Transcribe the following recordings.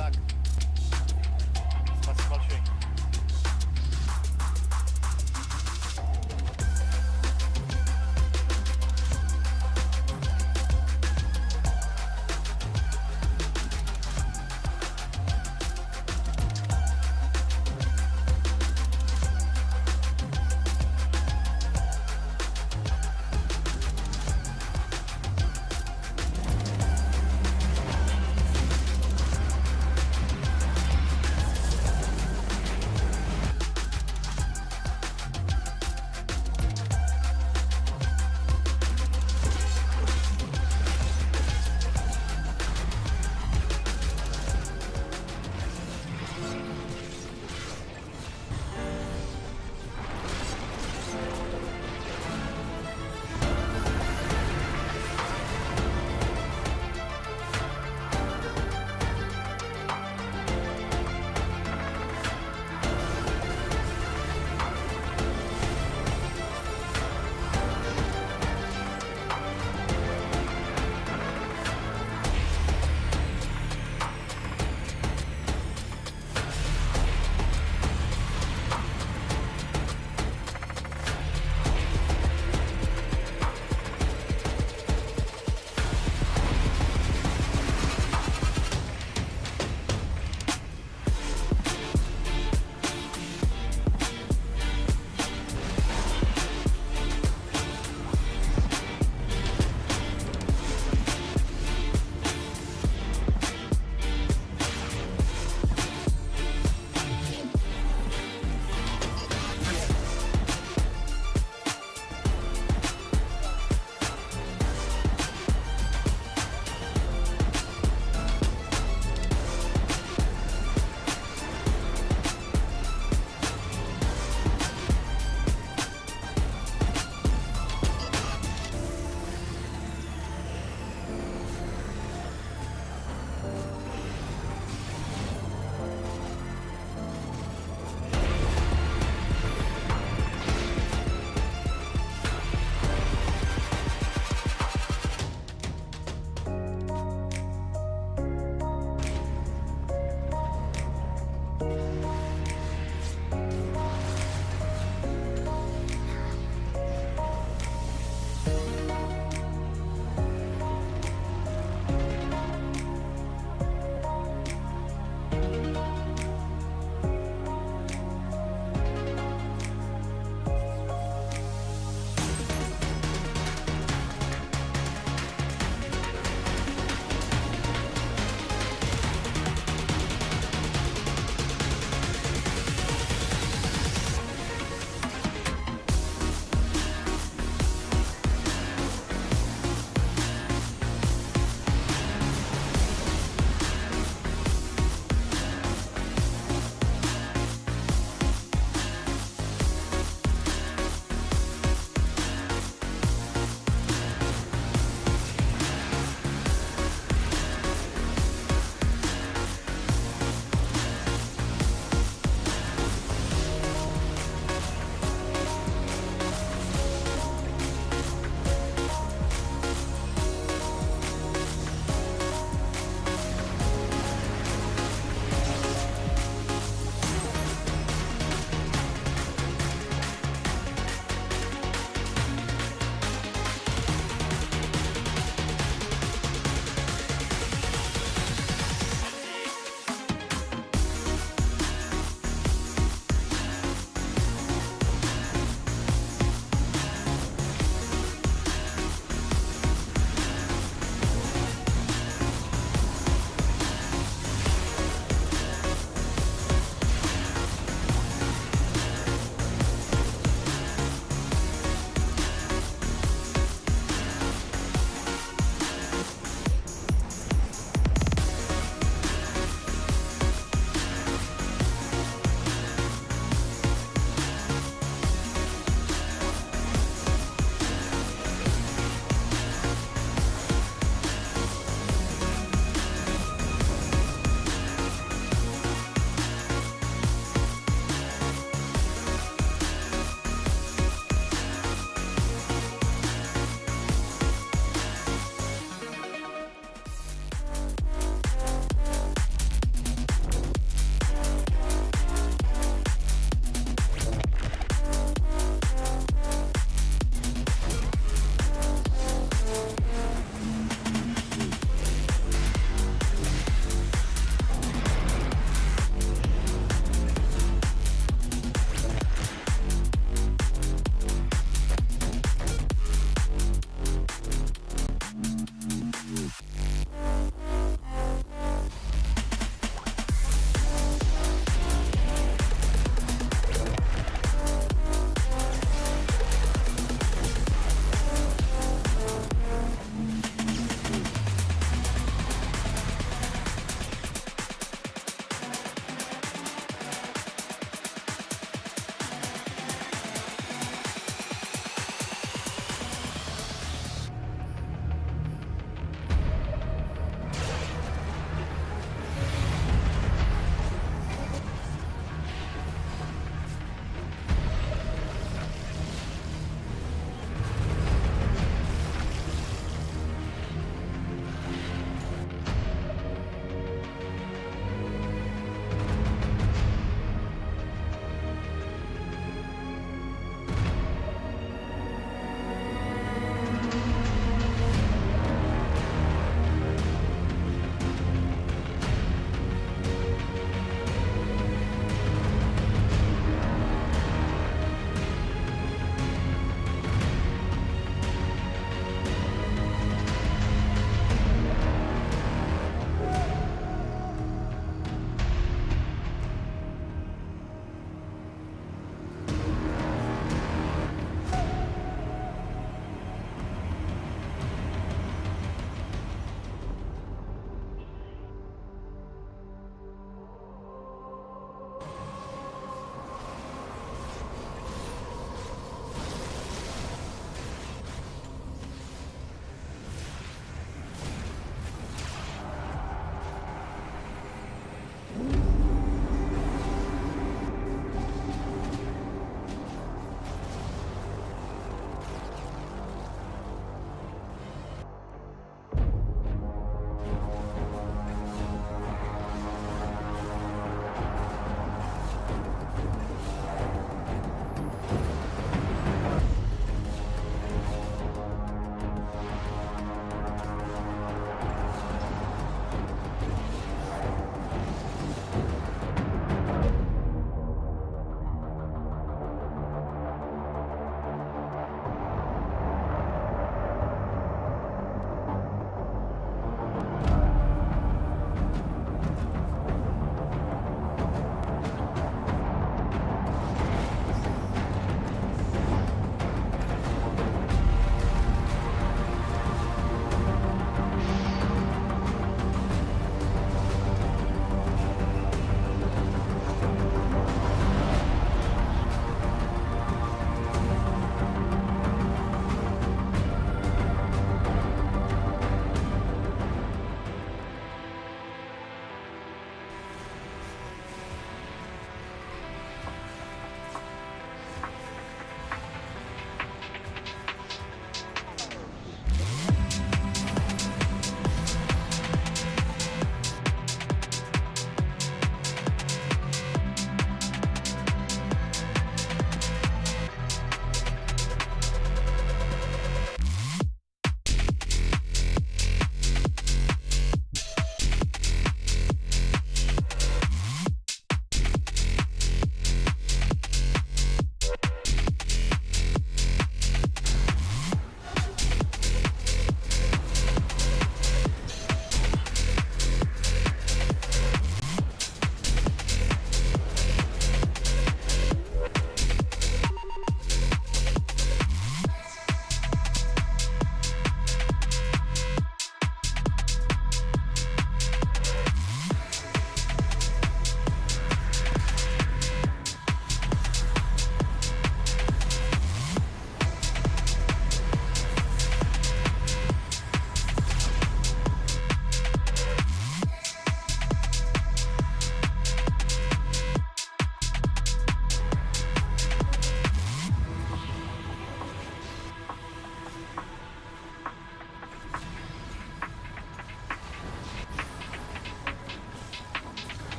lag. Spatial shrink.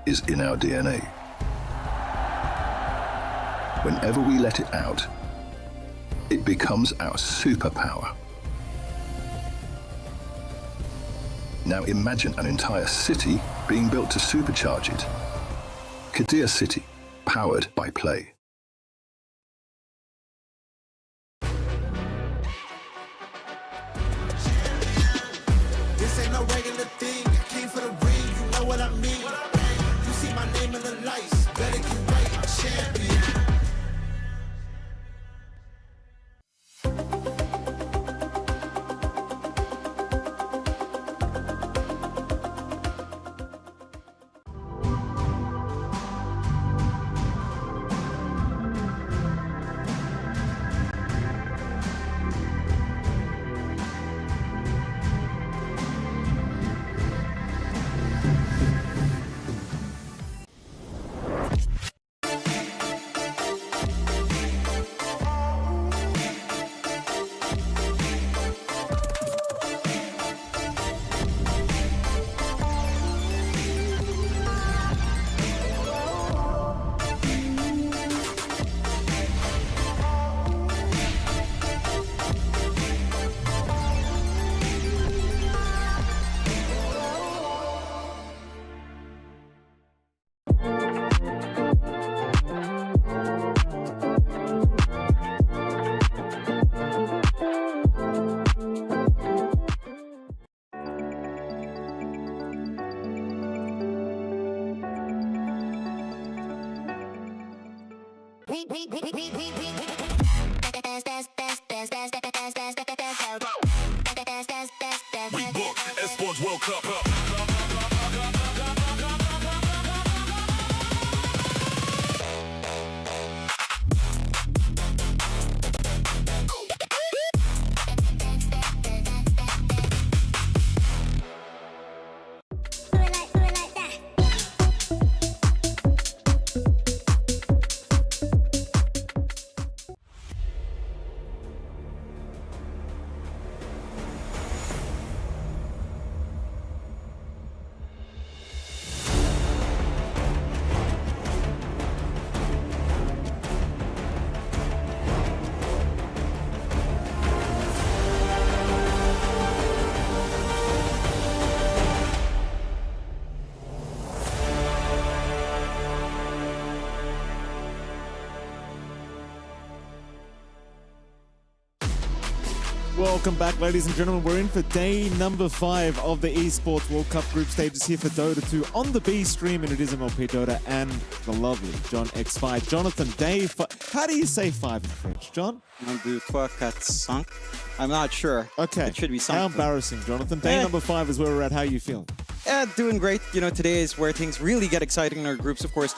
is in our DNA. Whenever we let it out, it becomes our superpower. Now imagine an entire city being built to supercharge it. Kadir City, powered by play. This ain't no regular thing. I came for the ring, you know what I mean. You see my name in the lights, better get right, I'm champion. We booked Esports World Cup. Welcome back, ladies and gentlemen. We're in for day number 5 of the Esports World Cup group stages here for Dota 2 on the B stream, and it is MLP Dota and the lovely John X5. Jonathan, day 5. How do you say 5 in French, John? I'm not sure. Okay. It should be something. How embarrassing, Jonathan. Day number 5 is where we're at. How are you feeling? Doing great. You know, today is where things really get exciting in our groups, of course.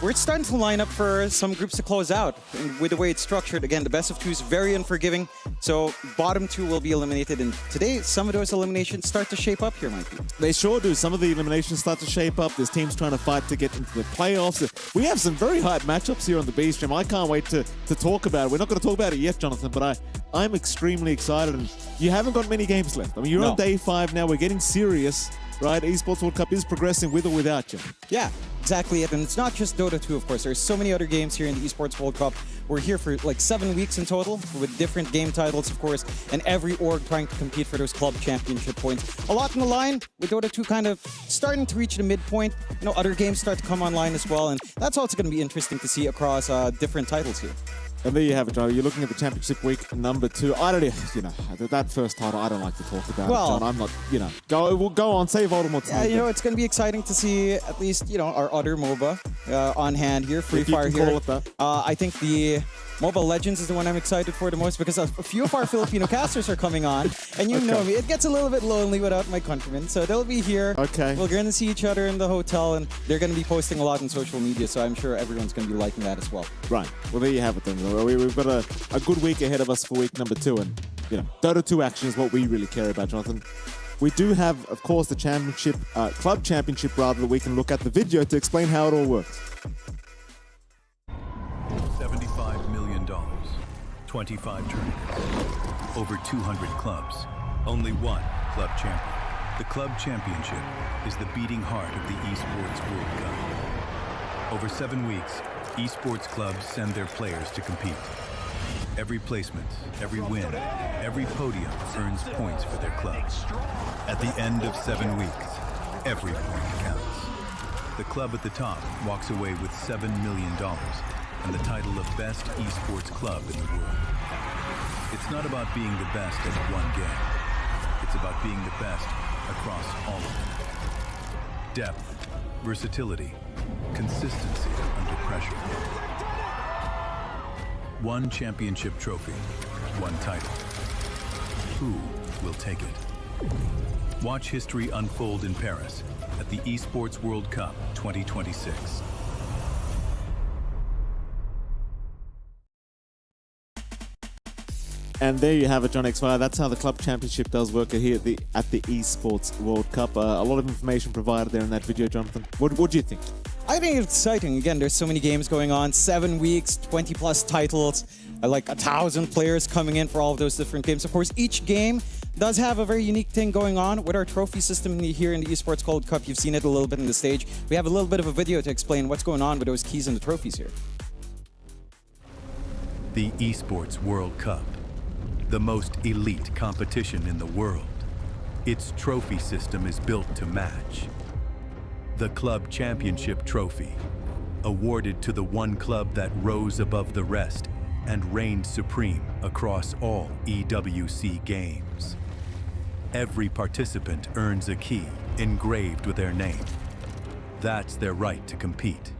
We're starting to line up for some groups to close out. And with the way it's structured, again, the best of 2 is very unforgiving. So bottom 2 will be eliminated. And today, some of those eliminations start to shape up here, Mikey. They sure do. Some of the eliminations start to shape up. There's teams trying to fight to get into the playoffs. We have some very hype matchups here on the B stream. I can't wait to talk about it. We're not going to talk about it yet, Jonathan, but I'm extremely excited. And you haven't got many games left. I mean, you're on day 5 now. We're getting serious, right? Esports World Cup is progressing with or without you. Yeah, exactly it. And it's not just Dota 2, of course. There's so many other games here in the Esports World Cup. We're here for like 7 weeks in total with different game titles, of course, and every org trying to compete for those club championship points. A lot in the line with Dota 2 kind of starting to reach the midpoint. You know, other games start to come online as well, and that's also going to be interesting to see across different titles here. And there you have it, John. You're looking at the championship week number 2. I don't, that first title, I don't like to talk about it, John. I'm not, we'll go on, say Voldemort. Yeah, you know, it's going to be exciting to see at least, our other MOBA on hand here, Free Fire here. Call it that. I think the Mobile Legends is the one I'm excited for the most because a few of our Filipino casters are coming on, and you know me, it gets a little bit lonely without my countrymen, so they'll be here. Okay. We're going to see each other in the hotel, and they're going to be posting a lot on social media, so I'm sure everyone's going to be liking that as well. Right. Well, there you have it then. We've got a good week ahead of us for week number 2, and Dota 2 action is what we really care about, Jonathan. We do have, of course, the championship, club championship rather, that we can look at the video to explain how it all works. $75 million, 25 tournaments, over 200 clubs, only one club champion. The Club Championship is the beating heart of the Esports World Cup. Over 7 weeks, esports clubs send their players to compete. Every placement, every win, every podium earns points for their club. At the end of 7 weeks, every point counts. The club at the top walks away with $7 million and the title of Best Esports Club in the world. It's not about being the best at one game. It's about being the best across all of them. Depth, versatility, consistency under pressure. One championship trophy, one title. Who will take it? Watch history unfold in Paris at the Esports World Cup 2026. And there you have it, John X5. That's how the Club Championship does work here at the Esports World Cup. A lot of information provided there in that video, Jonathan. What do you think? I think it's exciting. Again, there's so many games going on. 7 weeks, 20 plus titles, like 1,000 players coming in for all of those different games. Of course, each game does have a very unique thing going on with our trophy system here in the Esports World Cup. You've seen it a little bit in the stage. We have a little bit of a video to explain what's going on with those keys and the trophies here. The Esports World Cup, the most elite competition in the world. Its trophy system is built to match. The Club Championship Trophy, awarded to the one club that rose above the rest and reigned supreme across all EWC games. Every participant earns a key engraved with their name. That's their right to compete.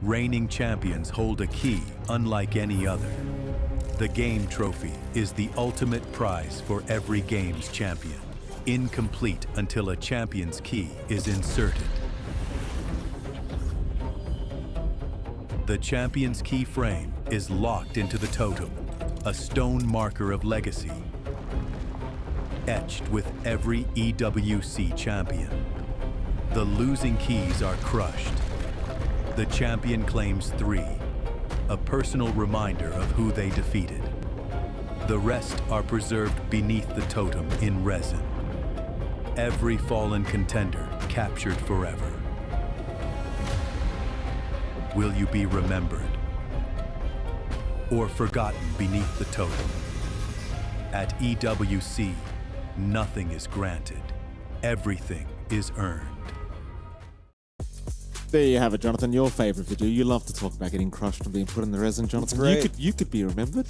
Reigning champions hold a key unlike any other. The game trophy is the ultimate prize for every game's champion, incomplete until a champion's key is inserted. The champion's key frame is locked into the totem, a stone marker of legacy, etched with every EWC champion. The losing keys are crushed. The champion claims 3, a personal reminder of who they defeated. The rest are preserved beneath the totem in resin. Every fallen contender captured forever. Will you be remembered or forgotten beneath the totem? At EWC, nothing is granted. Everything is earned. There you have it, Jonathan. Your favorite video. You love to talk about getting crushed and being put in the resin, Jonathan. Great. You could be remembered.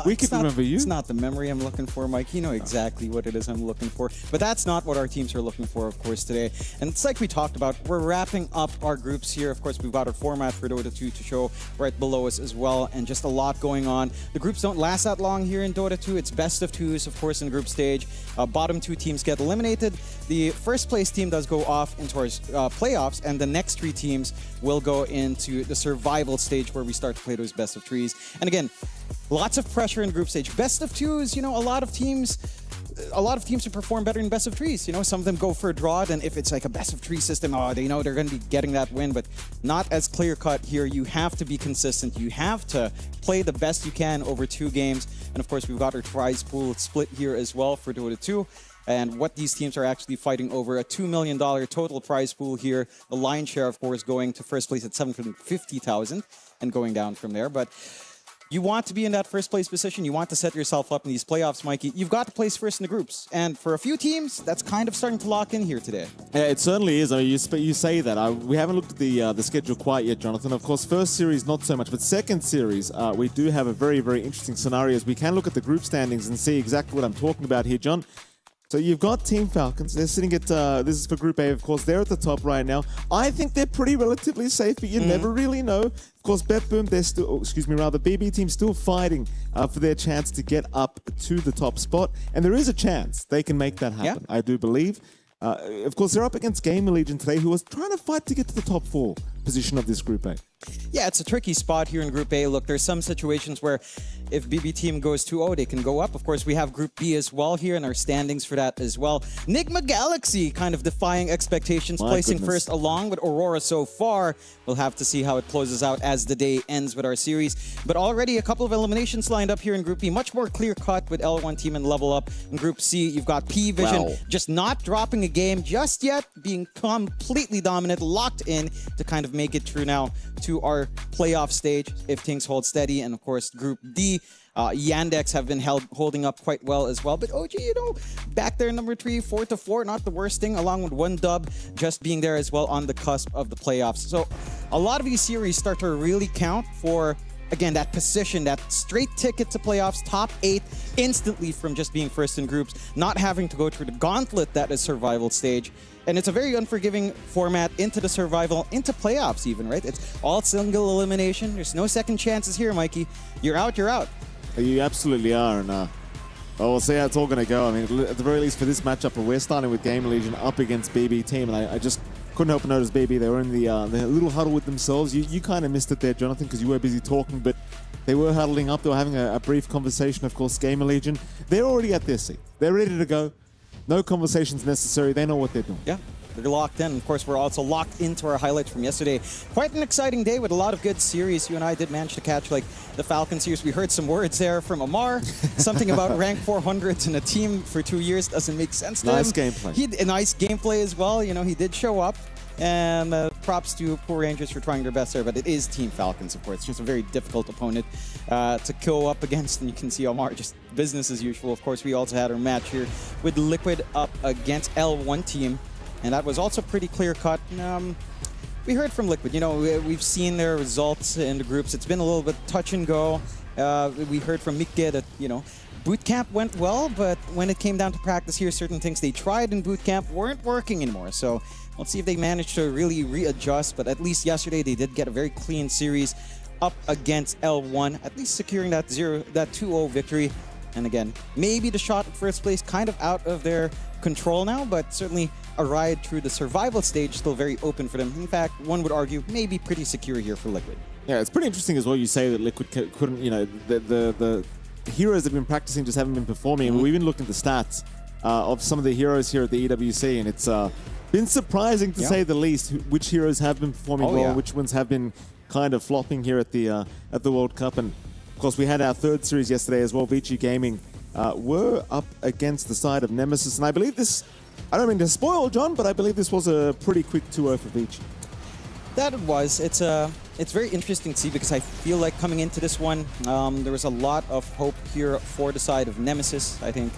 We could remember you. It's not the memory I'm looking for, Mike. You know exactly what it is I'm looking for. But that's not what our teams are looking for, of course, today. And it's like we talked about, we're wrapping up our groups here. Of course, we've got our format for Dota 2 to show right below us as well, and just a lot going on. The groups don't last that long here in Dota 2. It's best of 2s, of course, in group stage. Bottom 2 teams get eliminated. The first place team does go off into our playoffs, and the next 3 teams will go into the survival stage where we start to play those best of 3s. And again, lots of pressure in group stage. Best of 2s, you know, a lot of teams who perform better in best of 3s. You know, some of them go for a draw, then if it's like a best of 3 system, they know they're going to be getting that win, but not as clear cut here. You have to be consistent. You have to play the best you can over 2 games. And of course, we've got our prize pool split here as well for Dota 2. And what these teams are actually fighting over, a $2 million total prize pool here. The lion's share, of course, going to first place at $750,000 and going down from there. But you want to be in that first place position. You want to set yourself up in these playoffs, Mikey. You've got to place first in the groups. And for a few teams, that's kind of starting to lock in here today. Yeah, it certainly is. I mean, you say that. We haven't looked at the schedule quite yet, Jonathan. Of course, first series, not so much. But second series, we do have a very, very interesting scenarios. We can look at the group standings and see exactly what I'm talking about here, John. So you've got Team Falcons. They're sitting at, this is for Group A, of course. They're at the top right now. I think they're pretty relatively safe, but you never really know. Of course, BetBoom, they're still, BB team still fighting for their chance to get up to the top spot. And there is a chance they can make that happen, I do believe. Of course, they're up against Gamer Legion today, who was trying to fight to get to the top 4 position of this Group A. Yeah, it's a tricky spot here in Group A. Look, there's some situations where if BB team goes 2-0, they can go up. Of course, we have Group B as well here and our standings for that as well. Nigma Galaxy kind of defying expectations, placing first along with Aurora so far. We'll have to see how it closes out as the day ends with our series. But already a couple of eliminations lined up here in Group B. Much more clear-cut with L1 team and Level Up. In Group C, you've got P-Vision just not dropping a game just yet, being completely dominant, locked in to kind of make it through now to our playoff stage if things hold steady. And of course, Group D, Yandex have been holding up quite well as well. But OG, you know, back there number 3, 4-4, not the worst thing, along with 1 dub, just being there as well on the cusp of the playoffs. So a lot of these series start to really count for, again, that position, that straight ticket to playoffs, top 8 instantly from just being first in groups, not having to go through the gauntlet that is survival stage. And it's a very unforgiving format into the survival, into playoffs even, right? It's all single elimination. There's no second chances here, Mikey. You're out, you're out. You absolutely are, and we'll see how it's all going to go. I mean, at the very least for this matchup, we're starting with Gamer Legion up against BB Team, and I just couldn't help but notice BB. They were in the little huddle with themselves. You kind of missed it there, Jonathan, because you were busy talking, but they were huddling up. They were having a brief conversation. Of course, Gamer Legion, they're already at their seat. They're ready to go. No conversations necessary. They know what they're doing. Yeah. They're locked in. Of course, we're also locked into our highlights from yesterday. Quite an exciting day with a lot of good series. You and I did manage to catch like the Falcon series. We heard some words there from Amar. Something about rank 400s in a team for 2 years doesn't make sense to him. Nice gameplay. Nice gameplay as well. You know, he did show up. And props to Poor Rangers for trying their best there, but it is Team Falcons, of course. It's just a very difficult opponent to go up against, and you can see Omar just business as usual. Of course, we also had our match here with Liquid up against L1 team, and that was also pretty clear-cut. We heard from Liquid. You know, we've seen their results in the groups. It's been a little bit touch and go. We heard from Mikke that, you know, boot camp went well, but when it came down to practice here, certain things they tried in boot camp weren't working anymore. So let's see if they manage to really readjust. But at least yesterday they did get a very clean series up against L1, at least securing that 2-0 victory. And again, maybe the shot at first place kind of out of their control now, but certainly a ride through the survival stage still very open for them. In fact, one would argue maybe pretty secure here for Liquid. Yeah, it's pretty interesting as well. You say that Liquid couldn't, you know, the heroes that have been practicing just haven't been performing. And we've been looking at the stats of some of the heroes here at the EWC, and it's been surprising to say the least which heroes have been performing well, which ones have been kind of flopping here at the World Cup. And of course, we had our third series yesterday as well. Vici Gaming were up against the side of Nemesis, and I believe this, I don't mean to spoil, John, but I believe this was a pretty quick 2-0 for Vici. That it was. It's very interesting to see because I feel like coming into this one, there was a lot of hope here for the side of Nemesis. I think,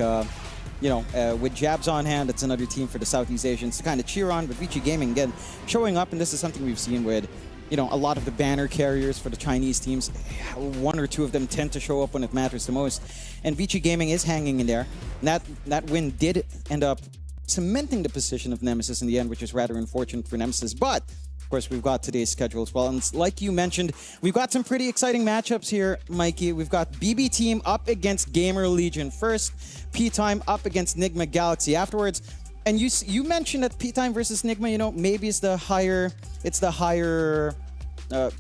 you know, with Jabs on hand, it's another team for the Southeast Asians to kind of cheer on. But Vici Gaming, again, showing up, and this is something we've seen with, you know, a lot of the banner carriers for the Chinese teams. 1 or 2 of them tend to show up when it matters the most. And Vici Gaming is hanging in there. And that win did end up cementing the position of Nemesis in the end, which is rather unfortunate for Nemesis. But of course, we've got today's schedule as well. And like you mentioned, we've got some pretty exciting matchups here, Mikey. We've got BB Team up against Gamer Legion first, P-Time up against Nigma Galaxy afterwards. And you mentioned that P-Time versus Nigma, you know, maybe it's the higher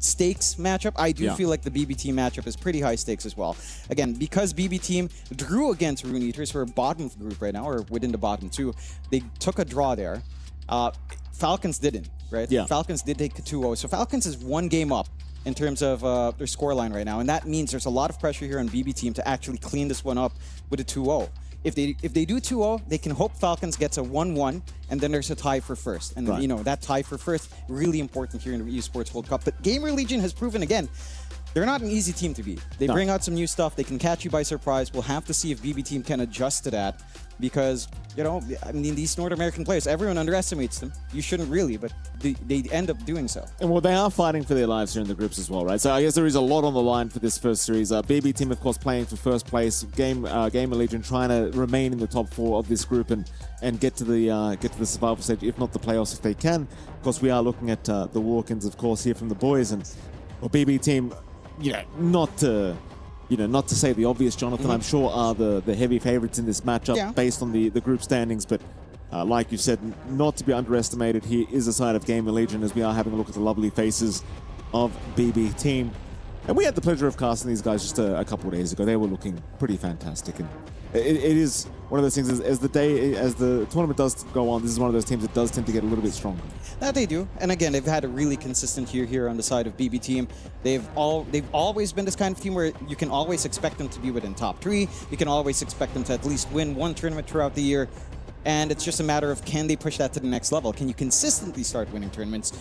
stakes matchup. I do feel like the BB Team matchup is pretty high stakes as well. Again, because BB Team drew against Rune Eaters, who are bottom of the group right now, or within the bottom 2. They took a draw there. Falcons didn't, right? Yeah. Falcons did take a 2-0. So Falcons is 1 game up in terms of their scoreline right now. And that means there's a lot of pressure here on BB Team to actually clean this one up with a 2-0. If they do 2-0, they can hope Falcons gets a 1-1, and then there's a tie for first. And you know, that tie for first, really important here in the Esports World Cup. But Gamer Legion has proven again, they're not an easy team to beat. They bring out some new stuff. They can catch you by surprise. We'll have to see if BB Team can adjust to that. Because, you know, I mean, these North American players, everyone underestimates them. You shouldn't really, but they end up doing so. And well, they are fighting for their lives here in the groups as well, right? So I guess there is a lot on the line for this first series. BB Team, of course, playing for first place. Gamer Legion trying to remain in the top 4 of this group and get to the survival stage, if not the playoffs, if they can. Of course, we are looking at the walk-ins, of course, here from the boys, and well, BB Team, you know, not to say the obvious, Jonathan, I'm sure are the heavy favorites in this matchup based on the group standings, but like you said, not to be underestimated here is the side of Gamer Legion, as we are having a look at the lovely faces of BB Team. And we had the pleasure of casting these guys just a couple of days ago. They were looking pretty fantastic. And it is one of those things, as the tournament does go on, this is one of those teams that does tend to get a little bit stronger. That they do. And again, they've had a really consistent year here on the side of BB Team. They've always been this kind of team where you can always expect them to be within top 3. You can always expect them to at least win one tournament throughout the year. And it's just a matter of, can they push that to the next level? Can you consistently start winning tournaments?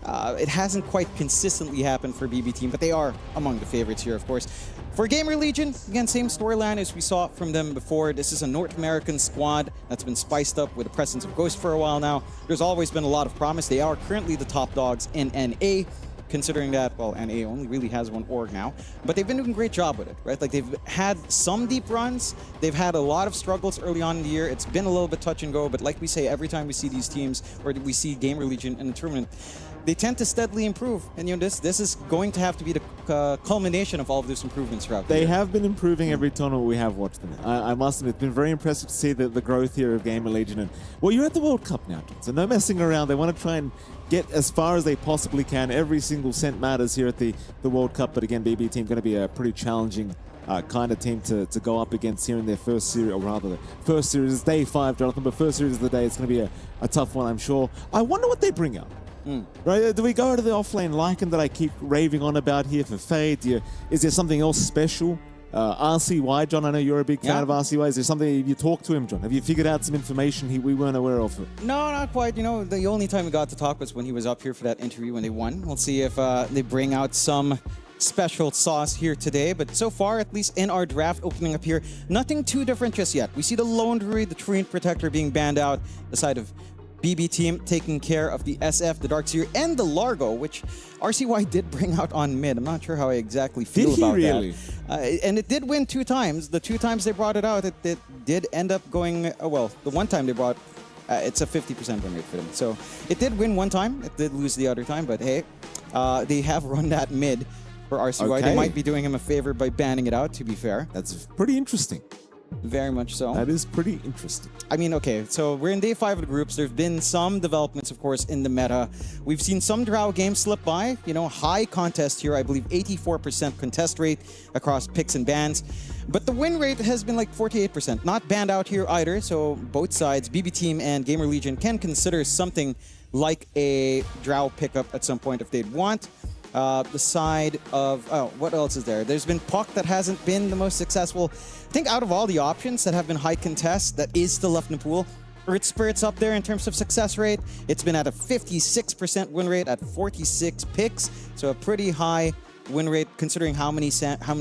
It hasn't quite consistently happened for BB Team, but they are among the favorites here, of course. For Gamer Legion, again, same storyline as we saw from them before. This is a North American squad that's been spiced up with the presence of Ghost for a while now. There's always been a lot of promise. They are currently the top dogs in NA. Considering that, well, NA only really has one org now, but they've been doing a great job with it, right? Like, they've had some deep runs, they've had a lot of struggles early on in the year. It's been a little bit touch and go, but like we say, every time we see these teams, or we see Gamer Legion in the tournament, they tend to steadily improve. And you know, this is going to have to be the culmination of all of those improvements throughout the year. They have been improving every tournament we have watched them. I must admit, it's been very impressive to see the growth here of Gamer Legion. And, well, you're at the World Cup now, so no messing around. They want to try and get as far as they possibly can. Every single cent matters here at the World Cup. But again, BB Team going to be a pretty challenging kind of team to go up against here in their first series, or rather, the first series is day 5, Jonathan, but first series of the day, it's going to be a tough one, I'm sure. I wonder what they bring out. Right? Do we go to the offlane Lycan that I keep raving on about here for Fade? Is there something else special? RCY, John, I know you're a big fan of RCY. Is there something, you talked to him, John? Have you figured out some information we weren't aware of? No, not quite. You know, the only time we got to talk was when he was up here for that interview when they won. We'll see if they bring out some special sauce here today. But so far, at least in our draft opening up here, nothing too different just yet. We see the Lone Druid, the Treant Protector being banned out, the side of BB Team taking care of the SF, the Darkseer, and the Largo, which RCY did bring out on mid. I'm not sure how I exactly feel about really? that. And it did win 2 times. The 2 times they brought it out, it did end up going, well, the one time they brought, it's a 50% win rate for them. So it did win 1 time. It did lose the other time, but hey, they have run that mid for RCY. Okay. They might be doing him a favor by banning it out, to be fair. That's pretty interesting. Very much so. That is pretty interesting. I mean, okay, so we're in day 5 of the groups. There's been some developments, of course, in the meta. We've seen some Drow games slip by. You know, high contest here. I believe 84% contest rate across picks and bans. But the win rate has been like 48%. Not banned out here either. So both sides, BB Team and Gamer Legion, can consider something like a Drow pickup at some point if they'd want. The side of, what else is there? There's been Puck that hasn't been the most successful. I think out of all the options that have been high contest, that is still left in the pool, Earth Spirit's up there in terms of success rate. It's been at a 56% win rate at 46 picks, so a pretty high win rate considering how many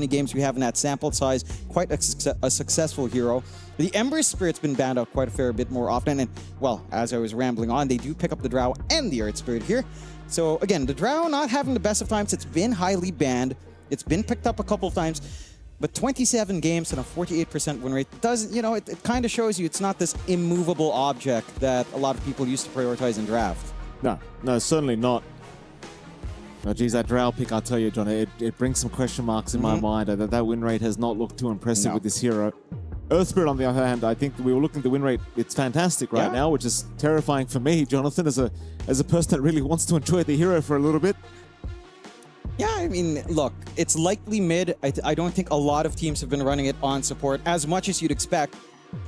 games we have in that sample size. Quite a successful hero. The Ember Spirit's been banned out quite a fair bit more often, and well, as I was rambling on, they do pick up the Drow and the Earth Spirit here. So again, the Drow not having the best of times. It's been highly banned. It's been picked up a couple of times, but 27 games and a 48% win rate doesn't, you know, it kind of shows you it's not this immovable object that a lot of people used to prioritize in draft. No, certainly not. Oh, geez, that Drow pick, I'll tell you, John, it brings some question marks in my mind. That win rate has not looked too impressive with this hero. Earth Spirit, on the other hand, I think we were looking at the win rate. It's fantastic right now, which is terrifying for me, Jonathan, as a person that really wants to enjoy the hero for a little bit. Yeah, I mean, look, it's likely mid. I don't think a lot of teams have been running it on support as much as you'd expect.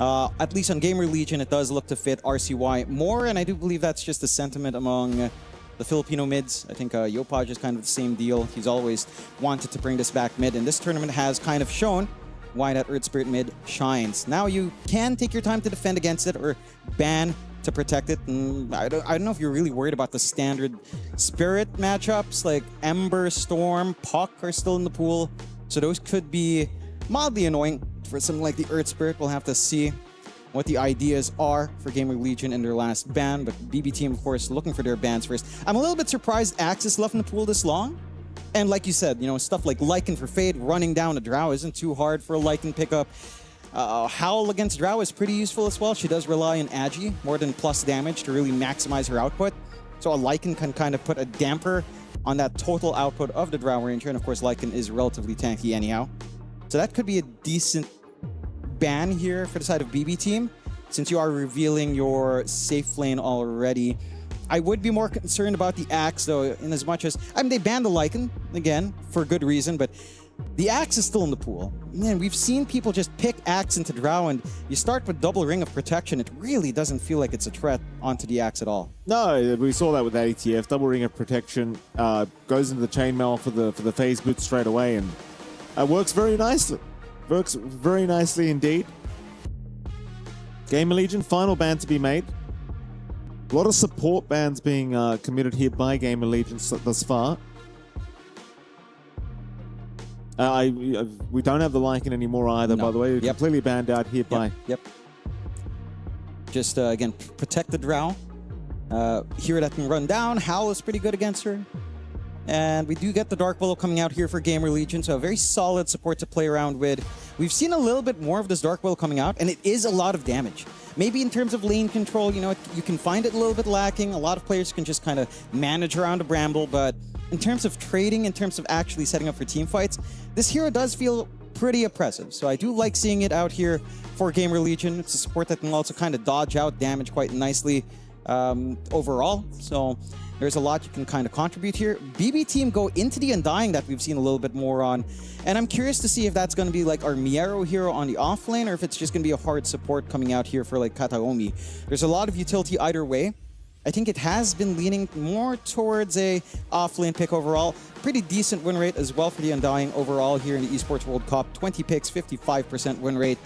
At least on Gamer Legion, it does look to fit RCY more, and I do believe that's just a sentiment among the Filipino mids. I think Yopaj is kind of the same deal. He's always wanted to bring this back mid, and this tournament has kind of shown why that Earth Spirit mid shines. Now you can take your time to defend against it or ban to protect it. And I don't know if you're really worried about the standard Spirit matchups like Ember, Storm, Puck are still in the pool. So those could be mildly annoying for something like the Earth Spirit. We'll have to see what the ideas are for Gamer Legion in their last ban. But BB Team, of course, looking for their bans first. I'm a little bit surprised Axis left in the pool this long. And like you said, you know, stuff like Lycan for Fade, running down a Drow isn't too hard for a Lycan pickup. Howl against Drow is pretty useful as well. She does rely on Agi more than plus damage to really maximize her output. So a Lycan can kind of put a damper on that total output of the Drow Ranger. And of course, Lycan is relatively tanky anyhow. So that could be a decent ban here for the side of BB Team. Since you are revealing your safe lane already, I would be more concerned about the Axe, though, in as much as... I mean, they banned the Lycan, again, for good reason, but the Axe is still in the pool. Man, we've seen people just pick Axe into Drow, and you start with double ring of protection. It really doesn't feel like it's a threat onto the Axe at all. No, we saw that with ATF. Double ring of protection goes into the chainmail for the phase boot straight away, and works very nicely. Works very nicely indeed. Gamer Legion, final ban to be made. A lot of support bans being committed here by Gamer Legion thus far. We don't have the Lycan anymore either, No. by the way. We're completely banned out here by... Yep. Just, again, protect the Drow. Hero that can run down. Howl is pretty good against her. And we do get the Dark Willow coming out here for Gamer Legion, so a very solid support to play around with. We've seen a little bit more of this Dark Willow coming out, and it is a lot of damage. Maybe in terms of lane control, you know, you can find it a little bit lacking. A lot of players can just kind of manage around a Bramble, but in terms of trading, in terms of actually setting up for team fights, this hero does feel pretty oppressive. So I do like seeing it out here for Gamer Legion. It's a support that can also kind of dodge out damage quite nicely overall. So there's a lot you can kind of contribute here. BB team go into the Undying that we've seen a little bit more on. And I'm curious to see if that's going to be like our Miero hero on the off lane, or if it's just going to be a hard support coming out here for like Kataomi. There's a lot of utility either way. I think it has been leaning more towards a off-lane pick overall. Pretty decent win rate as well for the Undying overall here in the Esports World Cup. 20 picks, 55% win rate.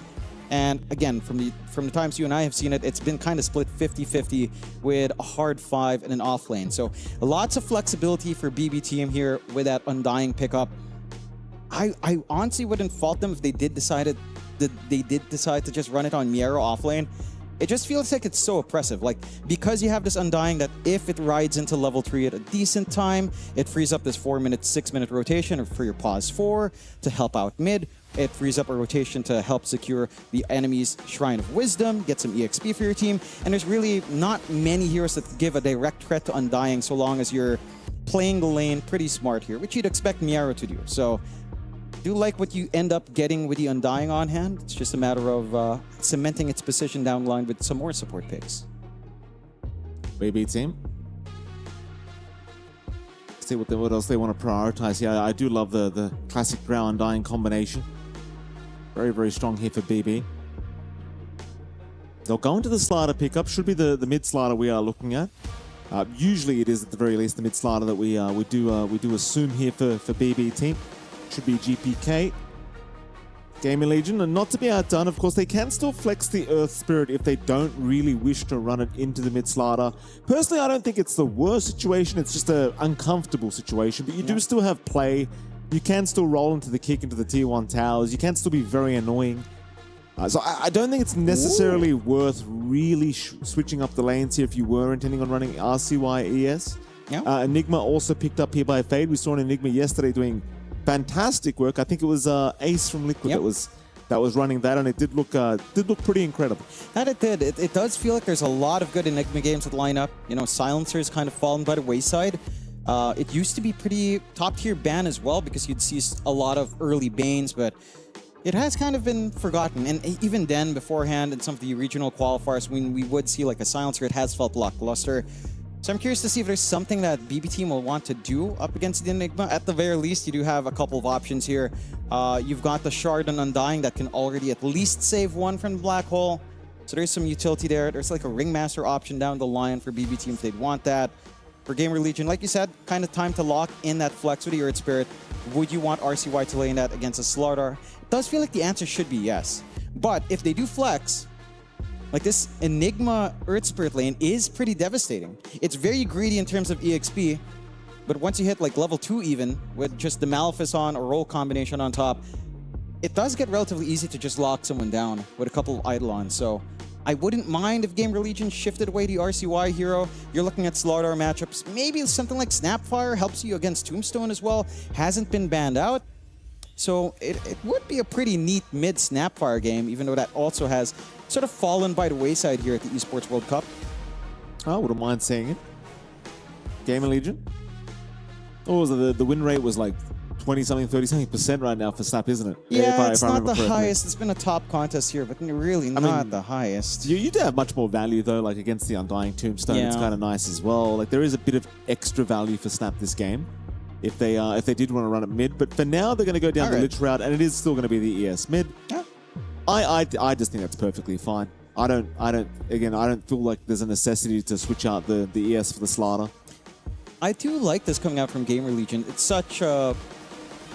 And again, from the times you and I have seen it, it's been kind of split 50-50 with a hard 5 and an off lane. So lots of flexibility for BB team here with that Undying pickup. I honestly wouldn't fault them if they did decide to just run it on Miero off lane. It just feels like it's so oppressive. Like, because you have this Undying that if it rides into level 3 at a decent time, it frees up this 4-minute, 6-minute rotation for your pause 4 to help out mid. It frees up a rotation to help secure the enemy's Shrine of Wisdom, get some EXP for your team. And there's really not many heroes that give a direct threat to Undying so long as you're playing the lane pretty smart here, which you'd expect Miero to do. So do like what you end up getting with the Undying on hand. It's just a matter of cementing its position down the line with some more support picks. BB team. See what else they want to prioritize. Yeah, I do love the classic Drow Undying combination. Very, very strong here for BB. They'll go into the slider pickup. Should be the mid slider we are looking at. Usually it is at the very least the mid slider that we do assume here for BB team. Should be GPK. Gaming Legion, and not to be outdone, of course, they can still flex the Earth Spirit if they don't really wish to run it into the mid slider. Personally, I don't think it's the worst situation. It's just an uncomfortable situation, but you do still have play. You can still roll into the kick into the tier 1 towers. You can still be very annoying. So I don't think it's necessarily worth really switching up the lanes here if you were intending on running RCY ES. Yeah. Enigma also picked up here by Fade. We saw an Enigma yesterday doing fantastic work. I think it was Ace from Liquid that was running that, and it did look pretty incredible. That it did. It does feel like there's a lot of good Enigma games that line up. You know, Silencer's kind of fallen by the wayside. It used to be pretty top-tier ban as well because you'd see a lot of early Banes, but it has kind of been forgotten. And even then, beforehand, in some of the regional qualifiers, when we would see like a Silencer, it has felt lackluster. So I'm curious to see if there's something that BB team will want to do up against the Enigma. At the very least, you do have a couple of options here. You've got the Shard and Undying that can already at least save one from the Black Hole. So there's some utility there. There's like a Ringmaster option down the line for BB team if they'd want that. For Gamer Legion, like you said, kind of time to lock in that flex with the Earth Spirit. Would you want RCY to lay in that against a Slardar? It does feel like the answer should be yes. But if they do flex, like this Enigma Earth Spirit lane is pretty devastating. It's very greedy in terms of EXP, but once you hit like level 2 even, with just the Malefice on or roll combination on top, it does get relatively easy to just lock someone down with a couple of Eidolons. So I wouldn't mind if Gamer Legion shifted away the RCY hero. You're looking at Slardar matchups. Maybe something like Snapfire helps you against Tombstone as well. Hasn't been banned out. So it would be a pretty neat mid-Snapfire game, even though that also has sort of fallen by the wayside here at the Esports World Cup. I wouldn't mind seeing it. Gamer Legion. What was it? The win rate was like 20-something, 30-something% right now for Snap, isn't it? Yeah, If it's I not remember the correctly. highest. It's been a top contest here, but really not the highest. You do have much more value though, like against the Undying Tombstone. It's Yeah. kind of nice as well. Like there is a bit of extra value for Snap this game, if they did want to run it mid. But for now, they're going to go down the Alright. Lich route, and it is still going to be the ES mid. Yeah. I just think that's perfectly fine. I don't feel like there's a necessity to switch out the ES for the Slaughter. I do like this coming out from Gamer Legion. It's such a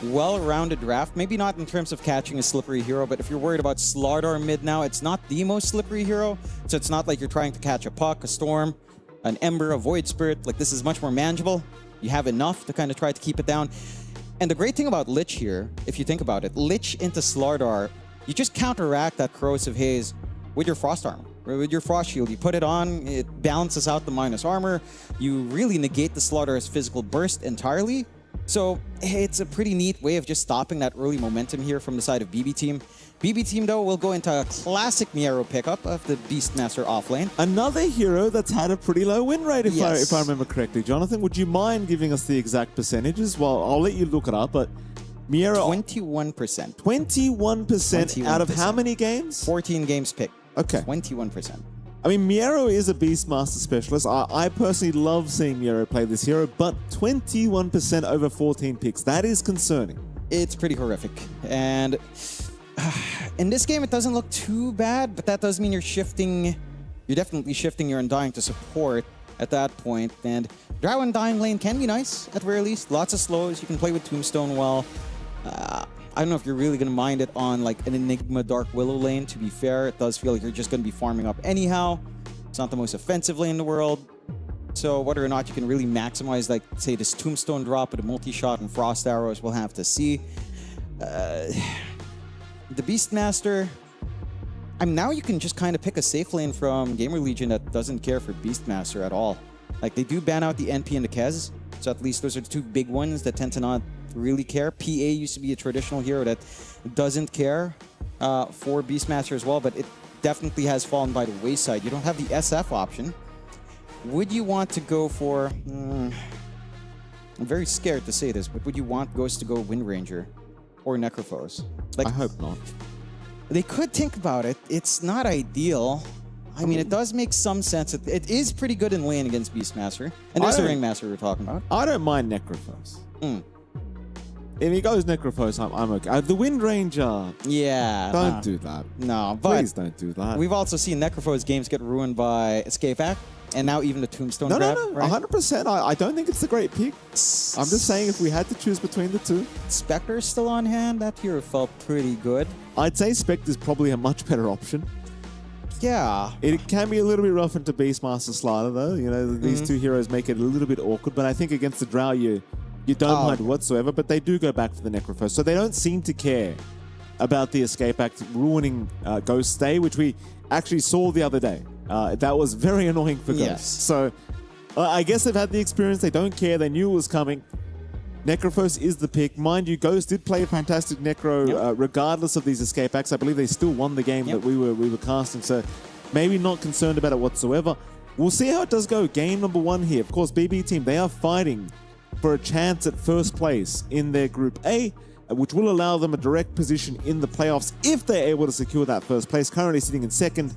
well-rounded draft. Maybe not in terms of catching a slippery hero, but if you're worried about Slardar mid now, it's not the most slippery hero. So it's not like you're trying to catch a Puck, a Storm, an Ember, a Void Spirit. Like this is much more manageable. You have enough to kind of try to keep it down. And the great thing about Lich here, if you think about it, Lich into Slardar, you just counteract that Corrosive Haze with your Frost Armor. Or with your Frost Shield, you put it on, it balances out the minus armor. You really negate the Slaughter's physical burst entirely. So it's a pretty neat way of just stopping that early momentum here from the side of BB Team. BB Team, though, will go into a classic Miero pickup of the Beastmaster offlane. Another hero that's had a pretty low win rate, if Yes. I remember correctly. Jonathan, would you mind giving us the exact percentages? Well, I'll let you look it up, but Miero 21%. 21% out of how many games? 14 games picked. Okay. 21%. I mean, Miero is a Beastmaster specialist. I personally love seeing Miero play this hero, but 21% over 14 picks. That is concerning. It's pretty horrific. And in this game, it doesn't look too bad, but that does mean you're definitely shifting your Undying to support at that point. And Drow Undying lane can be nice, at very least. Lots of slows. You can play with Tombstone well. I don't know if you're really going to mind it on like an Enigma Dark Willow lane, to be fair. It does feel like you're just going to be farming up anyhow. It's not the most offensive lane in the world. So whether or not you can really maximize, like, say, this Tombstone drop with a multi-shot and Frost Arrows, we'll have to see. The Beastmaster... now you can just kind of pick a safe lane from Gamer Legion that doesn't care for Beastmaster at all. Like, they do ban out the NP and the Kez, so at least those are the two big ones that tend to not really care. PA used to be a traditional hero that doesn't care for Beastmaster as well, but it definitely has fallen by the wayside. You don't have the SF option. Would you want to go for... I'm very scared to say this, but would you want Ghost to go Wind Ranger or Necrophos? Like, I hope not. they could think about it. It's not ideal. I mean, it does make some sense. It is pretty good in lane against Beastmaster. And there's the Ringmaster we were talking about. I don't mind Necrophos. If he goes Necrophos, I'm okay. The Wind Ranger. Yeah. Don't do that. No, but Please don't do that. we've also seen Necrophos games get ruined by Escape Act, and now even the Tombstone No, grab. no, no. Right? 100%. I don't think it's a great pick. I'm just saying if we had to choose between the two, Spectre's still on hand. That hero felt pretty good. I'd say Spectre's probably a much better option. Yeah. It can be a little bit rough into Beastmaster Slider, though. You know, these two heroes make it a little bit awkward, but I think against the Drow, you don't mind whatsoever, but they do go back for the Necrophos. So they don't seem to care about the Escape Act ruining Ghost Stay, which we actually saw the other day. That was very annoying for Ghost. Yes. So I guess they've had the experience. They don't care. They knew it was coming. Necrophos is the pick. Mind you, Ghost did play a fantastic Necro regardless of these Escape Acts. I believe they still won the game that we were casting, so maybe not concerned about it whatsoever. We'll see how it does go. Game number 1 here. Of course, BB Team, they are fighting for a chance at first place in their Group A, which will allow them a direct position in the playoffs if they're able to secure that first place. Currently sitting in second.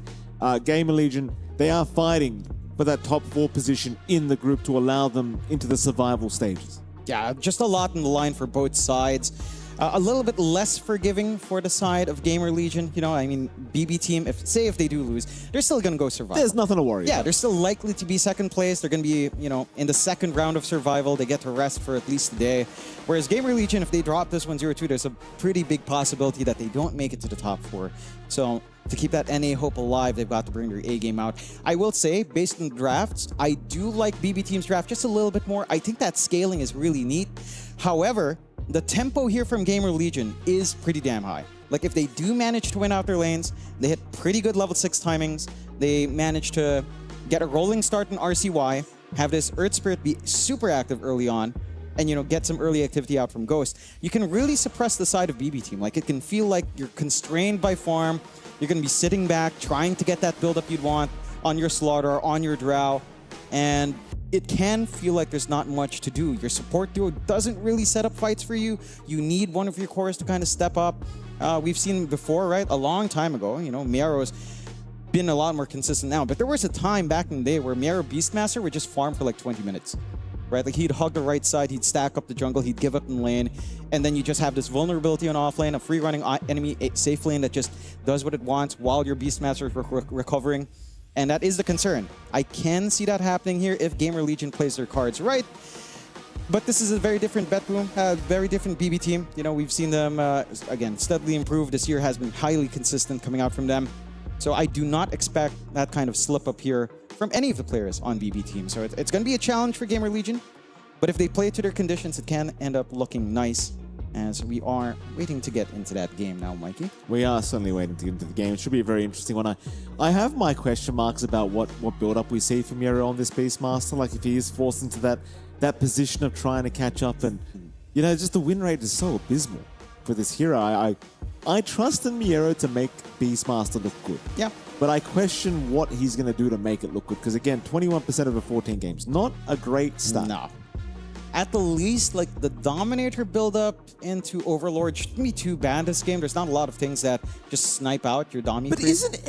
Gamer Legion, they are fighting for that top 4 position in the group to allow them into the survival stages. Yeah, just a lot on the line for both sides. A little bit less forgiving for the side of Gamer Legion. You know, I mean, BB Team, if they do lose, they're still going to go survival. There's nothing to worry Yeah, about. they're still likely to be second place. They're going to be, you know, in the second round of survival. They get to rest for at least a day. Whereas Gamer Legion, if they drop this 1-0-2, there's a pretty big possibility that they don't make it to the top 4. So to keep that NA hope alive, they've got to bring their A game out. I will say, based on the drafts, I do like BB Team's draft just a little bit more. I think that scaling is really neat. However, the tempo here from Gamer Legion is pretty damn high. Like, if they do manage to win out their lanes, they hit pretty good level 6 timings. They manage to get a rolling start in RCY, have this Earth Spirit be super active early on, and, you know, get some early activity out from Ghost. You can really suppress the side of BB Team. Like, it can feel like you're constrained by farm. You're going to be sitting back, trying to get that build-up you'd want on your Slaughter, on your Drow. And it can feel like there's not much to do. Your support duo doesn't really set up fights for you. You need one of your cores to kind of step up. We've seen before, right? A long time ago, you know, Miero's been a lot more consistent now. But there was a time back in the day where Miero Beastmaster would just farm for like 20 minutes. Right? Like he'd hug the right side, he'd stack up the jungle, he'd give up in lane, and then you just have this vulnerability on off lane, a free running enemy safe lane that just does what it wants while your Beastmaster is recovering. And that is the concern. I can see that happening here if Gamer Legion plays their cards right. But this is a very different bet room, very different BB team. You know, we've seen them, again, steadily improve. This year has been highly consistent coming out from them. So I do not expect that kind of slip up here from any of the players on BB team. So it's going to be a challenge for Gamer Legion. But if they play it to their conditions, it can end up looking nice. As we are waiting to get into that game now, Mikey. We are certainly waiting to get into the game. It should be a very interesting one. I have my question marks about what build-up we see from Miero on this Beastmaster. Like if he is forced into that position of trying to catch up, and you know, just the win rate is so abysmal for this hero. I trust in Miero to make Beastmaster look good. Yeah. But I question what he's going to do to make it look good. Because again, 21% over 14 games. Not a great start. No. At the least, like the Dominator build-up into Overlord shouldn't be too bad this game. There's not a lot of things that just snipe out your Domi. But isn't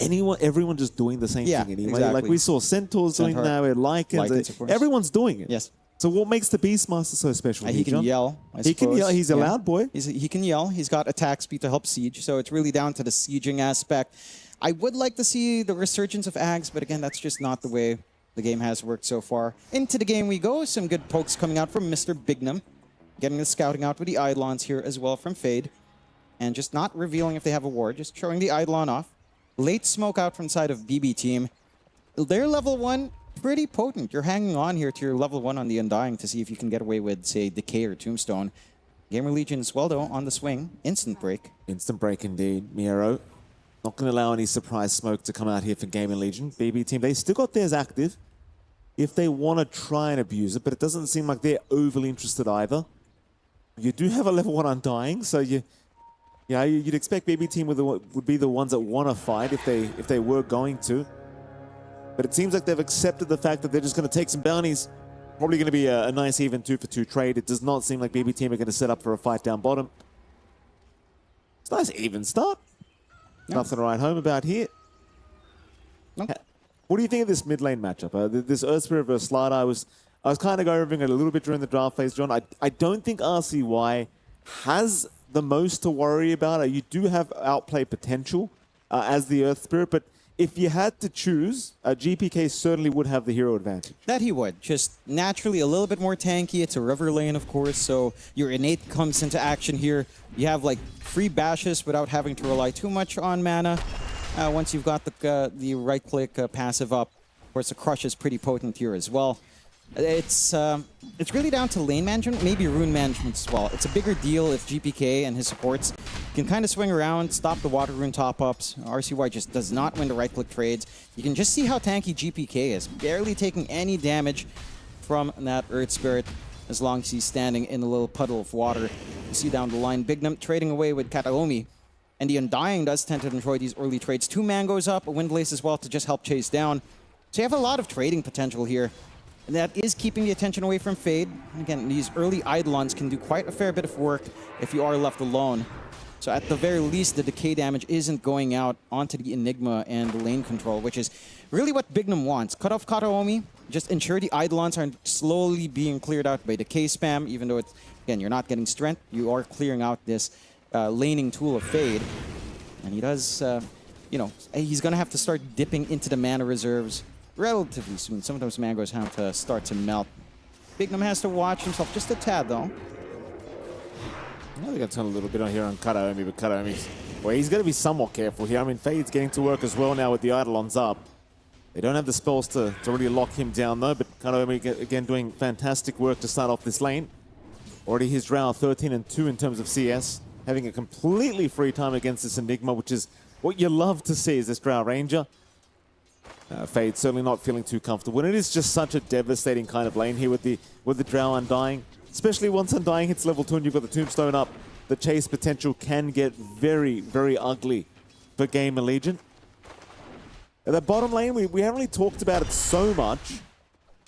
everyone just doing the same thing anyway? Exactly. Like we saw Centaurs doing that, with Lycans. Everyone's doing it. Yes. So what makes the Beastmaster so special? He can yell, I He can suppose. yell. He's a loud boy. He can yell. He's got attack speed to help siege. So it's really down to the sieging aspect. I would like to see the resurgence of Ags, but again, that's just not the way the game has worked so far. Into the game we go. Some good pokes coming out from Mr. Bignum. Getting the scouting out with the Eidolons here as well from Fade. And just not revealing if they have a ward, just showing the Eidolon off. Late smoke out from side of BB team. They're level 1, pretty potent. You're hanging on here to your level 1 on the Undying to see if you can get away with, say, Decay or Tombstone. Gamer Legion as well, though, on the swing. Instant break. Instant break indeed, Miero. Not going to allow any surprise smoke to come out here for Gamer Legion. BB team, they still got theirs active if they want to try and abuse it, but it doesn't seem like they're overly interested either. You do have a level 1 Undying, so you'd expect BB team would be the ones that want to fight if they were going to. But it seems like they've accepted the fact that they're just going to take some bounties. Probably going to be a nice even 2-for-2 trade. It does not seem like BB team are going to set up for a fight down bottom. It's a nice even start. Yeah. Nothing to write home about here. No. What do you think of this mid lane matchup? This Earth Spirit versus Slider, I was kind of going it a little bit during the draft phase, John. I don't think RCY has the most to worry about. You do have outplay potential as the Earth Spirit, but if you had to choose, GPK certainly would have the hero advantage. That he would. Just naturally a little bit more tanky. It's a river lane, of course, so your innate comes into action here. You have like free bashes without having to rely too much on mana. Once you've got the right-click passive up, of course, the crush is pretty potent here as well. It's really down to lane management, maybe rune management as well. It's a bigger deal if GPK and his supports can kind of swing around, stop the water rune top-ups. RCY just does not win the right-click trades. You can just see how tanky GPK is, barely taking any damage from that Earth Spirit as long as he's standing in a little puddle of water. You see down the line, Bignum trading away with Kataomi. And the Undying does tend to enjoy these early trades. 2 Mangoes up, a Windlace as well to just help chase down. So you have a lot of trading potential here. And that is keeping the attention away from Fade. And again, these early Eidolons can do quite a fair bit of work if you are left alone. So at the very least, the decay damage isn't going out onto the Enigma and the lane control, which is really what Bignum wants. Cut off Kataomi, just ensure the Eidolons are slowly being cleared out by decay spam, even though it's, again, you're not getting strength, you are clearing out this laning tool of Fade. And he does, you know, he's going to have to start dipping into the mana reserves relatively soon. Some of those mangoes have to start to melt. Bignum has to watch himself just a tad, though. I think I'll turn a little bit on here on Kataomi, but Kataomi's... Well, he's going to be somewhat careful here. I mean, Fade's getting to work as well now with the Eidolons up. They don't have the spells to really lock him down, though, but Kataomi, again, doing fantastic work to start off this lane. Already his Drow 13-2 in terms of CS. Having a completely free time against this Enigma, which is what you love to see is this Drow Ranger. Fade certainly not feeling too comfortable. And it is just such a devastating kind of lane here with the Drow Undying. Especially once Undying hits level 2 and you've got the Tombstone up, the chase potential can get very, very ugly for Gamer Legion. At the bottom lane, we haven't really talked about it so much.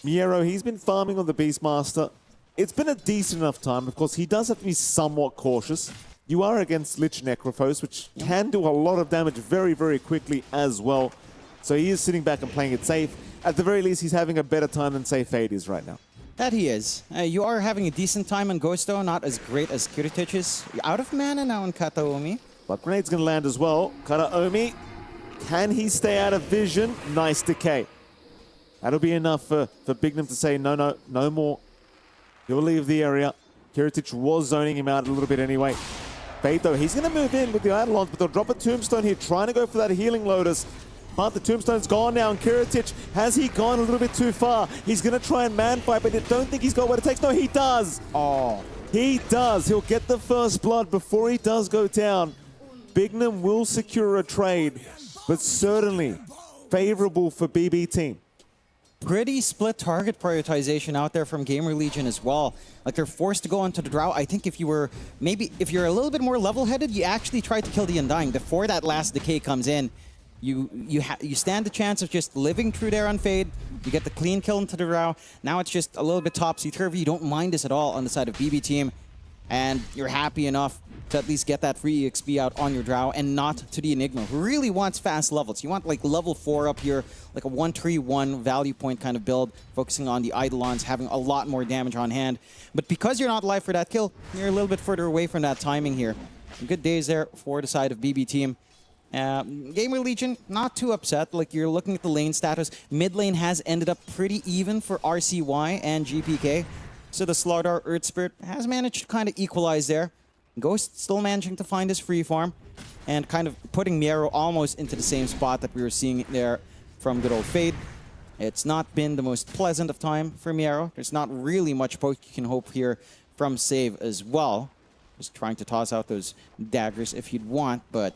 Miero, he's been farming on the Beastmaster. It's been a decent enough time. Of course, he does have to be somewhat cautious. You are against Lich Necrophos, which can do a lot of damage very, very quickly as well. So he is sitting back and playing it safe. At the very least, he's having a better time than, say, Fade is right now. That he is. You are having a decent time on Ghost, though. Not as great as Kiritich is. You're out of mana now in Kataomi. But Grenade's going to land as well. Kataomi, can he stay out of vision? Nice decay. That'll be enough for Bignum to say, no more. He'll leave the area. Kiritich was zoning him out a little bit anyway. Fade, though, he's going to move in with the Eidolons, but they'll drop a Tombstone here, trying to go for that healing Lotus. But the Tombstone's gone now, and Kiritich, has he gone a little bit too far? He's going to try and man fight, but I don't think he's got what it takes. No, he does. Oh. He does. He'll get the first blood before he does go down. Bignum will secure a trade, but certainly favorable for BB team. Pretty split target prioritization out there from Gamer Legion as well. Like, they're forced to go onto the Drow. I think if you're a little bit more level-headed, you actually try to kill the Undying before that last decay comes in. You stand the chance of just living through there on Fade. You get the clean kill into the Drow. Now it's just a little bit topsy-turvy. You don't mind this at all on the side of BB team. And you're happy enough to at least get that free EXP out on your Drow and not to the Enigma, who really wants fast levels. You want like level 4 up here, like a 1-3-1 value point kind of build, focusing on the Eidolons, having a lot more damage on hand. But because you're not live for that kill, you're a little bit further away from that timing here. Good days there for the side of BB team. Gamer Legion, not too upset. Like, you're looking at the lane status. Mid lane has ended up pretty even for RCY and GPK. So the Slardar Earth Spirit has managed to kind of equalize there. Ghost still managing to find his free farm and kind of putting Miero almost into the same spot that we were seeing there from good old Fade. It's not been the most pleasant of time for Miero. There's not really much poke you can hope here from Save as well. Just trying to toss out those daggers if you'd want, but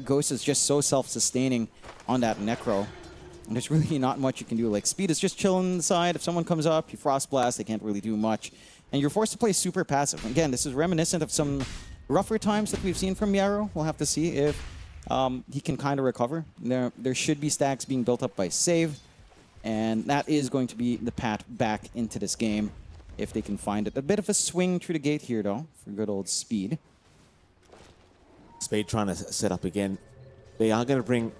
Ghost is just so self-sustaining on that Necro. And there's really not much you can do. Like, Speed is just chilling on the side. If someone comes up, you Frost Blast, they can't really do much. And you're forced to play super passive. Again, this is reminiscent of some rougher times that we've seen from Miero. We'll have to see if he can kind of recover. There should be stacks being built up by Save. And that is going to be the path back into this game, if they can find it. A bit of a swing through the gate here, though, for good old Speed. Spade trying to set up again. They are going to bring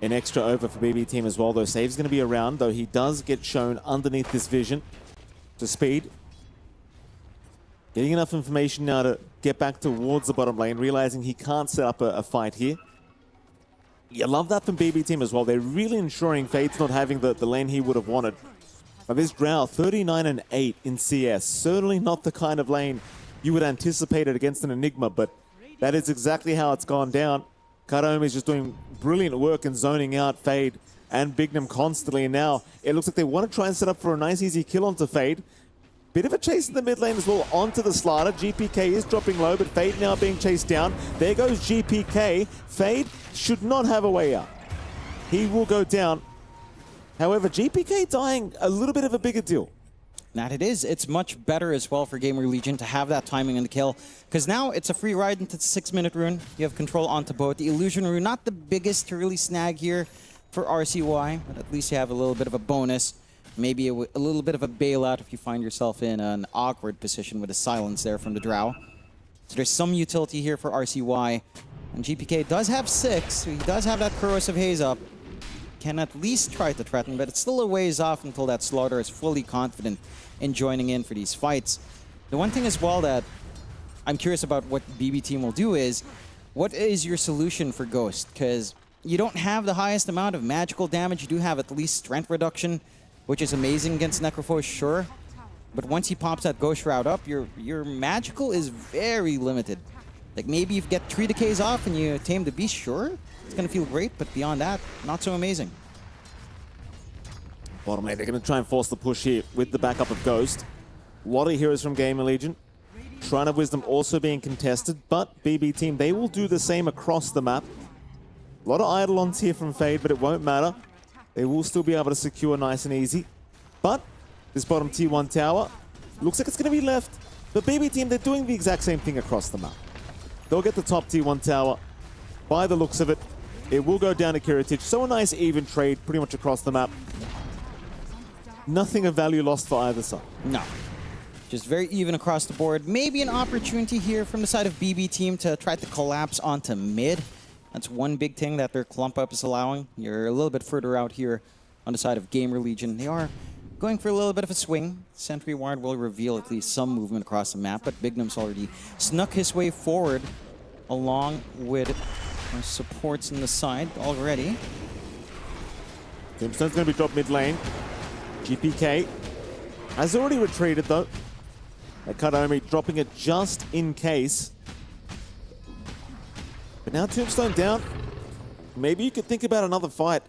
an extra over for BB team as well, though. Save's going to be around, though he does get shown underneath this vision to Speed. Getting enough information now to get back towards the bottom lane, realizing he can't set up a fight here. You love that from BB team as well. They're really ensuring Fade's not having the lane he would have wanted. But this Drow, 39-8 in CS. Certainly not the kind of lane you would anticipate it against an Enigma, but that is exactly how it's gone down. Kataomi is just doing brilliant work and zoning out Fade and Bignum constantly. And now it looks like they want to try and set up for a nice easy kill onto Fade. Bit of a chase in the mid lane as well onto the Slider. GPK is dropping low, but Fade now being chased down. There goes GPK. Fade should not have a way out. He will go down. However, GPK dying, a little bit of a bigger deal. That it is. It's much better as well for Gamer Legion to have that timing on the kill. Because now it's a free ride into the 6-minute rune. You have control onto both. The Illusion rune, not the biggest to really snag here for RCY, but at least you have a little bit of a bonus. Maybe a little bit of a bailout if you find yourself in an awkward position with a silence there from the Drow. So there's some utility here for RCY. And GPK does have 6, so he does have that Corrosive Haze up. Can at least try to threaten, but it's still a ways off until that Slaughter is fully confident in joining in for these fights. The one thing as well that I'm curious about what BB team will do is, what is your solution for Ghost? Because you don't have the highest amount of magical damage. You do have at least strength reduction, which is amazing against Necrophos, sure. But once he pops that Ghost Shroud up, your magical is very limited. Like, maybe you get 3 decays off and you tame the beast, sure. It's going to feel great, but beyond that, not so amazing. Bottom lane, they're going to try and force the push here with the backup of Ghost. A lot of heroes from Gamer Legion. Shrine of Wisdom also being contested, but BB team, they will do the same across the map. A lot of Eidolons here from Fade, but it won't matter. They will still be able to secure nice and easy. But this bottom T1 tower looks like it's going to be left. But BB team, they're doing the exact same thing across the map. They'll get the top T1 tower. By the looks of it, it will go down to Kiritich. So a nice even trade pretty much across the map. nothing of value lost for either side. No. Just very even across the board. Maybe an opportunity here from the side of BB team to try to collapse onto mid. That's one big thing that their clump up is allowing. You're a little bit further out here on the side of Gamer Legion. They are going for a little bit of a swing. Sentry Ward will reveal at least some movement across the map, but Bignum's already snuck his way forward along with supports in the side already. Tombstone's going to be dropped mid lane. GPK has already retreated though. Akadomi dropping it just in case. But now Tombstone down. Maybe you could think about another fight.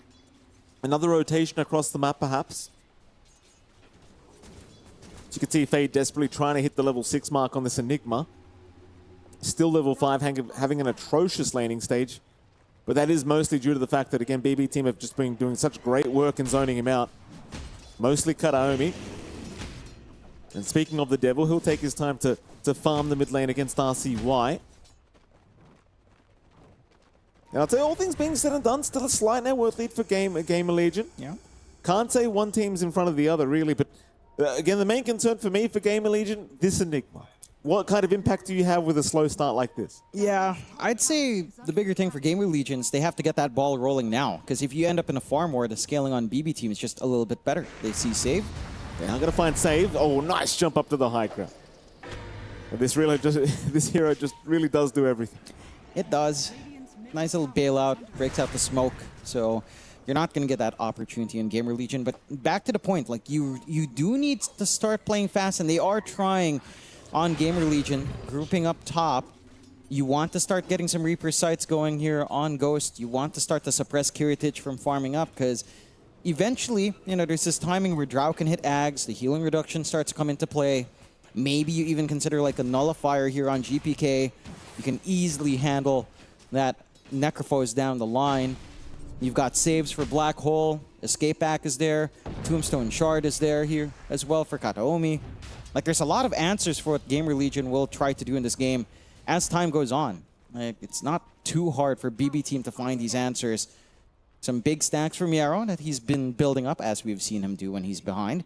Another rotation across the map perhaps. As you can see, Fade desperately trying to hit the level 6 mark on this Enigma. Still level 5, having an atrocious laning stage. But that is mostly due to the fact that, again, BB team have just been doing such great work in zoning him out. Mostly Kataomi. And speaking of the Devil, he'll take his time to farm the mid lane against RCY. And I'll tell you, all things being said and done, still a slight net worth lead for Gamer Legion. Yeah. Can't say one team's in front of the other, really, but again, the main concern for me for Gamer Legion, this Enigma. What kind of impact do you have with a slow start like this? Yeah, I'd say the bigger thing for Gamer Legions, they have to get that ball rolling now. Because if you end up in a farm war, the scaling on BB team is just a little bit better. They see save. They're now going to find save. Oh, nice jump up to the high ground. But this hero just really does do everything. It does. Nice little bailout, breaks out the smoke. So you're not going to get that opportunity in Gamer Legion. But back to the point, like you do need to start playing fast, and they are trying on Gamer Legion, grouping up top. You want to start getting some Reaper sites going here on Ghost. You want to start to suppress Kiritich from farming up, because eventually, you know, there's this timing where Drow can hit Ags, the healing reduction starts to come into play. Maybe you even consider like a nullifier here on GPK. You can easily handle that Necrophos down the line. You've got saves for Black Hole, Escape Back is there, Tombstone Shard is there here as well for Kataomi. Like, there's a lot of answers for what Gamer Legion will try to do in this game as time goes on. Like, it's not too hard for BB team to find these answers. Some big stacks from Yarrow that he's been building up, as we've seen him do when he's behind.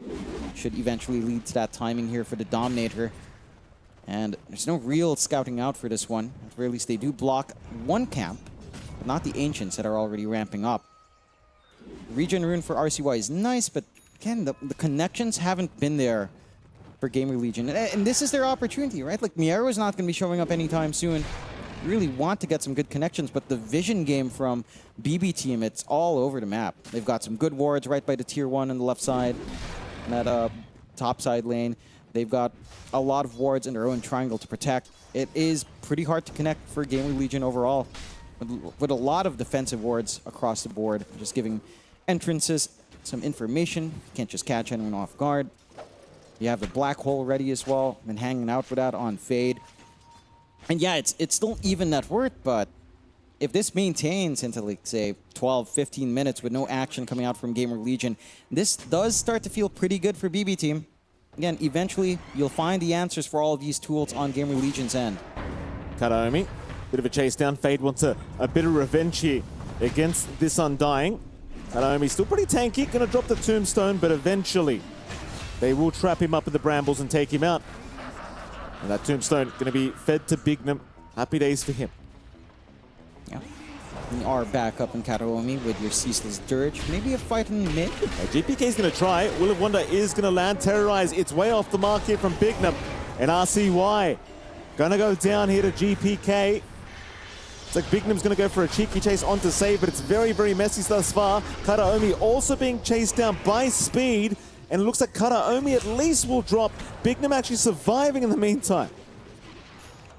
Should eventually lead to that timing here for the Dominator. And there's no real scouting out for this one. At the very least, they do block one camp, but not the Ancients that are already ramping up. Regen Rune for RCY is nice, but again, the connections haven't been there for Gamer Legion. And this is their opportunity, right? Like, Miero is not going to be showing up anytime soon. You really want to get some good connections, but the vision game from BB team, it's all over the map. They've got some good wards right by the tier 1 on the left side, in that top side lane. They've got a lot of wards in their own triangle to protect. It is pretty hard to connect for Gamer Legion overall, with a lot of defensive wards across the board, just giving entrances some information. You can't just catch anyone off guard. You have the Black Hole ready as well, been hanging out with that on Fade. And yeah, it's still even net worth, but if this maintains into, like, say, 12, 15 minutes with no action coming out from Gamer Legion, this does start to feel pretty good for BB team. Again, eventually, you'll find the answers for all of these tools on Gamer Legion's end. Kataomi, bit of a chase down. Fade wants a bit of revenge here against this Undying. Kataomi still pretty tanky, gonna drop the Tombstone, but eventually they will trap him up in the brambles and take him out. And that Tombstone going to be fed to Bignum. Happy days for him. Yeah. You are back up in Kataomi with your Ceaseless Dirge. Maybe a fight in mid. GPK is going to try. Will of Wonder is going to land. Terrorize. It's way off the mark here from Bignum. And RCY going to go down here to GPK. It's like Bignum's going to go for a cheeky chase onto save, but it's very, very messy thus far. Kataomi also being chased down by Speed. And it looks like Kataomi at least will drop. Bignum actually surviving in the meantime.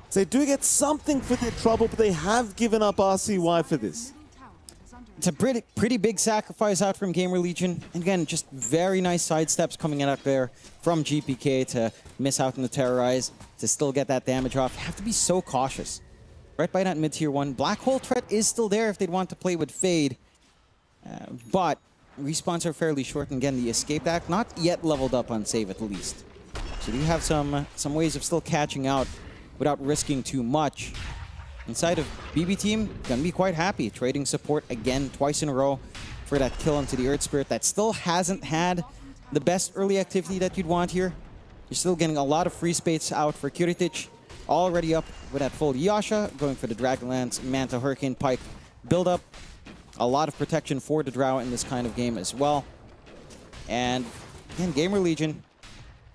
So they do get something for their trouble, but they have given up RCY for this. It's a pretty big sacrifice out from Gamer Legion. And again, just very nice sidesteps coming out there from GPK to miss out on the Terrorize, to still get that damage off. You have to be so cautious. Right by that mid-tier 1. Black Hole threat is still there if they'd want to play with Fade. But respawns are fairly short, and again, the Escape Act not yet leveled up on save at least. So you have some ways of still catching out without risking too much. Inside of BB team, gonna be quite happy. Trading support again twice in a row for that kill onto the Earth Spirit that still hasn't had the best early activity that you'd want here. You're still getting a lot of free space out for Kiritic. Already up with that full Yasha, going for the Dragonlance, Manta, Hurricane, Pike build up. A lot of protection for the Drow in this kind of game as well. And again, Gamer Legion,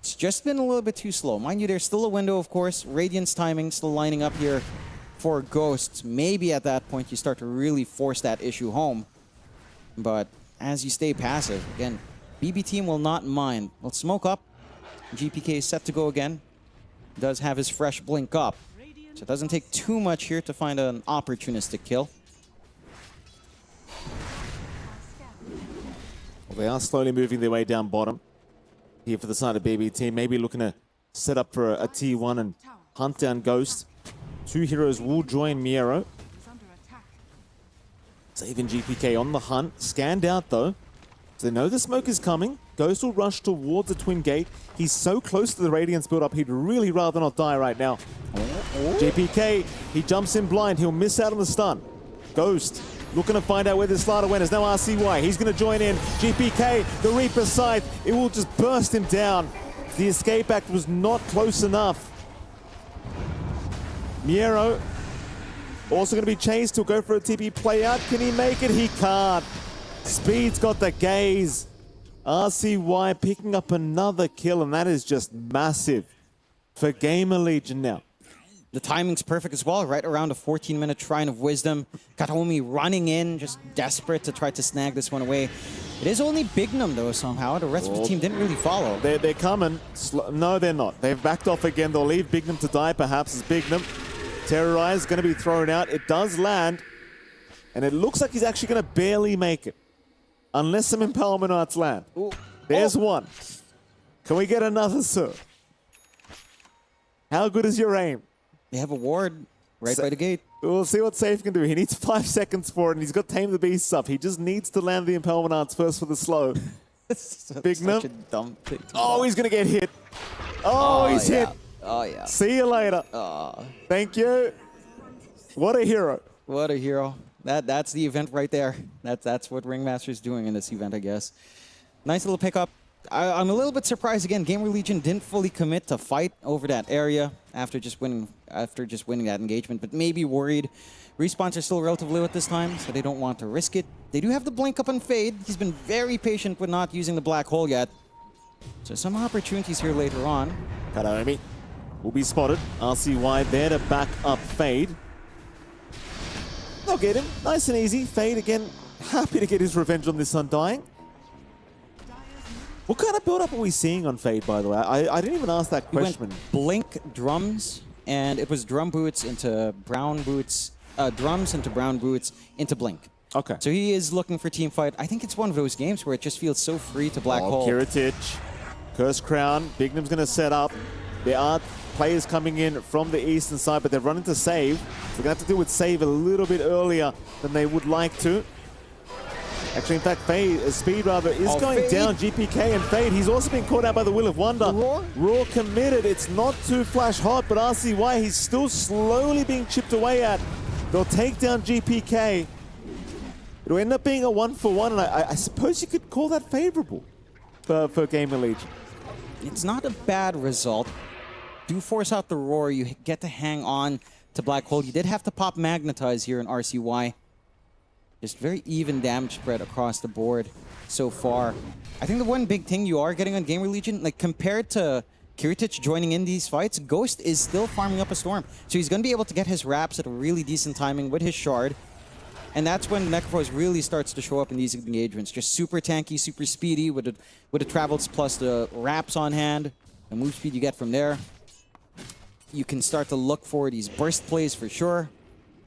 it's just been a little bit too slow. Mind you, there's still a window, of course. Radiant's timing still lining up here for Ghosts. Maybe at that point you start to really force that issue home. But as you stay passive, again, BB team will not mind. We'll smoke up. GPK is set to go again. Does have his fresh blink up. So it doesn't take too much here to find an opportunistic kill. Well, they are slowly moving their way down bottom. Here for the side of BB team, maybe looking to set up for a T1 and hunt down Ghost. Two heroes will join Miero. Saving GPK on the hunt. Scanned out though. So they know the smoke is coming. Ghost will rush towards the Twin Gate. He's so close to the Radiance build up, he'd really rather not die right now. GPK, he jumps in blind. He'll miss out on the stun. Ghost looking to find out where this slider went. There's no RCY. He's going to join in. GPK, the Reaper Scythe. It will just burst him down. The escape act was not close enough. Miero also going to be chased. He'll go for a TP play out. Can he make it? He can't. Speed's got the gaze. RCY picking up another kill, and that is just massive for Gamer Legion now. The timing's perfect as well, right around a 14-minute Shrine of Wisdom. Kataomi running in, just desperate to try to snag this one away. It is only Bignum, though, somehow. The rest of the team didn't really follow. They're coming. No, they're not. They've backed off again. They'll leave Bignum to die, perhaps, as Bignum. Terrorize, going to be thrown out. It does land, and it looks like he's actually going to barely make it. Unless some Empowerment Arts land. Ooh. There's one. Can we get another, sir? How good is your aim? They have a ward right by the gate. We'll see what Safe can do. He needs 5 seconds for it, and he's got Tame the Beasts up. He just needs to land the Empowerment Arts first for the slow. Bignum. Such a dumb thing. Oh, he's going to get hit. Oh, he's hit. Oh, yeah. See you later. Thank you. What a hero. What a hero. That's the event right there. That's what Ringmaster's doing in this event, I guess. Nice little pickup. I'm a little bit surprised again. Gamer Legion didn't fully commit to fight over that area after just winning that engagement, but maybe worried. Respawns are still relatively low at this time, so they don't want to risk it. They do have the blink up and fade. He's been very patient with not using the black hole yet. So some opportunities here later on. Kataomi will be spotted. RCY there to back up Fade. They'll get him. Nice and easy. Fade again, happy to get his revenge on this Undying. What kind of build-up are we seeing on Fade, by the way? I didn't even ask that question. Went blink drums, and it was drum boots into brown boots, drums into brown boots into blink. Okay. So he is looking for team fight. I think it's one of those games where it just feels so free to black hole. Kiritic, Curse Crown. Bignum's going to set up. There are players coming in from the eastern side, but they're running to save. So they're going to have to deal with save a little bit earlier than they would like to. Actually, in fact, Speed rather is going Fade down. GPK and Fade. He's also been caught out by the Will of Wonder. Roar committed. It's not too flash hot, but RCY, he's still slowly being chipped away at. They'll take down GPK. It'll end up being a 1-for-1, and I suppose you could call that favorable for Gamer Legion. It's not a bad result. Do force out the Roar. You get to hang on to Black Hole. You did have to pop Magnetize here in RCY. Just very even damage spread across the board so far. I think the one big thing you are getting on Gamer Legion, like compared to Kiritic joining in these fights, Ghost is still farming up a Storm. So he's going to be able to get his wraps at a really decent timing with his Shard. And that's when Necrophos really starts to show up in these engagements. Just super tanky, super speedy with the travels plus the wraps on hand. The move speed you get from there. You can start to look for these burst plays for sure.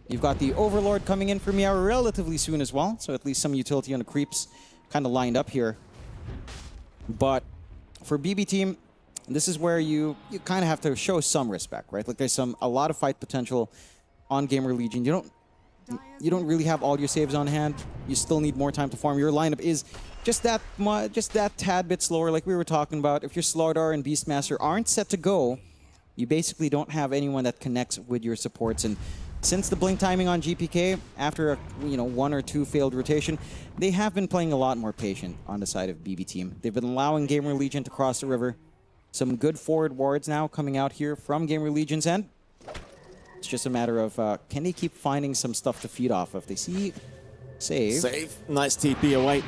You've got the Overlord coming in for Miao relatively soon as well, so at least some utility on the creeps kind of lined up here. But for BB team, this is where you kind of have to show some respect, right? Like there's a lot of fight potential on Gamer Legion. You don't really have all your saves on hand. You still need more time to farm. Your lineup is just that tad bit slower, like we were talking about. If your Slardar and Beastmaster aren't set to go, you basically don't have anyone that connects with your supports, and since the blink timing on GPK, after a 1 or 2 failed rotation, they have been playing a lot more patient on the side of BB team. They've been allowing Gamer Legion to cross the river. Some good forward wards now coming out here from Gamer Legion's end. It's just a matter of can they keep finding some stuff to feed off of. They see save. Nice TP away.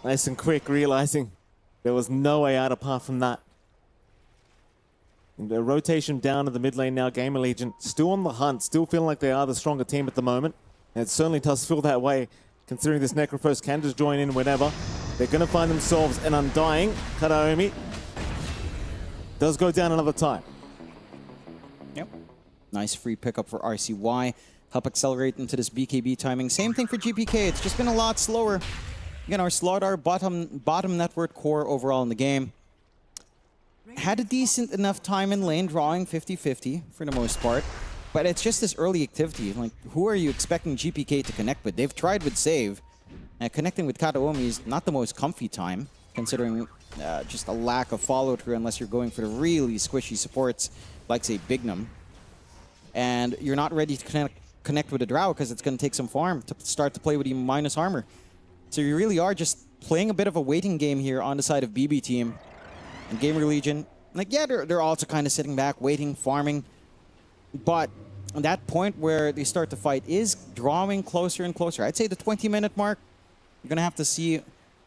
Nice and quick, realizing there was no way out apart from that. And the rotation down to the mid lane now. Gamer Legion still on the hunt, still feeling like they are the stronger team at the moment. And it certainly does feel that way, considering this Necrophos can just join in whenever. They're going to find themselves an Undying. Kataomi does go down another time. Yep. Nice free pickup for RCY. Help accelerate into this BKB timing. Same thing for GPK. It's just been a lot slower. Again, our Slaughdar bottom network core overall in the game. Had a decent enough time in lane, drawing 50-50 for the most part. But it's just this early activity. Like, who are you expecting GPK to connect with? They've tried with save. And connecting with Kataomi is not the most comfy time, considering just a lack of follow-through unless you're going for the really squishy supports, like, say, Bignum. And you're not ready to connect with a Drow because it's going to take some farm to start to play with even minus armor. So you really are just playing a bit of a waiting game here on the side of BB team. And Gamer Legion, like, yeah, they're also kind of sitting back, waiting, farming. But that point where they start to fight is drawing closer and closer. I'd say the 20-minute mark, you're going to have to see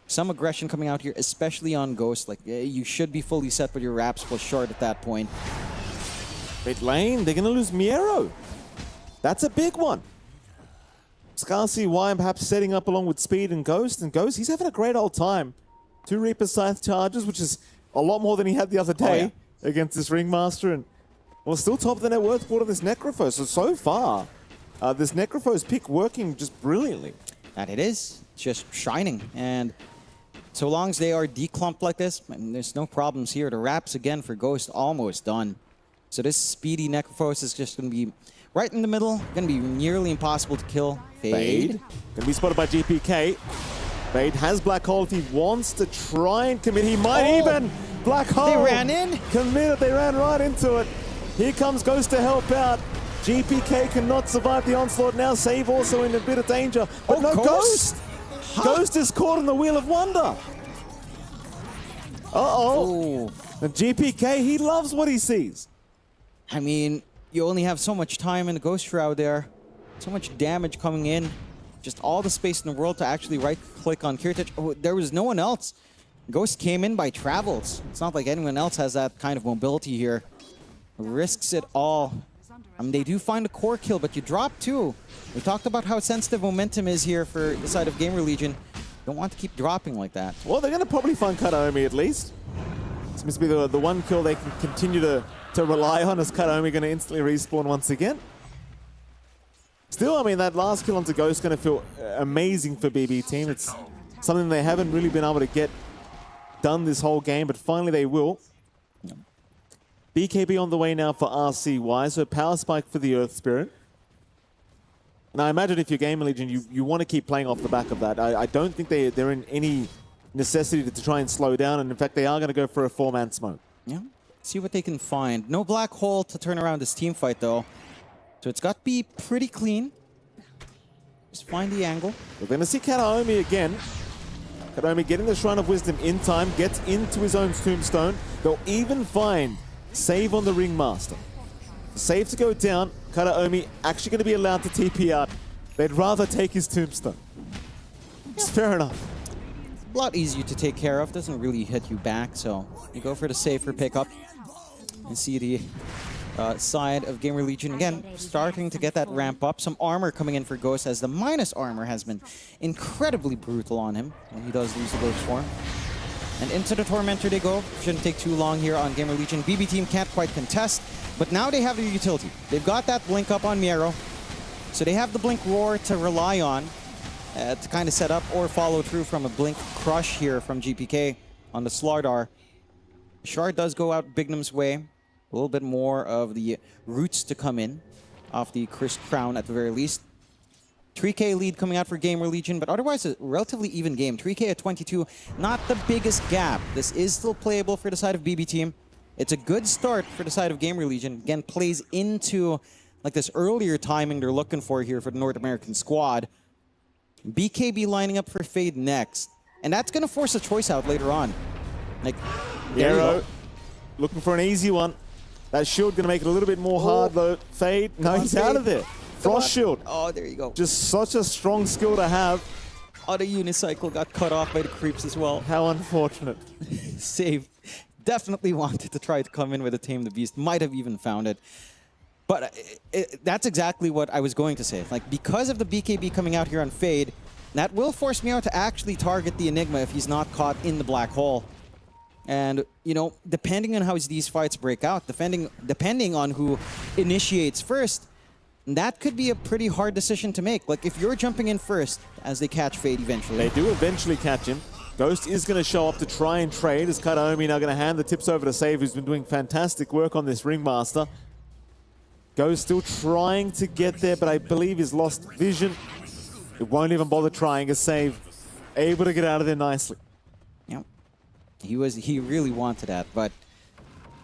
some aggression coming out here, especially on Ghost. Like, you should be fully set with your wraps plus short at that point. Mid lane, they're going to lose Miero. That's a big one. Scarcy Y perhaps setting up along with Speed and Ghost. And Ghost, he's having a great old time. 2 Reaper Scythe charges, which is a lot more than he had the other day against this Ringmaster. And, well, still top of the net worth board of this Necrophos. So far, this Necrophos pick working just brilliantly. And it is. It's just shining. And so long as they are declumped like this, there's no problems here. The wraps, again, for Ghost almost done. So this speedy Necrophos is just going to be right in the middle. Going to be nearly impossible to kill. Fade. Going to be spotted by GPK. Fade has Black Hole if he wants to try and commit. He might even. Black Hole. They ran in. Committed. They ran right into it. Here comes Ghost to help out. GPK cannot survive the onslaught now. Save also in a bit of danger. But no, Ghost. Ghost is caught in the Wheel of Wonder. Uh-oh. And GPK, he loves what he sees. I mean, you only have so much time in the Ghost Shroud there. So much damage coming in. Just all the space in the world to actually right-click on Kiritech. Oh, there was no one else. Ghost came in by travels. It's not like anyone else has that kind of mobility here. Risks it all. I mean, they do find a core kill, but you drop too. We talked about how sensitive momentum is here for the side of Gamer Legion. Don't want to keep dropping like that. Well, they're going to probably find Kataomi at least. This must be the one kill they can continue to rely on, as Kataomi going to instantly respawn once again. Still, I mean, that last kill onto Ghost is going to feel amazing for BB team. It's something they haven't really been able to get done this whole game, but finally they will. BKB on the way now for RCY, so Power Spike for the Earth Spirit. And I imagine if you're Gamer Legion, you want to keep playing off the back of that. I don't think they're in any necessity to try and slow down, and in fact they are going to go for a 4-man smoke. Yeah, see what they can find. No Black Hole to turn around this team fight though. So it's got to be pretty clean. Just find the angle. We're going to see Kataomi again. Kataomi getting the Shrine of Wisdom in time, gets into his own tombstone. They'll even find save on the Ringmaster. Save to go down. Kataomi actually going to be allowed to TP out. They'd rather take his tombstone. It's fair enough. A lot easier to take care of. Doesn't really hit you back, so you go for the safer pickup. You see the side of Gamer Legion again starting to get that ramp up. Some armor coming in for Ghost, as the minus armor has been incredibly brutal on him when he does lose the Ghost form. And into the Tormentor they go. Shouldn't take too long here on Gamer Legion. BB team can't quite contest, but now they have their utility. They've got that blink up on Miero, so they have the blink roar to rely on to kind of set up or follow through from a blink crush here from GPK on the Slaughdar. Shard does go out Bignum's way. A little bit more of the roots to come in off the Chris Crown at the very least. 3K lead coming out for Gamer Legion, but otherwise a relatively even game. 3K at 22, not the biggest gap. This is still playable for the side of BB team. It's a good start for the side of Gamer Legion. Again, plays into like this earlier timing they're looking for here for the North American squad. BKB lining up for Fade next. And that's going to force a choice out later on. Like, there you go. Looking for an easy one. That shield going to make it a little bit more hard though. Fade, no, he's out of there. Frost shield. Oh, there you go. Just such a strong skill to have. Oh, the unicycle got cut off by the creeps as well. How unfortunate. Save. Definitely wanted to try to come in with a Tame the Beast. Might have even found it. But that's exactly what I was going to say. Like, because of the BKB coming out here on Fade, that will force me out to actually target the Enigma if he's not caught in the black hole. And, you know, depending on how these fights break out, depending on who initiates first, that could be a pretty hard decision to make. Like, if you're jumping in first as they catch Fade eventually. They do eventually catch him. Ghost is going to show up to try and trade as Kataomi now going to hand the tips over to Save, who's been doing fantastic work on this Ringmaster. Ghost still trying to get there, but I believe he's lost vision. It won't even bother trying as Save able to get out of there nicely. Yep. He really wanted that, but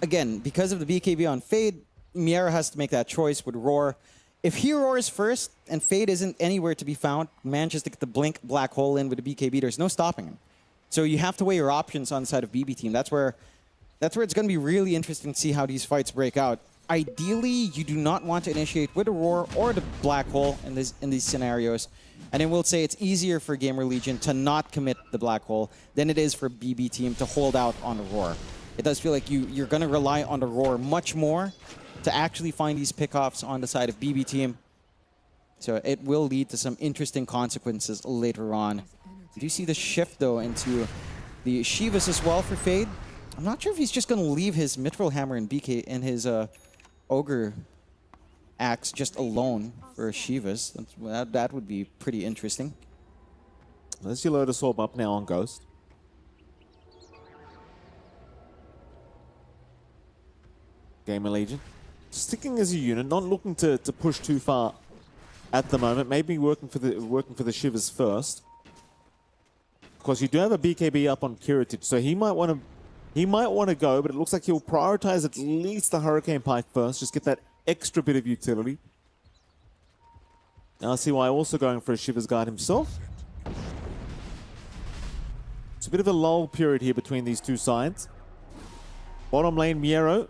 again, because of the BKB on Fade, Miera has to make that choice with Roar. If he roars first and Fade isn't anywhere to be found, manages to get the blink black hole in with the BKB, there's no stopping him. So you have to weigh your options on the side of BB team. That's where it's going to be really interesting to see how these fights break out. Ideally, you do not want to initiate with a Roar or the black hole in these scenarios. And I will say it's easier for Gamer Legion to not commit the black hole than it is for BB team to hold out on the Roar. It does feel like you're going to rely on the Roar much more to actually find these pickoffs on the side of BB team. So it will lead to some interesting consequences later on. Do you see the shift, though, into the Shivas as well for Fade? I'm not sure if he's just going to leave his Mithril Hammer and BK and his Ogre Axe just alone for Shivas. That would be pretty interesting. Let's see Lotus Orb up now on Ghost. Gamer Legion. Sticking as a unit, not looking to push too far at the moment. Maybe working for the Shivers first. Of course, you do have a BKB up on Kiritich, so he might want to go, but it looks like he'll prioritize at least the Hurricane Pike first, just get that extra bit of utility. Now I see why also going for a Shivers Guard himself. It's a bit of a lull period here between these two sides. Bottom lane, Miero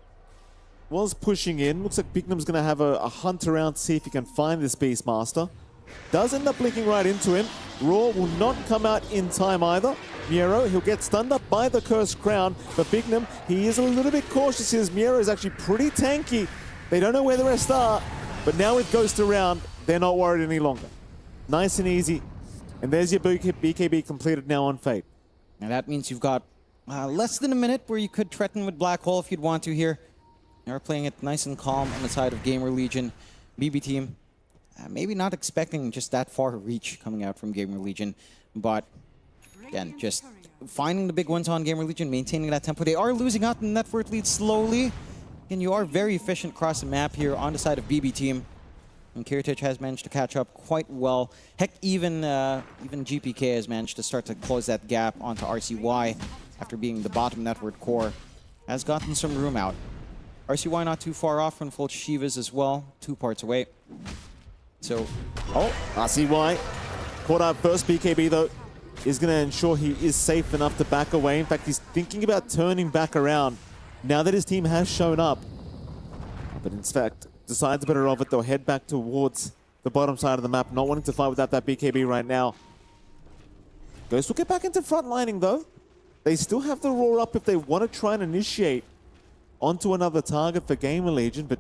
was pushing in. Looks like Bignum's going to have a hunt around to see if he can find this Beastmaster. Does end up blinking right into him. Raw will not come out in time either. Miero, he'll get stunned up by the Cursed Crown, but Bignum, he is a little bit cautious here as Miero is actually pretty tanky. They don't know where the rest are, but now with Ghost around, they're not worried any longer. Nice and easy. And there's your BKB completed now on Fate. Now that means you've got less than a minute where you could threaten with Black Hole if you'd want to here. You're playing it nice and calm on the side of Gamer Legion. BB team, maybe not expecting just that far reach coming out from Gamer Legion, but again, just finding the big ones on Gamer Legion, maintaining that tempo. They are losing out in net worth lead slowly, and you are very efficient across the map here on the side of BB team. And Kiritich has managed to catch up quite well. Heck, even GPK has managed to start to close that gap onto RCY after being the bottom network core. Has gotten some room out. RCY not too far off from full Shivas as well, 2 parts away. So, RCY caught up first. BKB though is going to ensure he is safe enough to back away. In fact, he's thinking about turning back around now that his team has shown up. But in fact, decides better of it. They'll head back towards the bottom side of the map, not wanting to fight without that BKB right now. Ghost will get back into frontlining though. They still have the roar up if they want to try and initiate onto another target for Gamer Legion, but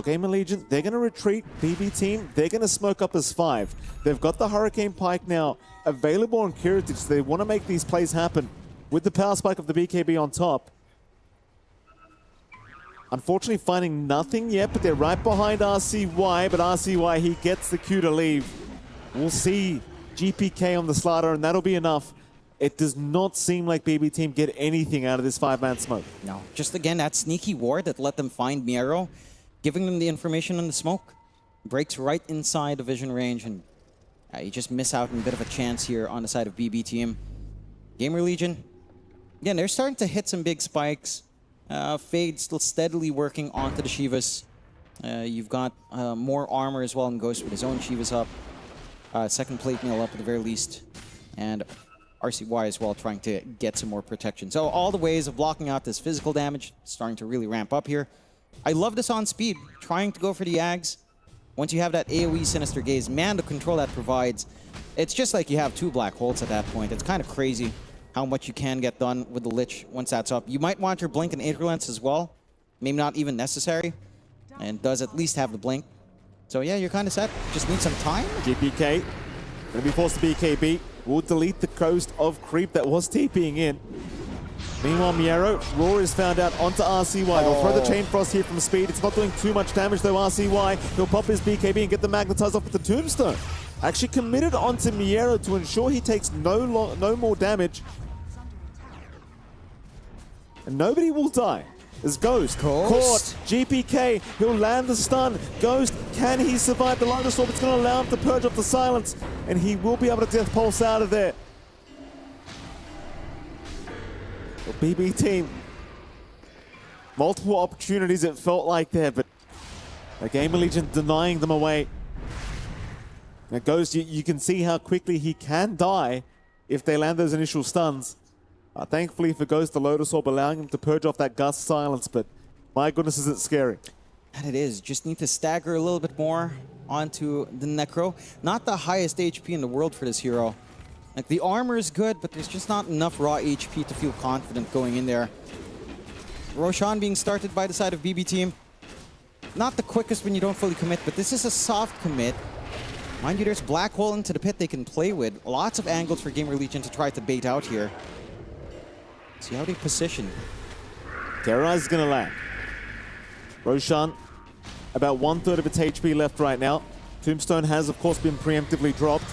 Gamer Legion, they're going to retreat. BB team, they're going to smoke up as 5. They've got the Hurricane Pike now available on Kiritich, so they want to make these plays happen with the power spike of the BKB on top. Unfortunately, finding nothing yet, but they're right behind RCY, but RCY, he gets the cue to leave. We'll see GPK on the slider, and that'll be enough. It does not seem like BB team get anything out of this 5-man smoke. No, just again, that sneaky ward that let them find Miero, giving them the information on the smoke. Breaks right inside the vision range, and you just miss out on a bit of a chance here on the side of BB team. Gamer Legion, again, they're starting to hit some big spikes. Fade still steadily working onto the Shivas. You've got more armor as well, and Ghost with his own Shivas up. Second plate meal up at the very least. And RCY as well, trying to get some more protection. So all the ways of blocking out this physical damage starting to really ramp up here. I love this on speed, trying to go for the Ags. Once you have that AoE Sinister Gaze, man, the control that provides, it's just like you have two black holes at that point. It's kind of crazy how much you can get done with the Lich once that's up. You might want your Blink and Interlance as well. Maybe not even necessary. And does at least have the Blink. So yeah, you're kind of set. Just need some time. GPK going to be forced to BKB. Will delete the Ghost of Creep that was TPing in. Meanwhile, Miero, Roar is found out onto RCY. They'll throw the Chain Frost here from speed. It's not doing too much damage though, RCY. He'll pop his BKB and get the Magnetize off with the Tombstone. Actually committed onto Miero to ensure he takes no more damage. And nobody will die. There's Ghost. Caught. GPK. He'll land the stun. Ghost, can he survive the Lotus Orb? It's going to allow him to purge off the silence. And he will be able to Death Pulse out of there. The BB team. Multiple opportunities it felt like there, but the Gamer Legion denying them away. Now Ghost, you can see how quickly he can die if they land those initial stuns. Thankfully for Ghost, the Lotus Orb allowing him to purge off that Gust silence, but my goodness, is it scary. And it is. Just need to stagger a little bit more onto the Necro. Not the highest HP in the world for this hero. Like, the armor is good, but there's just not enough raw HP to feel confident going in there. Roshan being started by the side of BB team. Not the quickest when you don't fully commit, but this is a soft commit. Mind you, there's Black Hole into the pit they can play with. Lots of angles for Gamer Legion to try to bait out here. See how they position. Terrorize is going to land. Roshan, about 1/3 of its HP left right now. Tombstone has, of course, been preemptively dropped.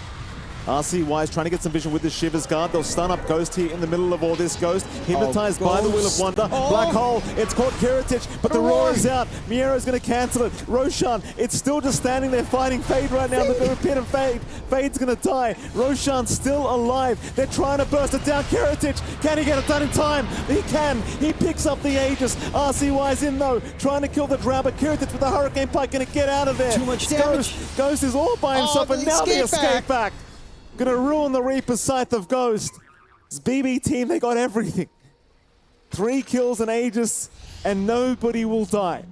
RCY is trying to get some vision with the Shivers Guard. They'll stun up Ghost here in the middle of all this. Ghost hypnotized by the Wheel of Wonder. Black Hole, it's caught Kiritich, but the Roar is out. Miero's going to cancel it. Roshan, it's still just standing there fighting Fade right now. They're going to pin and Fade. Fade's going to die. Roshan's still alive. They're trying to burst it down. Kiritich, can he get it done in time? He can. He picks up the Aegis. RCY's in though, trying to kill the Drow, but Kiritich with the Hurricane Pike going to get out of there. Too much damage. Ghost is all by himself, and now they escape back. Gonna ruin the Reaper's Scythe of Ghost. This BB team, they got everything. 3 kills and Aegis, and nobody will die.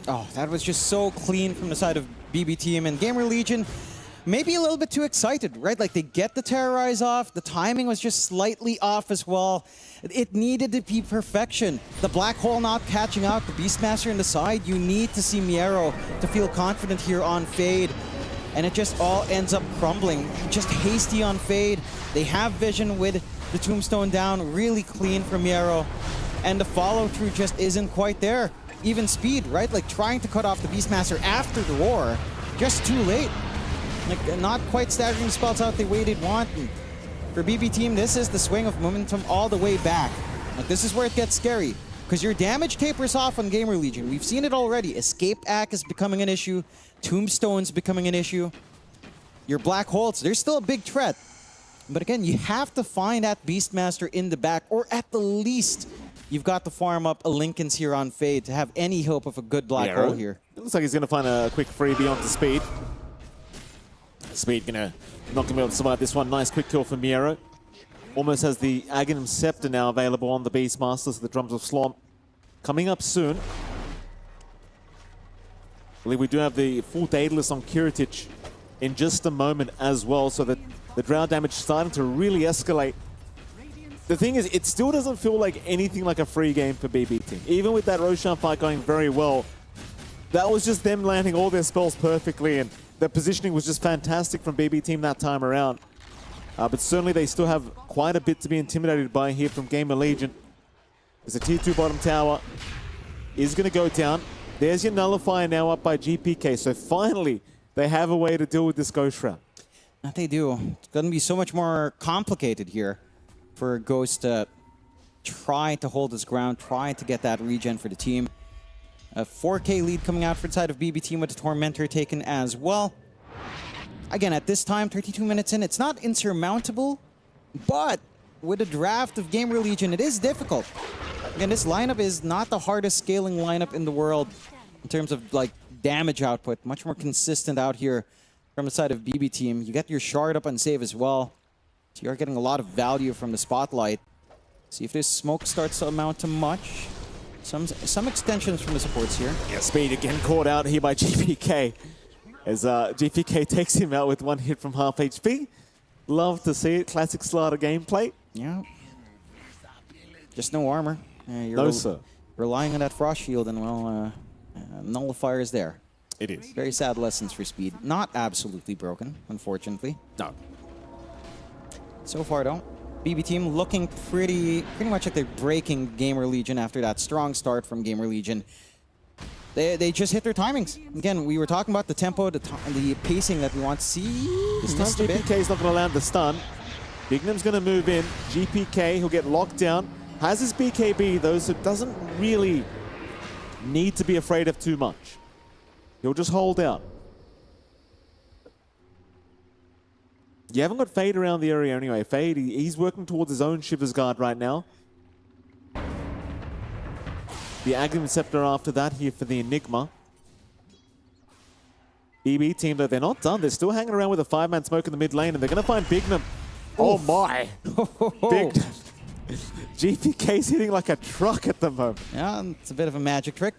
Oh, that was just so clean from the side of BB team. And Gamer Legion, maybe a little bit too excited, right? Like, they get the Terrorize off. The timing was just slightly off as well. It needed to be perfection. The Black Hole not catching out, the Beastmaster in the side. You need to see Miero to feel confident here on Fade. And it just all ends up crumbling. Just hasty on Fade. They have vision with the Tombstone down. Really clean from Miero. And the follow-through just isn't quite there. Even speed, right? Like, trying to cut off the Beastmaster after the war. Just too late. Like, not quite staggering spells out the way they'd want. And for BB team, this is the swing of momentum all the way back. Like, this is where it gets scary. Because your damage tapers off on Gamer Legion. We've seen it already. Escape Act is becoming an issue. Tombstone's becoming an issue. Your Black Holes, they're still a big threat. But again, you have to find that Beastmaster in the back, or at the least, you've got to farm up a Lincoln's here on Fade to have any hope of a good Black Hole here. It looks like he's going to find a quick freebie onto Speed. Speed not going to be able to survive this one. Nice quick kill for Miero. Almost has the Aghanim Scepter now available on the Beastmasters, the Drums of Slom. Coming up soon. I believe we do have the full Daedalus on Kiritich in just a moment as well, so that the Drow damage is starting to really escalate. The thing is, it still doesn't feel like anything like a free game for BB team. Even with that Roshan fight going very well, that was just them landing all their spells perfectly, and their positioning was just fantastic from BB team that time around. But certainly they still have quite a bit to be intimidated by here from Gamer Legion. There's a tier 2 bottom tower. Is going to go down. There's your Nullifier now up by GPK. So finally, they have a way to deal with this Ghost Shroud. That they do. It's going to be so much more complicated here for Ghost to try to hold his ground, try to get that regen for the team. A 4K lead coming out for the side of BB team with the Tormentor taken as well. Again, at this time, 32 minutes in, it's not insurmountable, but with a draft of Gamer Legion, it is difficult. Again, this lineup is not the hardest scaling lineup in the world in terms of, like, damage output, much more consistent out here from the side of BB team. You get your shard up on save as well. So you're getting a lot of value from the spotlight. See if this smoke starts to amount to much. Some extensions from the supports here. Yeah, Speed again caught out here by GPK. As GPK takes him out with one hit from half HP. Love to see it. Classic Slider gameplay. Yeah. Just no armor. You're No, sir. relying on that frost shield, and well, nullifier is there. It is. Very sad lessons for Speed. Not absolutely broken, unfortunately. No. So far, though, BB team looking pretty much like they're breaking Gamer Legion after that strong start from Gamer Legion. They just hit their timings. Again, we were talking about the tempo, the pacing that we want to see. This time GPK is not going to land the stun. Bignam's going to move in. GPK, he'll get locked down. Has his BKB, though, so doesn't really need to be afraid of too much. He'll just hold out. You haven't got Fade around the area anyway. Fade, he's working towards his own Shiver's Guard right now. The Aghanim Scepter after that here for the Enigma. BB team, though, they're not done. They're still hanging around with a 5-man smoke in the mid lane, and they're going to find Bignam. Oh my! Bignam. GPK's hitting like a truck at the moment. Yeah, it's a bit of a magic trick.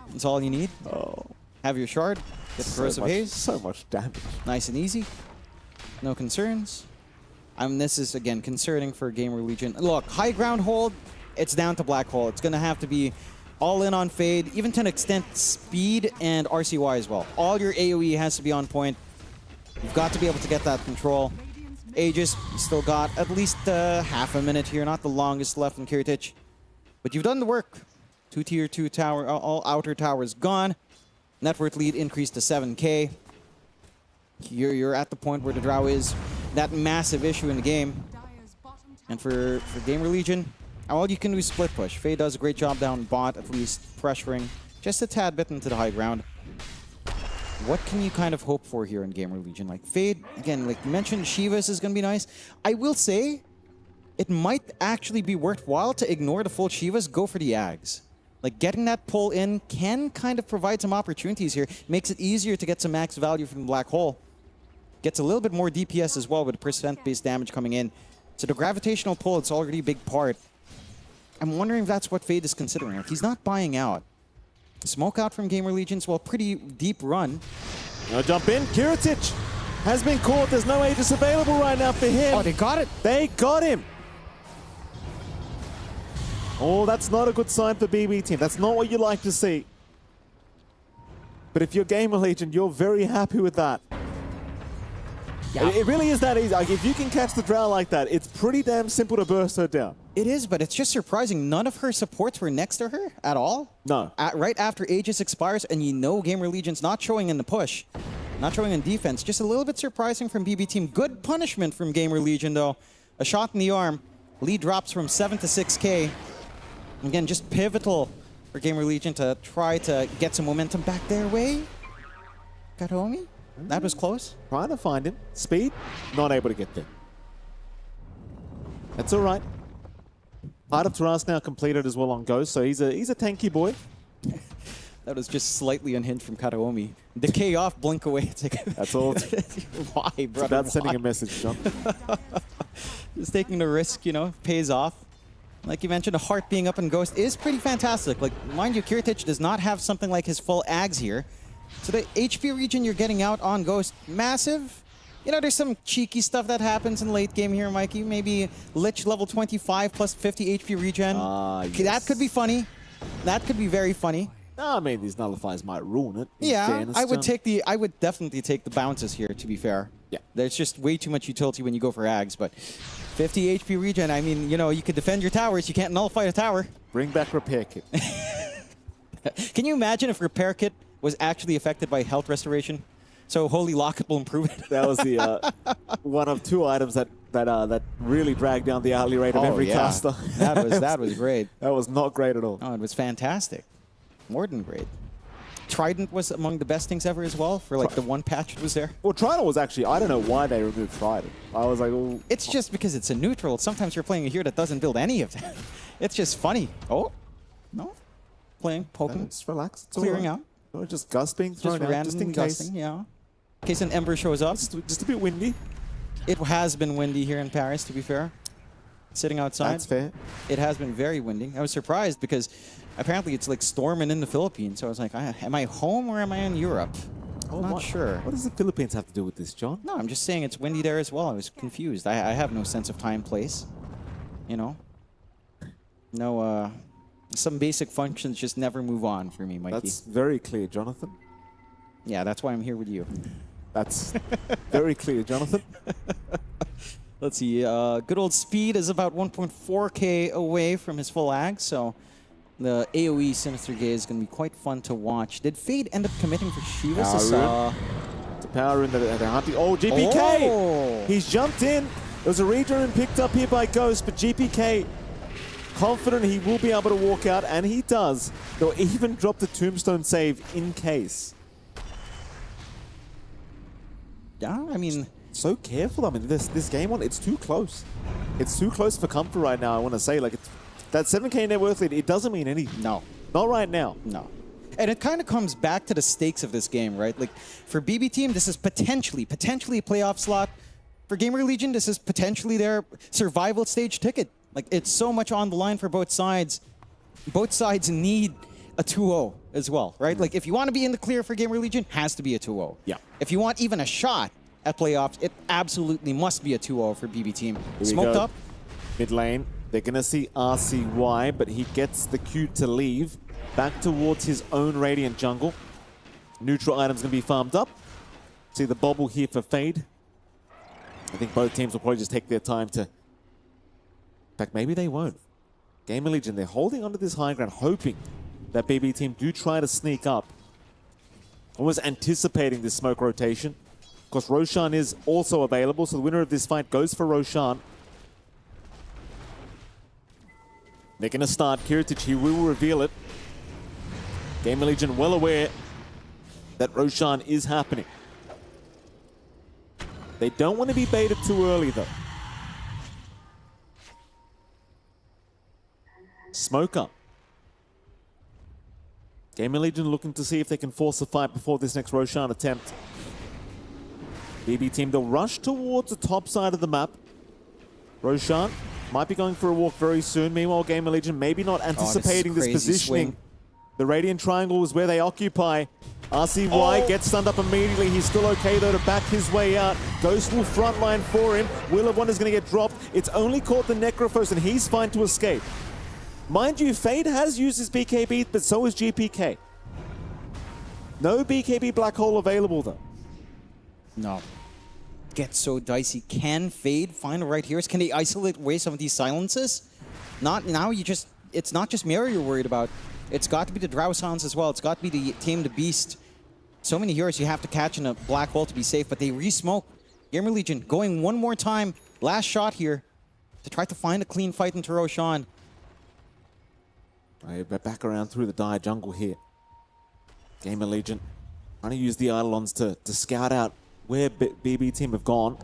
That's all you need. Oh. Have your shard, get the corrosive haze. So much damage. Nice and easy. No concerns. This is, again, concerning for Gamer Legion. Look, high ground hold, it's down to Black Hole. It's going to have to be all in on Fade, even to an extent Speed and RCY as well. All your AoE has to be on point. You've got to be able to get that control. Aegis, still got at least half a minute here, not the longest left in Kiritich. But you've done the work. 2 tier 2 tower, all outer towers gone. Net worth lead increased to 7K. You're at the point where the Drow is that massive issue in the game. And for Gamer Legion, all you can do is split push. Faye does a great job down bot, at least pressuring just a tad bit into the high ground. What can you kind of hope for here in Gamer Legion? Like Fade, again, like you mentioned, Shivas is going to be nice. I will say, it might actually be worthwhile to ignore the full Shivas, go for the Ags. Like getting that pull in can kind of provide some opportunities here. Makes it easier to get some max value from the Black Hole. Gets a little bit more DPS as well with the percent-based damage coming in. So the gravitational pull, it's already a big part. I'm wondering if that's what Fade is considering. If he's not buying out. Smoke out from Gamer Legion's, well, pretty deep run. Now jump in. Kiritich has been caught. There's no Aegis available right now for him. Oh, they got it. They got him. Oh, that's not a good sign for BB team. That's not what you like to see. But if you're Gamer Legion, you're very happy with that. Yeah. It really is that easy. Like, if you can catch the Drow like that, it's pretty damn simple to burst her down. It is, but it's just surprising. None of her supports were next to her at all. No. Right after Aegis expires, and you know Gamer Legion's not showing in the push. Not showing in defense. Just a little bit surprising from BB team. Good punishment from Gamer Legion, though. A shot in the arm. Lead drops from 7 to 6K. Again, just pivotal for Gamer Legion to try to get some momentum back their way. Katomi? That was close. Trying to find him. Speed, not able to get there. That's all right. Part of Taras now completed as well on Ghost, so he's a tanky boy. That was just slightly unhinged from Kataomi. Decay off, blink away. It's like, that's all. Why, brother? It's about sending a message, John. Just taking the risk, you know, pays off. Like you mentioned, a heart being up in Ghost is pretty fantastic. Like, mind you, Kiritich does not have something like his full Ags here. So the HP region you're getting out on Ghost, massive. You know, there's some cheeky stuff that happens in late game here, Mikey. Maybe Lich level 25 plus 50 HP regen. Yes. That could be funny. That could be very funny. No, I mean, these nullifiers might ruin it. Yeah, I would definitely take the bounces here, to be fair. Yeah. There's just way too much utility when you go for Ags, but 50 HP regen, I mean, you know, you could defend your towers, you can't nullify a tower. Bring back Repair Kit. Can you imagine if Repair Kit was actually affected by health restoration? So Holy Locket will improve it. That was the one of two items that really dragged down the hourly rate of every caster. That was great. That was not great at all. Oh, it was fantastic. More than great. Trident was among the best things ever as well for like the one patch that was there. Well, Trident was actually, I don't know why they removed Trident. I was like, oh. It's just because it's a neutral. Sometimes you're playing a hero that doesn't build any of that. It's just funny. Oh, no. Playing, poking. Just relax. It's clearing all right. out. Or just Gus being thrown out just in case. Gusting, yeah. In case an Ember shows up. Just a bit windy. It has been windy here in Paris, to be fair. Sitting outside. That's fair. It has been very windy. I was surprised because apparently it's like storming in the Philippines. So I was like, am I home or am I in Europe? I'm not sure. What does the Philippines have to do with this, John? No, I'm just saying it's windy there as well. I was confused. I have no sense of time, place. You know? No, some basic functions just never move on for me, Mikey. That's very clear, Jonathan. Yeah, that's why I'm here with you. That's very clear, Jonathan. Let's see. Good old Speed is about 1.4K away from his full ag, so the AoE Sinister Gaze is going to be quite fun to watch. Did Fade end up committing for Shivas? The power in the hunting. Oh, GPK! Oh. He's jumped in. There was a redrawn picked up here by Ghost, but GPK confident he will be able to walk out, and he does. They'll even drop the tombstone save in case. Yeah, I mean... So careful. I mean, this game one, it's too close. It's too close for comfort right now, I want to say. Like, it's, that 7K net worth lead, it doesn't mean anything. No. Not right now. No. And it kind of comes back to the stakes of this game, right? Like, for BB Team, this is potentially a playoff slot. For Gamer Legion, this is potentially their survival stage ticket. Like, it's so much on the line for both sides. Both sides need a 2-0 as well, right? Like, if you want to be in the clear for Gamer Legion, has to be a 2-0. Yeah. If you want even a shot at playoffs, it absolutely must be a 2-0 for BB Team. Smoked up. Mid lane. They're going to see RCY, but he gets the cue to leave. Back towards his own Radiant jungle. Neutral items going to be farmed up. See the bobble here for Fade. I think both teams will probably just take their time to... In fact, maybe they won't. Gamer Legion, they're holding onto this high ground, hoping that BB Team do try to sneak up. Almost anticipating this smoke rotation. Of course, Roshan is also available, so the winner of this fight goes for Roshan. They're going to start Kiritich. He will reveal it. Gamer Legion well aware that Roshan is happening. They don't want to be baited too early, though. Smoke up. Gamer Legion looking to see if they can force a fight before this next Roshan attempt. BB Team, they'll rush towards the top side of the map. Roshan might be going for a walk very soon. Meanwhile, Gamer Legion maybe not anticipating this positioning. Swing. The Radiant Triangle is where they occupy. RCY gets stunned up immediately. He's still okay, though, to back his way out. Ghost will frontline for him. Will of Wonder is going to get dropped. It's only caught the Necrophos, and he's fine to escape. Mind you, Fade has used his BKB, but so is GPK. No BKB Black Hole available, though. No. Gets so dicey. Can Fade find the right heroes? Can they isolate away some of these silences? Not now. It's not just Mary you're worried about. It's got to be the Drow Sounds as well. It's got to be the Tame the Beast. So many heroes you have to catch in a black hole to be safe, but they re-smoke. Gamer Legion going one more time. Last shot here to try to find a clean fight into Roshan. Right, back around through the dire jungle here. Gamer Legion trying to use the Eidolons to scout out where BB Team have gone.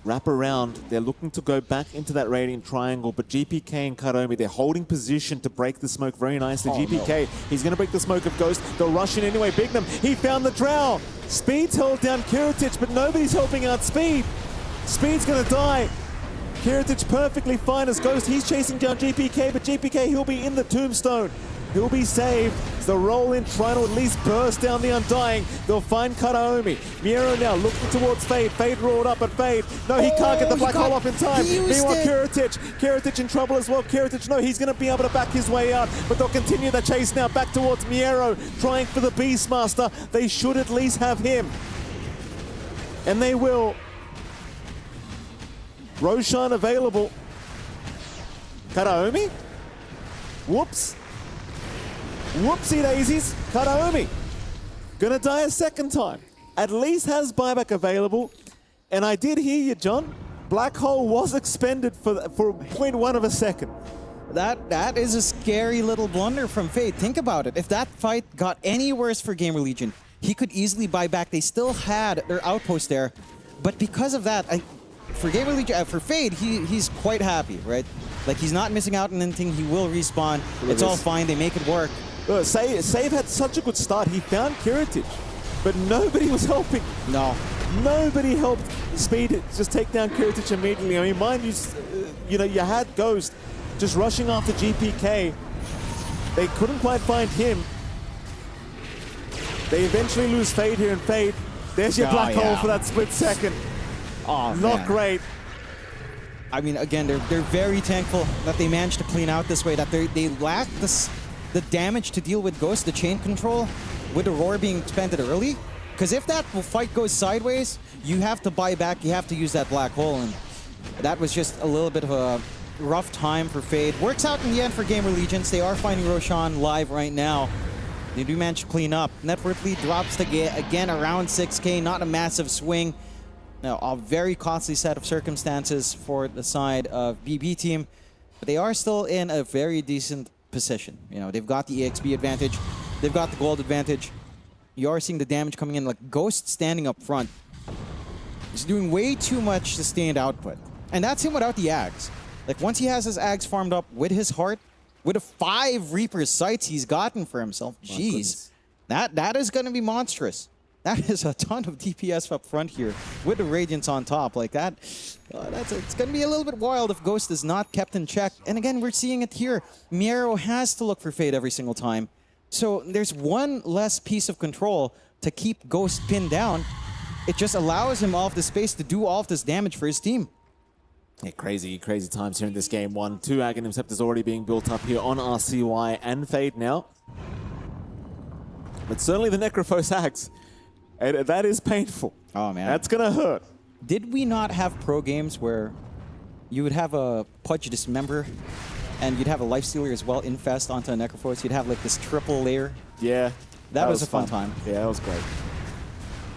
Wrap around. They're looking to go back into that Radiant Triangle, but GPK and Karomi, they're holding position to break the smoke very nicely. GPK, he's going to break the smoke of Ghost. They'll rush in anyway. Bignum, he found the Drow. Speed's held down Kiritich, but nobody's helping out Speed. Speed's going to die. Kiritich perfectly fine as Ghost. He's chasing down GPK, but GPK, he'll be in the tombstone. He'll be saved. They'll roll in, trying to at least burst down the Undying. They'll find Kataomi. Miero now looking towards Fade. Fade rolled up at Fade. No, he can't get the black hole off in time. Meanwhile, Kiritich in trouble as well. Kiritich, no, he's going to be able to back his way out, but they'll continue the chase now back towards Miero, trying for the Beastmaster. They should at least have him. And they will. Roshan available. Kataomi? Whoops. Whoopsie daisies. Kataomi gonna die a second time. At least has buyback available. And I did hear you, John. Black Hole was expended for 0.1 of a second. That is a scary little blunder from Fade. Think about it. If that fight got any worse for Gamer Legion, he could easily buy back. They still had their outpost there. But because of that, for Gamer Legion, for Fade, he's quite happy, right? Like, he's not missing out on anything. He will respawn. It's all fine. They make it work. Save had such a good start. He found Kiritich, but nobody was helping. No. Nobody helped Speed just take down Kiritich immediately. I mean, mind you, you had Ghost just rushing after GPK. They couldn't quite find him. They eventually lose Fade here, and Fade, there's your black hole for that split second. Oh, Not man. great. I mean, again, they're very thankful that they managed to clean out this way, that they lack the damage to deal with Ghost, the chain control, with Aurora being expended early. Because if that fight goes sideways, you have to buy back, you have to use that black hole, and that was just a little bit of a rough time for Fade. Works out in the end for Gamer Legions. They are finding Roshan live right now. They do manage to clean up. Net worth lead drops to again around 6K, not a massive swing. Now, a very costly set of circumstances for the side of BB team, but they are still in a very decent position. They've got the EXP advantage, they've got the gold advantage. You are seeing the damage coming in, like Ghost standing up front. He's doing way too much sustained output. And that's him without the Ags. Like, once he has his Ags farmed up with his heart, with the 5 Reaper sights he's gotten for himself, jeez, that is going to be monstrous. That is a ton of DPS up front here with the Radiance on top. Like that, it's going to be a little bit wild if Ghost is not kept in check. And again, we're seeing it here. Miero has to look for Fade every single time. So there's one less piece of control to keep Ghost pinned down. It just allows him all of the space to do all of this damage for his team. Yeah, crazy times here in this game one. 2 Aghanim Scepters already being built up here on RCY and Fade now. But certainly the Necrophos Axe. And that is painful. Oh, man. That's going to hurt. Did we not have pro games where you would have a Pudge Dismember and you'd have a Lifestealer as well infest onto a Necrophos? You'd have like this triple layer. Yeah. That was a fun time. Yeah, that was great.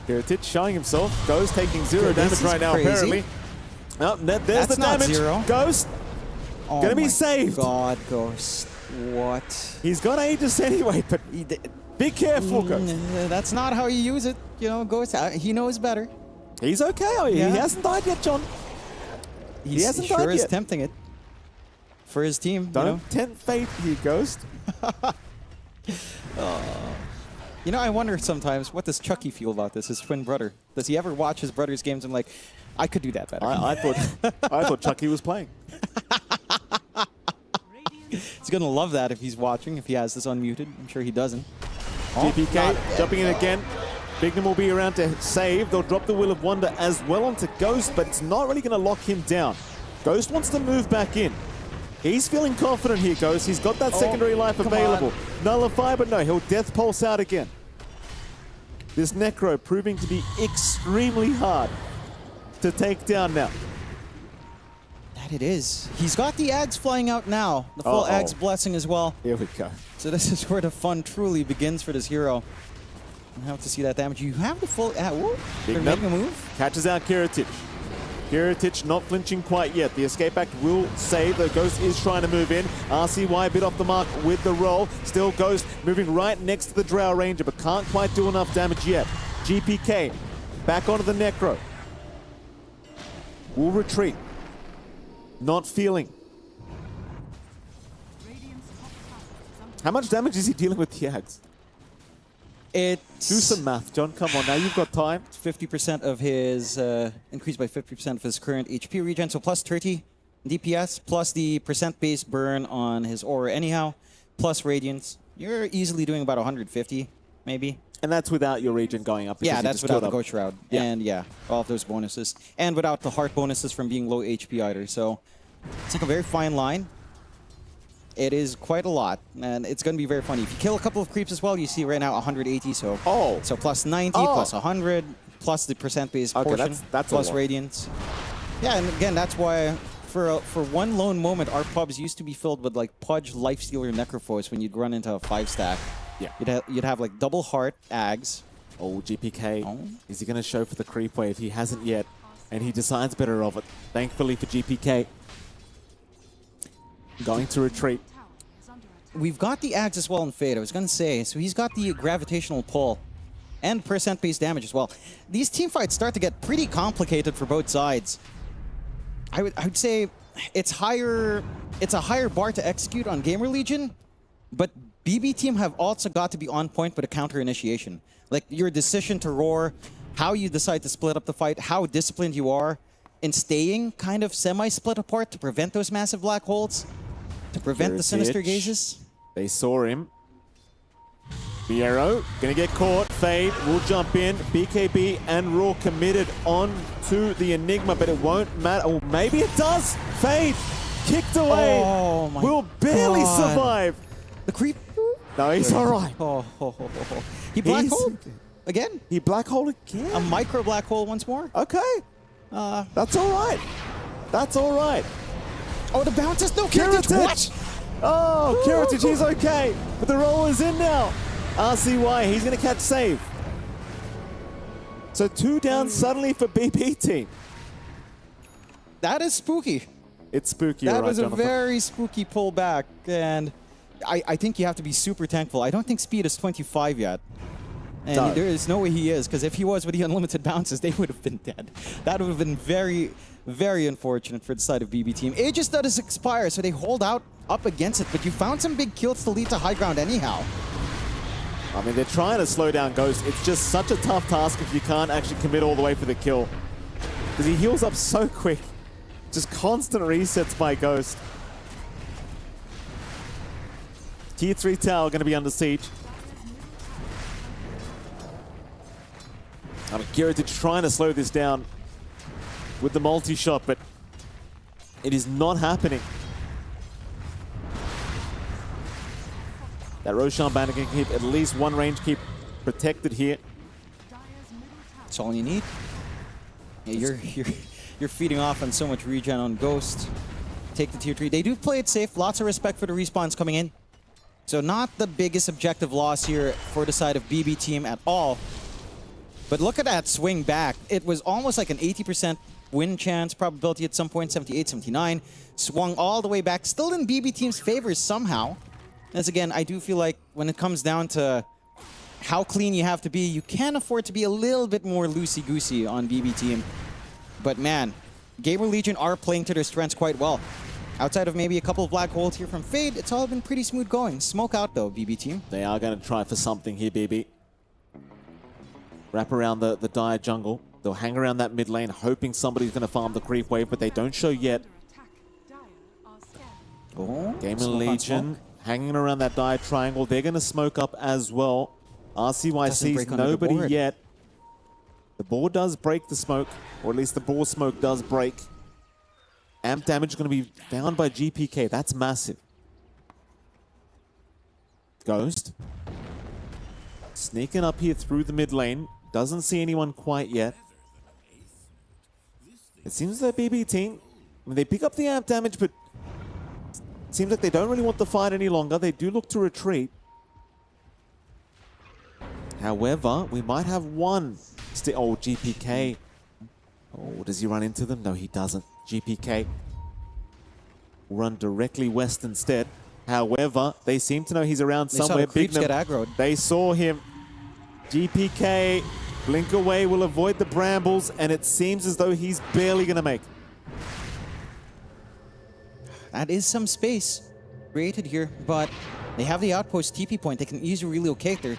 Kiritich showing himself. Ghost taking 0 damage is right now, crazy. apparently. Oh, there's That's the not damage. 0. Ghost Oh going to be my saved. God, Ghost. What? He's got Aegis anyway, but be careful, Ghost. That's not how you use it. Ghost, he knows better. He's okay. Oh, Yeah. He hasn't died yet, John. He hasn't sure died is yet. tempting it for his team. Don't tempt fate here, Ghost. I wonder sometimes, what does Chucky feel about this, his twin brother? Does he ever watch his brother's games and like, I could do that better? I thought Chucky was playing. He's going to love that if he's watching, if he has this unmuted. I'm sure he doesn't. GPK jumping in again. Bignum will be around to save. They'll drop the Will of Wonder as well onto Ghost, but it's not really going to lock him down. Ghost wants to move back in. He's feeling confident here, Ghost. He's got that secondary life available. Nullify, but no, he'll Death Pulse out again. This Necro proving to be extremely hard to take down now. That it is. He's got the Ags flying out now. The full Ags blessing as well. Here we go. So this is where the fun truly begins for this hero. I have to see that damage. You have the full... they're making a move. Catches out Kiritich. Kiritich not flinching quite yet. The escape act will save. The Ghost is trying to move in. RCY a bit off the mark with the roll. Still Ghost moving right next to the Drow Ranger, but can't quite do enough damage yet. GPK back onto the Necro. Will retreat. Not feeling. How much damage is he dealing with the Ags? It's Do some math, John. Come on, now you've got time. 50% of his, increased by 50% of his current HP regen, so plus 30 DPS, plus the percent-based burn on his aura anyhow, plus Radiance. You're easily doing about 150, maybe. And that's without your regen going up. Yeah, that's without the Ghost. Ghost Shroud. Yeah. And yeah, all of those bonuses. And without the heart bonuses from being low HP either. So it's like a very fine line. It is quite a lot, and it's going to be very funny. If you kill a couple of creeps as well, you see right now 180, so so plus 90, plus 100, plus the percent-based portion, that's plus Radiance. Yeah, and again, that's why for one lone moment, our pubs used to be filled with like Pudge, Lifestealer, Necrophos when you'd run into a 5-stack. Yeah. You'd have like double heart, Ags. Oh, GPK. Is he going to show for the creep wave? He hasn't yet, and he decides better of it. Thankfully for GPK. Going to retreat. We've got the Ags as well in Fade, I was going to say. So he's got the gravitational pull and percent-based damage as well. These team fights start to get pretty complicated for both sides. I would say it's a higher bar to execute on Gamer Legion, but BB team have also got to be on point with a counter initiation. Like your decision to roar, how you decide to split up the fight, how disciplined you are in staying kind of semi-split apart to prevent those massive black holes, to prevent the sinister gazes. They saw him. Viero gonna get caught. Fade will jump in. BKB and Raw committed on to the Enigma, but it won't matter. Oh, maybe it does. Fade kicked away. Oh my will barely God. survive. The creep. No, he's all right. He black hole again. He black hole again. A micro black hole once more. Okay. That's all right. That's all right. Oh, the bounces. No, Kiritich. What? Oh, Kiritich, he's okay. But the roll is in now. RCY, he's going to catch save. So 2 down suddenly for BB team. That is spooky. It's spooky, That right, was a Jonathan? very spooky pullback, and I think you have to be super thankful. I don't think speed is 25 yet. And No. there is no way he is, because if he was with the unlimited bounces, they would have been dead. That would have been very, very unfortunate for the side of BB team. Aegis does expire, so they hold out up against it, but you found some big kills to lead to high ground anyhow. I mean, they're trying to slow down Ghost. It's just such a tough task if you can't actually commit all the way for the kill. Because he heals up so quick. Just constant resets by Ghost. Tier 3 tower going to be under siege. I mean, Kiritich trying to slow this down with the multi-shot, but it is not happening. That Roshan banner can keep at least one range keep protected here. That's all you need. Yeah, you're feeding off on so much regen on Ghost. Take the tier 3. They do play it safe. Lots of respect for the respawns coming in. So not the biggest objective loss here for the side of BB team at all. But look at that swing back. It was almost like an 80% win chance probability at some point, 78, 79. Swung all the way back, still in BB team's favor somehow. As again, I do feel like when it comes down to how clean you have to be, you can afford to be a little bit more loosey-goosey on BB team. But man, Gamer Legion are playing to their strengths quite well. Outside of maybe a couple of black holes here from Fade, it's all been pretty smooth going. Smoke out though, BB team. They are going to try for something here, BB. Wrap around the dire jungle. They'll hang around that mid lane, hoping somebody's going to farm the creep wave, but they don't show yet. Oh, Gamer smoke on Legion smoke. hanging around that dire triangle. They're going to smoke up as well. RCY Doesn't sees break under the nobody board. yet. The board does break the smoke, or at least the board smoke does break. Amp damage is going to be found by GPK. That's massive. Ghost. Sneaking up here through the mid lane. Doesn't see anyone quite yet. It seems that BB team, I mean, they pick up the amp damage, but it seems like they don't really want the fight any longer. They do look to retreat. However, we might have one. Oh, GPK. Oh, does he run into them? No, he doesn't. GPK will run directly west instead. However, they seem to know he's around They saw somewhere. the creeps Bignum, get aggroed. they saw him. GPK, blink away, will avoid the brambles, and it seems as though he's barely going to make. That is some space created here, but they have the outpost TP point. They can easily relocate. They're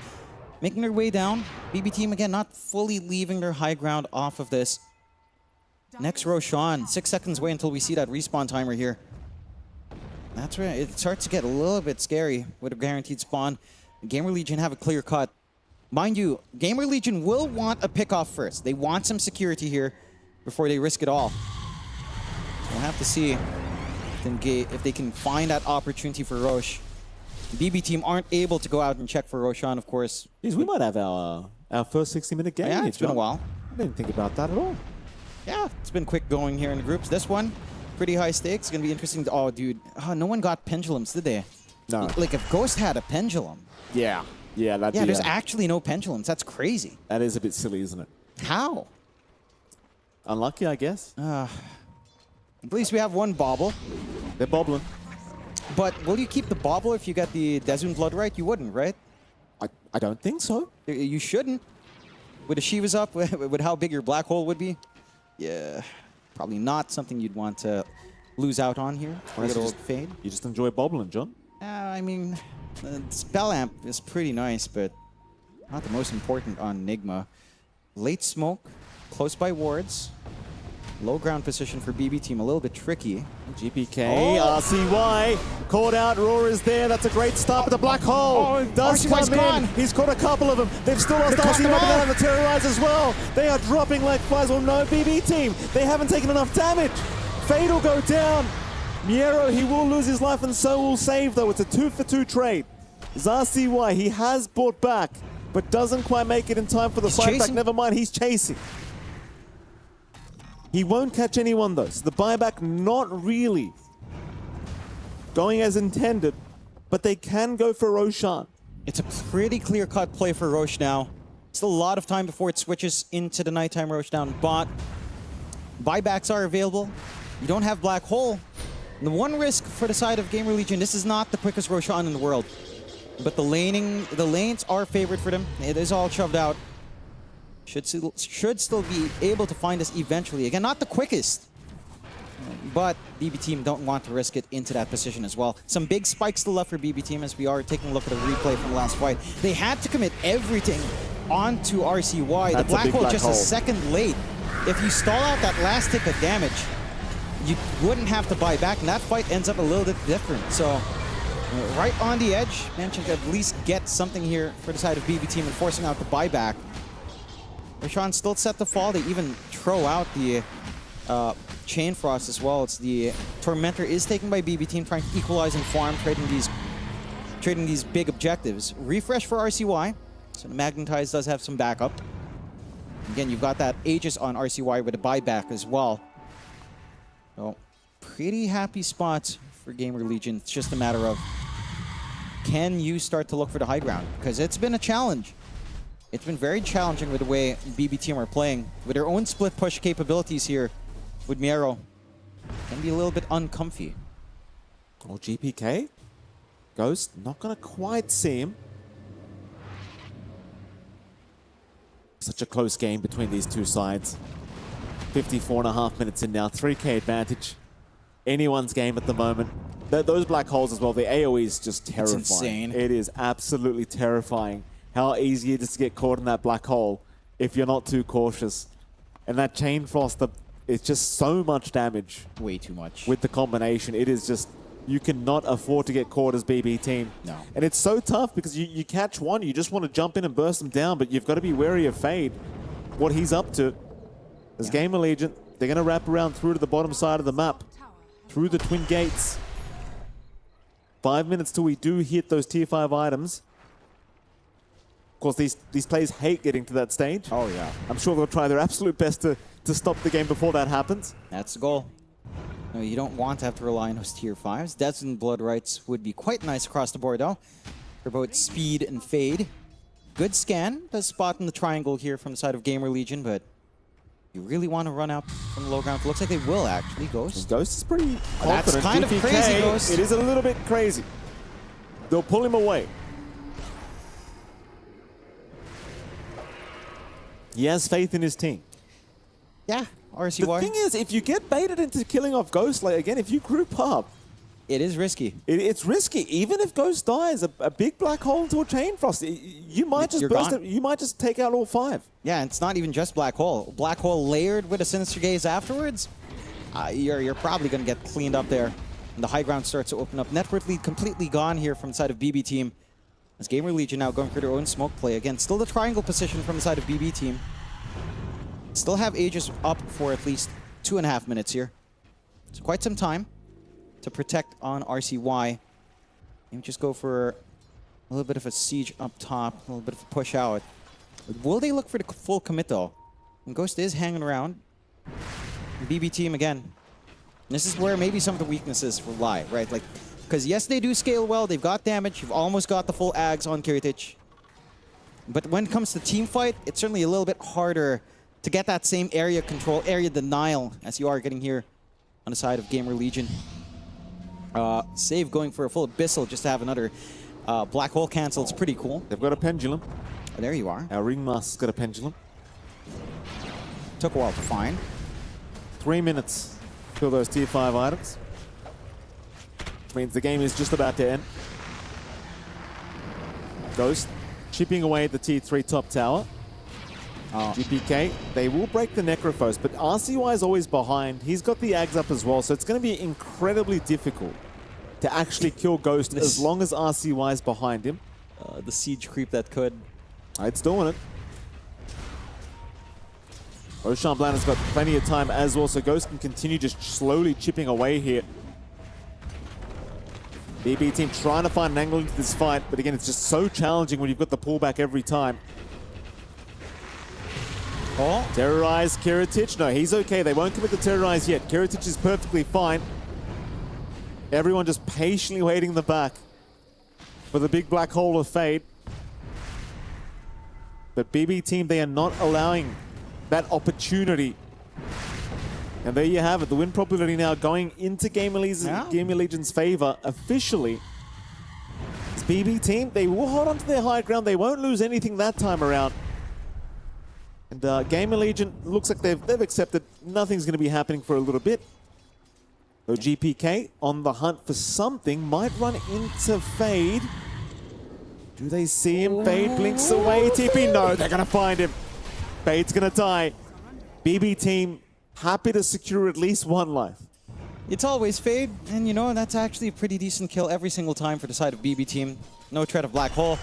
making their way down. BB team, again, not fully leaving their high ground off of this. Next Roshan, 6 seconds away until we see that respawn timer here. That's right. It starts to get a little bit scary with a guaranteed spawn. Gamer Legion have a clear cut. Mind you, Gamer Legion will want a pick off first. They want some security here before they risk it all. So we'll have to see if they can find that opportunity for Roche. BB team aren't able to go out and check for Roshan, of course. Jeez, we might have our first 60-minute game. Yeah, here, it's been a John. while. I didn't think about that at all. Yeah, it's been quick going here in the groups. This one, pretty high stakes. It's going to be interesting. Oh, dude. Oh, no one got pendulums, did they? No. Like, if Ghost had a pendulum. Yeah. Yeah, that'd Yeah, be, there's actually no pendulums. That's crazy. that is a bit silly, isn't it? How? Unlucky, I guess. At least we have one bauble. They're bobbling. But will you keep the bauble if you got the Dezun blood right? You wouldn't, right? I don't think so. You shouldn't. With the Shivas up, with how big your black hole would be, yeah, probably not something you'd want to lose out on here. Unless Good you old just- Fade. You just enjoy bobbling, John. I mean, Spell Amp is pretty nice, but not the most important on Nigma. Late smoke, close by wards. Low ground position for BB team, a little bit tricky. GPK, RCY, caught out, Roar is there, that's a great start, but the black hole does RCY's come gone. in. He's caught a couple of them. They've still lost caught them RCY, but all. they have the Terrorize as well. They are dropping like flies. Well, no, BB team, they haven't taken enough damage. Fade will go down. Miero, he will lose his life, and so will Save, though. It's a 2-for-2 trade. RCY, he has brought back, but doesn't quite make it in time for the fight back. chasing. Never mind, he's chasing. He won't catch anyone though, so the buyback not really going as intended, but they can go for Roshan. It's a pretty clear-cut play for Roche now. Still a lot of time before it switches into the nighttime Roche down bot. Buybacks are available. You don't have Black Hole. And the one risk for the side of Gamer Legion, this is not the quickest Roshan in the world. But the lanes are favored for them. It is all shoved out. Should still be able to find us eventually. Again, not the quickest, but BB team don't want to risk it into that position as well. Some big spikes still left for BB team as we are taking a look at a replay from the last fight. They had to commit everything onto RCY. That's the Black Hole just hole. a second late. If you stall out that last tick of damage, you wouldn't have to buy back, and that fight ends up a little bit different. So, right on the edge, managing to at least get something here for the side of BB team and forcing out the buyback. Roshan still set to fall. They even throw out the Chain Frost as well. It's the Tormentor is taken by BB team, trying to equalize and farm, trading these big objectives. Refresh for RCY. So the Magnetize does have some backup. Again, you've got that Aegis on RCY with a buyback as well. So pretty happy spots for Gamer Legion. It's just a matter of, can you start to look for the high ground? Because it's been a challenge. It's been very challenging with the way BB team are playing. With their own split push capabilities here with Miero, can be a little bit uncomfy. Oh, GPK? Ghost, not going to quite see him. Such a close game between these two sides. 54.5 minutes in now, 3K advantage. Anyone's game at the moment. Those black holes as well, the AoE is just terrifying. It's insane. It is absolutely terrifying how easy it is to get caught in that black hole if you're not too cautious. And that Chain Frost, it's just so much damage. Way too much. With the combination, it is just, you cannot afford to get caught as BB team. No. And it's so tough because you catch one, you just want to jump in and burst them down, but you've got to be wary of Fade, what he's up to. As Gamer Legion, they're going to wrap around through to the bottom side of the map, through the Twin Gates. 5 minutes till we do hit those tier 5 items. Of course, these players hate getting to that stage. Oh, yeah. I'm sure they'll try their absolute best to stop the game before that happens. That's the goal. No, you don't want to have to rely on those tier 5s. Deaths and Blood Rights would be quite nice across the board, though, for both speed and fade. Good scan. Does spot in the triangle here from the side of Gamer Legion, but you really want to run out from the low ground. It looks like they will, actually. Ghost. Ghost is pretty That's confident. kind of GPK, crazy, Ghost. It is a little bit crazy. They'll pull him away. He has faith in his team. Yeah, RCY. The thing is, if you get baited into killing off Ghost, like again, if you group up, It is risky. it's risky. Even if Ghost dies, a big black hole into a Chain Frost, you might just You're burst gone. it. You might just take out all 5. Yeah, and it's not even just Black Hole. Black Hole layered with a Sinister Gaze afterwards, you're probably going to get cleaned up there. And the high ground starts to open up. Net worth lead completely gone here from the side of BB team. As Gamer Legion now going for their own smoke play. Again, still the triangle position from the side of BB team. Still have Aegis up for at least 2.5 minutes here. So quite some time to protect on RCY. Maybe just go for a little bit of a siege up top, a little bit of a push out. Will they look for the full commit though? And Ghost is hanging around. BB team again. This is where maybe some of the weaknesses will lie, right? Like, because yes, they do scale well. They've got damage. You've almost got the full Ags on Kiritich. But when it comes to team fight, it's certainly a little bit harder to get that same area control, area denial, as you are getting here on the side of Gamer Legion. Save going for a full Abyssal just to have another black hole cancel. It's pretty cool. They've got a pendulum. Oh, there you are. Our Ringmaster's got a pendulum. Took a while to find. 3 minutes till those tier 5 items. Which means the game is just about to end. Ghost chipping away at the T3 top tower. GPK, they will break the Necrophos, but RCY is always behind. He's got the Ags up as well, so it's going to be incredibly difficult to actually kill Ghost as long as RCY is behind him. The siege creep that could. It's doing it. Roshan Bland has got plenty of time as well, so Ghost can continue just slowly chipping away here. BB team trying to find an angle into this fight, but again, it's just so challenging when you've got the pullback every time. Terrorize Kiritich. No, he's okay. They won't commit the Terrorize yet. Kiritich is perfectly fine. Everyone just patiently waiting in the back for the big black hole of Fade. But BB team, they are not allowing that opportunity. And there you have it. The win probability now going into Gamer Legion's favor officially. This BB team, they will hold on to their high ground. They won't lose anything that time around. And Gamer Legion looks like they've accepted nothing's going to be happening for a little bit. So GPK on the hunt for something, might run into Fade. Do they see him? Fade blinks away. TP, no, they're going to find him. Fade's going to die. BB team happy to secure at least one life. It's always Fade, and you know, that's actually a pretty decent kill every single time for the side of BB team. No threat of black hole.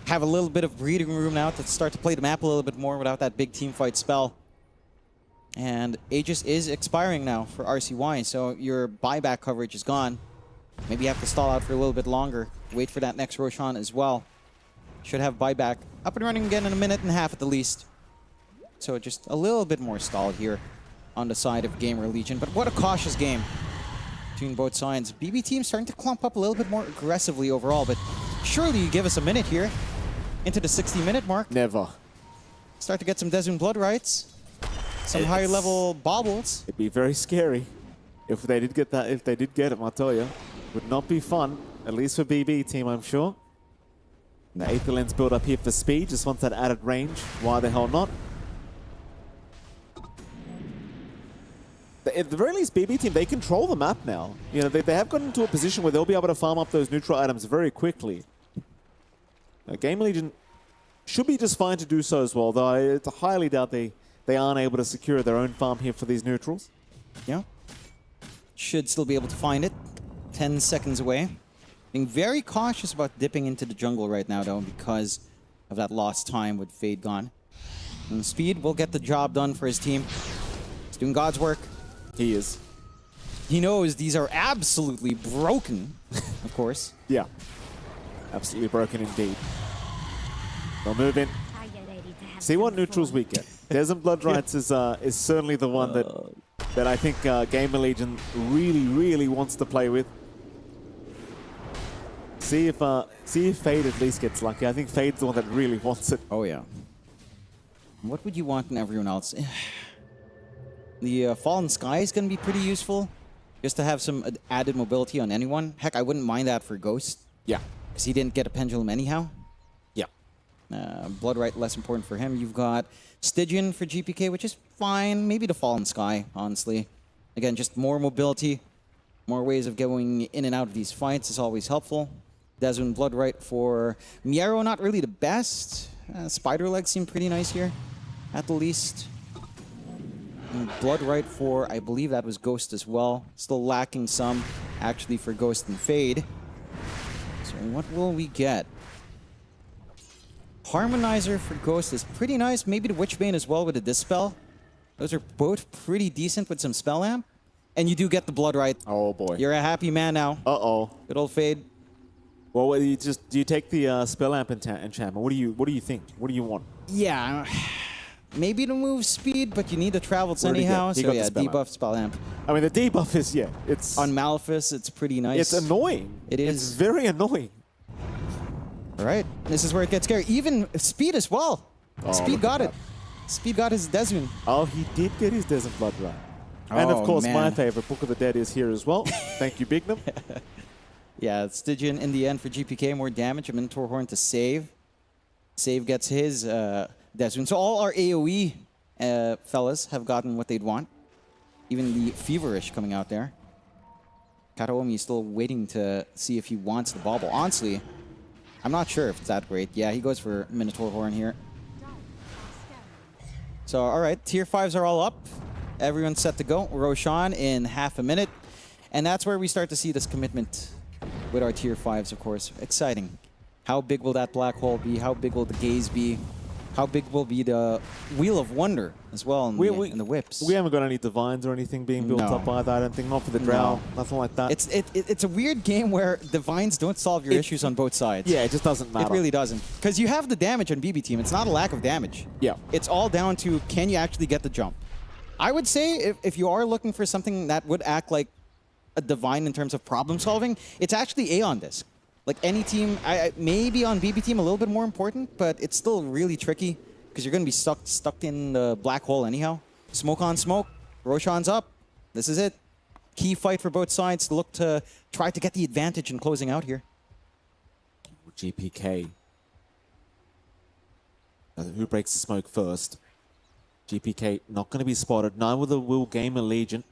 Have a little bit of breathing room now to start to play the map a little bit more without that big team fight spell. And Aegis is expiring now for RCY, so your buyback coverage is gone. Maybe you have to stall out for a little bit longer. Wait for that next Roshan as well. Should have buyback up and running again in a minute and a half at the least. So just a little bit more stall here on the side of Gamer Legion. But what a cautious game between both sides. BB team starting to clump up a little bit more aggressively overall, but surely you give us a minute here into the 60-minute mark. Never. Start to get some Desmond Blood rights, some higher level baubles. It'd be very scary if they did get that. If they did get it, I'll tell you, would not be fun. At least for BB team, I'm sure. And the Aether Lens build up here for speed. Just wants that added range. Why the hell not? At the very least, BB team, they control the map now. You know, they have gotten into a position where they'll be able to farm up those neutral items very quickly. Gamer Legion should be just fine to do so as well, though I highly doubt they aren't able to secure their own farm here for these neutrals. Yeah. Should still be able to find it. 10 seconds away. Being very cautious about dipping into the jungle right now, though, because of that lost time with Fade gone. And Speed will get the job done for his team. He's doing God's work. He is. He knows these are absolutely broken, of course. Yeah. Absolutely broken indeed. They'll move in. See what neutrals we get. Desert Blood Rights is certainly the one that I think Gamer Legion really wants to play with. See if Fade at least gets lucky. I think Fade's the one that really wants it. Oh yeah. What would you want in everyone else? The Fallen Sky is going to be pretty useful, just to have some added mobility on anyone. Heck, I wouldn't mind that for Ghost. Yeah. Because he didn't get a Pendulum anyhow. Yeah. Blood Right, less important for him. You've got Stygian for GPK, which is fine. Maybe the Fallen Sky, honestly. Again, just more mobility, more ways of going in and out of these fights is always helpful. Desmond Blood Right for Miero, not really the best. Spider Legs seem pretty nice here, at the least. And Blood Right for, I believe that was Ghost as well. Still lacking some, actually, for Ghost and Fade. So what will we get? Harmonizer for Ghost is pretty nice. Maybe the Witchbane as well with a Dispel. Those are both pretty decent with some Spell Amp. And you do get the Blood Right. Oh boy. You're a happy man now. Uh-oh. Good old Fade. Well, do you take the Spell Amp enchantment? What do you think? What do you want? Yeah. Maybe to move speed, but you need the travels anyhow. So yeah, debuff Spell Amp. I mean, the debuff is, yeah, it's... On Malefice, it's pretty nice. It's annoying. It is. It's very annoying. All right. This is where it gets scary. Even Speed as well. Oh, Speed got it. Speed got his Desmond. Oh, he did get his Desert Blood right. And of course, my favorite, Book of the Dead is here as well. Thank you, Bignum. Yeah, Stygian in the end for GPK, more damage. A Minotaur Horn to save. Save gets his Desmond. So all our AoE fellas have gotten what they'd want. Even the Feverish coming out there. Kataomi is still waiting to see if he wants the bauble. Honestly, I'm not sure if it's that great. Yeah, he goes for Minotaur Horn here. So, all right, tier 5s are all up. Everyone's set to go. Roshan in half a minute. And that's where we start to see this commitment with our tier 5s, of course. Exciting. How big will that black hole be? How big will the gaze be? How big will be the Wheel of Wonder as well in the whips? We haven't got any divines or anything being built up either, I don't think. Not for the drow, nothing like that. It's a weird game where divines don't solve your issues on both sides. Yeah, it just doesn't matter. It really doesn't. Because you have the damage on BB team. It's not a lack of damage. Yeah. It's all down to, can you actually get the jump? I would say if you are looking for something that would act like a divine in terms of problem solving, it's actually Aeon Disc. Like any team, maybe on BB team a little bit more important, but it's still really tricky because you're going to be stuck in the black hole anyhow. Smoke on smoke. Roshan's up. This is it. Key fight for both sides to look to try to get the advantage in closing out here. GPK. Who breaks the smoke first? GPK not going to be spotted. Neither will Gamer Legion.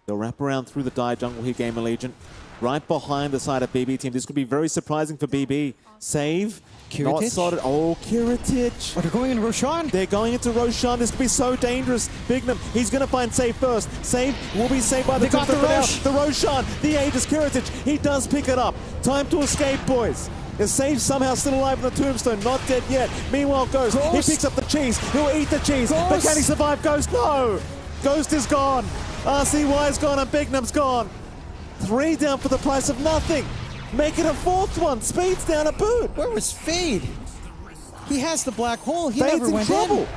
They'll wrap around through the die jungle here, Gamer Legion. Right behind the side of BB team. This could be very surprising for BB. Save. Not sorted. Oh, Kiritich. Oh, they're going into Roshan? They're going into Roshan. This could be so dangerous. Bignum, he's going to find Save first. Save will be saved by the got the Rosh. The Roshan, the Aegis Kiritich. He does pick it up. Time to escape, boys. Is Save somehow still alive in the tombstone? Not dead yet. Meanwhile, Ghost. He picks up the cheese. He'll eat the cheese. But can he survive Ghost? No. Ghost is gone. RCY is gone and Bignum's gone. 3 down for the price of nothing. Make it a 4th one. Speed's down a boot. Where was Fade? He has the black hole. He Fade's never went in trouble. in.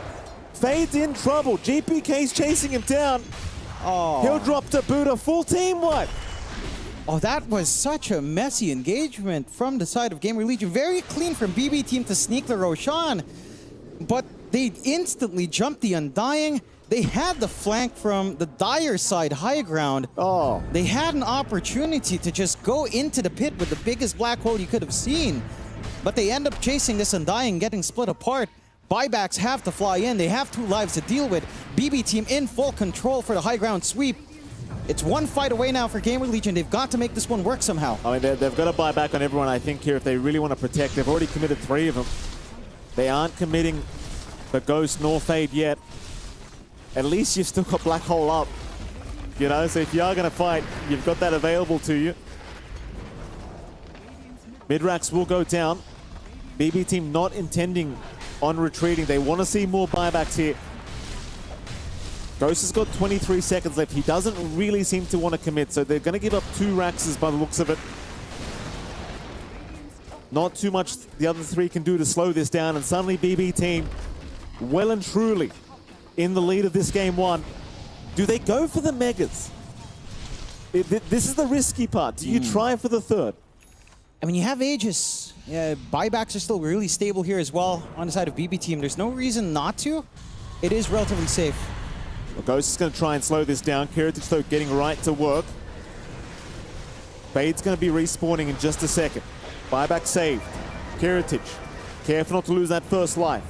Fade's in trouble. GPK's chasing him down. Oh. He'll drop to boot a full team wipe. Oh, that was such a messy engagement from the side of Gamer Legion. Very clean from BB team to sneak the Roshan. But they instantly jumped the Undying. They had the flank from the Dire side high ground. Oh. They had an opportunity to just go into the pit with the biggest black hole you could have seen. But they end up chasing this Undying, getting split apart. Buybacks have to fly in. They have 2 lives to deal with. BB team in full control for the high ground sweep. It's 1 fight away now for Gamer Legion. They've got to make this one work somehow. I mean, they've got to buy back on everyone, I think, here if they really want to protect. They've already committed 3 of them. They aren't committing the Ghost nor Fade yet. At least you've still got Black Hole up. You know, so if you are going to fight, you've got that available to you. Midrax will go down. BB team not intending on retreating. They want to see more buybacks here. Ghost has got 23 seconds left. He doesn't really seem to want to commit, so they're going to give up 2 Raxes by the looks of it. Not too much the other 3 can do to slow this down, and suddenly BB team, well and truly, in the lead of this game 1. Do they go for the Megas? This is the risky part. Do you try for the 3rd? I mean, you have Aegis. Yeah, buybacks are still really stable here as well on the side of BB team. There's no reason not to. It is relatively safe. Well, Ghost is going to try and slow this down. Kiritich, though, getting right to work. Fade's going to be respawning in just a second. Buyback saved. Kiritich, careful not to lose that first life.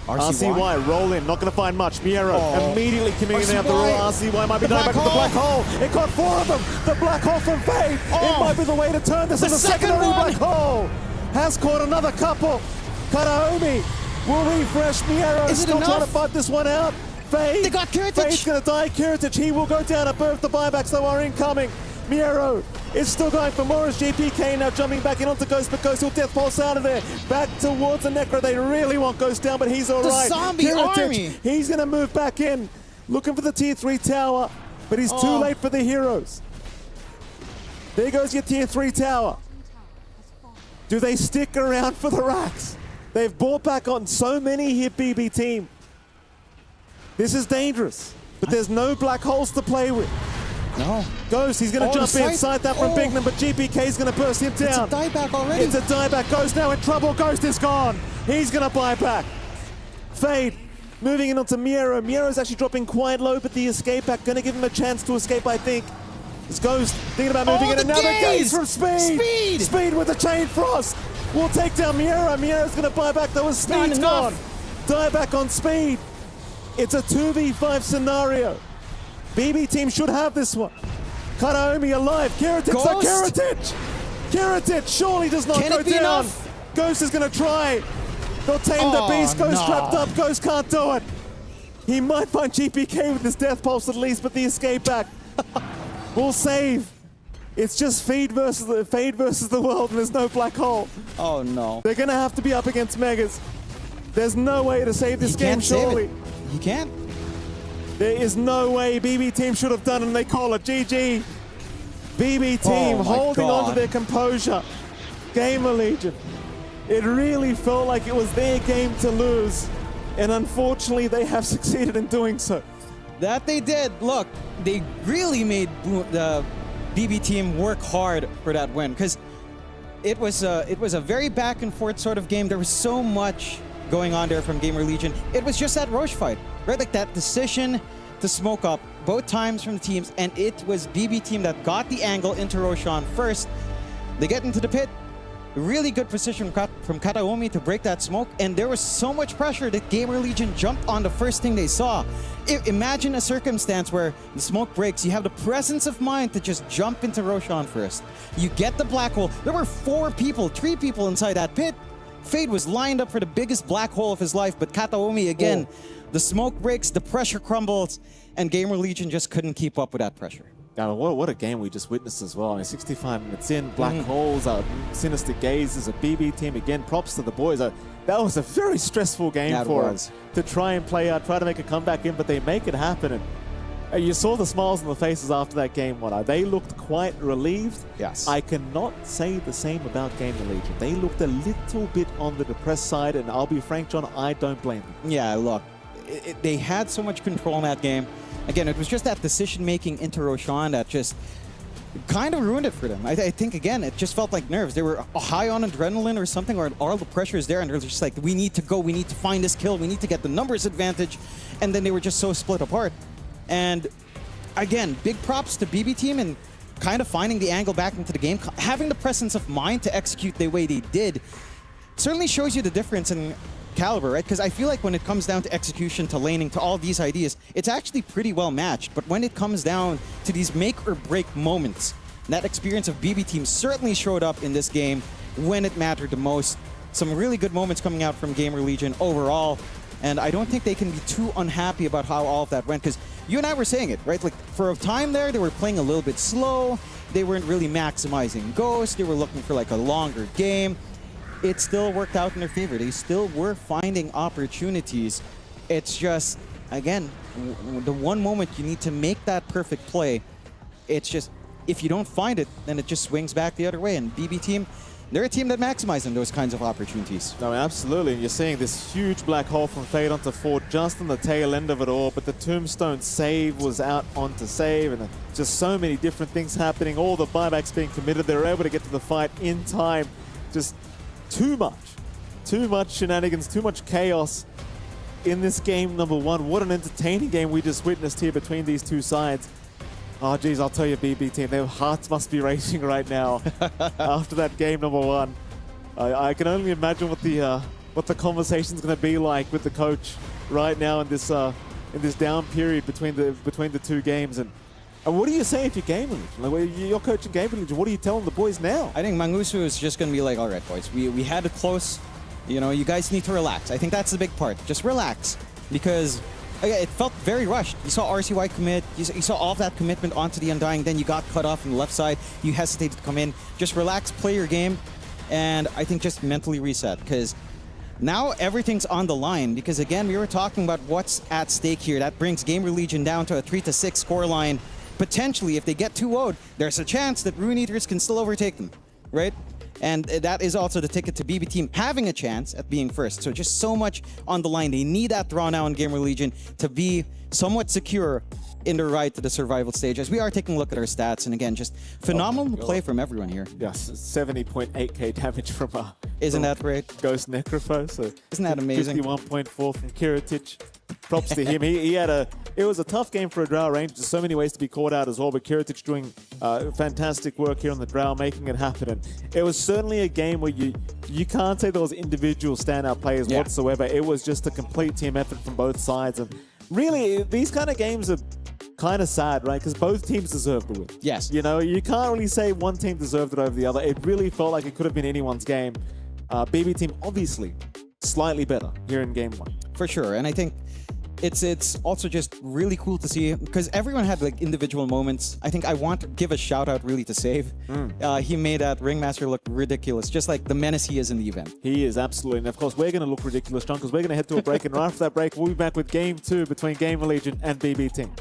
RCY roll in, not going to find much. Miero immediately committing out the roll. RCY might be dying back with the black hole. It caught 4 of them. The black hole from Fade. It might be the way to turn this into the secondary black hole. Has caught another couple. Karaomi will refresh. Miero is still trying to fight this one out. Fade. They got Kiritich. Fade's going to die. Kiritich, he will go down at birth. The buybacks, though, are incoming. Miero is still going for more as GPK now jumping back in onto Ghost, but Ghost will death pulse out of there. Back towards the Necro. They really want Ghost down, but he's all right. The zombie army. He's going to move back in, looking for the tier 3 tower, but he's too late for the heroes. There goes your tier 3 tower. Do they stick around for the racks? They've bought back on so many here, BB team. This is dangerous, but there's no black holes to play with. No. Ghost, he's going to jump inside that from Bignum, but GPK is going to burst him down. It's a dieback already. It's a dieback. Ghost now in trouble. Ghost is gone. He's going to buy back. Fade moving in onto Miero. Miero's actually dropping quite low, but the escape back going to give him a chance to escape, I think. It's Ghost thinking about moving in. Another gaze from Speed. Speed with the Chain Frost. Will take down Miero. Miero's going to buy back. That was Speed's gone. Dieback on Speed. It's a 2v5 scenario. BB team should have this one. Karaomi alive. Kiritich. Kiritic surely does not Can go it be down. enough? Ghost is going to try. They'll tame the beast. Ghost no. trapped up. Ghost can't do it. He might find GPK with his death pulse at least, but the escape back will save. It's just fate versus the world, and there's no black hole. Oh no. They're going to have to be up against Megas. There's no way to save this He game, can't save surely. it. He can't. There is no way. BB team should have done it, and they call it GG. BB team Oh my holding on to God. their composure. Gamer Legion. It really felt like it was their game to lose, and unfortunately they have succeeded in doing so. That they did. Look, they really made the BB team work hard for that win, because it was a very back and forth sort of game. There was so much going on there from Gamer Legion. It was just that Roche fight, right? Like that decision to smoke up both times from the teams, and it was BB team that got the angle into Roshan first. They get into the pit. Really good position from Kataomi to break that smoke, and there was so much pressure that Gamer Legion jumped on the first thing they saw. Imagine a circumstance where the smoke breaks, you have the presence of mind to just jump into Roshan first. You get the black hole. There were 3 people inside that pit. Fade was lined up for the biggest black hole of his life, but Kataomi again, the smoke breaks, the pressure crumbles, and Gamer Legion just couldn't keep up with that pressure. Now, what a game we just witnessed as well. I mean, 65 minutes in, black holes, sinister gazes, a BB team again. Props to the boys. That was a very stressful game for us to try and play out, try to make a comeback in, but they make it happen. And you saw the smiles on the faces after that game. They looked quite relieved. Yes. I cannot say the same about Gamer Legion. They looked a little bit on the depressed side, and I'll be frank, John, I don't blame them. Yeah, look, they had so much control in that game. Again, it was just that decision-making into Roshan that just kind of ruined it for them. I think, again, it just felt like nerves. They were high on adrenaline or something, or all the pressure is there, and they're just like, we need to go, we need to find this kill, we need to get the numbers advantage, and then they were just so split apart. And again, big props to BB team and kind of finding the angle back into the game, having the presence of mind to execute the way they did, certainly shows you the difference in caliber, right? Because I feel like when it comes down to execution, to laning, to all these ideas, it's actually pretty well matched. But when it comes down to these make or break moments, that experience of BB team certainly showed up in this game when it mattered the most. Some really good moments coming out from Gamer Legion overall, and I don't think they can be too unhappy about how all of that went, because you and I were saying it, right? Like, for a time there, they were playing a little bit slow, they weren't really maximizing Ghost, they were looking for like a longer game. It still worked out in their favor. They still were finding opportunities. It's just, again, the one moment you need to make that perfect play, it's just, if you don't find it, then it just swings back the other way. And BB team, they're a team that maximizes those kinds of opportunities. No, absolutely. And you're seeing this huge black hole from Fade onto Ford just on the tail end of it all, but the Tombstone save was out onto save, and just so many different things happening, all the buybacks being committed. They were able to get to the fight in time. Just too much shenanigans, too much chaos in this game number 1. What an entertaining game we just witnessed here between these two sides. Oh, geez, I'll tell you, BB team, their hearts must be racing right now after that game number 1. I can only imagine what the conversation's going to be like with the coach right now in this down period between the two games. And what do you say if you're Gamer Legion? Like, you're coaching Gamer Legion. What are you telling the boys now? I think Mangusu is just going to be like, all right, boys, we had it close. You know, you guys need to relax. I think that's the big part. Just relax. Because it felt very rushed. You saw RCY commit. You saw all of that commitment onto the Undying. Then you got cut off on the left side. You hesitated to come in. Just relax, play your game. And I think just mentally reset. Because now everything's on the line. Because, again, we were talking about what's at stake here. That brings Gamer Legion down to a 3-6 scoreline. Potentially, if they get 2-0'd, there's a chance that Rune Eaters can still overtake them, right? And that is also the ticket to BB team having a chance at being first. So just so much on the line. They need that draw now in Gamer Legion to be somewhat secure in their ride to the survival stage. As we are taking a look at our stats, and again, just phenomenal play from everyone here. Yes, 70.8k damage from Isn't that great? Ghost Necrophos. So Isn't that amazing? 51.4 from Kiritic. Props to him. It was a tough game for a Drow range. There's so many ways to be caught out as well, but Kiritic doing fantastic work here on the Drow, making it happen. And it was certainly a game where you can't say there was individual standout players whatsoever. It was just a complete team effort from both sides. And really, these kind of games are kind of sad, right? Because both teams deserved the win. Yes. You know, you can't really say one team deserved it over the other. It really felt like it could have been anyone's game. BB team, obviously, slightly better here in game one. For sure, and I think it's also just really cool to see because everyone had like individual moments. I think I want to give a shout out really to Save. He made that Ringmaster look ridiculous, just like the menace he is in the event. He is, absolutely. And of course, we're going to look ridiculous, John, because we're going to head to a break. And right after that break, we'll be back with game 2 between Gamer Legion and BB team.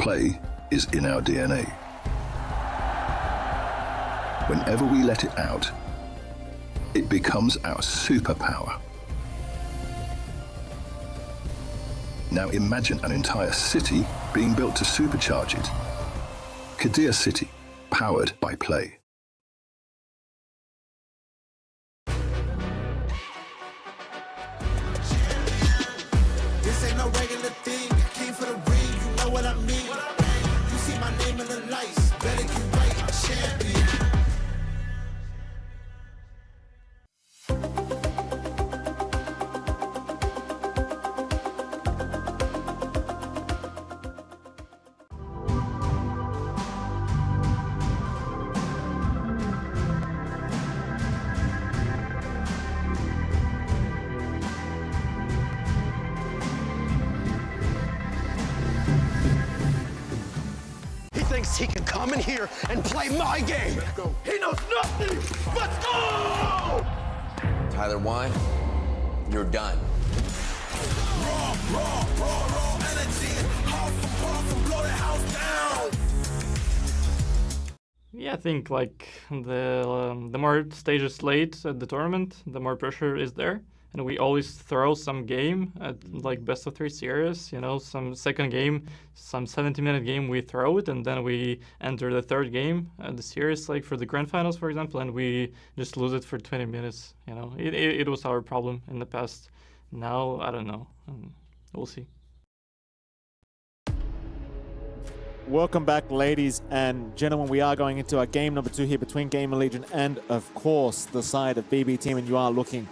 play is in our DNA. Whenever we let it out, it becomes our superpower. Now imagine an entire city being built to supercharge it. Kadir City, powered by play. This ain't no regular thing. I came for the ring, you know what I mean. You see my name in the lights, better get right, I'm champion. He thinks he can come in here and play my game. He knows nothing. Let's go! Tyler Wine, you're done. Raw energy, half for half and blow the house down. Yeah, I think like the more stages late at the tournament, the more pressure is there. And we always throw some game at like best of 3 series, you know, some second game, some 70-minute game, we throw it, and then we enter the third game at the series, like for the grand finals, for example, and we just lose it for 20 minutes, you know. It was our problem in the past. Now, I don't know. We'll see. Welcome back, ladies and gentlemen. We are going into our game number 2 here between Gamer Legion and, of course, the side of BB Team, and you are looking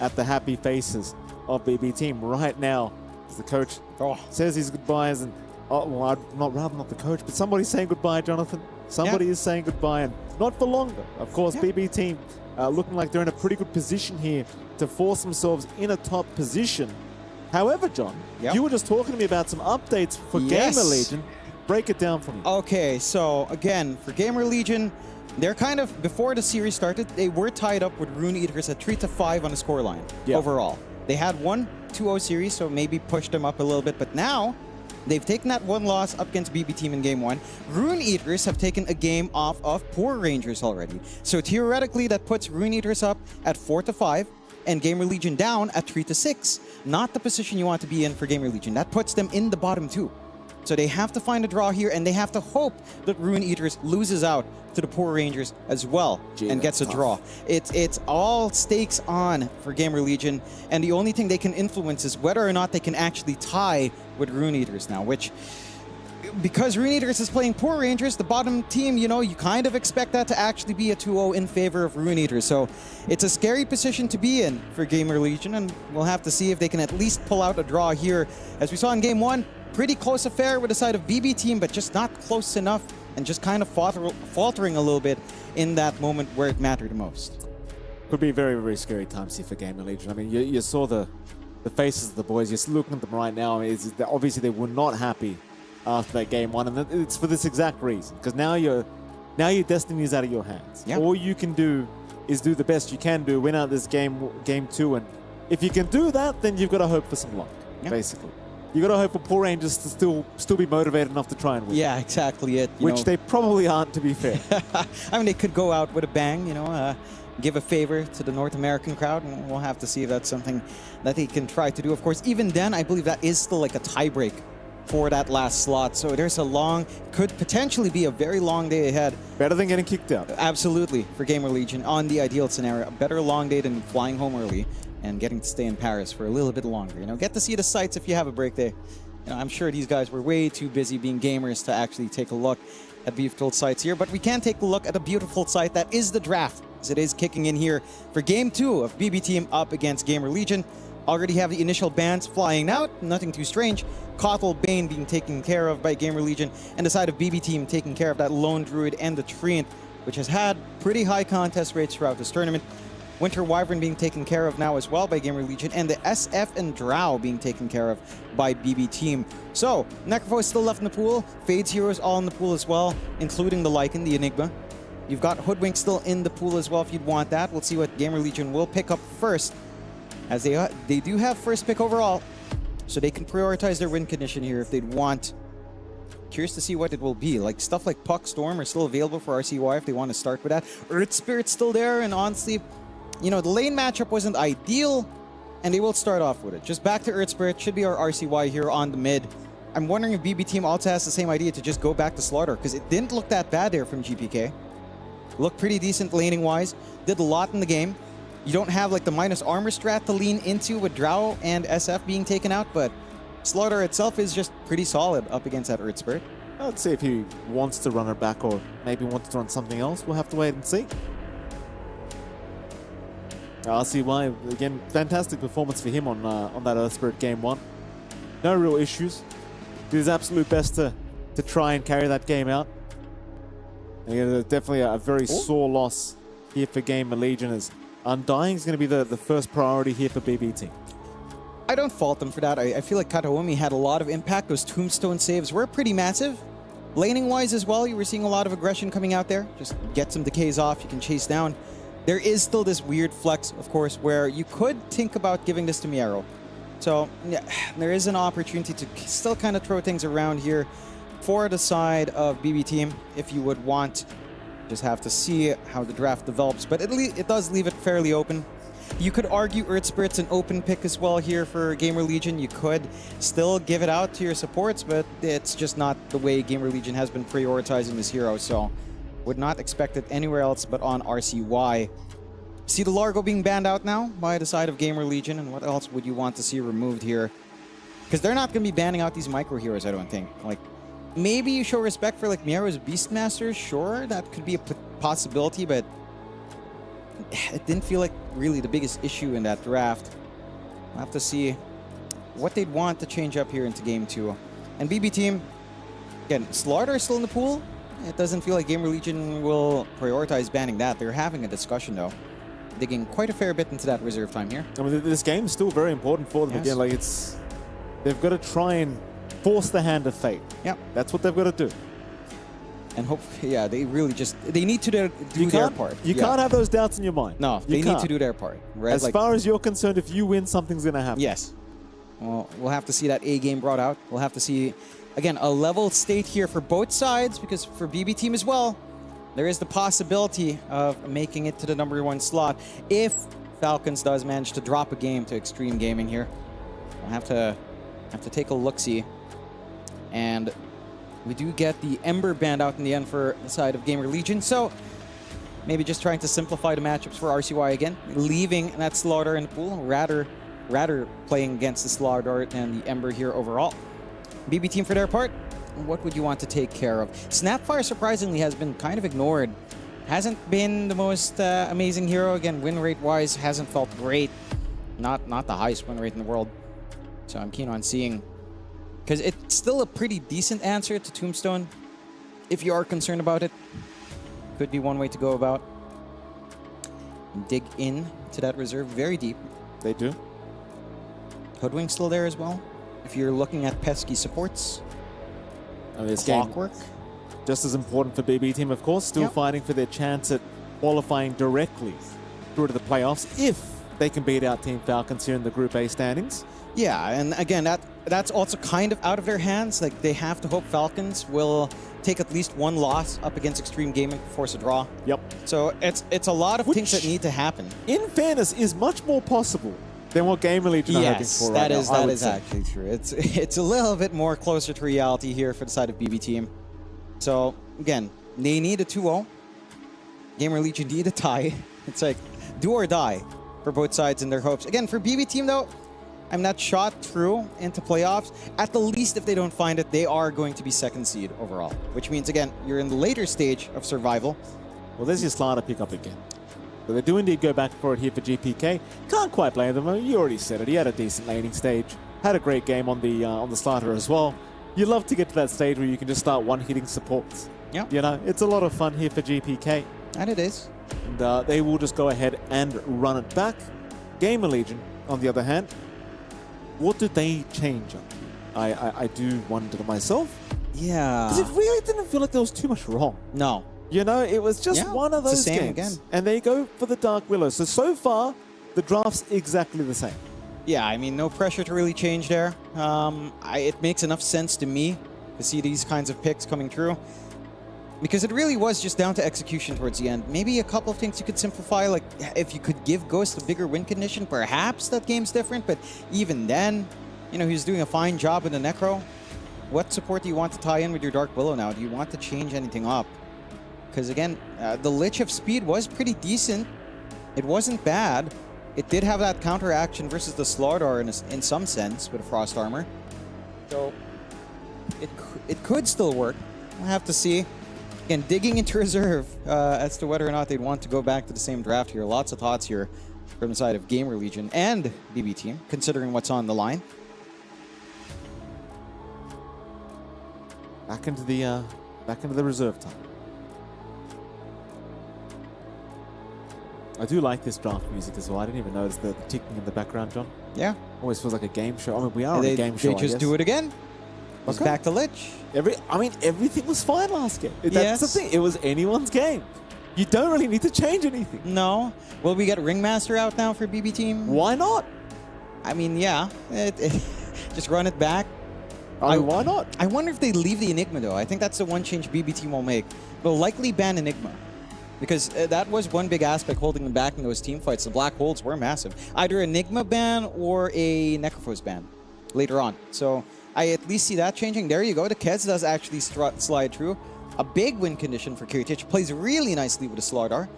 at the happy faces of BB Team right now as the coach says his goodbyes. And rather not the coach, but somebody's saying goodbye, Jonathan. Somebody is saying goodbye, and not for longer. Of course, BB Team looking like they're in a pretty good position here to force themselves in a top position. However, John, you were just talking to me about some updates for Gamer Legion. Break it down for me. Okay, so again, for Gamer Legion, they're kind of, before the series started, they were tied up with Rune Eaters at 3-5 on the scoreline overall. They had one 2-0 series, so maybe pushed them up a little bit, but now they've taken that one loss up against BB Team in Game 1. Rune Eaters have taken a game off of Poor Rangers already. So theoretically, that puts Rune Eaters up at 4-5 and Gamer Legion down at 3-6. Not the position you want to be in for Gamer Legion. That puts them in the bottom 2. So they have to find a draw here, and they have to hope that Rune Eaters loses out to the Poor Rangers as well and gets a draw. It's all stakes on for Gamer Legion, and the only thing they can influence is whether or not they can actually tie with Rune Eaters now, which, because Rune Eaters is playing Poor Rangers, the bottom team, you know, you kind of expect that to actually be a 2-0 in favor of Rune Eaters. So it's a scary position to be in for Gamer Legion, and we'll have to see if they can at least pull out a draw here. As we saw in Game 1, pretty close affair with the side of BB Team, but just not close enough and just kind of faltering a little bit in that moment where it mattered the most. Could be very, very scary times here for Gamer Legion. I mean, you saw the faces of the boys. You're looking at them right now. I mean, obviously, they were not happy after that Game 1, and it's for this exact reason, because now your destiny is out of your hands. All you can do is do the best you can do, win out this game 2, and if you can do that, then you've got to hope for some luck, basically. You got to hope for Poor Rangers to still be motivated enough to try and win. Yeah, exactly it. Which they probably aren't, to be fair. I mean, they could go out with a bang, you know, give a favor to the North American crowd, and we'll have to see if that's something that they can try to do. Of course, even then, I believe that is still like a tiebreak for that last slot. So there's could potentially be a very long day ahead. Better than getting kicked out. Absolutely, for Gamer Legion, on the ideal scenario. A better long day than flying home early and getting to stay in Paris for a little bit longer. You know, get to see the sights if you have a break day. You know, I'm sure these guys were way too busy being gamers to actually take a look at beautiful sights here, but we can take a look at a beautiful sight that is the draft, as it is kicking in here for Game 2 of BB Team up against Gamer Legion. Already have the initial bans flying out, nothing too strange. Kothel Bane being taken care of by Gamer Legion, and the side of BB Team taking care of that Lone Druid and the Treant, which has had pretty high contest rates throughout this tournament. Winter Wyvern being taken care of now as well by Gamer Legion, and the SF and Drow being taken care of by BB Team. So, Necrophobe is still left in the pool, Fade's Heroes all in the pool as well, including the Lycan, the Enigma. You've got Hoodwink still in the pool as well if you'd want that. We'll see what Gamer Legion will pick up first, as they do have first pick overall, so they can prioritize their win condition here if they'd want curious to see what it will be. Like stuff like Puck Storm are still available for RCY if they want to start with that. Earth Spirit's still there, and honestly, you know, the lane matchup wasn't ideal, and they will start off with it. Just back to Earth Spirit, should be our RCY here on the mid. I'm wondering if BB Team also has the same idea to just go back to Slaughter, because it didn't look that bad there from GPK. Looked pretty decent laning-wise, did a lot in the game. You don't have like the minus armor strat to lean into with Drow and SF being taken out, but Slaughter itself is just pretty solid up against that Earth Spirit. Let's see if he wants to run it back or maybe wants to run something else. We'll have to wait and see. RCY, again, fantastic performance for him on that Earth Spirit game 1. No real issues. Did his absolute best to try and carry that game out. And definitely a very sore loss here for Gamer Legion, as Undying is going to be the first priority here for BB Team. I don't fault them for that. I feel like Kataomi had a lot of impact. Those tombstone saves were pretty massive. Laning-wise as well, you were seeing a lot of aggression coming out there. Just get some decays off, you can chase down. There is still this weird flex, of course, where you could think about giving this to Miero. So, yeah, there is an opportunity to still kind of throw things around here for the side of BB Team if you would want. Just have to see how the draft develops, but it does leave it fairly open. You could argue Earth Spirit's an open pick as well here for Gamer Legion. You could still give it out to your supports, but it's just not the way Gamer Legion has been prioritizing this hero, so would not expect it anywhere else but on RCY. See the Largo being banned out now by the side of Gamer Legion, and what else would you want to see removed here? Because they're not going to be banning out these micro heroes, I don't think. Like, maybe you show respect for like Miero's Beastmasters, sure, that could be a possibility, but it didn't feel like really the biggest issue in that draft. We'll have to see what they'd want to change up here into Game 2. And BB Team, again, Slaughter is still in the pool. It doesn't feel like Gamer Legion will prioritize banning that. They're having a discussion, though. Digging quite a fair bit into that reserve time here. I mean, this game is still very important for them. Yes. Again, like they've got to try and force the hand of fate. Yep. That's what they've got to do. And hope, yeah, they really they need to do their part. You can't have those doubts in your mind. No, they need to do their part. Right? As far as you're concerned, if you win, something's going to happen. Yes. Well, we'll have to see that A game brought out. We'll have to see, again, a level state here for both sides, because for BB Team as well, there is the possibility of making it to the #1 slot if Falcons does manage to drop a game to Extreme Gaming here. We'll have to take a look-see. And we do get the Ember banned out in the end for the side of Gamer Legion, so maybe just trying to simplify the matchups for RCY again, leaving that Slaughter in the pool, rather playing against the Slaughter and the Ember here overall. BB Team for their part, what would you want to take care of? Snapfire surprisingly has been kind of ignored. Hasn't been the most amazing hero. Again, win rate wise hasn't felt great. Not the highest win rate in the world. So I'm keen on seeing, because it's still a pretty decent answer to Tombstone. If you are concerned about it, could be one way to go about. Dig in to that reserve very deep. They do. Hoodwink still there as well. If you're looking at pesky supports, This Clockwork. game, just as important for BB Team, of course, still fighting for their chance at qualifying directly through to the playoffs if they can beat out Team Falcons here in the Group A standings. Yeah, and again, that's also kind of out of their hands. Like, they have to hope Falcons will take at least one loss up against Extreme Gaming to force a draw. Yep. So it's a lot of things that need to happen. In fairness, is much more possible than what Gamer Legion are hoping for right now, that is actually true. It's a little bit more closer to reality here for the side of BB Team. So again, they need a 2-0. Gamer Legion need a tie. It's like do or die for both sides in their hopes. Again, for BB Team though, I'm not shot through into playoffs. At the least, if they don't find it, they are going to be second seed overall, which means again you're in the later stage of survival. Well, there's your Slaughter pick up again. But they do indeed go back for it here for GPK. Can't quite blame them. You already said it. He had a decent laning stage. Had a great game on the Slaughter as well. You love to get to that stage where you can just start one-hitting supports. Yeah. You know, it's a lot of fun here for GPK. And it is. And they will just go ahead and run it back. Gamer Legion, on the other hand, what did they change up? I do wonder to myself. Yeah. Because it really didn't feel like there was too much wrong. No. You know, it was just one of those games. Again. And they go for the Dark Willow. So far, the draft's exactly the same. Yeah, I mean, no pressure to really change there. It makes enough sense to me to see these kinds of picks coming through. Because it really was just down to execution towards the end. Maybe a couple of things you could simplify, like if you could give Ghost a bigger win condition, perhaps that game's different, but even then, you know, he's doing a fine job in the Necro. What support do you want to tie in with your Dark Willow now? Do you want to change anything up? Because again, the Lich of Speed was pretty decent. It wasn't bad. It did have that counter action versus the Slardar in some sense with a Frost Armor. So it could still work. We'll have to see. Again, digging into reserve as to whether or not they'd want to go back to the same draft here. Lots of thoughts here from the side of Gamer Legion and BB Team, considering what's on the line. Back into the reserve time. I do like this draft music as well. I didn't even notice the ticking in the background, John. Yeah. Always feels like a game show. I mean, we are on a game show. They just do it again. It's Okay. back to Lich. Everything was fine last game. That's Yes. the thing. It was anyone's game. You don't really need to change anything. No. Will we get Ringmaster out now for BB Team? Why not? I mean, yeah. Just run it back. Why not? I wonder if they leave the Enigma, though. I think that's the one change BB Team will make. They'll likely ban Enigma. Because that was one big aspect holding them back in those team fights. The Black Holes were massive. Either Enigma ban or a Necrophos ban later on. So I at least see that changing. There you go. The Kez does actually slide through. A big win condition for Kiritich. Plays really nicely with the Slardar.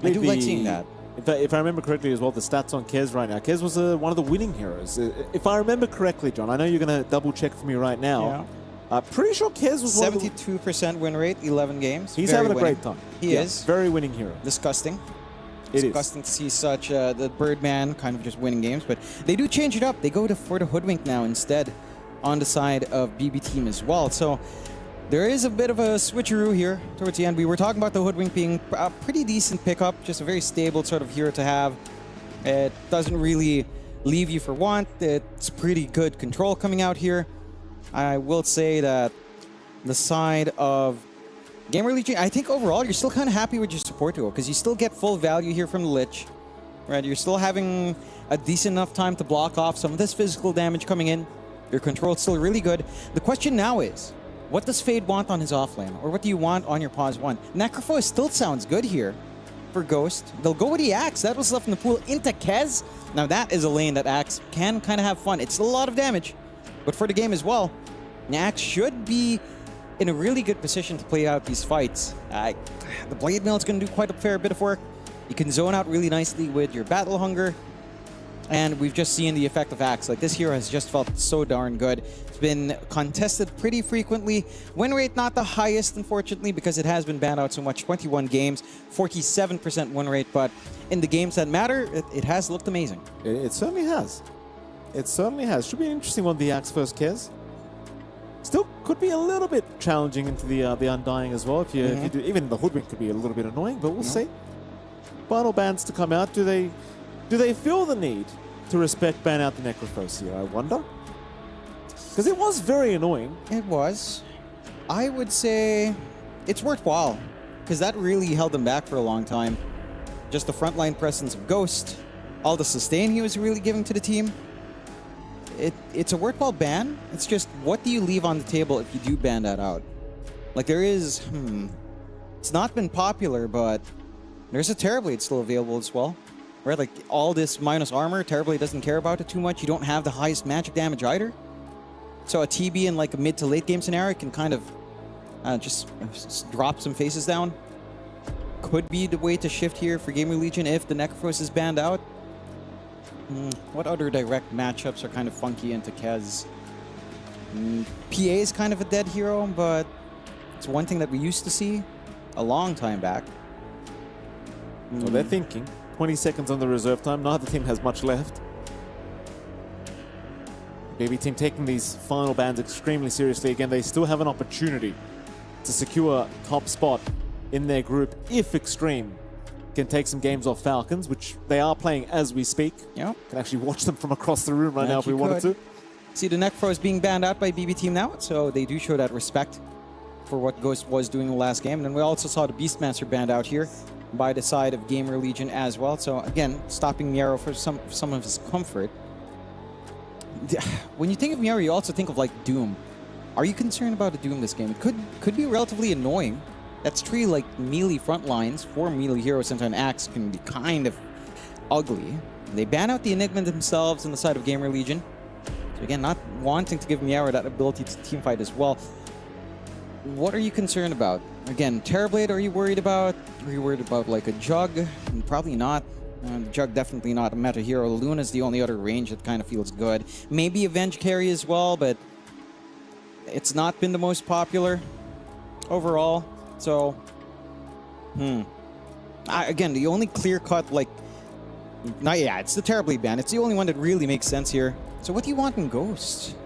I do like seeing that. If I remember correctly as well, the stats on Kez right now. Kez was one of the winning heroes. If I remember correctly, John, I know you're going to double check for me right now. Yeah. Pretty sure Kez was 72% win rate, 11 games. He's Very having a winning. great time. He is. Very winning hero. Disgusting. It is. Disgusting to see such the Birdman kind of just winning games, but they do change it up. They go for the Hoodwink now instead on the side of BB Team as well. So there is a bit of a switcheroo here towards the end. We were talking about the Hoodwink being a pretty decent pickup, just a very stable sort of hero to have. It doesn't really leave you for want. It's pretty good control coming out here. I will say that the side of Gamer Legion, I think overall you're still kind of happy with your support duo because you still get full value here from the Lich. Right? You're still having a decent enough time to block off some of this physical damage coming in. Your control is still really good. The question now is, what does Fade want on his offlane? Or what do you want on your pause 1? Necrophos still sounds good here for Ghost. They'll go with the Axe. That was left in the pool into Kez. Now that is a lane that Axe can kind of have fun. It's still a lot of damage, but for the game as well, Axe should be in a really good position to play out these fights. The Blade Mill is going to do quite a fair bit of work. You can zone out really nicely with your Battle Hunger. And we've just seen the effect of Axe. Like, this hero has just felt so darn good. It's been contested pretty frequently. Win rate not the highest, unfortunately, because it has been banned out so much. 21 games, 47% win rate. But in the games that matter, it has looked amazing. It certainly has. It certainly has. Should be an interesting one, the Axe versus Kez. Still could be a little bit challenging into the Undying as well. If you do, even the Hoodwink could be a little bit annoying, but we'll see. Final bans to come out. Do they feel the need to respect ban out the Necrophos here? I wonder. Because it was very annoying. It was. I would say it's worthwhile because that really held them back for a long time. Just the frontline presence of Ghost, all the sustain he was really giving to the team. It's a worthwhile ban. It's just, what do you leave on the table if you do ban that out? Like, there is, it's not been popular, but there's a Terrorblade still available as well. Right, like all this minus armor, Terrorblade doesn't care about it too much. You don't have the highest magic damage either. So a TB in like a mid to late game scenario can kind of just drop some faces down. Could be the way to shift here for Gamer Legion if the Necrophos is banned out. What other direct matchups are kind of funky into Kez? PA is kind of a dead hero, but it's one thing that we used to see a long time back. So they're thinking. 20 seconds on the reserve time. Neither team has much left. BB Team taking these final bans extremely seriously. Again, they still have an opportunity to secure top spot in their group if Extreme can take some games off Falcons, which they are playing as we speak. Yep. Can actually watch them from across the room right now if we wanted to. See, the Necrophos being banned out by BB Team now, so they do show that respect for what Ghost was doing in the last game. And then we also saw the Beastmaster banned out here by the side of Gamer Legion as well. So again, stopping Miero for some of his comfort. When you think of Miero, you also think of like Doom. Are you concerned about a Doom this game? It could be relatively annoying. That's 3 like melee front lines, 4 melee heroes into an axe can be kind of ugly. They ban out the Enigma themselves on the side of Gamer Legion. So again, not wanting to give Miara that ability to teamfight as well. What are you concerned about? Again, Terrorblade, are you worried about? Are you worried about like a Jug? Probably not. Jug definitely not a meta hero. Luna's the only other range that kind of feels good. Maybe Avenge carry as well, but it's not been the most popular overall. So, again, the only clear-cut, like, it's the Terrorblade ban. It's the only one that really makes sense here. So what do you want in Ghost?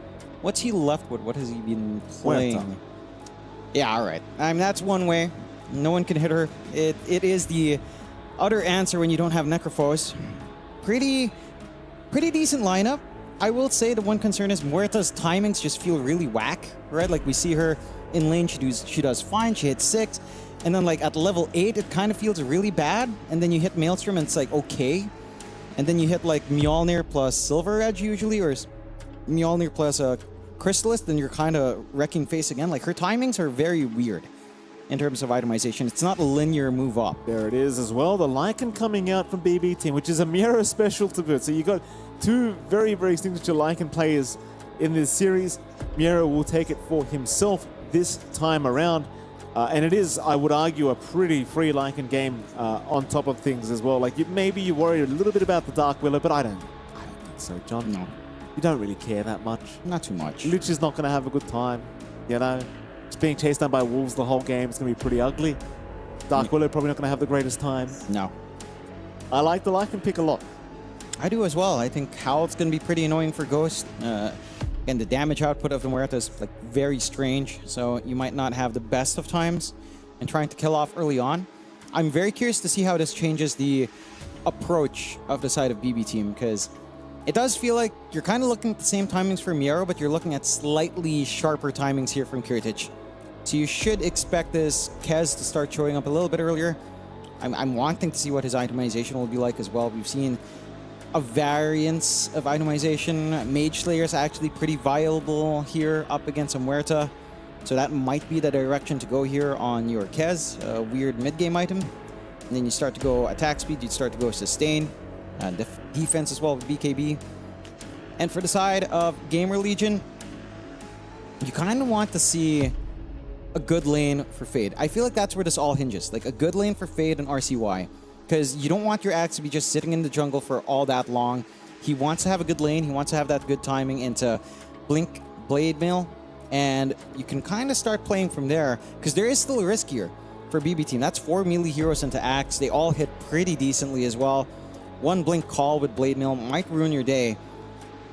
What's he left with? What has he been playing? Yeah, all right. I mean, that's one way. No one can hit her. It is the other answer when you don't have Necrophos. Pretty decent lineup. I will say the one concern is Muerta's timings just feel really whack, right? Like we see her in lane, she does fine, she hits 6, and then like at level 8, it kind of feels really bad, and then you hit Maelstrom and it's like okay, and then you hit like Mjolnir plus Silver Edge usually, or Mjolnir plus Crystalist, then you're kind of wrecking face again. Like her timings are very weird in terms of itemization. It's not a linear move up. There it is as well. The Lycan coming out from BB Team, which is a Miara special to boot. So you got 2 very, very signature Lycan players in this series. Miara will take it for himself this time around. And it is, I would argue, a pretty free Lycan game on top of things as well. Like maybe you worry a little bit about the Dark Willow, but I don't think so, John. No. You don't really care that much. Not too much. Lich is not going to have a good time, you know. Just being chased down by wolves the whole game is going to be pretty ugly. Dark Willow probably not going to have the greatest time. No. I like the Lycan pick a lot. I do as well. I think Howl's going to be pretty annoying for Ghost. And the damage output of the Muerta is like very strange, so you might not have the best of times in trying to kill off early on. I'm very curious to see how this changes the approach of the side of BB Team, because it does feel like you're kind of looking at the same timings for Miaro, but you're looking at slightly sharper timings here from Kirtich. So you should expect this Kez to start showing up a little bit earlier. I'm wanting to see what his itemization will be like as well. We've seen a variance of itemization. Mage Slayer is actually pretty viable here up against a Muerta. So that might be the direction to go here on your Kez, a weird mid-game item. And then you start to go attack speed, you start to go sustain, defense as well with BKB. And for the side of Gamer Legion, you kind of want to see a good lane for Fade. I feel like that's where this all hinges. Like a good lane for Fade and RCY. Because you don't want your axe to be just sitting in the jungle for all that long. He wants to have a good lane. He wants to have that good timing into Blink, Blade Mail. And you can kind of start playing from there. Because there is still a risk here for BB Team. That's 4 melee heroes into axe. They all hit pretty decently as well. One Blink call with Blade Mail might ruin your day.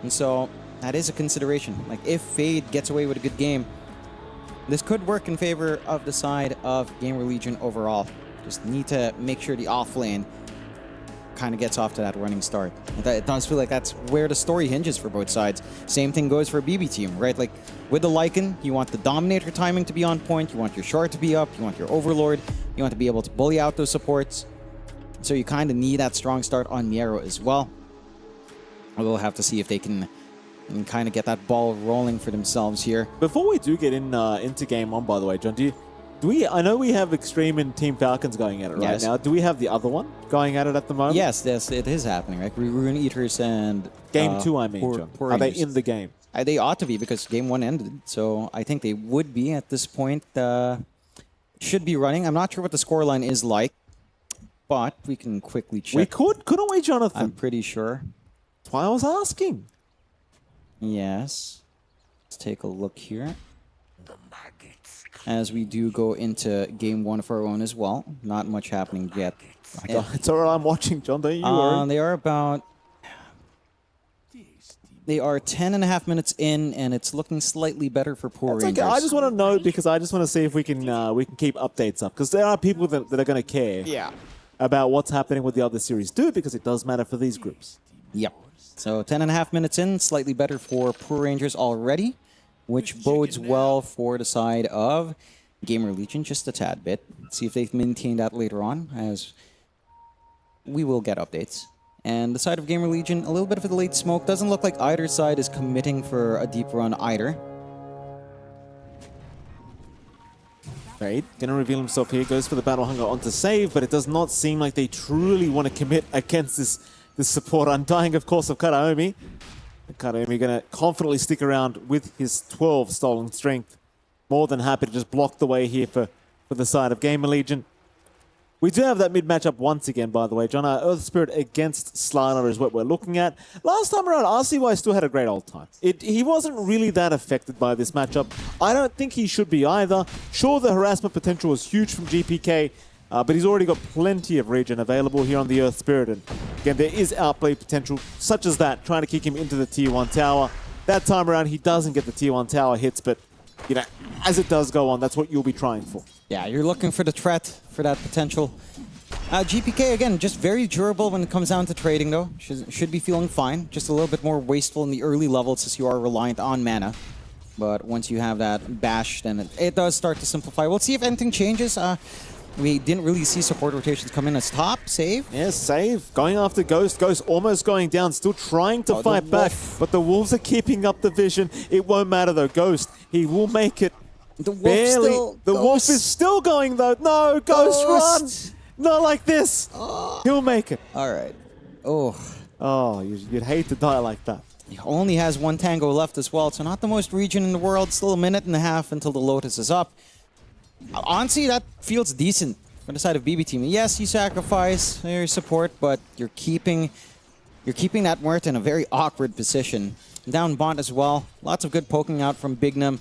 And so that is a consideration. Like if Fade gets away with a good game, this could work in favor of the side of Gamer Legion overall. Just need to make sure the off lane kind of gets off to that running start. It does feel like that's where the story hinges for both sides. Same thing goes for BB Team, right? Like with the Lycan, you want the Dominator timing to be on point, you want your Shard to be up, you want your Overlord, you want to be able to bully out those supports. So you kind of need that strong start on Miero as well. We'll have to see if they can kind of get that ball rolling for themselves here. Before we do get into game 1, by the way, John, I know we have Extreme and Team Falcons going at it right now. Do we have the other one going at it at the moment? Yes, it is happening, right? Rune Eaters and... Game 2, I mean, John. Are they in the game? They ought to be, because game 1 ended. So I think they would be at this point. Should be running. I'm not sure what the scoreline is like, but we can quickly check. We couldn't we, Jonathan? I'm pretty sure. That's why I was asking. Yes. Let's take a look here. As we do go into game 1 of our own as well. Not much happening yet. It's all right, I'm watching, John. Don't you worry. They are 10.5 minutes in, and it's looking slightly better for Poor Rangers. Okay. I just want to know, because I just want to see if we can keep updates up. Because there are people that are going to care about what's happening with the other series too, because it does matter for these groups. Yep. So 10.5 minutes in, slightly better for Poor Rangers already, which bodes well for the side of Gamer Legion just a tad bit. See if they've maintained that later on, as we will get updates. And the side of Gamer Legion, a little bit of a late smoke. Doesn't look like either side is committing for a deep run either. Fade gonna reveal himself here, goes for the Battle Hunger onto save, but it does not seem like they truly want to commit against this support. Undying, of course, of Karaomi. Karaomi gonna confidently stick around with his 12 stolen strength. More than happy to just block the way here for the side of Gamer Legion. We do have that mid matchup once again, by the way, John. Earth Spirit against Slider is what we're looking at. Last time around, RCY still had a great old time. He wasn't really that affected by this matchup. I don't think he should be either. Sure, the harassment potential was huge from GPK, but he's already got plenty of regen available here on the Earth Spirit. And again, there is outplay potential, such as that, trying to kick him into the Tier 1 tower. That time around, he doesn't get the Tier 1 tower hits, but you know, as it does go on, that's what you'll be trying for. Yeah, you're looking for the threat, for that potential. GPK, again, just very durable when it comes down to trading, though. Should be feeling fine. Just a little bit more wasteful in the early levels as you are reliant on mana. But once you have that bash, then it does start to simplify. We'll see if anything changes. We didn't really see support rotations come in as top. Save. Yeah, save. Going after Ghost. Ghost almost going down. Still trying to fight back. But the Wolves are keeping up the vision. It won't matter, though. Ghost, he will make it. The wolf barely. Still the wolf is still going, though. No, Ghost, run. Not like this. He'll make it. All right. Oh. Oh, you'd hate to die like that. He only has one tango left as well, so not the most regen in the world. Still a minute and a half until the Lotus is up. Honestly, that feels decent for the side of BB Team. Yes, you sacrifice your support, but you're keeping that Mort in a very awkward position. Down bot as well. Lots of good poking out from Bignum.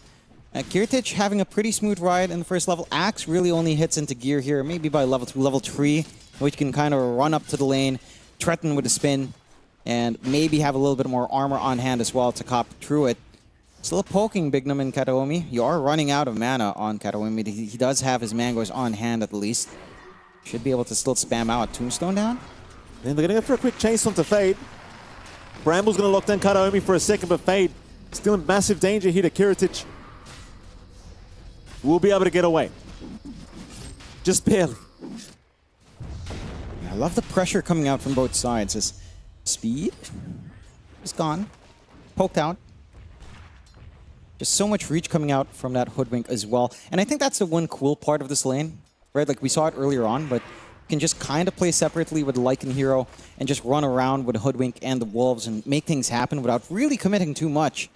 Kirtich having a pretty smooth ride in the first level. Axe really only hits into gear here, maybe by level 2, level 3, which can kind of run up to the lane, threaten with a spin, and maybe have a little bit more armor on hand as well to cop through it. Still poking Bignum and Kataomi. You are running out of mana on Kataomi. He does have his mangoes on hand at least. Should be able to still spam out. Tombstone down. And they're going to go for a quick chase onto Fade. Bramble's going to lock down Kataomi for a second, but Fade still in massive danger here to Kiritich. Will be able to get away. Just barely. I love the pressure coming out from both sides. His speed is gone. Poked out. Just so much reach coming out from that Hoodwink as well. And I think that's the one cool part of this lane, right? Like we saw it earlier on, but you can just kind of play separately with Lycan Hero and just run around with Hoodwink and the Wolves and make things happen without really committing too much.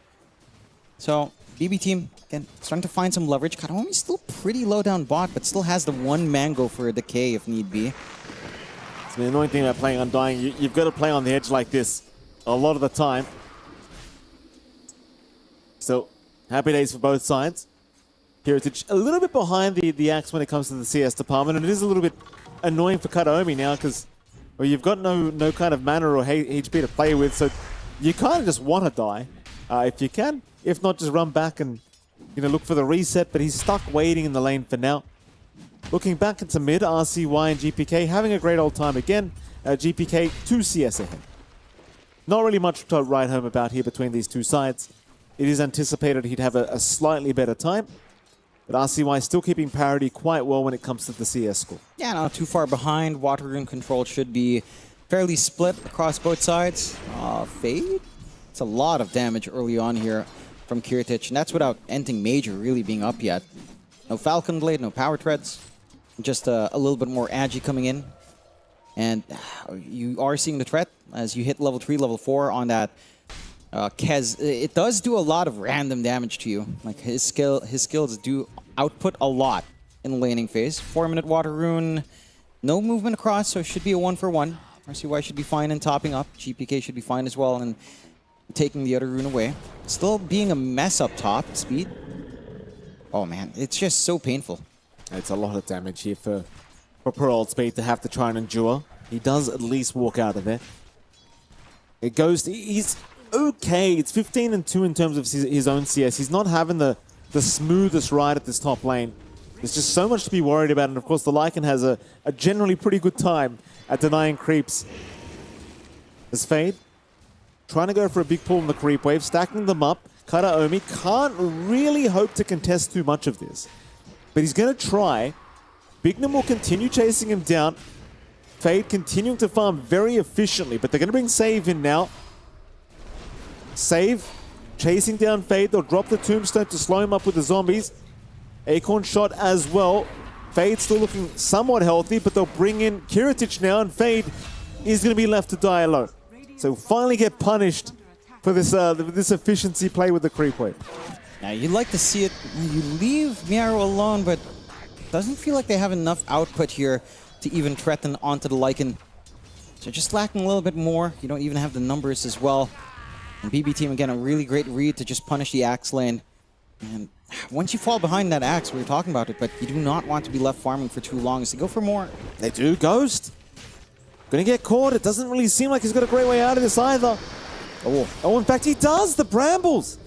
So BB Team, again, starting to find some leverage. Kataomi's still pretty low down bot, but still has the one mango for a decay if need be. It's the annoying thing about playing Undying. You've got to play on the edge like this a lot of the time. So, happy days for both sides. Heritage a little bit behind the axe when it comes to the CS department, and it is a little bit annoying for Kataomi now because you've got no kind of mana or HP to play with, so you kind of just want to die if you can. If not, just run back and look for the reset, but he's stuck waiting in the lane for now. Looking back into mid, RCY and GPK having a great old time again. GPK 2 CS ahead. Not really much to write home about here between these two sides. It is anticipated he'd have a slightly better time, but RCY still keeping parity quite well when it comes to the CS score. Yeah, not too far behind. Water Rune control should be fairly split across both sides. Fade? It's a lot of damage early on here from Kiritich, and that's without anything major really being up yet. No Falcon Blade, no Power Treads, just a little bit more agi coming in. And you are seeing the threat as you hit level 3, level 4 on that Kez. It does do a lot of random damage to you. Like his skills do output a lot in the laning phase. 4-minute Water Rune, no movement across, so it should be a 1-for-1. RCY should be fine in topping up. GPK should be fine as well and taking the other rune away. Still being a mess up top. Speed. Oh man, it's just so painful. It's a lot of damage here for poor old Speed to have to try and endure. He does at least walk out of there. It goes, he's okay. It's 15-2 in terms of his own CS. He's not having the smoothest ride at this top lane. There's just so much to be worried about, and of course the Lycan has a generally pretty good time at denying creeps. As Fade trying to go for a big pull in the creep wave, stacking them up. Kataomi can't really hope to contest too much of this, but he's going to try. Bignum will continue chasing him down. Fade continuing to farm very efficiently, but they're going to bring Save in now. Save chasing down Fade. They'll drop the Tombstone to slow him up with the zombies. Acorn shot as well. Fade still looking somewhat healthy, but they'll bring in Kiritich now, and Fade is going to be left to die alone. So finally get punished for this this efficiency play with the creep wave. Now, you'd like to see it. You leave Miaro alone, but doesn't feel like they have enough output here to even threaten onto the Lycan. So just lacking a little bit more. You don't even have the numbers as well. And BB team, again, a really great read to just punish the Axe lane. And once you fall behind that Axe, we were talking about it, but you do not want to be left farming for too long, so go for more. They do. Ghost. Gonna get caught. It doesn't really seem like he's got a great way out of this either. Oh, in fact, he does. The Brambles.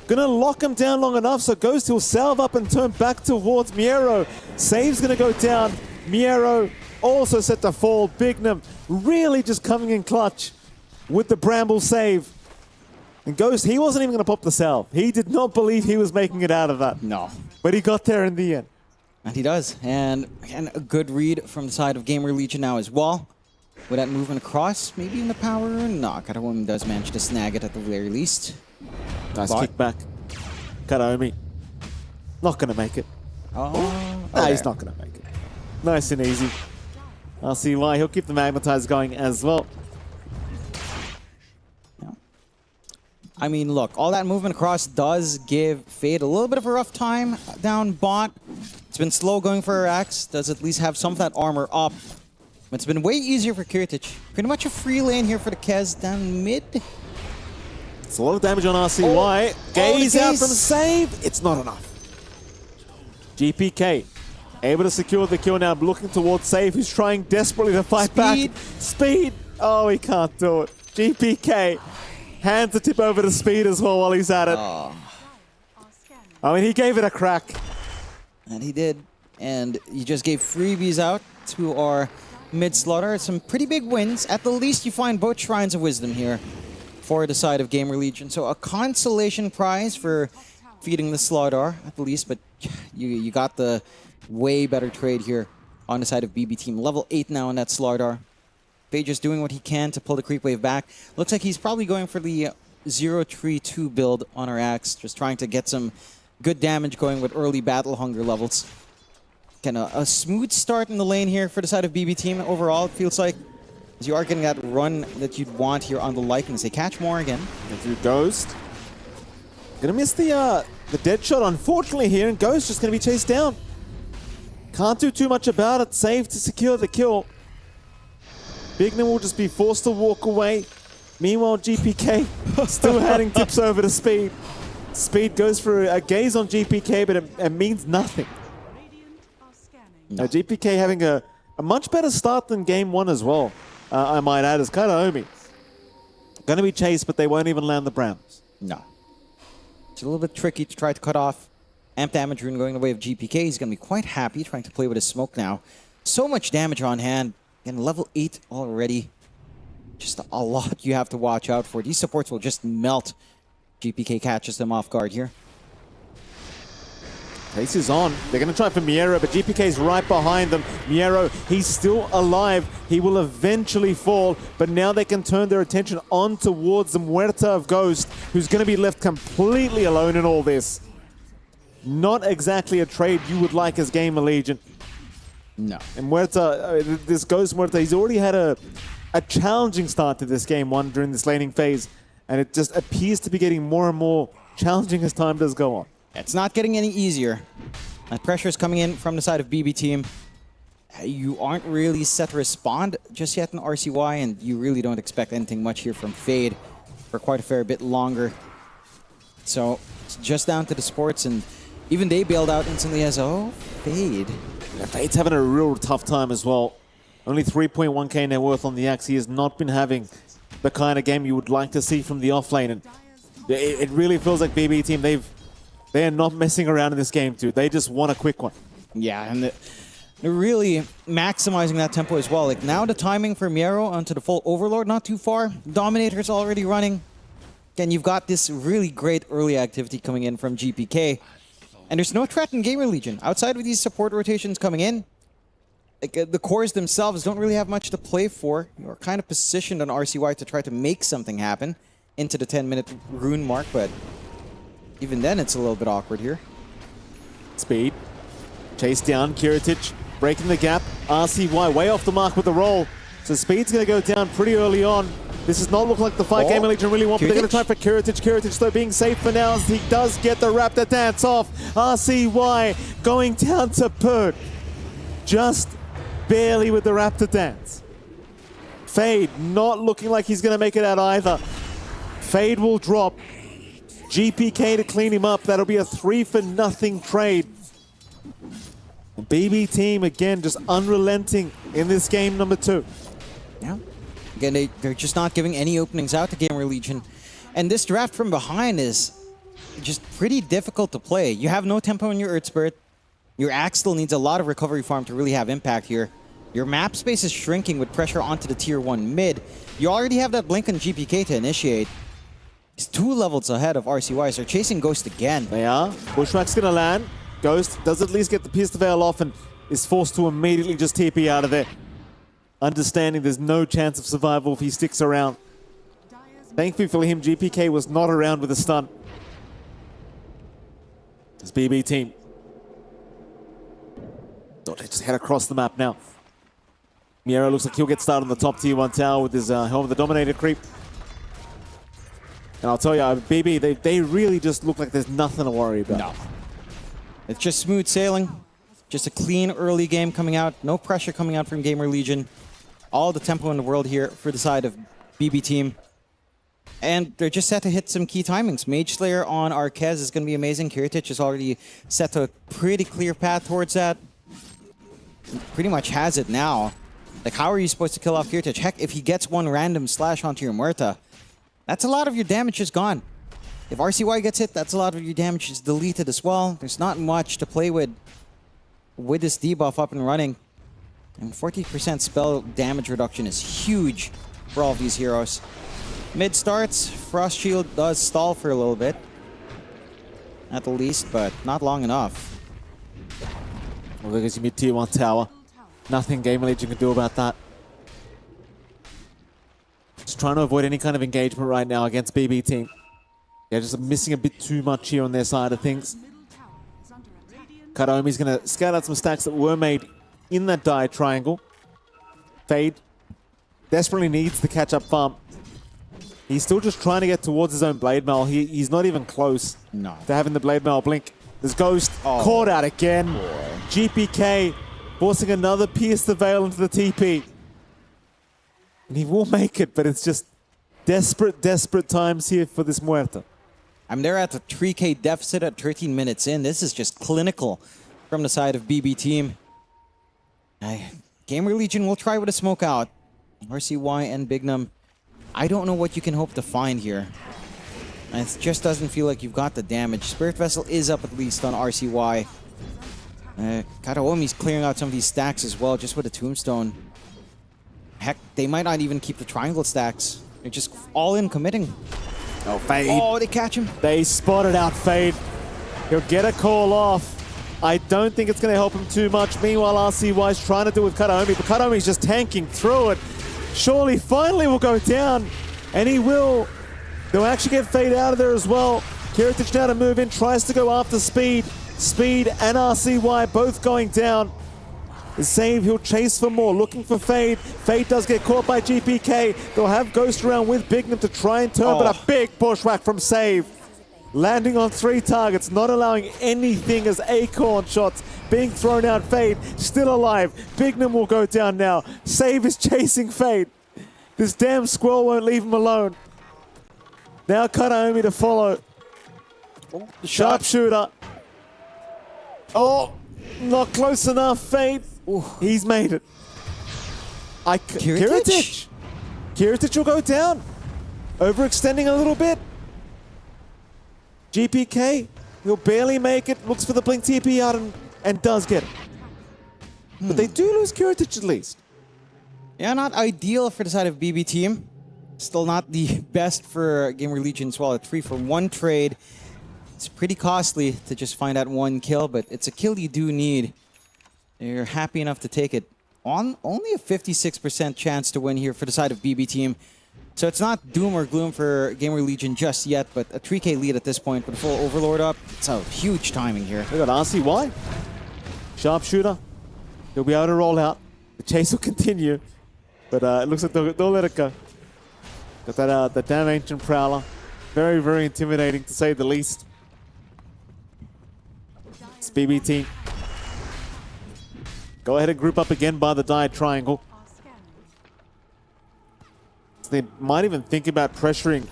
Gonna lock him down long enough, so Ghost will salve up and turn back towards Miero. Save's gonna go down. Miero also set to fall. Bignum really just coming in clutch with the Bramble save. And Ghost, he wasn't even going to pop the salve. He did not believe he was making it out of that. No. But he got there in the end. And he does. And again, a good read from the side of Gamer Legion now as well. With that movement across, maybe in the power. No, Kataomi does manage to snag it at the very least. Nice kickback. Kataomi. Not going to make it. Oh, he's not going to make it. Nice and easy. I'll see why. He'll keep the Magnetize going as well. I mean, look, all that movement across does give Fade a little bit of a rough time down bot. It's been slow going for her Axe. Does at least have some of that armor up. It's been way easier for Kiritich. Pretty much a free lane here for the Kez down mid. It's a lot of damage on RCY. Gaze out from save. It's not enough. GPK able to secure the kill now, looking towards save, who's trying desperately to fight back. Speed. Oh, he can't do it. GPK. Hands the tip over to Speed as well while he's at it. I mean, he gave it a crack. And he did. And he just gave freebies out to our mid-slaughter. Some pretty big wins. At the least, you find both Shrines of Wisdom here for the side of Gamer Legion. So a consolation prize for feeding the Slaughter, at the least. But you got the way better trade here on the side of BB team. Level 8 now on that Slaughter. Fade just doing what he can to pull the creep wave back. Looks like he's probably going for the 0-3-2 build on our Axe, just trying to get some good damage going with early battle hunger levels. Kind of a smooth start in the lane here for the side of BB team. Overall, it feels like as you are getting that run that you'd want here on the Lycans. They catch more again. Through Ghost. Gonna miss the dead shot, unfortunately, here, and Ghost just gonna be chased down. Can't do too much about it. Save to secure the kill. Bignum will just be forced to walk away. Meanwhile, GPK still handing tips over to Speed. Speed goes for a gaze on GPK, but it means nothing. Now, GPK having a much better start than game one as well, I might add, as Kataomi. Going to be chased, but they won't even land the Browns. No. It's a little bit tricky to try to cut off. Amp damage rune going the way of GPK. He's going to be quite happy trying to play with his smoke now. So much damage on hand. And level 8 already. Just a lot you have to watch out for. These supports will just melt. GPK catches them off guard here. Pace is on. They're going to try for Miero, but GPK's right behind them. Miero, he's still alive. He will eventually fall, but now they can turn their attention on towards the Muerta of Ghost, who's going to be left completely alone in all this. Not exactly a trade you would like as Gamer Legion. No. And Muerta, this Ghost Muerta, he's already had a challenging start to this game one during this laning phase, and it just appears to be getting more and more challenging as time does go on. It's not getting any easier. That pressure is coming in from the side of BB team. You aren't really set to respond just yet in RCY, and you really don't expect anything much here from Fade for quite a fair bit longer. So it's just down to the sports, and even they bailed out instantly as, oh, Fade. Yeah, Fade's having a real tough time as well. Only 3.1k net worth on the Axe. He has not been having the kind of game you would like to see from the offlane, and it really feels like BB team, they are not messing around in this game too. They just want a quick one. Yeah, and they're really maximizing that tempo as well. Like now the timing for Miero onto the full Overlord, not too far. Dominator's already running. Again, you've got this really great early activity coming in from GPK. And there's no threat in Gamer Legion. Outside of these support rotations coming in, like, the cores themselves don't really have much to play for. You're kind of positioned on RCY to try to make something happen into the 10-minute rune mark, but even then it's a little bit awkward here. Speed. Chase down, Kiritich breaking the gap. RCY way off the mark with the roll. So Speed's going to go down pretty early on. This does not look like the fight Gamer Legion really want, but they're going to try for Kiritich. Kiritich, though, being safe for now as he does get the Raptor Dance off. RCY going down to Porte. Just barely with the Raptor Dance. Fade not looking like he's going to make it out either. Fade will drop. GPK to clean him up. That'll be a 3-for-0 trade. BB team, again, just unrelenting in this game number 2. Yeah. Again, they're just not giving any openings out to Gamer Legion. And this draft from behind is just pretty difficult to play. You have no tempo in your Earth Spirit. Your Axe still needs a lot of recovery farm to really have impact here. Your map space is shrinking with pressure onto the tier 1 mid. You already have that blink on GPK to initiate. He's 2 levels ahead of RCY, so they're chasing Ghost again. They are. Bushwhack's gonna land. Ghost does at least get the Pierce the Veil off and is forced to immediately just TP out of there. Understanding there's no chance of survival if he sticks around. Thankfully for him, GPK was not around with a stun. This BB team. Dota just head across the map now. Miero looks like he'll get started on the top tier 1 tower with his Helm of the Dominator creep. And I'll tell you, BB, they really just look like there's nothing to worry about. No. It's just smooth sailing. Just a clean early game coming out. No pressure coming out from Gamer Legion. All the tempo in the world here for the side of BB team. And they're just set to hit some key timings. Mage Slayer on Arquez is going to be amazing. Kiritich is already set to a pretty clear path towards that. He pretty much has it now. Like, how are you supposed to kill off Kiritich? Heck, if he gets one random slash onto your Muerta, that's a lot of your damage is gone. If RCY gets hit, that's a lot of your damage is deleted as well. There's not much to play with this debuff up and running. And 40% spell damage reduction is huge for all of these heroes. Mid starts, Frost Shield does stall for a little bit. At the least, but not long enough. Well, there goes your mid tier 1 tower. Nothing Gamer Legion can do about that. Just trying to avoid any kind of engagement right now against BB team. Yeah, just missing a bit too much here on their side of things. Kataomi's going to scout out some stacks that were made in that die triangle. Fade desperately needs the catch-up farm. He's still just trying to get towards his own Blade Mail. He's not even close to having the Blade Mail blink. There's Ghost caught out again. GPK forcing another Pierce the Veil into the TP. And he will make it, but it's just desperate, desperate times here for this Muerta. I'm there at the 3K deficit at 13 minutes in. This is just clinical from the side of BB team. Gamer Legion will try with a smoke out. RCY and Bignum. I don't know what you can hope to find here. It just doesn't feel like you've got the damage. Spirit Vessel is up at least on RCY. Kataomi's clearing out some of these stacks as well, just with a Tombstone. Heck, they might not even keep the triangle stacks. They're just all in committing. Oh, Fade. Oh, they catch him. They spotted out Fade. He'll get a call off. I don't think it's going to help him too much. Meanwhile, RCY's trying to do it with Kataomi, but Kataomi's just tanking through it. Surely, finally will go down, and he will. They'll actually get Fade out of there as well. Kiritich now to move in, tries to go after Speed. Speed and RCY both going down. The save, he'll chase for more, looking for Fade. Fade does get caught by GPK. They'll have Ghost around with Bignum to try and turn, but a big bushwhack from Save. Landing on 3 targets, not allowing anything as Acorn shots being thrown out. Fade still alive. Bignum will go down now. Save is chasing Fade. This damn squirrel won't leave him alone. Now Kataomi to follow. Sharpshooter. Oh, not close enough. Fade. He's made it. Kiritich. Kiritich will go down. Overextending a little bit. GPK, he'll barely make it. Looks for the blink TP out and does get it. But they do lose Kiritich at least. Yeah, not ideal for the side of BB team. Still not the best for Gamer Legion as well. A 3-for-1 trade. It's pretty costly to just find that 1 kill, but it's a kill you do need. You're happy enough to take it. On only a 56% chance to win here for the side of BB team. So it's not doom or gloom for Gamer Legion just yet, but a 3K lead at this point with a full Overlord up. It's a huge timing here. We got RCY. Sharpshooter. He'll be able to roll out. The chase will continue. But it looks like they'll let it go. Got that the damn Ancient Prowler. Very, very intimidating to say the least. It's BB team. Go ahead and group up again by the Diet Triangle. So they might even think about pressuring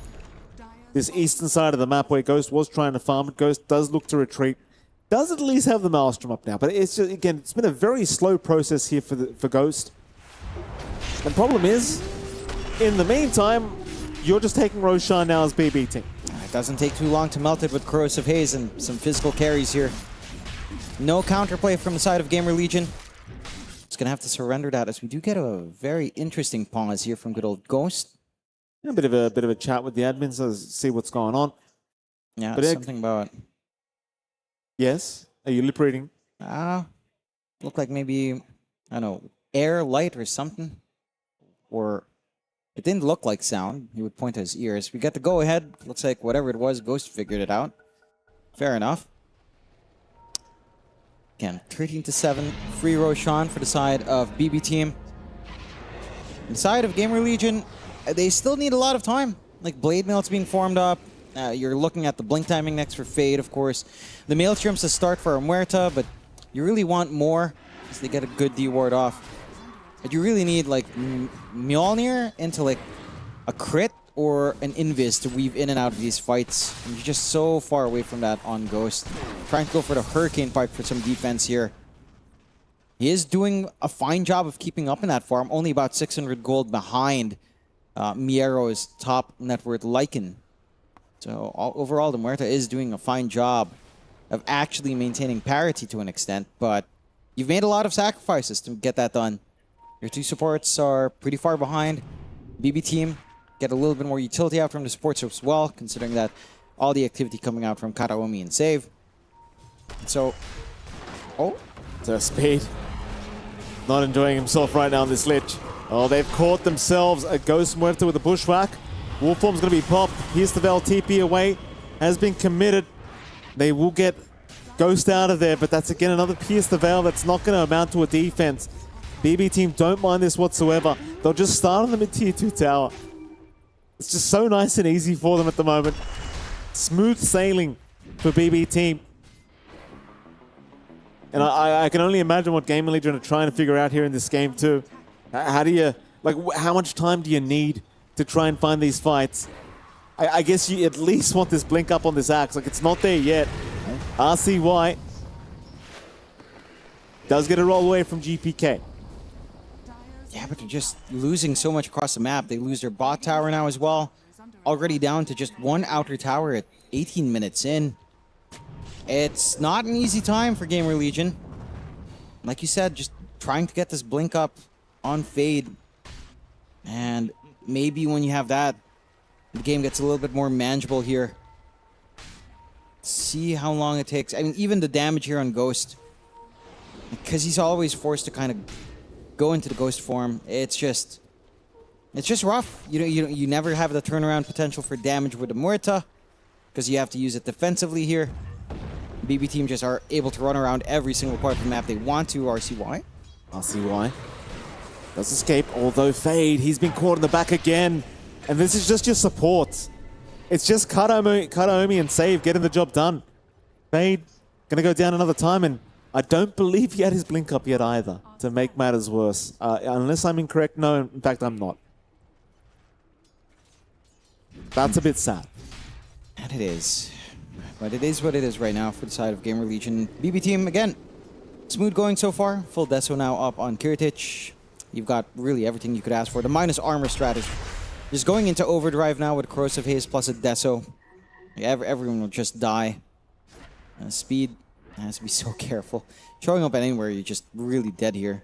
this eastern side of the map where Ghost was trying to farm it. Ghost does look to retreat. Does at least have the Maelstrom up now. But it's just, again, it's been a very slow process here for Ghost. The problem is, in the meantime, you're just taking Roshan now as BB team. It doesn't take too long to melt it with Corrosive Haze and some physical carries here. No counterplay from the side of Gamer Legion. Just gonna have to surrender that as we do get a very interesting pause here from good old Ghost. A bit of a chat with the admins to see what's going on. Yeah, but something about... Yes? Are you lip reading? Look like maybe, I don't know, air, light or something. Or it didn't look like sound. He would point to his ears. We got the go-ahead. Looks like whatever it was, Ghost figured it out. Fair enough. Again, 13-7. Free Roshan for the side of BB team. The side of Gamer Legion, they still need a lot of time. Like Blade Mail's being formed up. You're looking at the blink timing next for Fade, of course. The Maelstroms to start for Muerta, but you really want more as they get a good D ward off. But you really need like Mjolnir into like a crit or an Invis to weave in and out of these fights. And you're just so far away from that on Ghost. Trying to go for the Hurricane Pipe for some defense here. He is doing a fine job of keeping up in that farm. Only about 600 gold behind Miero's top net worth Lycan. So overall, the Muerta is doing a fine job of actually maintaining parity to an extent. But you've made a lot of sacrifices to get that done. Your two supports are pretty far behind. BB team get a little bit more utility out from the supports as well, considering that all the activity coming out from Karaomi and Save. So, it's a Speed. Not enjoying himself right now on this lich. Oh, they've caught themselves a Ghost Muerta with a bushwhack. Wolfform's going to be popped. Here's the Vel TP away. Has been committed. They will get Ghost out of there, but that's again another Pierce the Veil that's not going to amount to a defense. BB team don't mind this whatsoever. They'll just start on the mid-tier 2 tower. It's just so nice and easy for them at the moment. Smooth sailing for BB team. And I can only imagine what Gamer Legion are trying to figure out here in this game too. How do you, like, how much time do you need to try and find these fights? I guess you at least want this blink up on this axe. Like, it's not there yet. RCY does get a roll away from GPK. yeah, but they're just losing so much across the map. They lose their bot tower now as well. Already down to just one outer tower at 18 minutes in. It's not an easy time for Gamer Legion. Like you said, just trying to get this blink up on Fade. And maybe when you have that, the game gets a little bit more manageable here. See how long it takes. I mean, even the damage here on Ghost, because he's always forced to kind of go into the Ghost form. It's just rough. You never have the turnaround potential for damage with the Muerta, because you have to use it defensively here. BB team just are able to run around every single part of the map they want to. RCY does escape, although Fade, he's been caught in the back again. And this is just your support. It's just Karaomi and Save getting the job done. Fade gonna go down another time, and I don't believe he had his blink up yet either, to make matters worse. Unless I'm incorrect, no, in fact I'm not. That's a bit sad. And it is. But it is what it is right now for the side of Gamer Legion. BB team, again, smooth going so far. Full Deso now up on Kiritich. You've got really everything you could ask for. The minus armor strategy. Just going into overdrive now with Corrosive Haze plus a Deso. Everyone will just die. Speed has to be so careful. Showing up anywhere, you're just really dead here.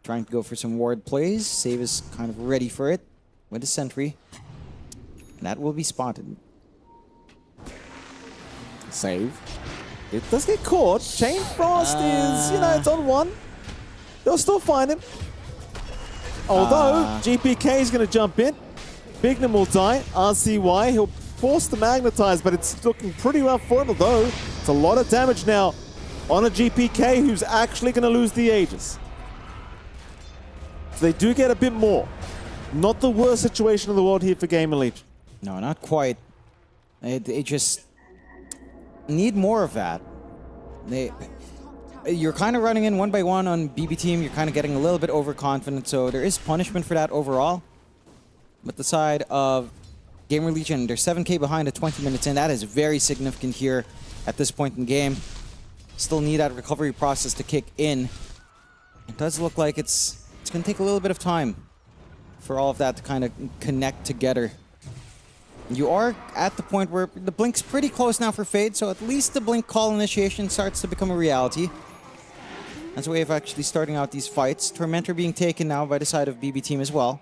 Trying to go for some ward plays. Save is kind of ready for it with a sentry. And that will be spotted. Save. It does get caught. Chain Frost is, it's on one. They'll still find him. Although, GPK is going to jump in. Bignum will die. RCY, he'll force the magnetize, but it's looking pretty rough for him, although it's a lot of damage now on a GPK who's actually going to lose the Aegis. So they do get a bit more. Not the worst situation in the world here for Gamer Legion. No, not quite. They just need more of that. You're kind of running in one by one on BB team. You're kind of getting a little bit overconfident, so there is punishment for that overall. But the side of Gamer Legion, they're 7K behind at 20 minutes in. That is very significant here at this point in the game. Still need that recovery process to kick in. It does look like it's going to take a little bit of time for all of that to kind of connect together. You are at the point where the Blink's pretty close now for Fade, so at least the Blink call initiation starts to become a reality. That's a way of actually starting out these fights. Tormentor being taken now by the side of BB team as well.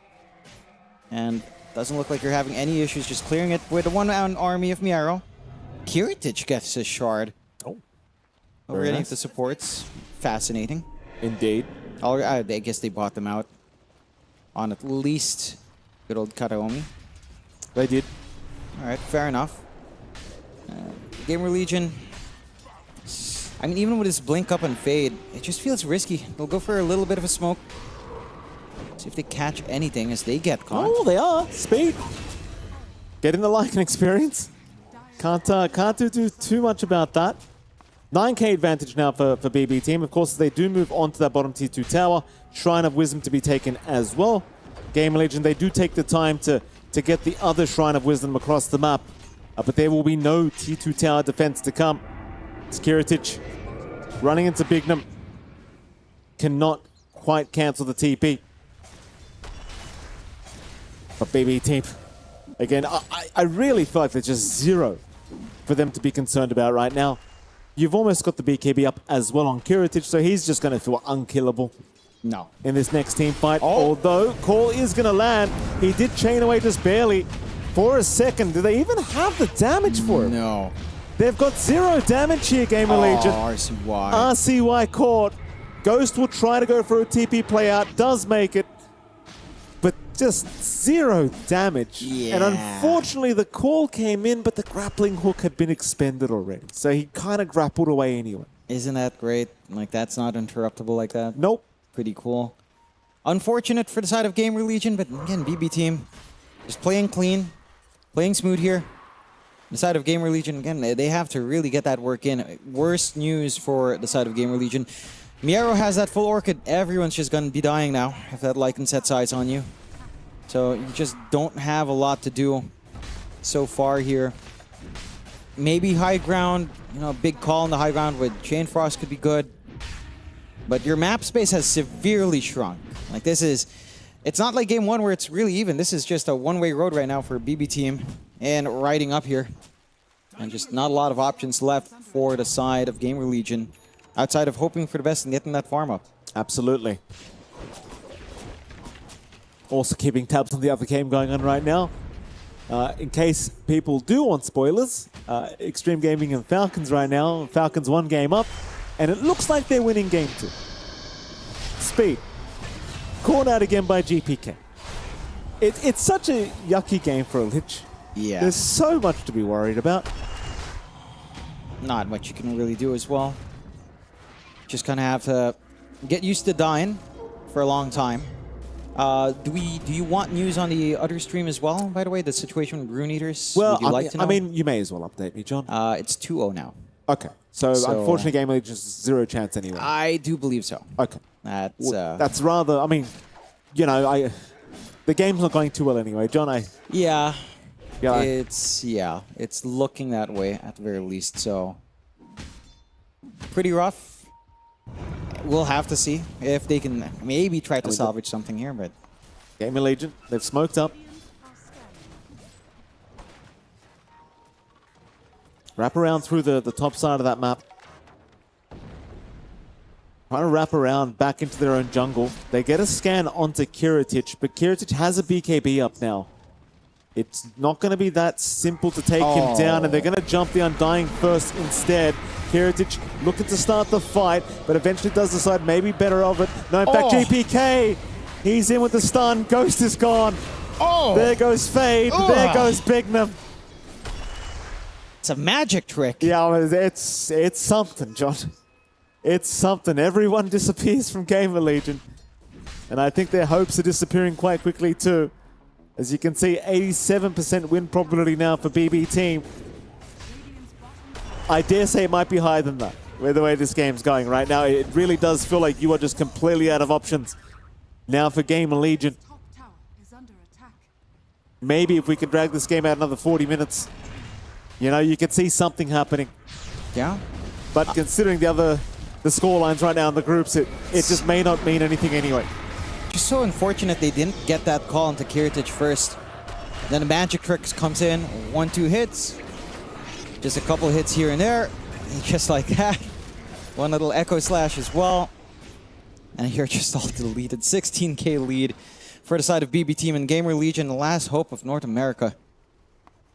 And doesn't look like you're having any issues just clearing it with a one-man army of Miero. Kiritich gets a shard. Oh, over any of the supports. Fascinating. Indeed. I guess they bought them out on at least good old Karaomi. They did. Alright, fair enough. Gamer Legion, I mean, even with his Blink up and Fade, it just feels risky. They'll go for a little bit of a smoke. See if they catch anything as they get caught. Oh, they are. Speed. Getting the Lycan experience. Can't do too much about that. 9k advantage now for BB team. Of course, they do move on to that bottom T2 tower. Shrine of Wisdom to be taken as well. Gamer Legion, they do take the time to get the other Shrine of Wisdom across the map. But there will be no T2 tower defense to come. It's Kiritich running into Bignum. Cannot quite cancel the TP. But BB team, again, I really feel like there's just zero for them to be concerned about right now. You've almost got the BKB up as well on Kiritich, so he's just going to feel unkillable. No. In this next team fight. Although, call is going to land. He did chain away just barely for a second. Do they even have the damage for him? No. They've got 0 damage here, Gamer Legion. RCY. RCY caught. Ghost will try to go for a TP play out. Does make it. But just 0 damage. Yeah. And unfortunately, the call came in, but the grappling hook had been expended already. So he kind of grappled away anyway. Isn't that great? Like, that's not interruptible like that. Nope. Pretty cool. Unfortunate for the side of Gamer Legion, but again, BB team just playing clean, playing smooth here. The side of Gamer Legion, again, they have to really get that work in. Worst news for the side of Gamer Legion. Miero has that full Orchid. Everyone's just going to be dying now if that Lycan sets eyes on you. So you just don't have a lot to do so far here. Maybe high ground, you know, big call on the high ground with Chain Frost could be good. But your map space has severely shrunk. Like, this is... It's not like game one where it's really even. This is just a one-way road right now for BB team and riding up here. And just not a lot of options left for the side of Gamer Legion outside of hoping for the best and getting that farm up. Absolutely. Also keeping tabs on the other game going on right now. In case people do want spoilers, Extreme Gaming and Falcons right now. Falcons 1 game up, and it looks like they're winning game 2. Speed. Caught out again by GPK. It's such a yucky game for a Lich. Yeah. There's so much to be worried about. Not much you can really do as well. Just kind of have to get used to dying for a long time. Do you want news on the other stream as well, by the way? The situation with Rune Eaters? Well, would you like to know? I mean, you may as well update me, John. It's 2-0 now. Okay. So unfortunately, Game League just 0 chance anyway. I do believe so. Okay. That's rather, I mean, you know, the game's not going too well anyway, John. Yeah. Yeah. It's looking that way at the very least, so pretty rough. We'll have to see if they can maybe try to salvage something here, but Gamer Legion, they've smoked up. Wrap around through the top side of that map. Trying to wrap around back into their own jungle. They get a scan onto Kiritich, but Kiritich has a BKB up now. It's not going to be that simple to take him down, and they're going to jump the Undying first instead. Kiritich looking to start the fight, but eventually does decide maybe better of it. No, in fact, GPK, he's in with the stun. Ghost is gone. Oh! There goes Fade. There goes Bignum. It's a magic trick. Yeah, it's something, John. It's something. Everyone disappears from Gamer Legion. And I think their hopes are disappearing quite quickly too. As you can see, 87% win probability now for BB Team. I dare say it might be higher than that, with the way this game's going right now. It really does feel like you are just completely out of options now for Gamer Legion. Maybe if we could drag this game out another 40 minutes, you know, you could see something happening. Yeah. But considering the score lines right now in the groups, it just may not mean anything anyway. Just so unfortunate they didn't get that call into Kiritich first. Then the magic trick comes in, 1-2 hits. Just a couple hits here and there. And just like that. One little Echo Slash as well. And you're just all deleted. 16k lead for the side of BB Team and Gamer Legion, the last hope of North America.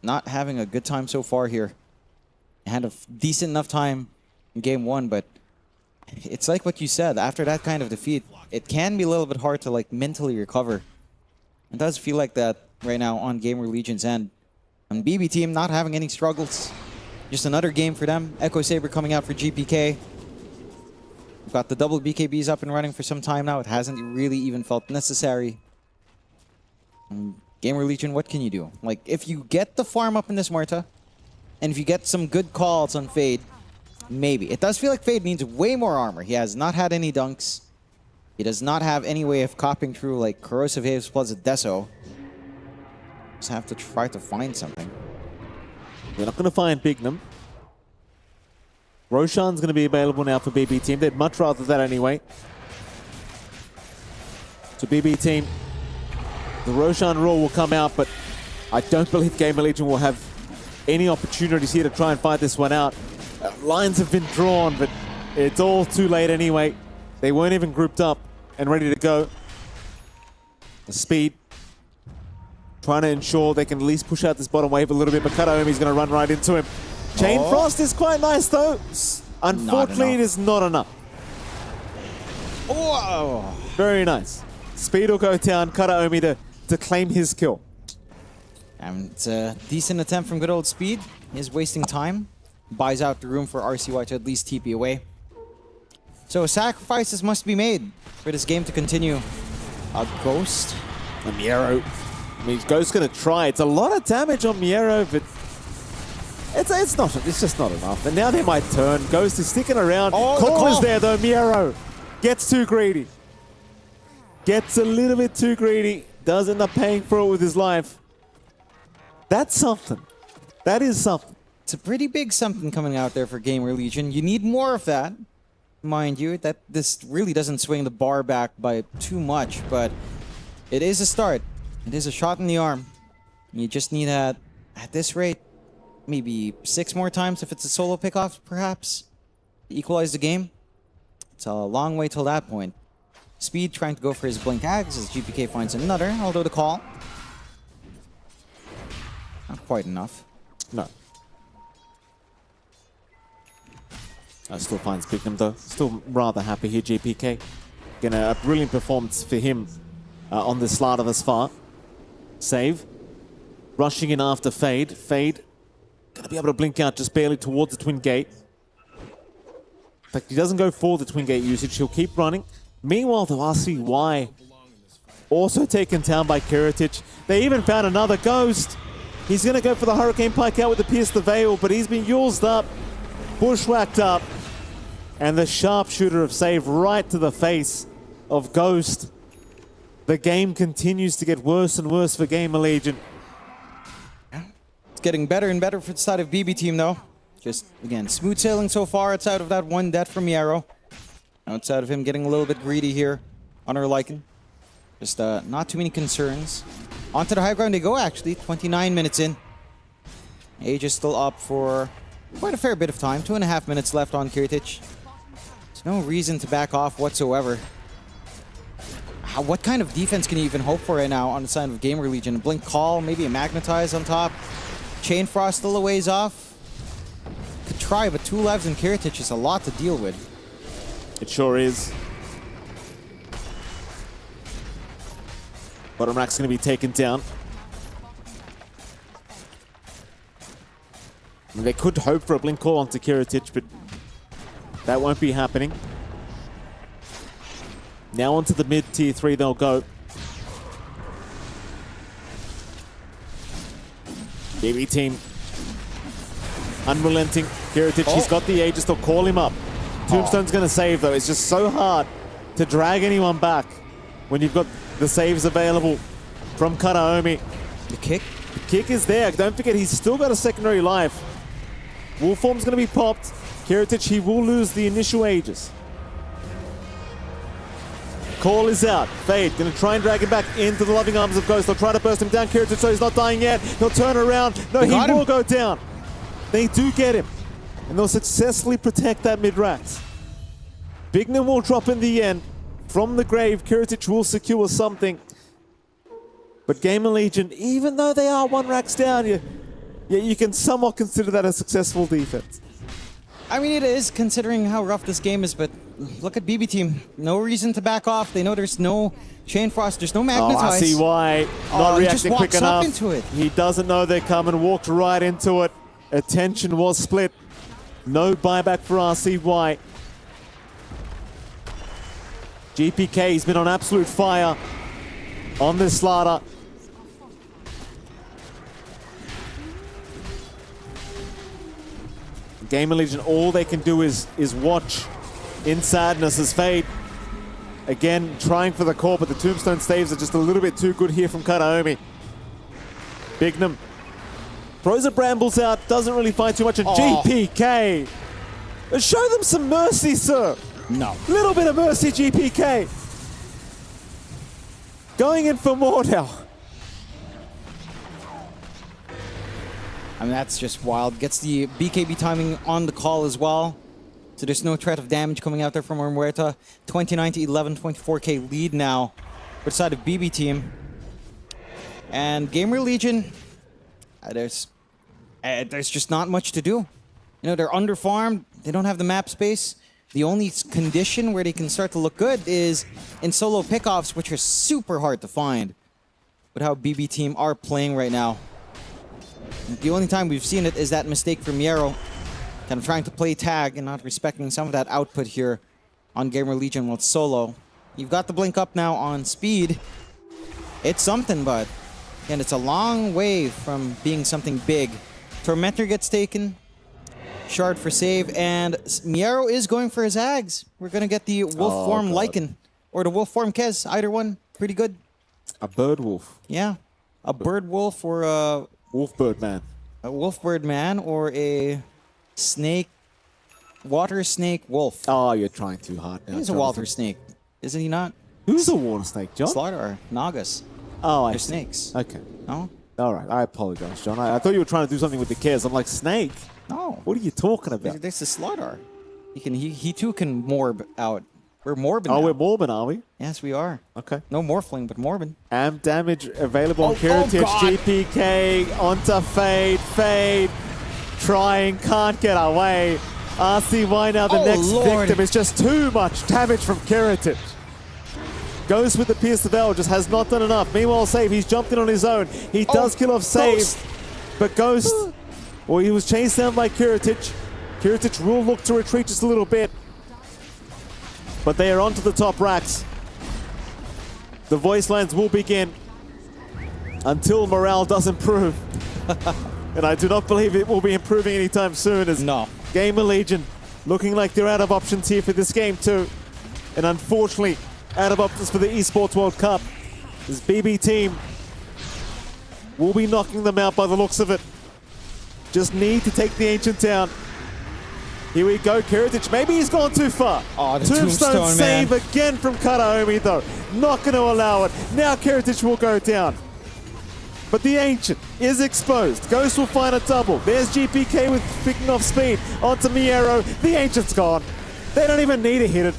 Not having a good time so far here. Had a decent enough time in game one, but it's like what you said, after that kind of defeat, it can be a little bit hard to like mentally recover. It does feel like that right now on Gamer Legion's end. And BB Team not having any struggles. Just another game for them. Echo Saber coming out for GPK. We've got the double BKBs up and running for some time now. It hasn't really even felt necessary. And Gamer Legion, what can you do? Like, if you get the farm up in this Morta, and if you get some good calls on Fade, maybe. It does feel like Fade needs way more armor. He has not had any dunks. He does not have any way of copying through like Corrosive Haze plus a Deso. Just have to try to find something. They're not going to find Bignum. Roshan's going to be available now for BB Team. They'd much rather that anyway. So BB Team, the Roshan rule will come out, but I don't believe Gamer Legion will have any opportunities here to try and fight this one out. Lines have been drawn, but it's all too late anyway. They weren't even grouped up and ready to go. The speed, trying to ensure they can at least push out this bottom wave a little bit, but Kataomi's going to run right into him. Chain Frost is quite nice though. Unfortunately, it is not enough. Whoa! Very nice. Speed will go down, Kataomi to claim his kill. And it's a decent attempt from good old Speed. He is wasting time. Buys out the room for RCY to at least TP away. So sacrifices must be made for this game to continue. A Ghost. A Miero. I mean, Ghost's going to try. It's a lot of damage on Miero, but it's just not enough. And now they might turn. Ghost is sticking around. Call is there though. Miero gets too greedy. Gets a little bit too greedy. Does end up paying for it with his life. That's something. That is something. It's a pretty big something coming out there for Gamer Legion. You need more of that, mind you. That this really doesn't swing the bar back by too much, but it is a start. It is a shot in the arm. You just need that at this rate, maybe 6 more times if it's a solo pickoff, perhaps, to equalize the game. It's a long way till that point. Speed trying to go for his Blink Ags as GPK finds another, although the call. Not quite enough. No. Still finds Bignum though. Still rather happy here, GPK. Again, a brilliant performance for him on this slaughter thus far. Save. Rushing in after Fade. Fade gonna be able to blink out just barely towards the Twin Gate. In fact, he doesn't go for the Twin Gate usage. He'll keep running. Meanwhile, the RCY also taken down by Kiritich. They even found another Ghost. He's going to go for the Hurricane Pike out with the Pierce the Veil, but he's been used up, bushwhacked up, and the sharpshooter of Save right to the face of Ghost. The game continues to get worse and worse for Gamer Legion. It's getting better and better for the side of BB Team, though. Just, again, smooth sailing so far outside of that one death from Yarrow. Outside of him getting a little bit greedy here on our Lycan. Just not too many concerns. Onto the high ground they go, actually. 29 minutes in. Age is still up for quite a fair bit of time. 2.5 minutes left on Kiritich. There's no reason to back off whatsoever. What kind of defense can you even hope for right now on the side of Gamer Legion? A Blink Call, maybe a Magnetize on top. Chain Frost still a ways off. Could try, but 2 lives in Kiritich is a lot to deal with. It sure is. Bottom rack's going to be taken down. They could hope for a blink call onto Kiritich, but that won't be happening. Now onto the mid tier 3 they'll go. BB team unrelenting. Kiritich, he's got the Aegis, they'll call him up. Tombstone's going to save though. It's just so hard to drag anyone back when you've got the saves available from Karaomi. The kick? The kick is there. Don't forget, he's still got a secondary life. Wolf form's going to be popped. Kiritich, he will lose the initial Aegis. Call is out. Fade going to try and drag him back into the loving arms of Ghost. They'll try to burst him down. Kiritich, so he's not dying yet. He'll turn around. No, he will go down. They do get him. And they'll successfully protect that mid-racks. Bignum will drop in the end. From the grave, Kiritich will secure something. But Gamer Legion, even though they are 1 racks down, you can somewhat consider that a successful defense. I mean, it is, considering how rough this game is, but look at BB Team. No reason to back off. They know there's no Chain Frost, there's no Magnetize. Oh, I see why. Not reacting quick enough. He just walks up into it. He doesn't know they're coming, walked right into it. Attention was split. No buyback for RCY. GPK, he's been on absolute fire on this Slaughter. Gamer Legion, all they can do is watch in sadness as Fade, again, trying for the call, but the Tombstone staves are just a little bit too good here from Karaomi. Bignum throws the brambles out, doesn't really find too much, and GPK! Show them some mercy, sir! No. Little bit of mercy, GPK! Going in for more now. I mean, that's just wild. Gets the BKB timing on the call as well. So there's no threat of damage coming out there from Muerta. 29 to 11, 24k lead now for the side of BB Team. And Gamer Legion, there's just not much to do. You know, they're underfarmed. They don't have the map space. The only condition where they can start to look good is in solo pickoffs, which are super hard to find with how BB Team are playing right now. The only time we've seen it is that mistake from Miero, kind of trying to play tag and not respecting some of that output here on Gamer Legion while it's solo. You've got the blink up now on speed. It's something, but again, it's a long way from being something big. Tormentor gets taken. Shard for save, and Miero is going for his Ags. We're going to get the Wolf Form Lycan, or the Wolf Form Kez, either one. Pretty good. A bird wolf. Yeah. A bird wolf or a... Wolf bird man. A wolf bird man or a snake, water snake wolf. Oh, you're trying too hard now. He's a water snake, isn't he not? Who's a water snake, John? Slaughter or Nagas. Oh, They're snakes. Okay. No? All right, I apologize, John. I thought you were trying to do something with the Kez. I'm like, snake? No. What are you talking about? There's the Slaughter. He too can morb out. We're morbing Oh, now. we're morbing, are we? Yes, we are. Okay. No morphling, but morbin. Amp damage available on Kiritich. GPK onto Fade. Fade trying, can't get away. RCY now the next victim. It's just too much damage from Kiritich. Goes with the Pierce the Veil, just has not done enough. Meanwhile, Save, he's jumped in on his own. He does kill off Save, but Ghost, well, he was chased down by Kiritich. Kiritich will look to retreat just a little bit, but they are onto the top racks. The voice lines will begin until morale does improve. And I do not believe it will be improving anytime soon, as Gamer Legion looking like they're out of options here for this game too. And unfortunately, out of options for the Esports World Cup. This BB team will be knocking them out by the looks of it. Just need to take the Ancient down. Here we go, Kiritich. Maybe he's gone too far. Oh, the Tombstone save again from Karaomi though. Not going to allow it. Now Kiritich will go down. But the Ancient is exposed. Ghost will find a double. There's GPK with picking off speed onto Miero. The Ancient's gone. They don't even need to hit it.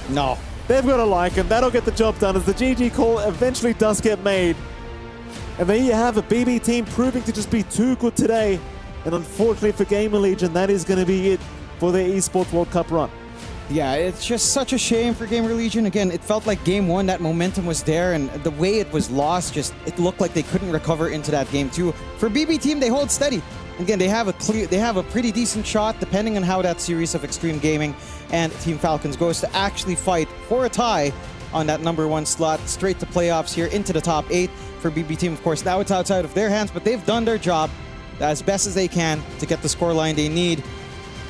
No. They've got to like him. That'll get the job done as the GG call eventually does get made. And there you have it. BB team proving to just be too good today. And unfortunately for Gamer Legion, that is going to be it for their Esports World Cup run. Yeah, it's just such a shame for Gamer Legion. Again, it felt like game one, that momentum was there, and the way it was lost, just it looked like they couldn't recover into that game two. For BB Team, they hold steady. Again, they have a pretty decent shot, depending on how that series of Extreme Gaming and Team Falcons goes, to actually fight for a tie on that #1 slot, straight to playoffs here into the top 8 for BB Team. Of course, now it's outside of their hands, but they've done their job as best as they can to get the scoreline they need.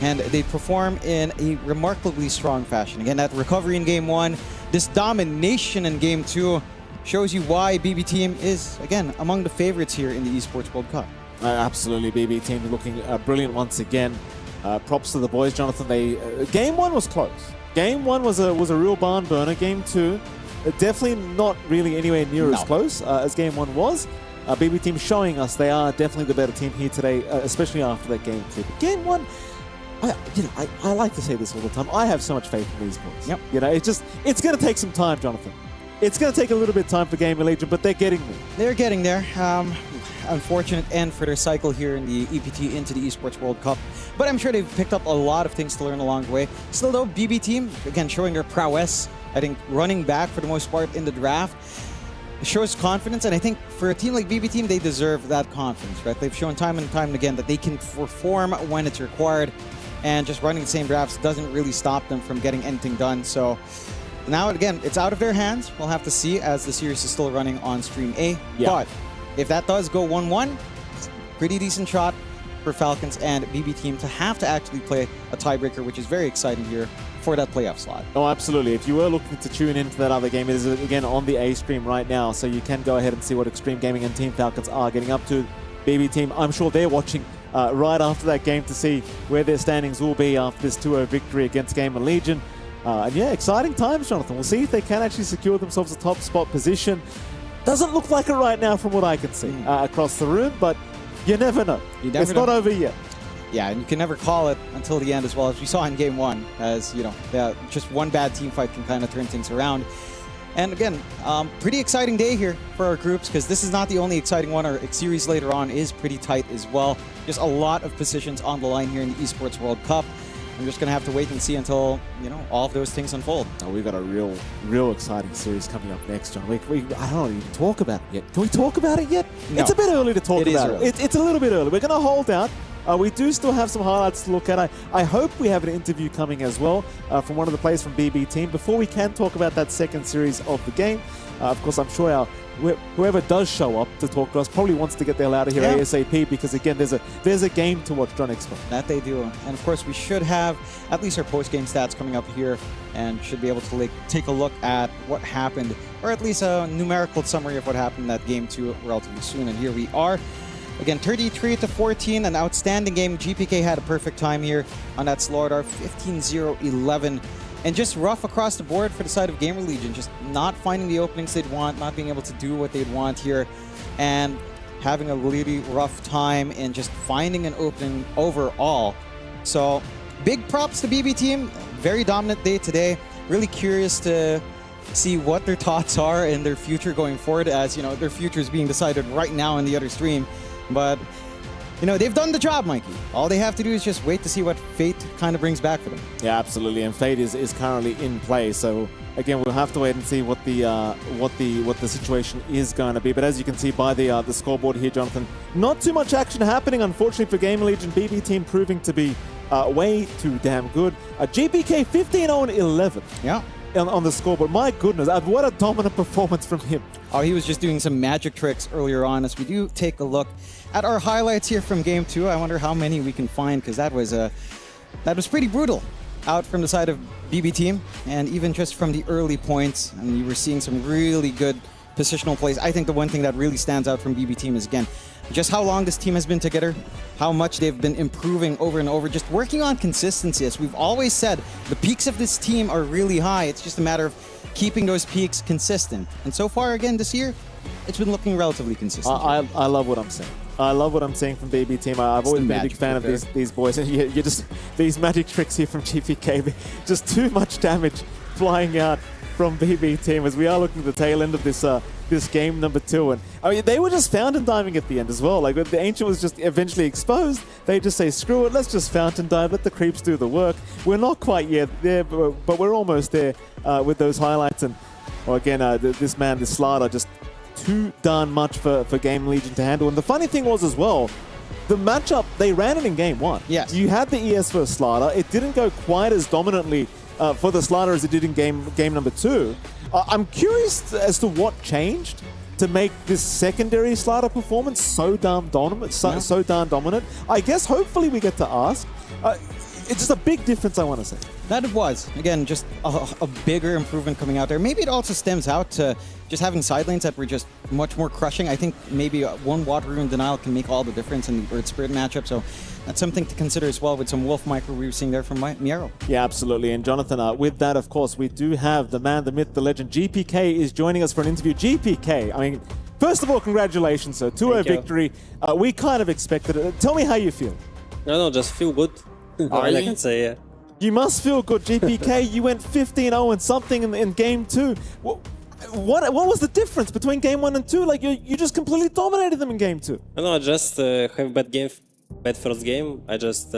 And they perform in a remarkably strong fashion. Again, that recovery in game one, this domination in game two, shows you why BB Team is, again, among the favorites here in the Esports World Cup. Absolutely, BB Team looking brilliant once again. Props to the boys, Jonathan. Game one was close. Game one was a real barn burner. Game two, definitely not really anywhere near as close as game one was. BB Team showing us they are definitely the better team here today, especially after that game two. But game one, I like to say this all the time. I have so much faith in these boys. Yep. It's going to take some time, Jonathan. It's going to take a little bit of time for Gamer Legion, but they're getting there. They're getting there. Unfortunate end for their cycle here in the EPT into the Esports World Cup. But I'm sure they've picked up a lot of things to learn along the way. Still though, BB Team, again, showing their prowess. I think running back for the most part in the draft shows confidence, and I think for a team like BB Team, they deserve that confidence, right? They've shown time and time again that they can perform when it's required, and just running the same drafts doesn't really stop them from getting anything done. So now, again, it's out of their hands. We'll have to see as the series is still running on Stream A. Yeah. But if that does go 1-1, pretty decent shot for Falcons and BB Team to have to actually play a tiebreaker, which is very exciting here for that playoff slot. Oh, absolutely. If you were looking to tune into that other game, it is again on the A stream right now, so you can go ahead and see what Extreme Gaming and Team Falcons are getting up to. BB Team, I'm sure they're watching right after that game to see where their standings will be after this 2-0 victory against Gamer Legion. And yeah, exciting times, Jonathan. We'll see if they can actually secure themselves a top spot position. Doesn't look like it right now from what I can see across the room, but you never know. It's not over yet. Yeah, and you can never call it until the end as well, as we saw in game one, as just one bad team fight can kind of turn things around. And again, pretty exciting day here for our groups, because this is not the only exciting one. Our series later on is pretty tight as well. Just a lot of positions on the line here in the Esports World Cup. I'm just going to have to wait and see until, all of those things unfold. Oh, we've got a real exciting series coming up next, John. I don't even talk about it yet. Can we talk about it yet? No. It's a bit early to talk about it. It's a little bit early. We're going to hold out. We do still have some highlights to look at. I hope we have an interview coming as well from one of the players from BB Team before we can talk about that second series of the game. Of course, I'm sure whoever does show up to talk to us probably wants to get the hell out of here ASAP, because again, there's a game to watch during Expo. That they do. And of course, we should have at least our post-game stats coming up here, and should be able to take a look at what happened, or at least a numerical summary of what happened in that game 2 relatively soon. And here we are. Again, 33-14, an outstanding game. GPK had a perfect time here on that Slaughter, 15-0-11. And just rough across the board for the side of Gamer Legion, just not finding the openings they'd want, not being able to do what they'd want here, and having a really rough time in just finding an opening overall. So big props to BB Team. Very dominant day today. Really curious to see what their thoughts are in their future going forward, as their future is being decided right now in the other stream. But they've done the job, Mikey. All they have to do is just wait to see what fate kind of brings back for them. Yeah, absolutely. And fate is currently in play. So again, we'll have to wait and see what the situation is going to be. But as you can see by the scoreboard here, Jonathan, not too much action happening, unfortunately, for Gamer Legion. BB Team proving to be way too damn good. GPK 15-0-11. Yeah. On the scoreboard. My goodness, what a dominant performance from him. Oh, he was just doing some magic tricks earlier on. As we do take a look at our highlights here from game 2, I wonder how many we can find, because that was pretty brutal out from the side of BB Team, and even just from the early points, and you were seeing some really good positional plays. I think the one thing that really stands out from BB Team is, again, just how long this team has been together, how much they've been improving over and over, just working on consistency. As we've always said, the peaks of this team are really high. It's just a matter of keeping those peaks consistent. And so far, again, this year, it's been looking relatively consistent. I love what I'm saying. I love what I'm seeing from BB Team. I've always been a big fan of these boys. And you just, these magic tricks here from GPK, just too much damage flying out from BB Team as we are looking at the tail end of this game number 2. And I mean, they were just fountain diving at the end as well. Like the Ancient was just eventually exposed. They just say, screw it, let's just fountain dive, let the creeps do the work. We're not quite yet there, but we're almost there with those highlights. And well, again, this Slider, just too darn much for Game Legion to handle. And the funny thing was as well, the matchup, they ran it in game 1. Yes. You had the ES versus Slider. It didn't go quite as dominantly for the Slider as it did in game number 2. I'm curious as to what changed to make this secondary Slider performance so darn dominant. So darn dominant. I guess hopefully we get to ask. It's just a big difference, I want to say. That it was. Again, just a bigger improvement coming out there. Maybe it also stems out to just having side lanes that were just much more crushing. I think maybe one Water Rune denial can make all the difference in the Earth Spirit matchup. So that's something to consider as well with some Wolf Micro we were seeing there from Miero. Yeah, absolutely. And Jonathan, with that, of course, we do have the man, the myth, the legend. GPK is joining us for an interview. GPK, I mean, first of all, congratulations, sir. 2-0 victory. We kind of expected it. Tell me how you feel. No, just feel good. All I can say, yeah. You must feel good, GPK. You went 15-0 and something in game 2. What was the difference between game 1 and 2? Like you just completely dominated them in game 2. No, I just have bad first game. I just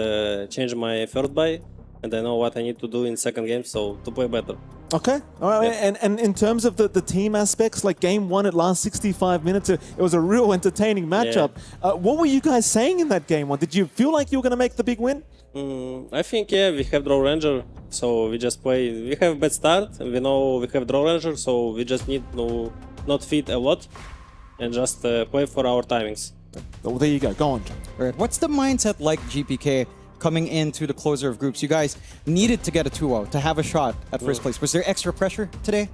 changed my third buy, and I know what I need to do in second game, so to play better. Okay, all right. Yeah. And in terms of the team aspects, like game 1, it last 65 minutes. It was a real entertaining matchup. Yeah. What were you guys saying in that game 1? Did you feel like you were going to make the big win? I think, yeah, we have Draw Ranger, so we just play. We have bad start, and we know we have Draw Ranger, so we just need to not feed a lot and just play for our timings. Oh, there you go. Go on, John. All right. What's the mindset like, GPK, coming into the closer of groups? You guys needed to get a 2-0 to have a shot at first place. Was there extra pressure today?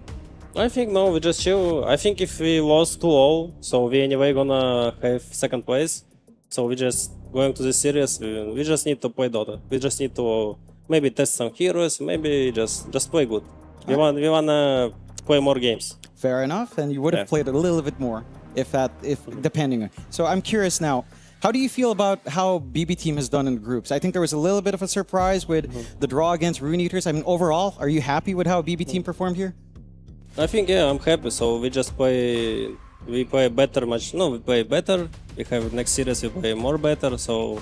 I think no, we just chill. I think if we lost 2-0, so we anyway gonna have second place. So we just going to this series. We just need to play Dota. We just need to maybe test some heroes. Maybe just play good. We wanna play more games. Fair enough, and you would have played a little bit more if depending. So I'm curious now. How do you feel about how BB Team has done in the groups? I think there was a little bit of a surprise with the draw against Rune Eaters. I mean, overall, are you happy with how BB Team performed here? I think, yeah, I'm happy. So we just play. We play better much. No, we play better. We have next series. We play more better. So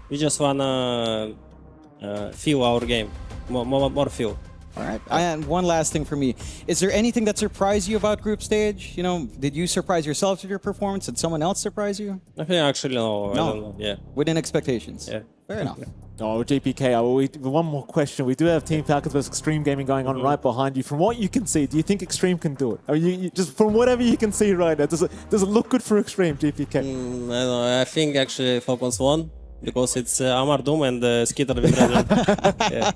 we just wanna feel our game, more feel. All right. And one last thing for me. Is there anything that surprised you about group stage? You know, did you surprise yourself with your performance? Did someone else surprise you? I think actually no. I don't know. Yeah. Within expectations? Yeah. Fair enough. Oh, GPK, one more question. We do have Team Falcons vs Extreme Gaming going on right behind you. From what you can see, do you think Extreme can do it? I mean, you just from whatever you can see right now, does it look good for Extreme, GPK? I don't know. I think actually Falcons won. Because it's Amar Doom and Skitter with yeah.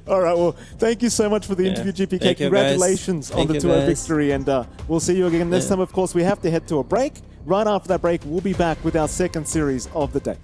All right, well, thank you so much for the interview, GPK. Thank Congratulations on the 2-0 victory, and we'll see you again next time. Of course, we have to head to a break. Right after that break, we'll be back with our second series of the day.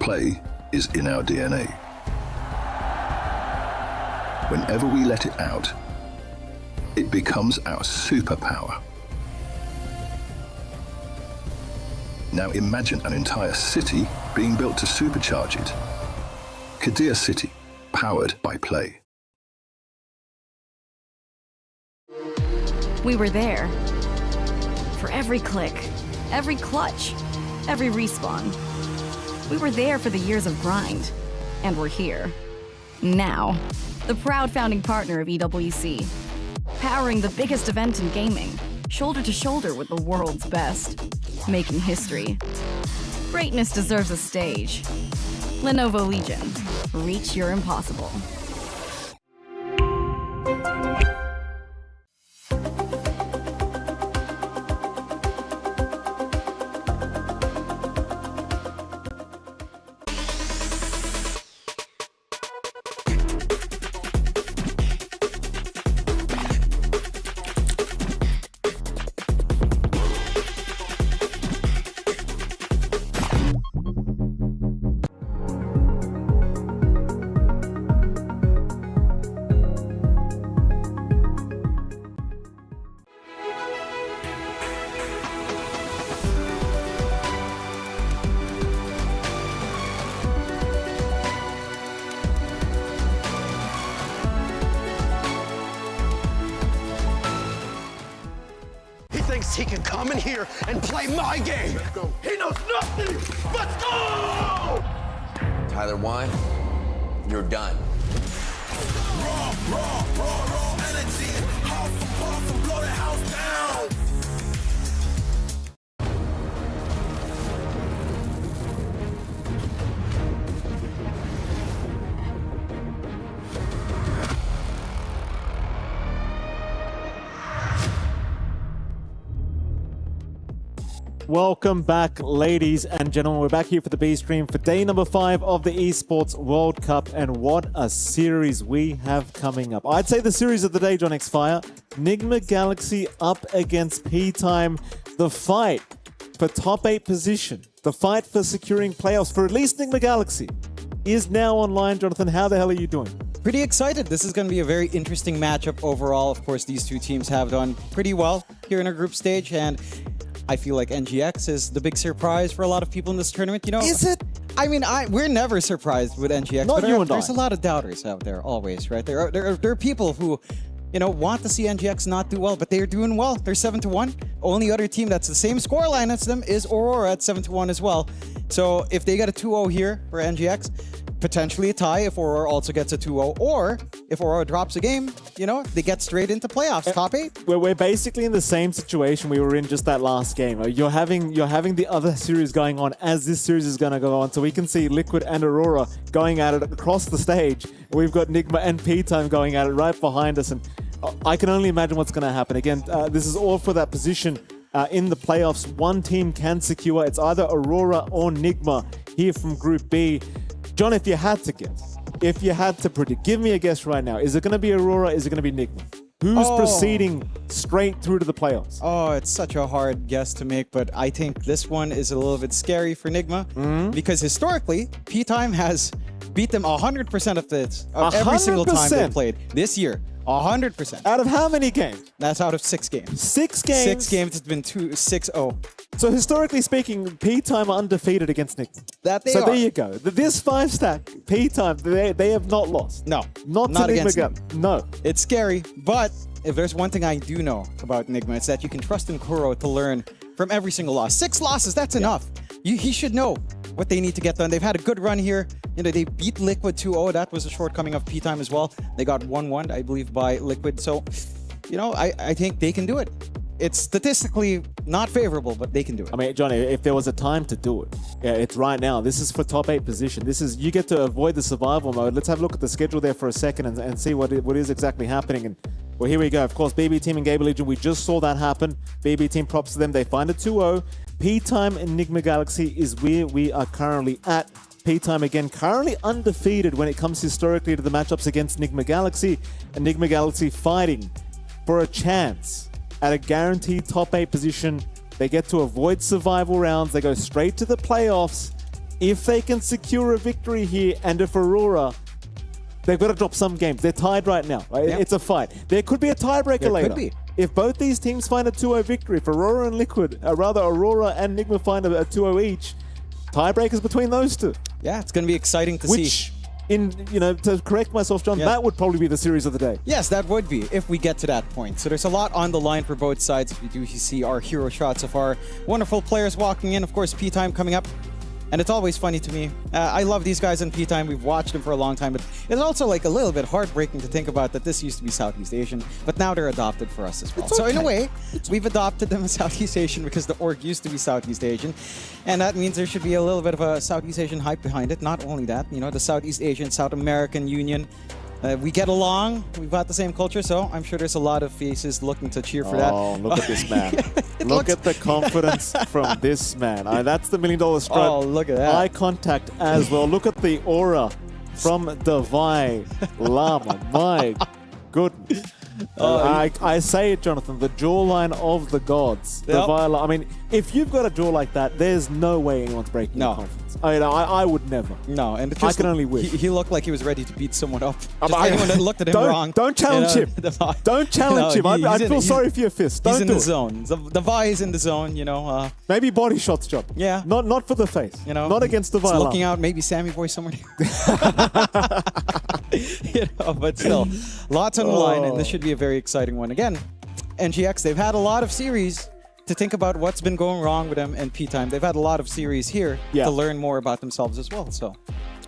Play is in our DNA. Whenever we let it out, it becomes our superpower. Now imagine an entire city being built to supercharge it. Kadir City, powered by play. We were there. For every click, every clutch, every respawn. We were there for the years of grind. And we're here. Now. The proud founding partner of EWC. Powering the biggest event in gaming. Shoulder to shoulder with the world's best. Making history. Greatness deserves a stage. Lenovo Legion. Reach your impossible. Thinks he can come in here and play my game. He knows nothing. Let's go! Tyler Wine, you're done. Raw energy. Half a puff and blow the house down. Welcome back, ladies and gentlemen. We're back here for the B stream for day number 5 of the Esports World Cup, and what a series we have coming up. I'd say the series of the day, John Xfire. Nigma Galaxy up against P-Time. The fight for top 8 position, the fight for securing playoffs for at least Nigma Galaxy is now online. Jonathan, how the hell are you doing? Pretty excited. This is going to be a very interesting matchup overall. Of course, these two teams have done pretty well here in our group stage, and I feel like NGX is the big surprise for a lot of people in this tournament. You know, Is it? I mean, we're never surprised with NGX, Not but you and there's I. a lot of doubters out there, always, right? There are people who, you know, want to see NGX not do well, but they're doing well. They're 7-1. Only other team that's the same scoreline as them is Aurora at 7-1 as well. So if they get a 2-0 here for NGX, potentially a tie if Aurora also gets a 2-0, or if Aurora drops a game, you know, they get straight into playoffs, top 8. We're basically in the same situation we were in just that last game. You're having the other series going on as this series is going to go on. So we can see Liquid and Aurora going at it across the stage. We've got Nigma and P-Time going at it right behind us. And I can only imagine what's going to happen. Again, this is all for that position in the playoffs. One team can secure. It's either Aurora or Nigma here from Group B. John, if you had to guess, if you had to predict, give me a guess right now. Is it going to be Aurora? Is it going to be Nigma? Who's proceeding straight through to the playoffs? Oh, it's such a hard guess to make, but I think this one is a little bit scary for Nigma because historically, P-Time has beat them 100% of every single time they played this year. 100%. Out of how many games? That's out of 6 games. 6 games? 6 games, it's been 6-0. So historically speaking, P-Time are undefeated against Nigma. That they so are. there you go. This 5-stack, P-Time, they have not lost. No. Not to against Nigma. No. It's scary, but if there's one thing I do know about Nigma, it's that you can trust in Kuro to learn from every single loss. 6 losses, that's enough. He should know what they need to get done. They've had a good run here. You know, they beat Liquid 2-0. That was a shortcoming of P-Time as well. They got 1-1, I believe, by Liquid. So, you know, I think they can do it. It's statistically not favorable, but they can do it. I mean, Johnny, if there was a time to do it, yeah, it's right now. This is for top 8 position. This is, you get to avoid the survival mode. Let's have a look at the schedule there for a second and see what is exactly happening. And well, here we go. Of course, BB Team and Gamer Legion, we just saw that happen. BB Team, props to them. They find a 2-0. P-Time and Nigma Galaxy is where we are currently at. P-Time, again, currently undefeated when it comes historically to the matchups against Nigma Galaxy. And Nigma Galaxy fighting for a chance at a guaranteed top 8 position. They get to avoid survival rounds. They go straight to the playoffs. if they can secure a victory here, and if Aurora, they've got to drop some games. They're tied right now. Right? Yep. It's a fight. There could be a tiebreaker There later. could be. If both these teams find a 2-0 victory, if Aurora and Aurora and Nigma find a 2-0 each, tiebreakers between those two. Yeah, it's going to be exciting to see. Which, to correct myself, John, Yes. that would probably be the series of the day. Yes, that would be if we get to that point. So there's a lot on the line for both sides. We do see our hero shots of our wonderful players walking in. Of course, P-Time coming up. And it's always funny to me. I love these guys in P-Time. We've watched them for a long time. But it's also like a little bit heartbreaking to think about that this used to be Southeast Asian. But now they're adopted for us as well. So in a way, we've adopted them as Southeast Asian because the org used to be Southeast Asian. And that means there should be a little bit of a Southeast Asian hype behind it. Not only that, the Southeast Asian, South American Union. We get along. We've got the same culture, so I'm sure there's a lot of faces looking to cheer for that. Oh, look at this man. Look at the confidence from this man. That's the $1 million strut. Oh, look at that. Eye contact as well. Look at the aura from Davai Lama. My goodness. I say it, Jonathan, the jawline of the gods. Yep. Davai Lama. I mean, if you've got a jaw like that, there's no way anyone's breaking your confidence. I would never. No, and I can only wish. He looked like he was ready to beat someone up. Just I- anyone that looked at him wrong. Don't challenge him. Don't challenge him. I'd feel sorry for your fist. Don't He's in do the it. zone. The Vi is in the zone, Maybe body shots, John. Yeah. Not for the face. Not against the It's violin. looking out, maybe Sammy Boy somewhere but still, lots on the line, and this should be a very exciting one. Again, NGX, they've had a lot of series to think about what's been going wrong with them and P-Time. They've had a lot of series here to learn more about themselves as well, so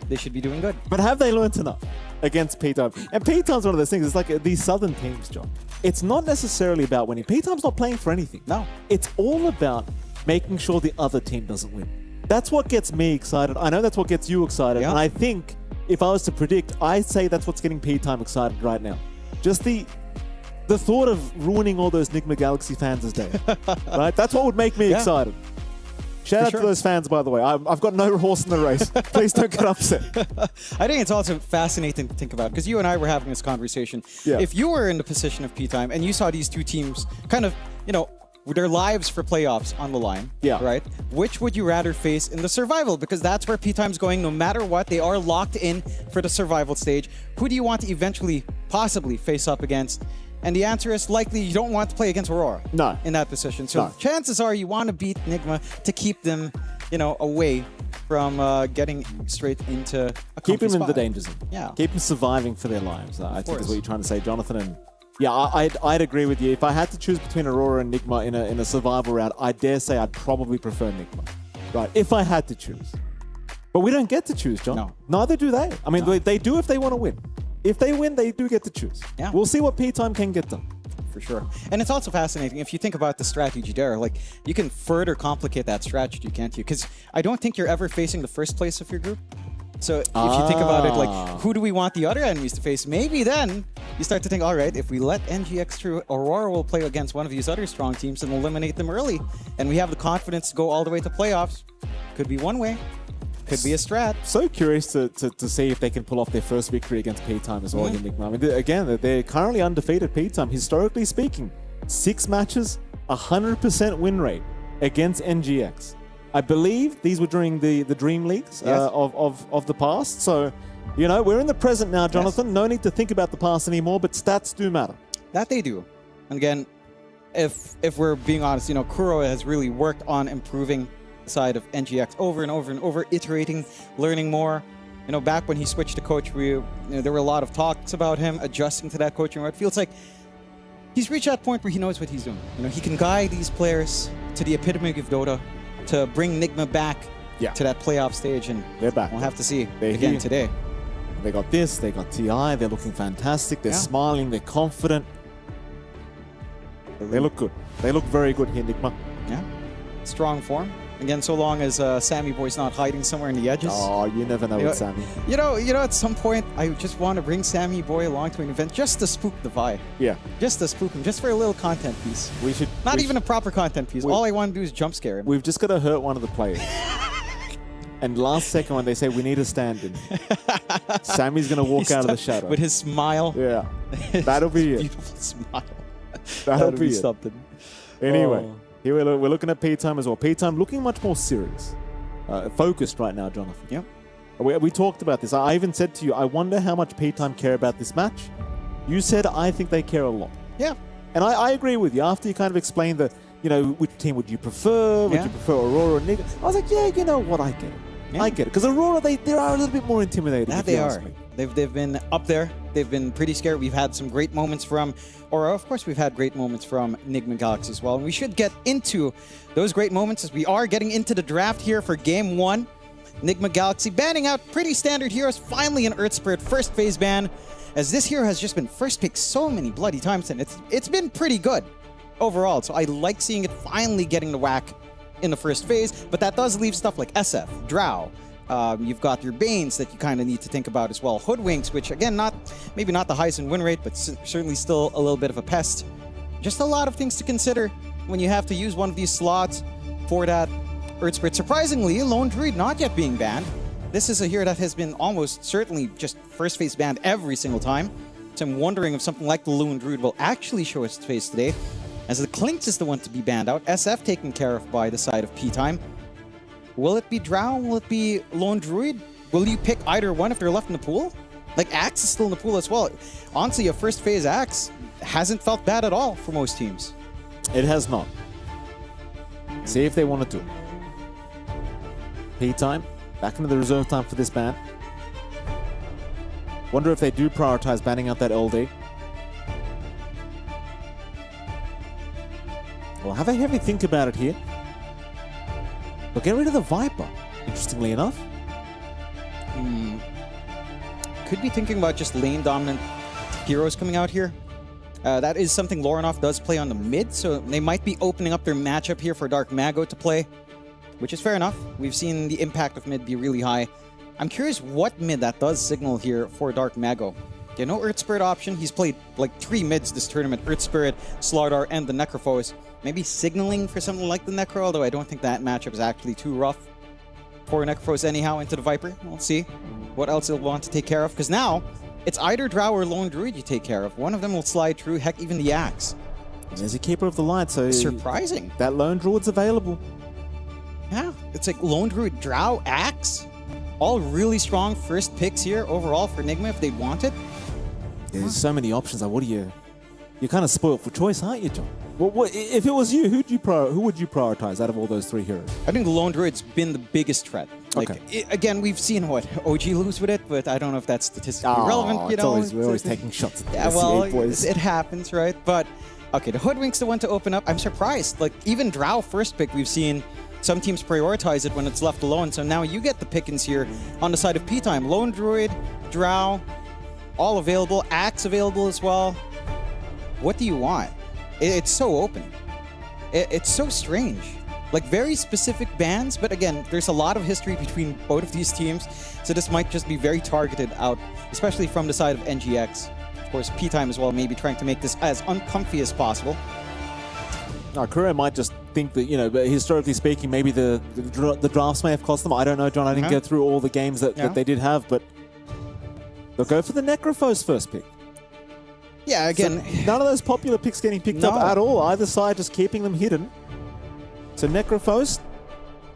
they should be doing good. But have they learned enough against P-Time? And P-Time's one of those things, it's like these southern teams, John. It's not necessarily about winning. P-Time's not playing for anything. No. It's all about making sure the other team doesn't win. That's what gets me excited. I know that's what gets you excited. Yeah. And I think if I was to predict, I'd say that's what's getting P-Time excited right now. Just the thought of ruining all those Nigma Galaxy fans' day. Right? That's what would make me excited. Shout out to those fans, by the way. I've got no horse in the race. Please don't get upset. I think it's also fascinating to think about because you and I were having this conversation. Yeah. If you were in the position of P-Time and you saw these two teams kind of, with their lives for playoffs on the line, right? Which would you rather face in the survival? Because that's where P-Time's going no matter what. They are locked in for the survival stage. Who do you want to eventually, possibly face up against? And the answer is likely you don't want to play against Aurora in that position. So chances are you want to beat Nigma to keep them, away from getting straight into a Keep them in spot. the danger zone. Yeah. Keep them surviving for their lives, I think is what you're trying to say, Jonathan. And yeah, I'd agree with you. If I had to choose between Aurora and Nigma in a survival round, I dare say I'd probably prefer Nigma. Right, if I had to choose. But we don't get to choose, John. No. Neither do they. I mean, they do if they want to win. If they win, they do get to choose. Yeah. We'll see what P-Time can get done. For sure. And it's also fascinating if you think about the strategy there, like you can further complicate that strategy, can't you? Because I don't think you're ever facing the first place of your group. So if you think about it, like who do we want the other enemies to face? Maybe then you start to think, all right, if we let NGX through, Aurora will play against one of these other strong teams and eliminate them early. And we have the confidence to go all the way to playoffs. Could be one way. Could be a strat. So curious to see if they can pull off their first victory against P-Time as well. Mm-hmm. In Nigma. I mean, again, they're currently undefeated P-Time. Historically speaking, 6 matches, 100% win rate against NGX. I believe these were during the Dream Leagues of the past. So, we're in the present now, Jonathan. Yes. No need to think about the past anymore, but stats do matter. That they do. And again, if we're being honest, Kuro has really worked on improving side of NGX over and over and over, iterating, learning more. Back when he switched to coach, there were a lot of talks about him adjusting to that coaching. It feels like he's reached that point where he knows what he's doing. He can guide these players to the epitome of Dota, to bring Nigma back to that playoff stage, and they're back. We'll have to see they're again here. Today. They got this, they got TI, they're looking fantastic, they're smiling, they're confident. They look good. They look very good here, Nigma. Yeah, strong form. Again, so long as Sammy Boy's not hiding somewhere in the edges. Oh, you never know with Sammy. At some point, I just want to bring Sammy Boy along to an event just to spook the Vi. Yeah. Just to spook him, just for a little content piece. We should. Not even a proper content piece. All I want to do is jump scare him. We've just got to hurt one of the players. And last second when they say we need a stand-in, Sammy's going to walk out of the shadow. With his smile. Yeah. That'll be it. Beautiful smile. That'll be something. Anyway. Here we're looking at P-Time as well. P-Time looking much more serious. focused right now, Jonathan. Yep. We talked about this. I even said to you, I wonder how much P-Time care about this match. You said, I think they care a lot. Yeah. And I agree with you. After you kind of explained the, which team would you prefer? Would you prefer Aurora or Nig? I was like, yeah, you know what? I get it. Yeah. I get it. Because Aurora, they are a little bit more intimidating. Yeah, they are. They've been up there. They've been pretty scared. We've had some great moments from Aurora. Of course, we've had great moments from Enigma Galaxy as well. And we should get into those great moments as we are getting into the draft here for Game 1. Enigma Galaxy banning out pretty standard heroes. Finally an Earth Spirit first phase ban, as this hero has just been first picked so many bloody times, and it's been pretty good overall. So I like seeing it finally getting the whack in the first phase, but that does leave stuff like SF, Drow. You've got your Banes that you kind of need to think about as well. Hoodwinks, which again, maybe not the highest in win rate, but certainly still a little bit of a pest. Just a lot of things to consider when you have to use one of these slots for that Earth Spirit. Surprisingly, Lone Druid not yet being banned. This is a hero that has been almost certainly just first phase banned every single time. So I'm wondering if something like the Lone Druid will actually show its face today, as the Clinks is the one to be banned out. SF taken care of by the side of P-Time. Will it be Drow? Will it be Lone Druid? Will you pick either one if they're left in the pool? Like, Axe is still in the pool as well. Honestly, a first phase Axe hasn't felt bad at all for most teams. It has not. See if they want to do it. P-Time, back into the reserve time for this ban. Wonder if they do prioritize banning out that LD. Well, have a heavy think about it here. But get rid of the Viper, interestingly enough. Could be thinking about just lane-dominant heroes coming out here. That is something Lorenoff does play on the mid, so they might be opening up their matchup here for Dark Mago to play, which is fair enough. We've seen the impact of mid be really high. I'm curious what mid that does signal here for Dark Mago. Okay, no Earth Spirit option. He's played like 3 mids this tournament. Earth Spirit, Slardar, and the Necrophos. Maybe signaling for something like the Necro, although I don't think that matchup is actually too rough for Necrophos anyhow into the Viper. We'll see what else he'll want to take care of, because now it's either Drow or Lone Druid you take care of. One of them will slide through, heck, even the Axe. There's a Keeper of the Light, so... Surprising. That Lone Druid's available. Yeah, it's like Lone Druid, Drow, Axe. All really strong first picks here overall for Enigma if they want it. There's so many options. Like, what are you... You're kind of spoiled for choice, aren't you, John? What if it was you, who would you prioritize out of all those 3 heroes? I think the Lone Druid's been the biggest threat. Like, again, we've seen what OG lose with it, but I don't know if that's statistically relevant. You know, we're always taking shots at the well, boys. It happens, right? But okay, the Hoodwink's the one to open up. I'm surprised. Like, even Drow first pick, we've seen some teams prioritize it when it's left alone. So now you get the pickings here on the side of P-Time. Lone Druid, Drow, all available. Axe available as well. What do you want? It's so open. It's so strange. Like, very specific bans, but again, there's a lot of history between both of these teams, so this might just be very targeted out, especially from the side of NGX. Of course, P-Time as well, maybe trying to make this as uncomfy as possible. Korea might just think that, but historically speaking, maybe the drafts may have cost them. I don't know, John. I didn't go through all the games that they did have, but they'll go for the Necrophos first pick. Yeah, again... So none of those popular picks getting picked up at all. Either side just keeping them hidden. So Necrophos,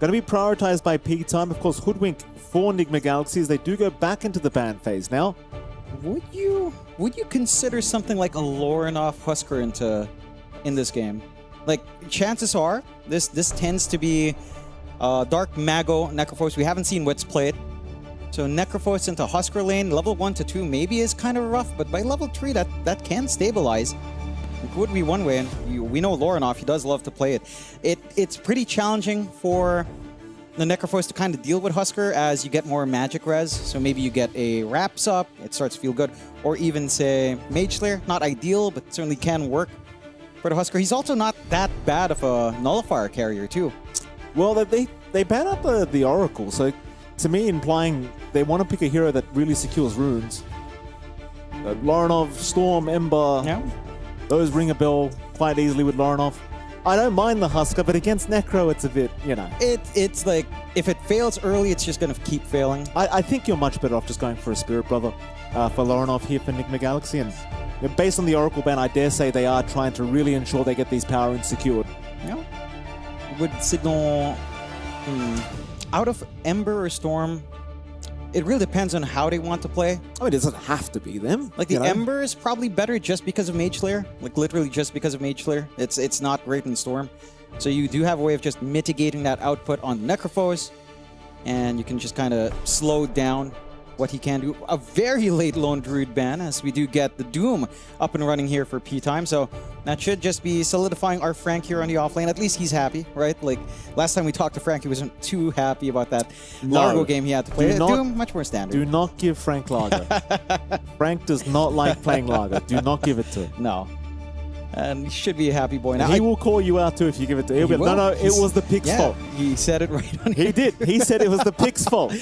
going to be prioritized by P-Time. Of course, Hoodwink for Enigma Galaxies. They do go back into the ban phase now. Would you consider something like a Lorenoff Husker in this game? Like, chances are, this tends to be Dark Mago Necrophos. We haven't seen what's played. So Necrophos into Husker lane, level 1 to 2 maybe is kind of rough, but by level 3 that can stabilize. It would be one way, and we know Lorenoff, he does love to play it. It's pretty challenging for the Necrophos to kind of deal with Husker as you get more magic res. So maybe you get a Wraps Up, it starts to feel good, or even say Mage Slayer. Not ideal, but certainly can work for the Husker. He's also not that bad of a Nullifier carrier too. Well, they ban out the Oracle, so to me implying they want to pick a hero that really secures runes. Lorenov, Storm, Ember, those ring a bell quite easily with Lorenov. I don't mind the Husker, but against Necro, it's a bit, It's like, if it fails early, it's just going to keep failing. I think you're much better off just going for a Spirit Brother for Lorenov here for Enigma Galaxy. And based on the Oracle ban, I dare say they are trying to really ensure they get these power runes secured. Yeah. Would signal... out of Ember or Storm, it really depends on how they want to play. Oh, it doesn't have to be them. Like the Ember is probably better just because of Mage Slayer. Like literally just because of Mage Slayer. It's not great in Storm. So you do have a way of just mitigating that output on Necrophos. And you can just kind of slow down what he can do. A very late Lone Druid ban, as we do get the Doom up and running here for P-Time. So that should just be solidifying our Frank here on the offlane. At least he's happy, right? Like, last time we talked to Frank, he wasn't too happy about that Largo game he had to play. Doom, much more standard. Do not give Frank Largo. Frank does not like playing Largo. Do not give it to him. No. And he should be a happy boy. Now, he will call you out too if you give it to him. No, it was the pig's fault. He said it right on He did. He said it was the pig's fault.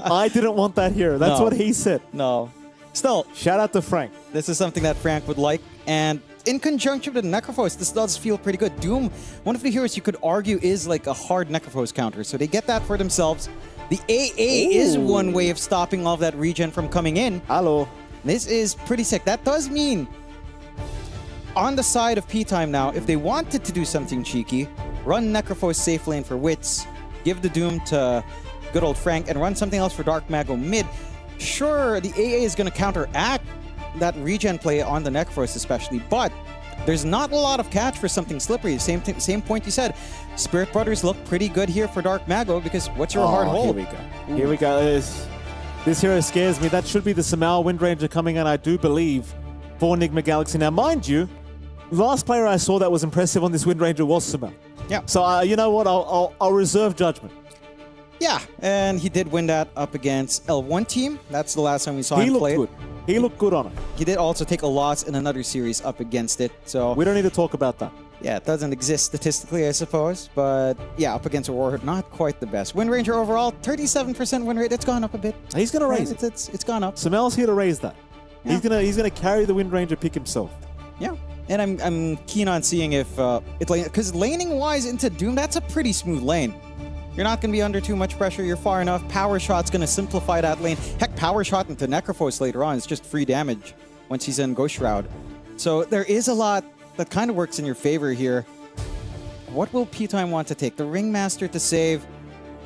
I didn't want that here. That's what he said. No. Still, shout out to Frank. This is something that Frank would like. And in conjunction with Necrophos, this does feel pretty good. Doom, one of the heroes you could argue is like a hard Necrophos counter. So they get that for themselves. The AA is one way of stopping all of that regen from coming in. Hello. This is pretty sick. That does mean on the side of P-Time now, if they wanted to do something cheeky, run Necrophos safe lane for Wits, give the Doom to good old Frank, and run something else for Dark Mago mid. Sure, the AA is going to counteract that regen play on the Necrophos especially, but there's not a lot of catch for something slippery. Same point you said. Spirit Brothers look pretty good here for Dark Mago because what's your hard hold? Here we go. Here we go. This hero scares me. That should be the Samal Windranger coming in, I do believe, for Enigma Galaxy. Now, mind you, the last player I saw that was impressive on this Windranger was Samal. Yeah. So, you know what? I'll reserve judgment. Yeah, and he did win that up against L1 team. That's the last time we saw him play. He looked good. He looked good on it. He did also take a loss in another series up against it. So we don't need to talk about that. Yeah, it doesn't exist statistically, I suppose. But yeah, up against a Warlord, not quite the best. Windranger overall, 37% win rate. It's gone up a bit. He's going to raise it. It's gone up. Samel's here to raise that. Yeah. He's gonna carry the Windranger pick himself. Yeah. And I'm keen on seeing if because laning wise into Doom, that's a pretty smooth lane. You're not going to be under too much pressure. You're far enough. Power Shot's going to simplify that lane. Heck, Power Shot into Necrophos later on is just free damage once he's in Ghost Shroud. So there is a lot that kind of works in your favor here. What will P-Time want to take? The Ringmaster to save.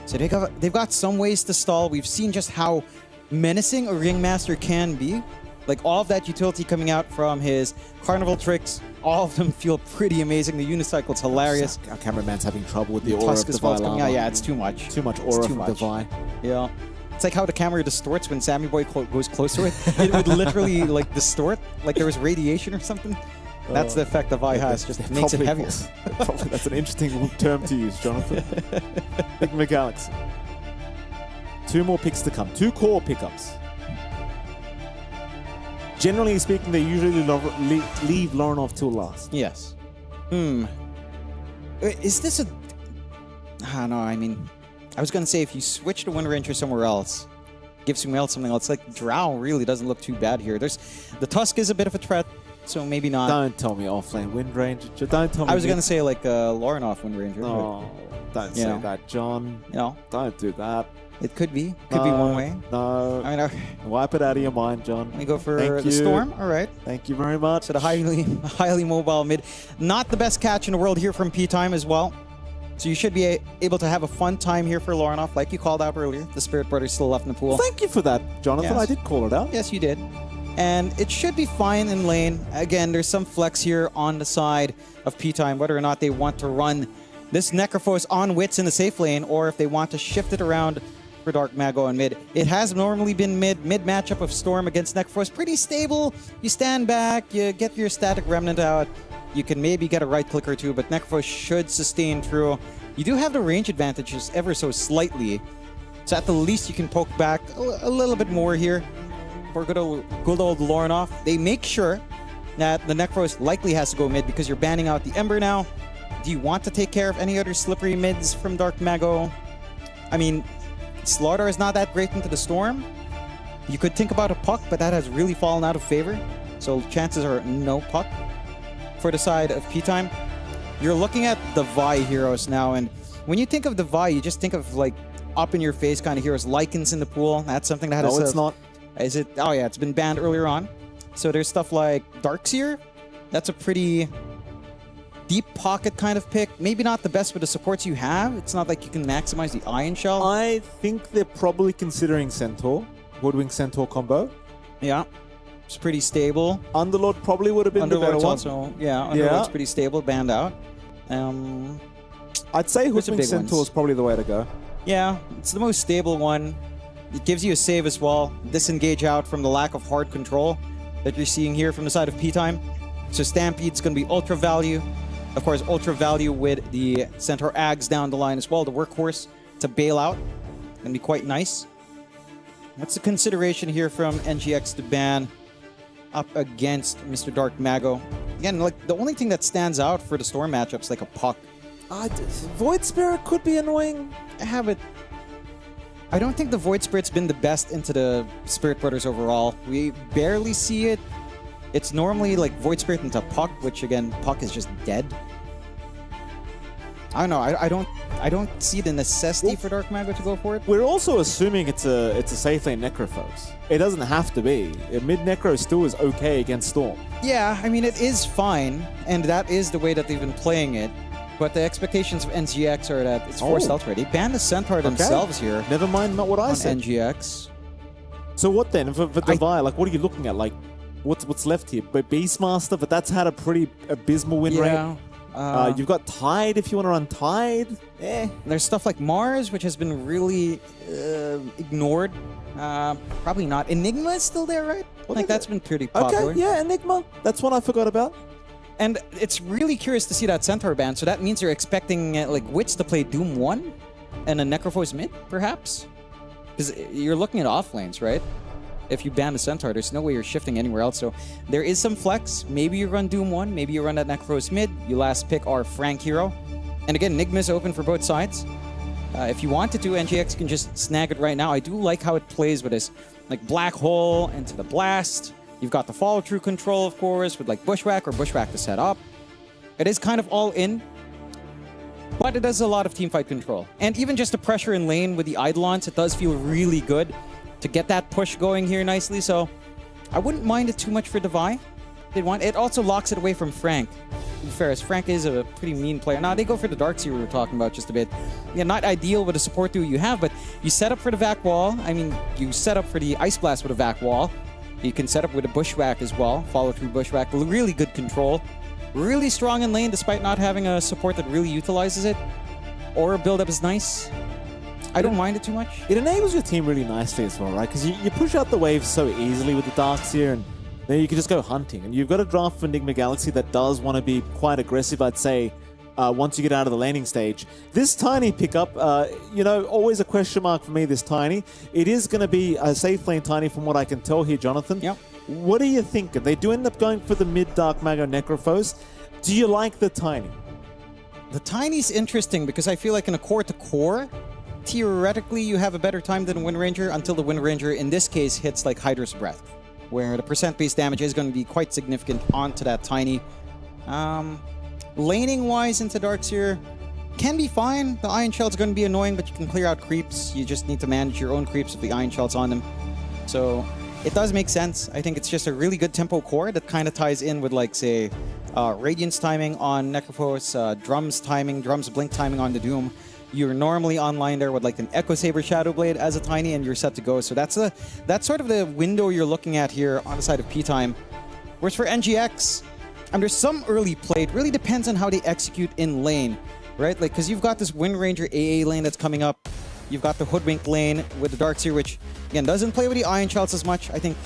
So they've got some ways to stall. We've seen just how menacing a Ringmaster can be. Like all of that utility coming out from his Carnival tricks, all of them feel pretty amazing. The Unicycle's hilarious. Our cameraman's having trouble with the aura of Devi. Yeah, it's too much. Too much aura from Devi. Yeah. It's like how the camera distorts when Sammy Boy goes close to it. It would literally like distort, like there was radiation or something. That's the effect the Vi has, just makes it heavier. That's an interesting term to use, Jonathan. Enigma Galaxy. 2 more picks to come. 2 core pickups. Generally speaking, they usually leave Lorinov till last. Yes. Is this a... I don't know, I mean... I was going to say, if you switch to Windranger somewhere else, give someone else something else, like Drow really doesn't look too bad here. The Tusk is a bit of a threat, so maybe not. Don't tell me offlane Windranger. Don't tell me... I was going to say, like, Lorinov Windranger. No, don't say that, John. You know? Don't do that. It could be. Could be one way. No. I mean, wipe it out of your mind, John. We go for the Storm. All right. Thank you very much. So the highly mobile mid. Not the best catch in the world here from P-Time as well. So you should be able to have a fun time here for Lorinov, like you called out earlier. The Spirit Brothers still left in the pool. Thank you for that, Jonathan. Yes. I did call it out. Yes, you did. And it should be fine in lane. Again, there's some flex here on the side of P-Time, whether or not they want to run this Necrophos on Wits in the safe lane, or if they want to shift it around for Dark Mago on mid. It has normally been mid matchup of Storm against Necrophos. Pretty stable. You stand back, you get your static remnant out. You can maybe get a right click or two, but Necrophos should sustain through. You do have the range advantages ever so slightly. So at the least you can poke back a little bit more here for good old Lorinov. They make sure that the Necrophos likely has to go mid because you're banning out the Ember now. Do you want to take care of any other slippery mids from Dark Mago? I mean, Slardar is not that great into the Storm. You could think about a Puck, but that has really fallen out of favor. So chances are no Puck for the side of P-Time. You're looking at the Vi heroes now, and when you think of the Vi, you just think of like up-in-your-face kind of heroes. Lycans in the pool. That's something that has... No, it's not. Is it? Oh yeah, it's been banned earlier on. So there's stuff like Darkseer. That's a pretty deep pocket kind of pick. Maybe not the best with the supports you have. It's not like you can maximize the Iron Shell. I think they're probably considering Centaur, Woodwing Centaur combo. Yeah, it's pretty stable. Underlord probably would have been the better one. Also, yeah, Underlord's pretty stable, banned out. I'd say Woodwing Centaur is probably the way to go. Yeah, it's the most stable one. It gives you a save as well. Disengage out from the lack of hard control that you're seeing here from the side of P-Time. So Stampede's going to be ultra value. Of course, ultra value with the Centaur Ags down the line as well. The workhorse to bail out. Going to be quite nice. What's the consideration here from NGX to ban up against Mr. Dark Mago? Again, like the only thing that stands out for the Storm matchups, like a Puck. Void Spirit could be annoying. I don't think the Void Spirit's been the best into the Spirit Brothers overall. We barely see it. It's normally like Void Spirit into Puck, which again, Puck is just dead. I don't know. I don't see the necessity for Dark Mago to go for it. We're also assuming it's a safe lane Necrophos. It doesn't have to be. Mid Necro still is okay against Storm. Yeah, I mean it is fine, and that is the way that they've been playing it. But the expectations of NGX are that it's forced elsewhere. They banned the Centaur themselves here. Never mind, not what I said. NGX. So what then for Devi? Like, what are you looking at? Like, what's left here? But Beastmaster, but that's had a pretty abysmal win rate. You've got Tide if you want to run Tide. There's stuff like Mars, which has been really ignored. Probably not. Enigma is still there, right? Like that's been pretty popular. Okay, yeah, Enigma. That's one I forgot about. And it's really curious to see that Centaur ban. So that means you're expecting like Wits to play Doom 1 and a Necrophos mid, perhaps? Because you're looking at off lanes, right? If you ban the Centaur, there's no way you're shifting anywhere else. So there is some flex. Maybe you run Doom 1, maybe you run that Necrophos mid. You last pick our Frank hero. And again, Enigma is open for both sides. If you wanted to, NGX can just snag it right now. I do like how it plays with this like Black Hole into the Blast. You've got the follow-through control, of course, with like Bushwhack or Bushwhack to set up. It is kind of all in, but it does a lot of teamfight control. And even just the pressure in lane with the Eidolons, it does feel really good to get that push going here nicely. So I wouldn't mind it too much for Devi. It also locks it away from Frank. To be fair, as Frank is a pretty mean player. Now, they go for the Darkseer we were talking about just a bit. Yeah, not ideal with a support duo you have, but you set up for the Vac Wall. I mean, you set up for the Ice Blast with a Vac Wall. You can set up with a Bushwhack as well. Follow through Bushwhack. Really good control. Really strong in lane despite not having a support that really utilizes it. Aura build-up is nice. I don't mind it too much. It enables your team really nicely as well, right? Because you push out the waves so easily with the Darkseer, and then you can just go hunting. And you've got a draft for Enigma Galaxy that does want to be quite aggressive, I'd say, once you get out of the laning stage. This Tiny pickup, you know, always a question mark for me, this Tiny. It is going to be a safe lane Tiny from what I can tell here, Jonathan. Yep. What do you think? They do end up going for the mid Dark Mago Necrophos. Do you like the Tiny? The Tiny's interesting because I feel like in a core-to-core, theoretically you have a better time than a Wind Ranger until the Wind Ranger, in this case, hits like Hydra's Breath, where the percent-based damage is going to be quite significant onto that Tiny. Laning-wise into Darkseer can be fine. The Iron Shell's going to be annoying, but you can clear out creeps. You just need to manage your own creeps if the Iron Shell's on them. So it does make sense. I think it's just a really good tempo core that kind of ties in with, like, say, Radiance timing on Necrophos, Drums Blink timing on the Doom. You're normally online there with like an Echo Saber Shadowblade as a Tiny, and you're set to go. So that's sort of the window you're looking at here on the side of P-Time. Whereas for NGX, there's some early play. It really depends on how they execute in lane, right? Like, because you've got this Wind Ranger AA lane that's coming up. You've got the Hoodwink lane with the Darkseer, which, again, doesn't play with the Iron Shells as much. I think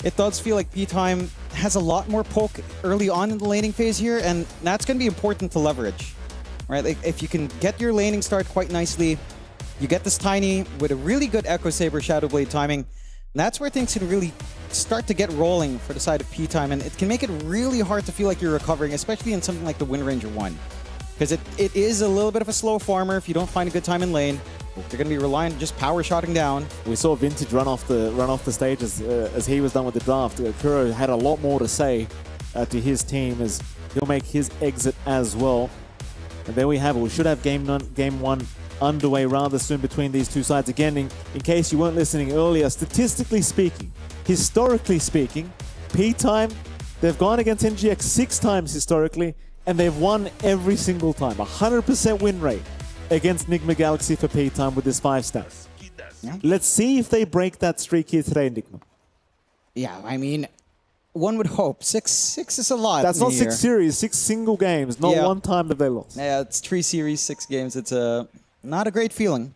it does feel like P-Time has a lot more poke early on in the laning phase here, and that's going to be important to leverage, right? Like, if you can get your laning start quite nicely, you get this Tiny with a really good Echo Saber Shadowblade timing, and that's where things can really start to get rolling for the side of P-Time, and it can make it really hard to feel like you're recovering, especially in something like the Wind Ranger 1. Because it is a little bit of a slow farmer if you don't find a good time in lane. They're going to be relying on just power shotting down. We saw Vintage run off the stage as he was done with the draft. Kuro had a lot more to say to his team as he'll make his exit as well. And there we have it. We should have game one underway rather soon between these two sides. Again, in case you weren't listening earlier, statistically speaking, historically speaking, P-Time, they've gone against NGX 6 times historically. and they've won every single time. 100% win rate against Nigma Galaxy for P-Time with this 5-star. Yeah. Let's see if they break that streak here today, Nigma. Yeah, I mean, one would hope. Six is a lot. That's in not a 6 year. series, 6 single games. Not Yeah. one time that they lost. Yeah, it's 3 series, 6 games. It's not a great feeling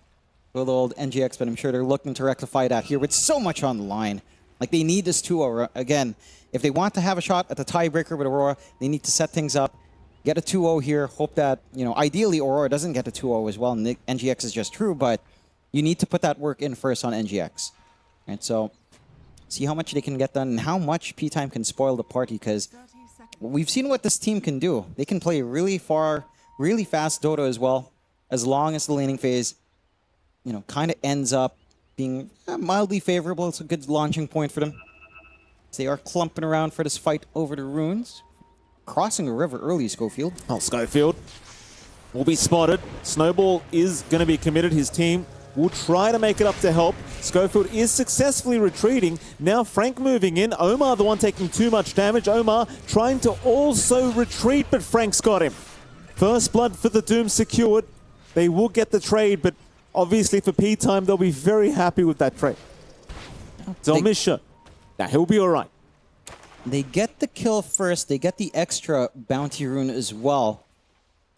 for the old NGX, but I'm sure they're looking to rectify that here with so much on the line. Like, they need this 2-0. Again, if they want to have a shot at the tiebreaker with Aurora, they need to set things up, get a 2-0 here, hope that, ideally Aurora doesn't get a 2-0 as well. NGX is just true, but you need to put that work in first on NGX. And so, see how much they can get done and how much P-Time can spoil the party, because we've seen what this team can do. They can play really far, really fast Dota as well, as long as the laning phase, kind of ends up being mildly favorable. It's a good launching point for them. They are clumping around for this fight over the runes. Crossing a river early, Schofield. Oh, Schofield will be spotted. Snowball is going to be committed. His team will try to make it up to help. Schofield is successfully retreating. Now Frank moving in. Omar the one taking too much damage. Omar trying to also retreat, but Frank's got him. First blood for the Doom secured. They will get the trade, but obviously for P-Time, they'll be very happy with that trade. Zelmisha. Now he'll be all right. They get the kill first. They get the extra bounty rune as well.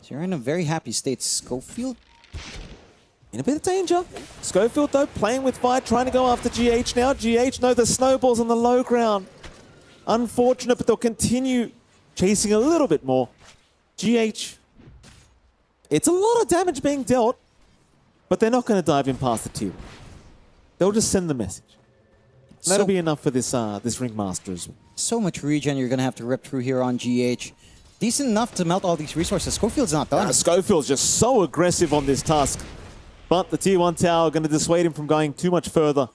So you're in a very happy state. Schofield in a bit of danger. Schofield, though, playing with fire, trying to go after GH now. GH, no, the snowball's on the low ground. Unfortunate, but they'll continue chasing a little bit more. GH, it's a lot of damage being dealt, but they're not going to dive in past the tier. They'll just send the message. And that'll be enough for this Ringmaster as well. So much regen you're going to have to rip through here on GH. Decent enough to melt all these resources. Schofield's not done. Schofield's just so aggressive on this task. But the tier 1 tower going to dissuade him from going too much further.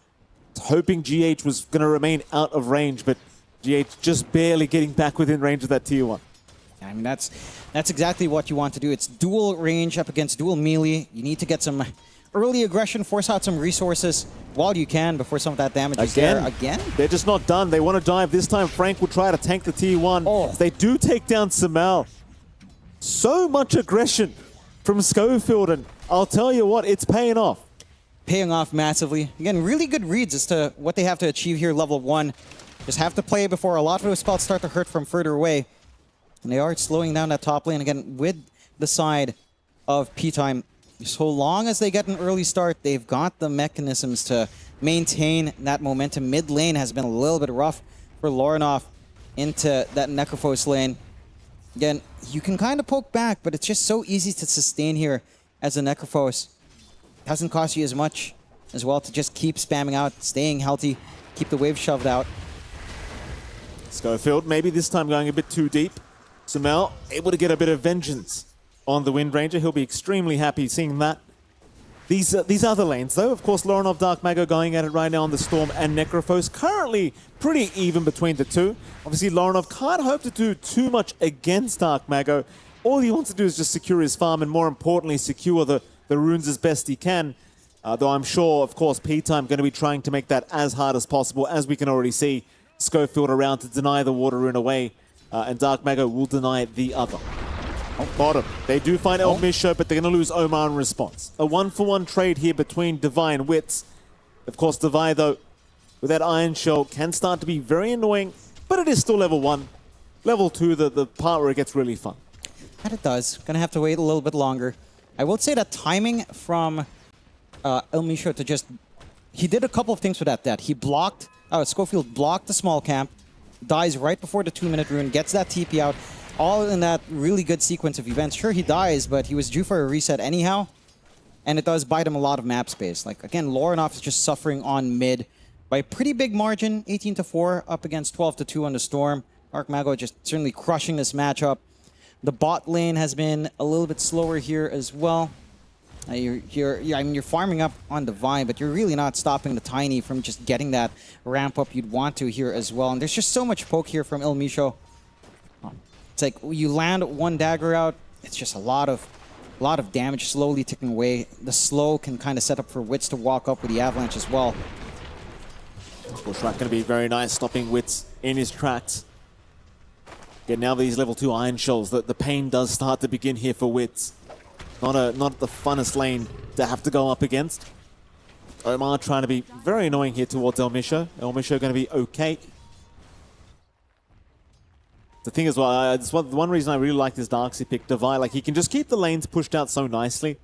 Hoping GH was going to remain out of range, but GH just barely getting back within range of that tier 1. I mean, that's exactly what you want to do. It's dual range up against dual melee. You need to get some early aggression, force out some resources while you can before some of that damage is there. Again? They're just not done. They want to dive. This time Frank will try to tank the tier 1. They do take down Samal. So much aggression from Schofield, and I'll tell you what, it's paying off. Paying off massively. Again, really good reads as to what they have to achieve here, level 1. Just have to play before a lot of those spells start to hurt from further away. And they are slowing down that top lane again with the side of P-Time. So long as they get an early start, they've got the mechanisms to maintain that momentum. Mid lane has been a little bit rough for Lorinov into that Necrophos lane. Again, you can kind of poke back, but it's just so easy to sustain here as a Necrophos. Doesn't cost you as much as well to just keep spamming out, staying healthy, keep the wave shoved out. Schofield maybe this time going a bit too deep. Samal able to get a bit of vengeance on the Wind Ranger. He'll be extremely happy seeing that. These other lanes, though, of course, Lorinov, Dark Mago going at it right now on the Storm and Necrophos. Currently pretty even between the two. Obviously, Lorinov can't hope to do too much against Dark Mago. All he wants to do is just secure his farm and, more importantly, secure the runes as best he can. Though I'm sure, of course, P-Time going to be trying to make that as hard as possible, as we can already see Schofield around to deny the water rune away, and Dark Mago will deny the other. Bottom. They do find El Misho, but they're going to lose Omar in response. A 1-for-1 trade here between Divine and Wits. Of course, Divine, though, with that Iron Shell, can start to be very annoying, but it is still level 1. Level 2, the part where it gets really fun. And it does. Gonna have to wait a little bit longer. I will say that timing from El Misho to just... He did a couple of things with that. He blocked... Schofield blocked the small camp, dies right before the 2-minute rune, gets that TP out, all in that really good sequence of events. Sure, he dies, but he was due for a reset anyhow, and it does bite him a lot of map space. Like, again, Lorinov is just suffering on mid by a pretty big margin, 18-4 up against 12-2 on the Storm. Dark Mago just certainly crushing this matchup. The bot lane has been a little bit slower here as well. You're farming up on Divine, but you're really not stopping the Tiny from just getting that ramp up you'd want to here as well. And there's just so much poke here from El Misho. It's like you land one dagger out, it's just a lot of damage slowly ticking away. The slow can kind of set up for Wits to walk up with the Avalanche as well. Bushrack going to be very nice, stopping Wits in his tracks. Again, now these level 2 iron shells, the pain does start to begin here for Wits. Not the funnest lane to have to go up against. Omar trying to be very annoying here towards El Misho. El Misho going to be okay. The thing is, well, it's one reason I really like this Darkseid pick, Devi. Like, he can just keep the lanes pushed out so nicely.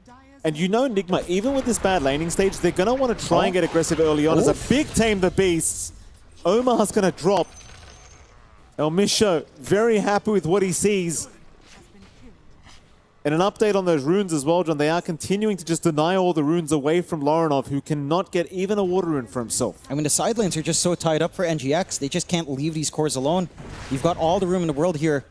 And you know Nigma, even with this bad laning stage, they're going to want to try and get aggressive early on. As a big Tame the Beasts. Omar's going to drop. El Misho very happy with what he sees. And an update on those runes as well, John. They are continuing to just deny all the runes away from Lorinov, who cannot get even a water rune for himself. I mean, the side lanes are just so tied up for NGX. They just can't leave these cores alone. You've got all the room in the world here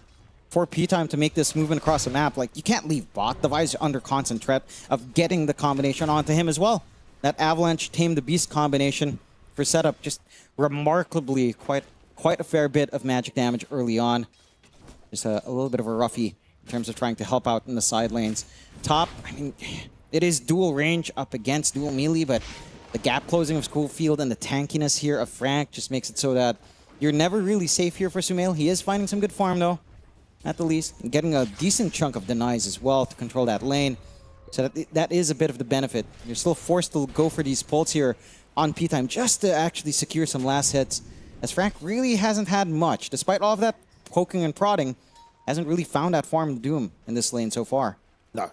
for P-Time to make this movement across the map. Like, you can't leave bot. The Vi's under constant threat of getting the combination onto him as well. That Avalanche Tame the Beast combination for setup, just remarkably quite a fair bit of magic damage early on. Just a little bit of a roughie in terms of trying to help out in the side lanes. Top, I mean, it is dual range up against dual melee, but the gap closing of Schofield and the tankiness here of Frank just makes it so that you're never really safe here for Sumail. He is finding some good farm though, at the least, and getting a decent chunk of denies as well to control that lane. So that is a bit of the benefit. You're still forced to go for these pulls here on P-Time just to actually secure some last hits, as Frank really hasn't had much. Despite all of that poking and prodding, hasn't really found that farm to do him in this lane so far. No.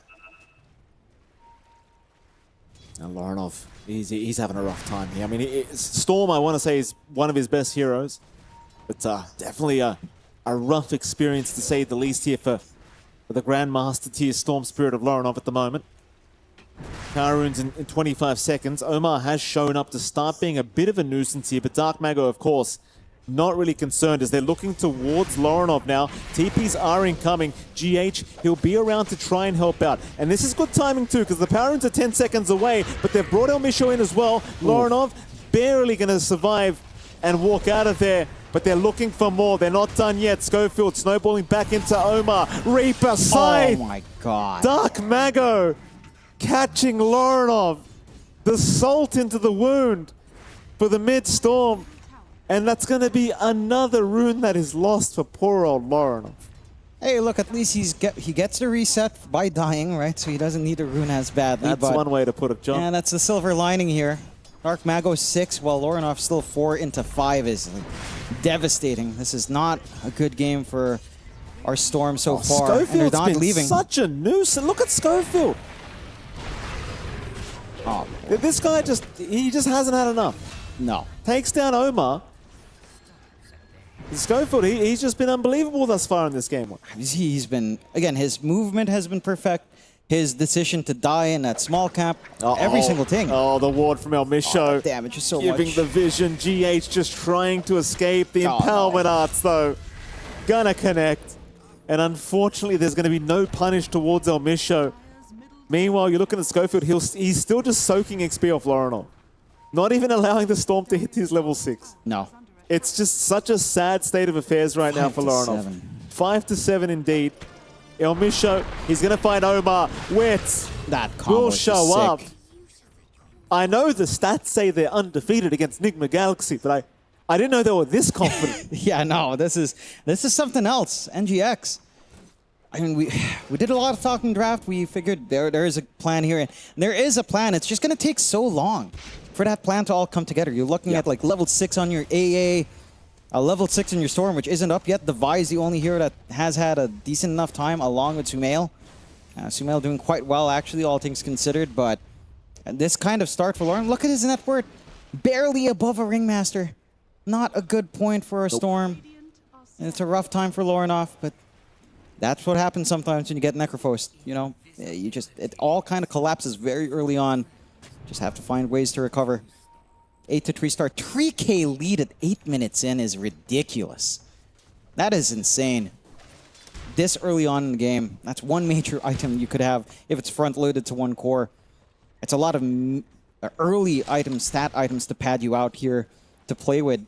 And Lorinov, he's having a rough time here. I mean, Storm, I want to say, is one of his best heroes. But definitely a rough experience, to say the least, here for the Grandmaster tier Storm Spirit of Lorinov at the moment. Power runes in 25 seconds. Omar has shown up to start being a bit of a nuisance here, but Dark Mago, of course, not really concerned as they're looking towards Lorinov now. TPs are incoming. GH, he'll be around to try and help out. And this is good timing too, because the power runes are 10 seconds away, but they've brought El Misho in as well. Lorinov barely going to survive and walk out of there, but they're looking for more. They're not done yet. Schofield snowballing back into Omar. Reaper side. Oh my god. Dark Mago catching Lorinov. The salt into the wound for the mid-storm. And that's going to be another rune that is lost for poor old Lorinov. Hey, look, at least he gets the reset by dying, right? So he doesn't need a rune as badly. That's one way to put it, John. Yeah, that's the silver lining here. Dark Mago 6, while Lorinov still 4 into 5 is devastating. This is not a good game for our Storm so far. Schofield's and they're not been leaving. Such a nuisance. Look at Schofield. Oh, this guy he just hasn't had enough. No. Takes down Omar. Schofield, he's just been unbelievable thus far in this game. He's been, again, his movement has been perfect. His decision to die in that small cap, every single thing. Oh, the ward from El Misho. Damage is so giving much. the vision. GH just trying to escape. The empowerment arts, though, gonna connect. And unfortunately, there's going to be no punish towards El Misho. Meanwhile, you're looking at Schofield. He's still just soaking XP off Lorinov. Not even allowing the Storm to hit his level 6. No. It's just such a sad state of affairs right now for Lorinov. 5 to 7 indeed. El Misho, he's going to find Omar. Wits will show up. I know the stats say they're undefeated against Nigma Galaxy, but I didn't know they were this confident. Yeah, no, this is something else. NGX. I mean, we did a lot of talking draft. We figured there is a plan here, and there is a plan. It's just going to take so long for that plan to all come together. You're looking at like level 6 on your AA, a level 6 in your Storm, which isn't up yet. The Vi is the only hero that has had a decent enough time, along with Sumail. Sumail doing quite well, actually, all things considered. But this kind of start for Lauren, look at his net worth, barely above a Ringmaster. Not a good point for a Storm. And it's a rough time for Lorinov, but that's what happens sometimes when you get Necrophos. You know, it all kind of collapses very early on. Just have to find ways to recover. 8-3 start. 3K lead at 8 minutes in is ridiculous. That is insane. This early on in the game, that's one major item you could have if it's front-loaded to one core. It's a lot of early items, stat items to pad you out here to play with.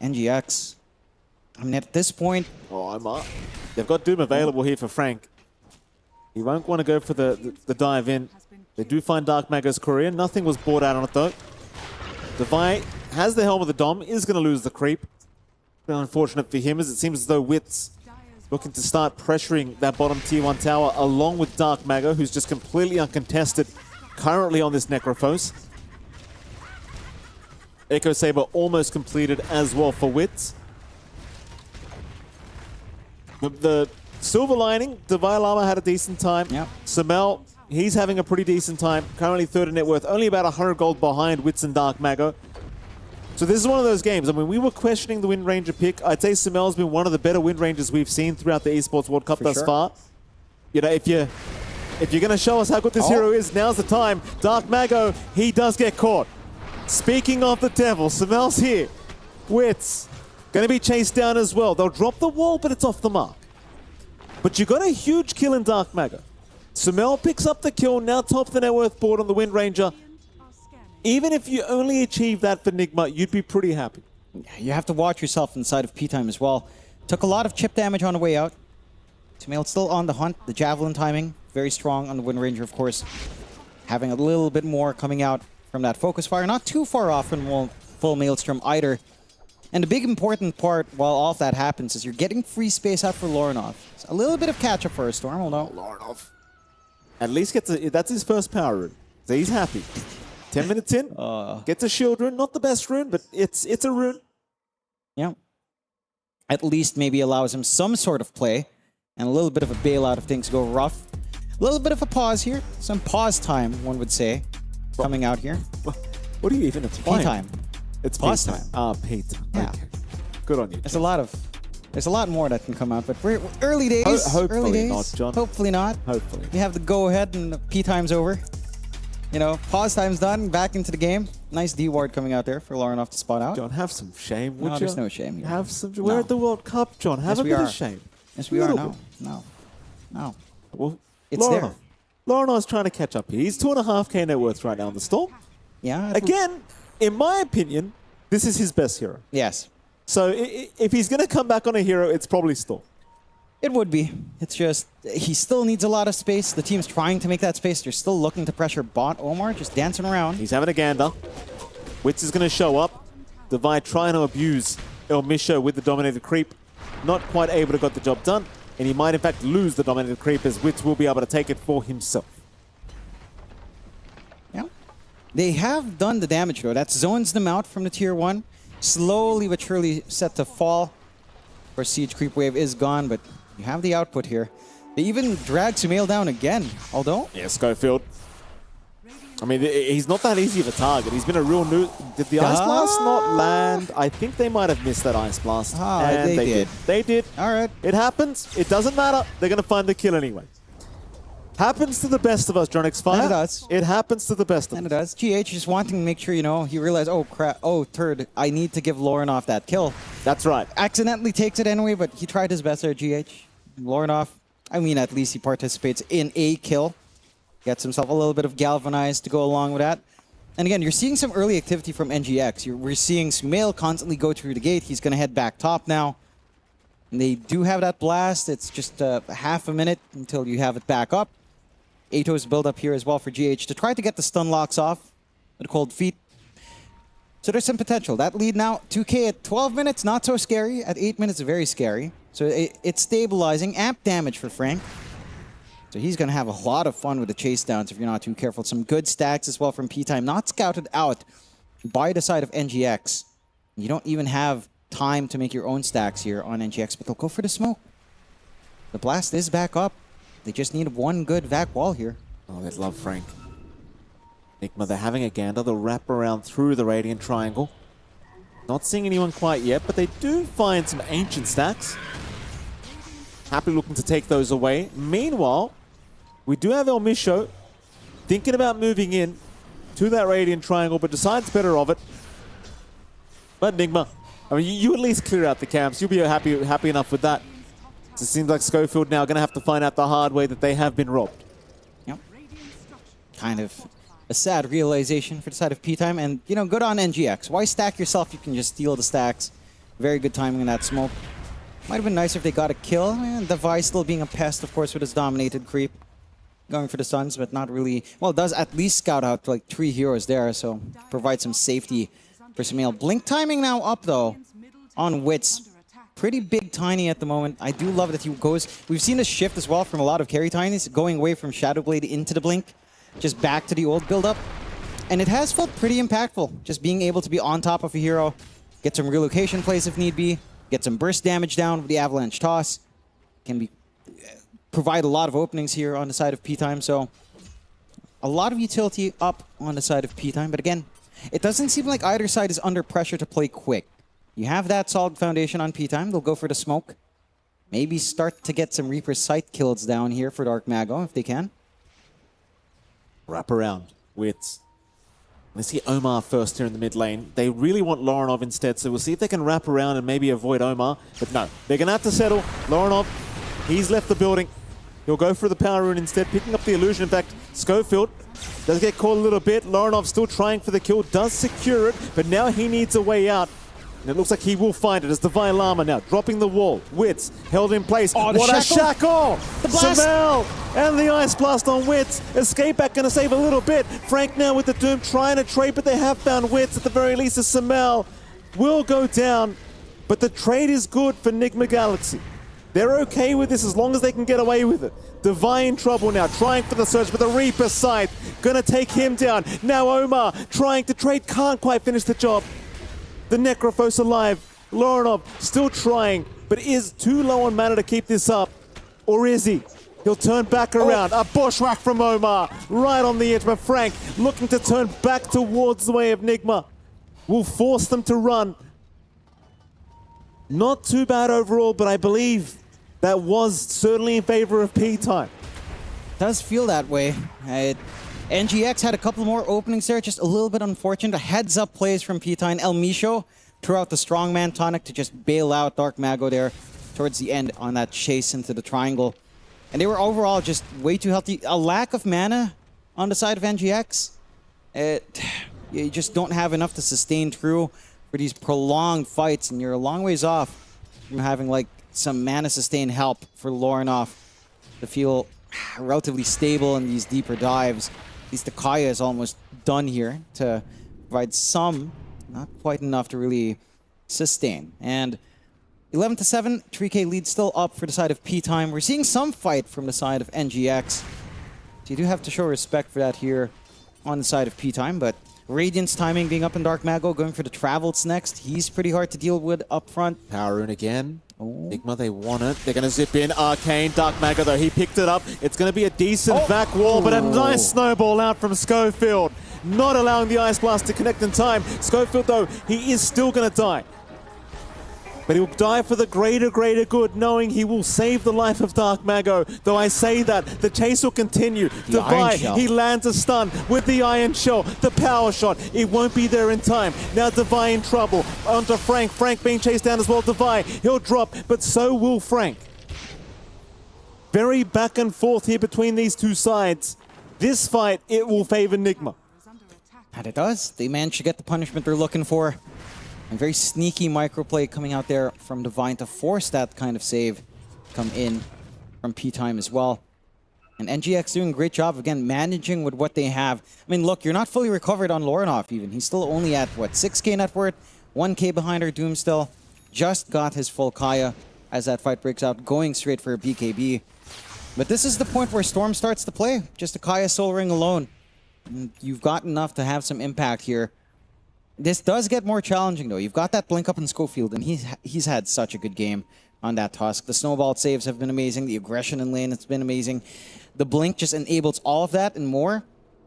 NGX. I mean, at this point... Oh, I'm up. They've got Doom available here for Frank. He won't want to go for the dive in. They do find Dark Mago's career. Nothing was bought out on it, though. Devi has the helm of the Dom, is going to lose the creep. Unfortunate for him, as it seems as though Wits looking to start pressuring that bottom tier 1 tower along with Dark Mago, who's just completely uncontested currently on this Necrophos. Echo Saber almost completed as well for Wits. The silver lining, Divine Llama had a decent time. Yep. Samel, he's having a pretty decent time. Currently third in net worth, only about 100 gold behind Wits and Dark Mago. So this is one of those games. I mean, we were questioning the Wind Ranger pick. I'd say Samel's been one of the better Wind Rangers we've seen throughout the Esports World Cup thus far. You know, if you're going to show us how good this hero is, now's the time. Dark Mago, he does get caught. Speaking of the devil, Samel's here. Wits, going to be chased down as well. They'll drop the wall, but it's off the mark. But you got a huge kill in Dark Mago. Samel picks up the kill, now top of the net worth board on the Wind Ranger. Even if you only achieve that for Nigma, you'd be pretty happy. You have to watch yourself inside of P-Time as well. Took a lot of chip damage on the way out. Samel still on the hunt. The Javelin timing, very strong on the Wind Ranger, of course. Having a little bit more coming out from that focus fire. Not too far off from full Maelstrom either. And the big important part while all of that happens is you're getting free space out for Lorinov. It's a little bit of catch-up for a Storm, although Lorinov at least gets that's his first power rune. So he's happy. 10 minutes in, gets a shield rune. Not the best rune, but it's a rune. Yeah. At least maybe allows him some sort of play and a little bit of a bailout if things go rough. A little bit of a pause here. Some pause time, one would say, coming out here. What are you even applying? P-Time. It's pause time. time. P-Time. Yeah. Okay. Good on you. There's a lot more that can come out, but we're early days. Hopefully early days. not, John. Hopefully not. Hopefully. We have the go-ahead and the P-Time's over. You know, pause time's done, back into the game. Nice D-ward coming out there for Lorinov to spot out. John, have some shame, would No, you? there's no shame here. Have some. We're at the World Cup, John. Have a bit of shame. Yes, we are. No. Well, It's there. Lorinov's trying to catch up here. He's 2.5k net worth right now in the Storm. Yeah. Again, in my opinion, this is his best hero. Yes. So if he's going to come back on a hero, it's probably Storm. It would be. It's just, he still needs a lot of space. The team's trying to make that space. They're still looking to pressure bot. Omar just dancing around. He's having a gander. Wits is going to show up. Divide trying to abuse El Misho with the dominated creep. Not quite able to get the job done. And he might in fact lose the dominated creep as Wits will be able to take it for himself. Yeah. They have done the damage though. That zones them out from the tier 1. Slowly but surely set to fall. Of course, Siege Creep Wave is gone, but you have the output here. They even drag Sumail down again, although... Yeah, Schofield. I mean, he's not that easy of a target. He's been a real new... Did the Ice Blast not land? I think they might have missed that Ice Blast. And they did. They did. All right. It happens. It doesn't matter. They're going to find the kill anyway. Happens to the best of us, John X5. And it does. It happens to the best of us. And it does. GH just wanting to make sure, you know, he realized, oh crap, oh turd, I need to give Lorinov that kill. That's right. Accidentally takes it anyway, but he tried his best there, GH. Lorinov, I mean, at least he participates in a kill. Gets himself a little bit of galvanized to go along with that. And again, you're seeing some early activity from NGX. We're seeing Sumail constantly go through the gate. He's going to head back top now. And they do have that blast. It's just half a minute until you have it back up. Ato's build up here as well for GH to try to get the stun locks off with cold feet. So there's some potential. That lead now, 2k at 12 minutes, not so scary. At 8 minutes, very scary. So it's stabilizing. Amp damage for Frank. So he's going to have a lot of fun with the chase downs if you're not too careful. Some good stacks as well from P-Time. Not scouted out by the side of NGX. You don't even have time to make your own stacks here on NGX, but they'll go for the smoke. The blast is back up. They just need one good vac wall here. Oh, they love Frank. Nigma, they're having a gander. They'll wrap around through the Radiant Triangle. Not seeing anyone quite yet, but they do find some ancient stacks. Happy looking to take those away. Meanwhile, we do have El Misho thinking about moving in to that Radiant Triangle, but decides better of it. But Nigma, I mean, you at least clear out the camps. You'll be happy enough with that. So it seems like Schofield now going to have to find out the hard way that they have been robbed. Yep. Kind of a sad realization for the side of P-Time. And, you know, good on NGX. Why stack yourself? You can just steal the stacks. Very good timing in that smoke. Might have been nicer if they got a kill. And Device still being a pest, of course, with his dominated creep. Going for the stuns, but not really... Well, does at least scout out like 3 heroes there, so provide some safety for Sumail. Blink timing now up, though, on Wits. pretty big Tiny at the moment. I do love that he goes... We've seen a shift as well from a lot of carry Tinies, going away from Shadowblade into the Blink, just back to the old build-up. And it has felt pretty impactful, just being able to be on top of a hero, get some relocation plays if need be, get some burst damage down with the Avalanche Toss. Can be provide a lot of openings here on the side of P-Time, so a lot of utility up on the side of P-Time. But again, it doesn't seem like either side is under pressure to play quick. You have that solid foundation on P-Time. They'll go for the smoke. Maybe start to get some Reaper Sight kills down here for Dark Mago if they can. Wrap around with... Let's see Omar first here in the mid lane. They really want Lorinov instead, so we'll see if they can wrap around and maybe avoid Omar. But no, they're going to have to settle. Lorinov, he's left the building. He'll go for the power rune instead, picking up the illusion. In fact, Schofield does get caught a little bit. Lorinov still trying for the kill, does secure it, but now he needs a way out. And it looks like he will find it as Divine Llama now dropping the wall. Wits held in place. Oh, what a shackle! The blast! Samel and the Ice Blast on Wits. Escape back going to save a little bit. Frank now with the Doom trying to trade, but they have found Wits. At the very least, the Samel will go down. But the trade is good for Nigma Galaxy. They're okay with this as long as they can get away with it. Divine trouble now, trying for the surge, but the Reaper Scythe gonna take him down. Now Omar trying to trade, can't quite finish the job. The Necrophos alive. Lorinov still trying, but is too low on mana to keep this up. Or is he? He'll turn back around. A bushwhack from Omar, right on the edge, but Frank looking to turn back towards the way of Nigma. Will force them to run. Not too bad overall, but I believe that was certainly in favor of P-Time. Does feel that way. NGX had a couple more openings there, just a little bit unfortunate. A heads-up plays from P-Time. El Misho threw out the Strongman Tonic to just bail out Dark Mago there towards the end on that chase into the triangle. And they were overall just way too healthy. A lack of mana on the side of NGX. You just don't have enough to sustain through for these prolonged fights, and you're a long ways off from having like some mana sustain help for Lorinov to feel relatively stable in these deeper dives. At least the Kaya is almost done here to provide some, not quite enough to really sustain. And 11-7, 3K lead still up for the side of P-Time. We're seeing some fight from the side of NGX. So you do have to show respect for that here on the side of P-Time, but Radiant's timing being up in Dark Mago, going for the Travels next. He's pretty hard to deal with up front. Power Rune again. Nigma, they want it. They're going to zip in. Arcane, Dark Mago, though, he picked it up. It's going to be a decent back wall, but a nice snowball out from Schofield. Not allowing the Ice Blast to connect in time. Schofield, though, he is still going to die. But he'll die for the greater good, knowing he will save the life of Dark Mago. Though I say that, the chase will continue. Divide, he lands a stun with the Iron Shell, the power shot. It won't be there in time. Now Divide in trouble. Onto Frank. Frank being chased down as well. Divide, he'll drop, but so will Frank. Very back and forth here between these two sides. This fight, it will favor Nigma. And it does. They managed to get the punishment they're looking for. And very sneaky microplay coming out there from Divine to force that kind of save come in from P-Time as well. And NGX doing a great job, again, managing with what they have. I mean, look, you're not fully recovered on Lorinov even. He's still only at, what, 6K net worth, 1K behind her. Doom still just got his full Kaya as that fight breaks out, going straight for a BKB. But this is the point where Storm starts to play. Just a Kaya Soul Ring alone. And you've got enough to have some impact here. This does get more challenging, though. You've got that blink up in Schofield, and he's had such a good game on that Tusk. The snowball saves have been amazing. The aggression in lane has been amazing. The blink just enables all of that and more.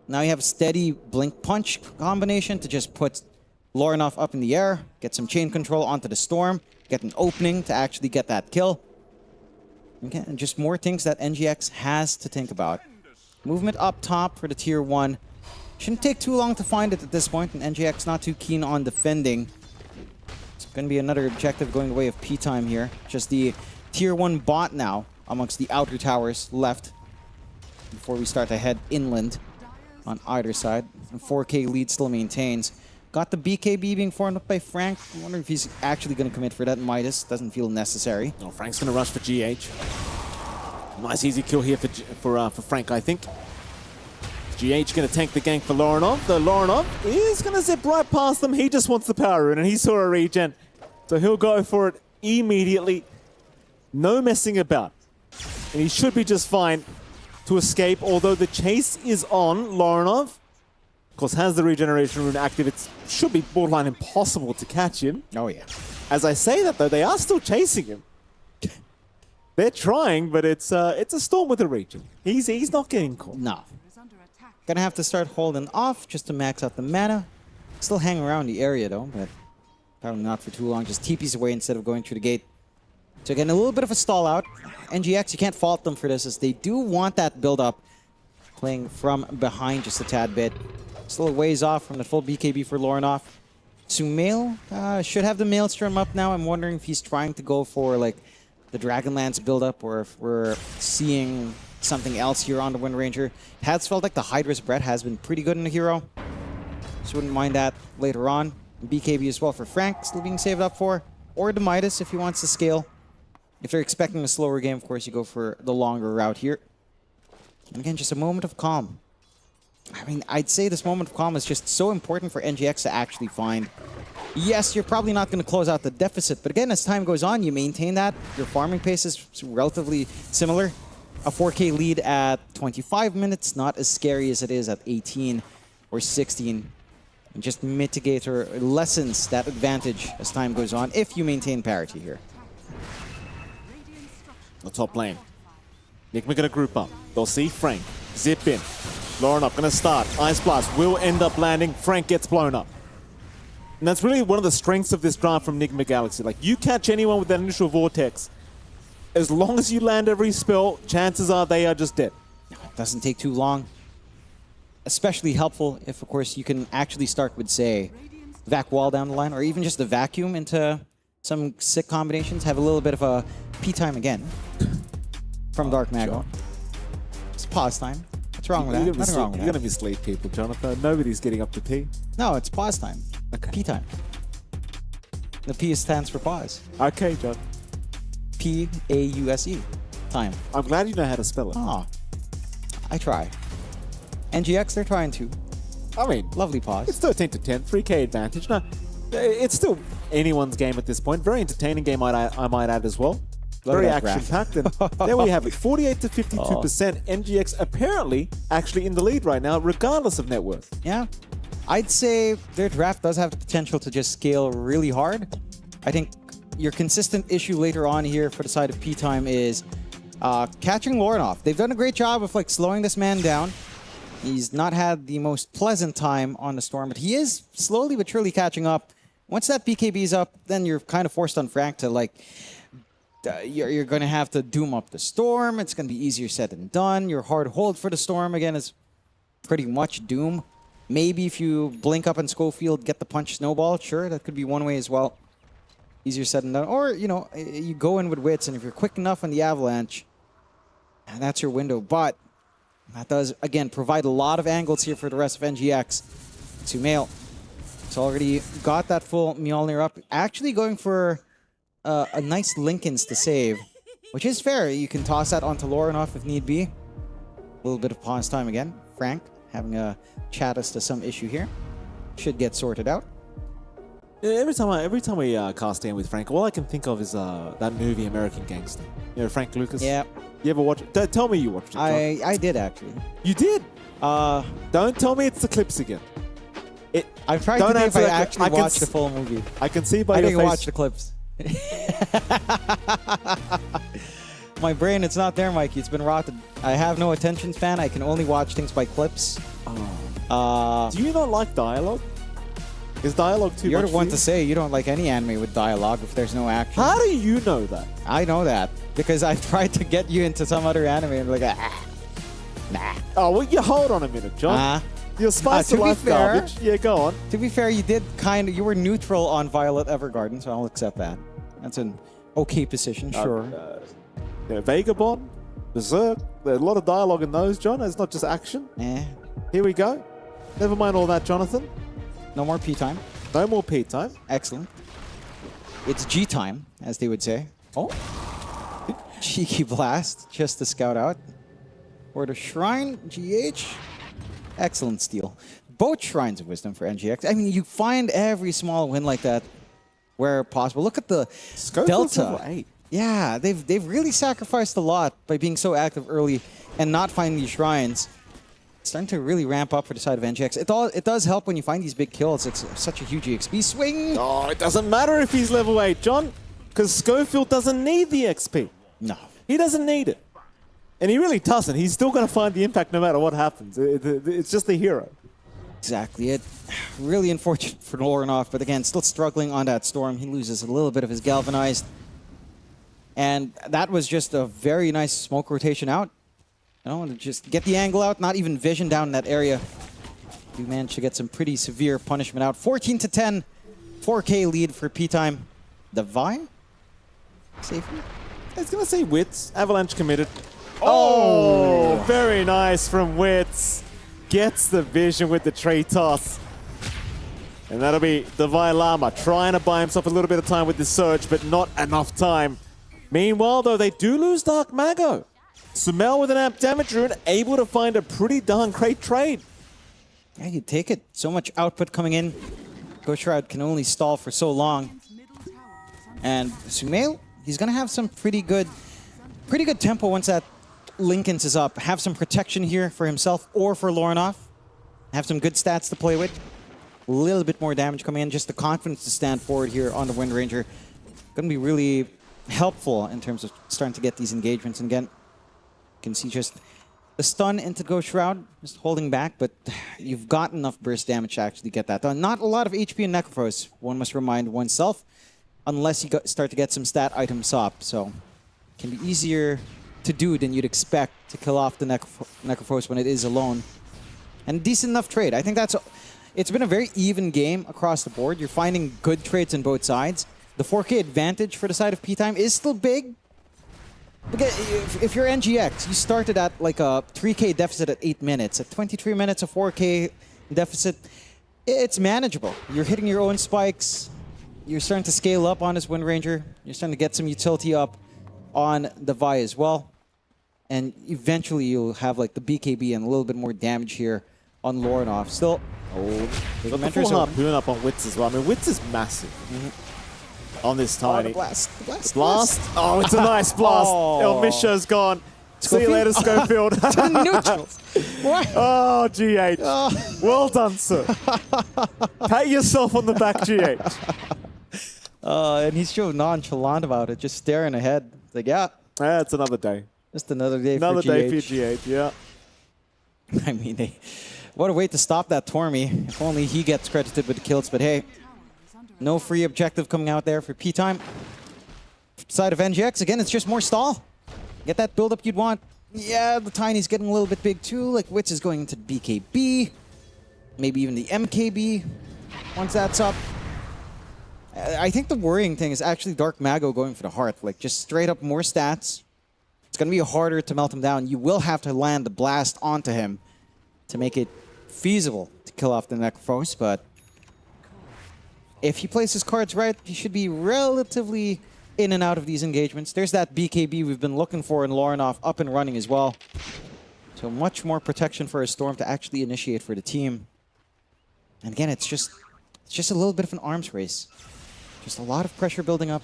Now you have a steady blink punch combination to just put Lorinov up in the air, get some chain control onto the Storm, get an opening to actually get that kill. Okay, and just more things that NGX has to think about. Movement up top for the Tier 1. Shouldn't take too long to find it at this point, and NGX not too keen on defending. It's going to be another objective going the way of P-Time here. Just the Tier 1 bot now amongst the outer towers left before we start to head inland on either side. And 4K lead still maintains. Got the BKB being formed up by Frank. I wonder if he's actually going to commit for that Midas. Doesn't feel necessary. Oh, Frank's going to rush for GH. Nice easy kill here for Frank, I think. GH going to tank the gank for Lorinov. The Lorinov is going to zip right past them. He just wants the power rune, and he saw a regen. So he'll go for it immediately. No messing about. And he should be just fine to escape, although the chase is on. Lorinov, of course, has the regeneration rune active. It should be borderline impossible to catch him. Oh, yeah. As I say that, though, they are still chasing him. They're trying, but it's a storm with a regen. He's not getting caught. No. Gonna have to start holding off just to max out the mana. Still hang around the area, though, but probably not for too long. Just TPs away instead of going through the gate. So again, a little bit of a stall out. NGX, you can't fault them for this, as they do want that build-up. Playing from behind just a tad bit. Still a ways off from the full BKB for Lorinov. Sumail should have the Maelstrom up now. I'm wondering if he's trying to go for like the Dragonlance build-up, or if we're seeing something else here on the Wind Ranger. It has felt like the Hydra's Breath has been pretty good in the hero. Just wouldn't mind that later on. BKB as well for Frank, still being saved up for. Or the Midas if he wants to scale. If they're expecting a slower game, of course, you go for the longer route here. And again, just a moment of calm. I mean, I'd say this moment of calm is just so important for NGX to actually find. Yes, you're probably not going to close out the deficit, but again, as time goes on, you maintain that. Your farming pace is relatively similar. A 4K lead at 25 minutes, not as scary as it is at 18 or 16. And just mitigates or lessens that advantage as time goes on if you maintain parity here. The top lane. Nigma gonna group up. They'll see Frank. Zip in. Lorinov gonna start. Ice Blast will end up landing. Frank gets blown up. And that's really one of the strengths of this draft from Nigma Galaxy. Like, you catch anyone with that initial Vortex, as long as you land every spell, chances are they are just dead. It doesn't take too long. Especially helpful if, of course, you can actually start with, say, Vac Wall down the line, or even just the Vacuum into some sick combinations. Have a little bit of a P time again from Dark Mago. It's pause time. What's wrong with that? Nothing wrong with that. You're going to mislead people, Jonathan. Nobody's getting up to P. No, it's pause time. Okay. P time. The P stands for pause. Okay, John. P-A-U-S-E. Time. I'm glad you know how to spell it. Ah, I try. NGX, they're trying to. I mean, lovely pause. It's 13 to 10, 3K advantage. No, it's still anyone's game at this point. Very entertaining game, I might add as well. Very action-packed. And there we have it. 48 to 52%. NGX apparently actually in the lead right now, regardless of net worth. Yeah. I'd say their draft does have the potential to just scale really hard. I think your consistent issue later on here for the side of P-Time is catching Lorinov. They've done a great job of like slowing this man down. He's not had the most pleasant time on the Storm, but he is slowly but surely catching up. Once that BKB is up, then you're kind of forced on Frank to like, you're going to have to doom up the Storm. It's going to be easier said than done. Your hard hold for the Storm, again, is pretty much doom. Maybe if you blink up on Schofield, get the punch snowball, sure, that could be one way as well. Easier said than done. Or, you know, you go in with wits, and if you're quick enough on the Avalanche, that's your window. But that does, again, provide a lot of angles here for the rest of NGX. Sumail, it's already got that full Mjolnir up. Actually going for a nice Lincolns to save, which is fair. You can toss that onto Lorinov if need be. A little bit of pause time again. Frank having a chat as to some issue here. Should get sorted out. Every time we cast in with Frank, all I can think of is that movie American Gangster. You know, Frank Lucas. Yeah. You ever watch it? Tell me you watched it, John. I did actually. You did? Don't tell me it's the clips again. I've tried to think if I actually watched the full movie. I can see by your face. I didn't watch the clips. My brain, it's not there, Mikey. It's been rotted. I have no attention span. I can only watch things by clips. Do you not like dialogue? Is dialogue too much? You're the one to say you don't like any anime with dialogue if there's no action. How do you know that? I know that because I've tried to get you into some other anime and be like, nah. Oh, well, you hold on a minute, John. Your spice of life garbage. Yeah, go on. To be fair, you were neutral on Violet Evergarden, so I'll accept that. That's an okay position, sure. Vagabond, Berserk, there's a lot of dialogue in those, John. It's not just action. Here we go. Never mind all that, Jonathan. No more P time. No more P time. Excellent. It's G time, as they would say. Oh. Cheeky blast, just to scout out. Or the Shrine, GH. Excellent steal. Both Shrines of Wisdom for NGX. I mean, you find every small win like that. where possible. Look at the Scofield's level Delta. 8. Yeah, they've really sacrificed a lot by being so active early and not finding these shrines. It's starting to really ramp up for the side of NGX. It does help when you find these big kills. It's such a huge EXP swing. Oh, it doesn't matter if he's level 8, John, because Schofield doesn't need the XP. No. He doesn't need it. And he really doesn't. He's still going to find the impact no matter what happens. It's just the hero. Exactly. It really unfortunate for Lornoff, but again, still struggling on that storm. He loses a little bit of his galvanized. And that was just a very nice smoke rotation out. You know, to just get the angle out, not even vision down in that area. We managed to get some pretty severe punishment out. 14-10, 4K lead for P-Time. The Vi? Safely? I was going to say Wits. Avalanche committed. Oh, very nice from Wits. Gets the vision with the tray toss. And that'll be Devi Lama trying to buy himself a little bit of time with the surge, but not enough time. Meanwhile, though, they do lose Dark Mago. Sumel with an amp damage rune, able to find a pretty darn great trade. Yeah, you take it. So much output coming in. Ghost Shroud can only stall for so long. And Sumail, he's going to have some pretty good tempo once that Lincoln's is up. Have some protection here for himself or for Lornoff. Have some good stats to play with. A little bit more damage coming in. Just the confidence to stand forward here on the Wind Ranger. Going to be really helpful in terms of starting to get these engagements. And again, you can see just the stun into Ghost Shroud, just holding back, but you've got enough burst damage to actually get that done. Not a lot of HP in Necrophos, one must remind oneself, unless you start to get some stat items up. So it can be easier to do than you'd expect to kill off the Necrophos when it is alone. And decent enough trade. I think it's been a very even game across the board. You're finding good trades on both sides. The 4K advantage for the side of P-Time is still big. If you're NGX, you started at like a 3K deficit at 8 minutes. At 23 minutes, a 4K deficit, it's manageable. You're hitting your own spikes. You're starting to scale up on this Wind Ranger. You're starting to get some utility up on the Vi as well. And eventually you'll have like the BKB and a little bit more damage here on Lornoff. Still, the full harpoon up on Wits as well. I mean, Wits is massive. On this tiny. The blast. Blast. Oh, it's a nice blast. El Misha's gone. See you later, Schofield. Neutrals. What? Oh, GH. Well done, sir. Pat yourself on the back, GH. And he's so nonchalant about it, just staring ahead. Like, yeah. It's another day. Just another day for GH. Another day for GH, yeah. I mean, what a way to stop that Tormy. If only he gets credited with the kills, but hey. No free objective coming out there for P-Time. Side of NGX, again, it's just more stall. Get that build-up you'd want. Yeah, the Tiny's getting a little bit big too. Like, Wits is going into BKB. Maybe even the MKB once that's up. I think the worrying thing is actually Dark Mago going for the Heart. Like, just straight up more stats. It's going to be harder to melt him down. You will have to land the blast onto him to make it feasible to kill off the Necrophos, but if he plays his cards right, he should be relatively in and out of these engagements. There's that BKB we've been looking for in Lornoff up and running as well. So much more protection for a Storm to actually initiate for the team. And again, it's just a little bit of an arms race. Just a lot of pressure building up.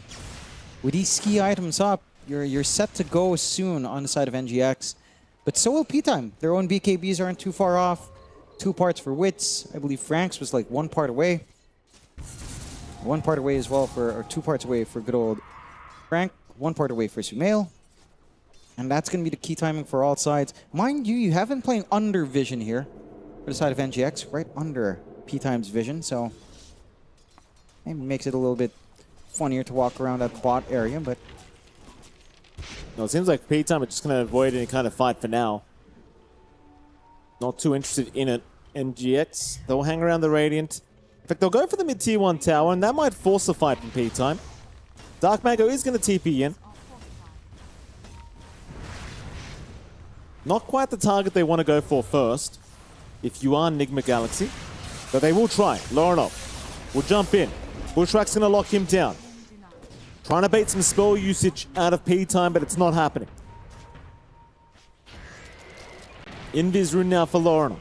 With these ski items up, you're set to go soon on the side of NGX. But so will P-Time. Their own BKBs aren't too far off. 2 parts for Wits. I believe Frank's was like 1 part away. 1 part away as well or 2 parts away for good old Frank. 1 part away for Sumail. And that's going to be the key timing for all sides. Mind you, you have been playing under vision here for the side of NGX, right under P-Time's vision. So maybe makes it a little bit funnier to walk around that bot area, but no, it seems like P-Time are just going to avoid any kind of fight for now. Not too interested in it. NGX, they'll hang around the Radiant. In fact, they'll go for the mid-tier 1 tower, and that might force a fight from P-Time. Dark Mago is going to TP in. Not quite the target they want to go for first, if you are Enigma Galaxy. But they will try. Lornoff will jump in. Bushwhack's going to lock him down. Trying to bait some spell usage out of P-Time, but it's not happening. Invis rune now for Lornoff.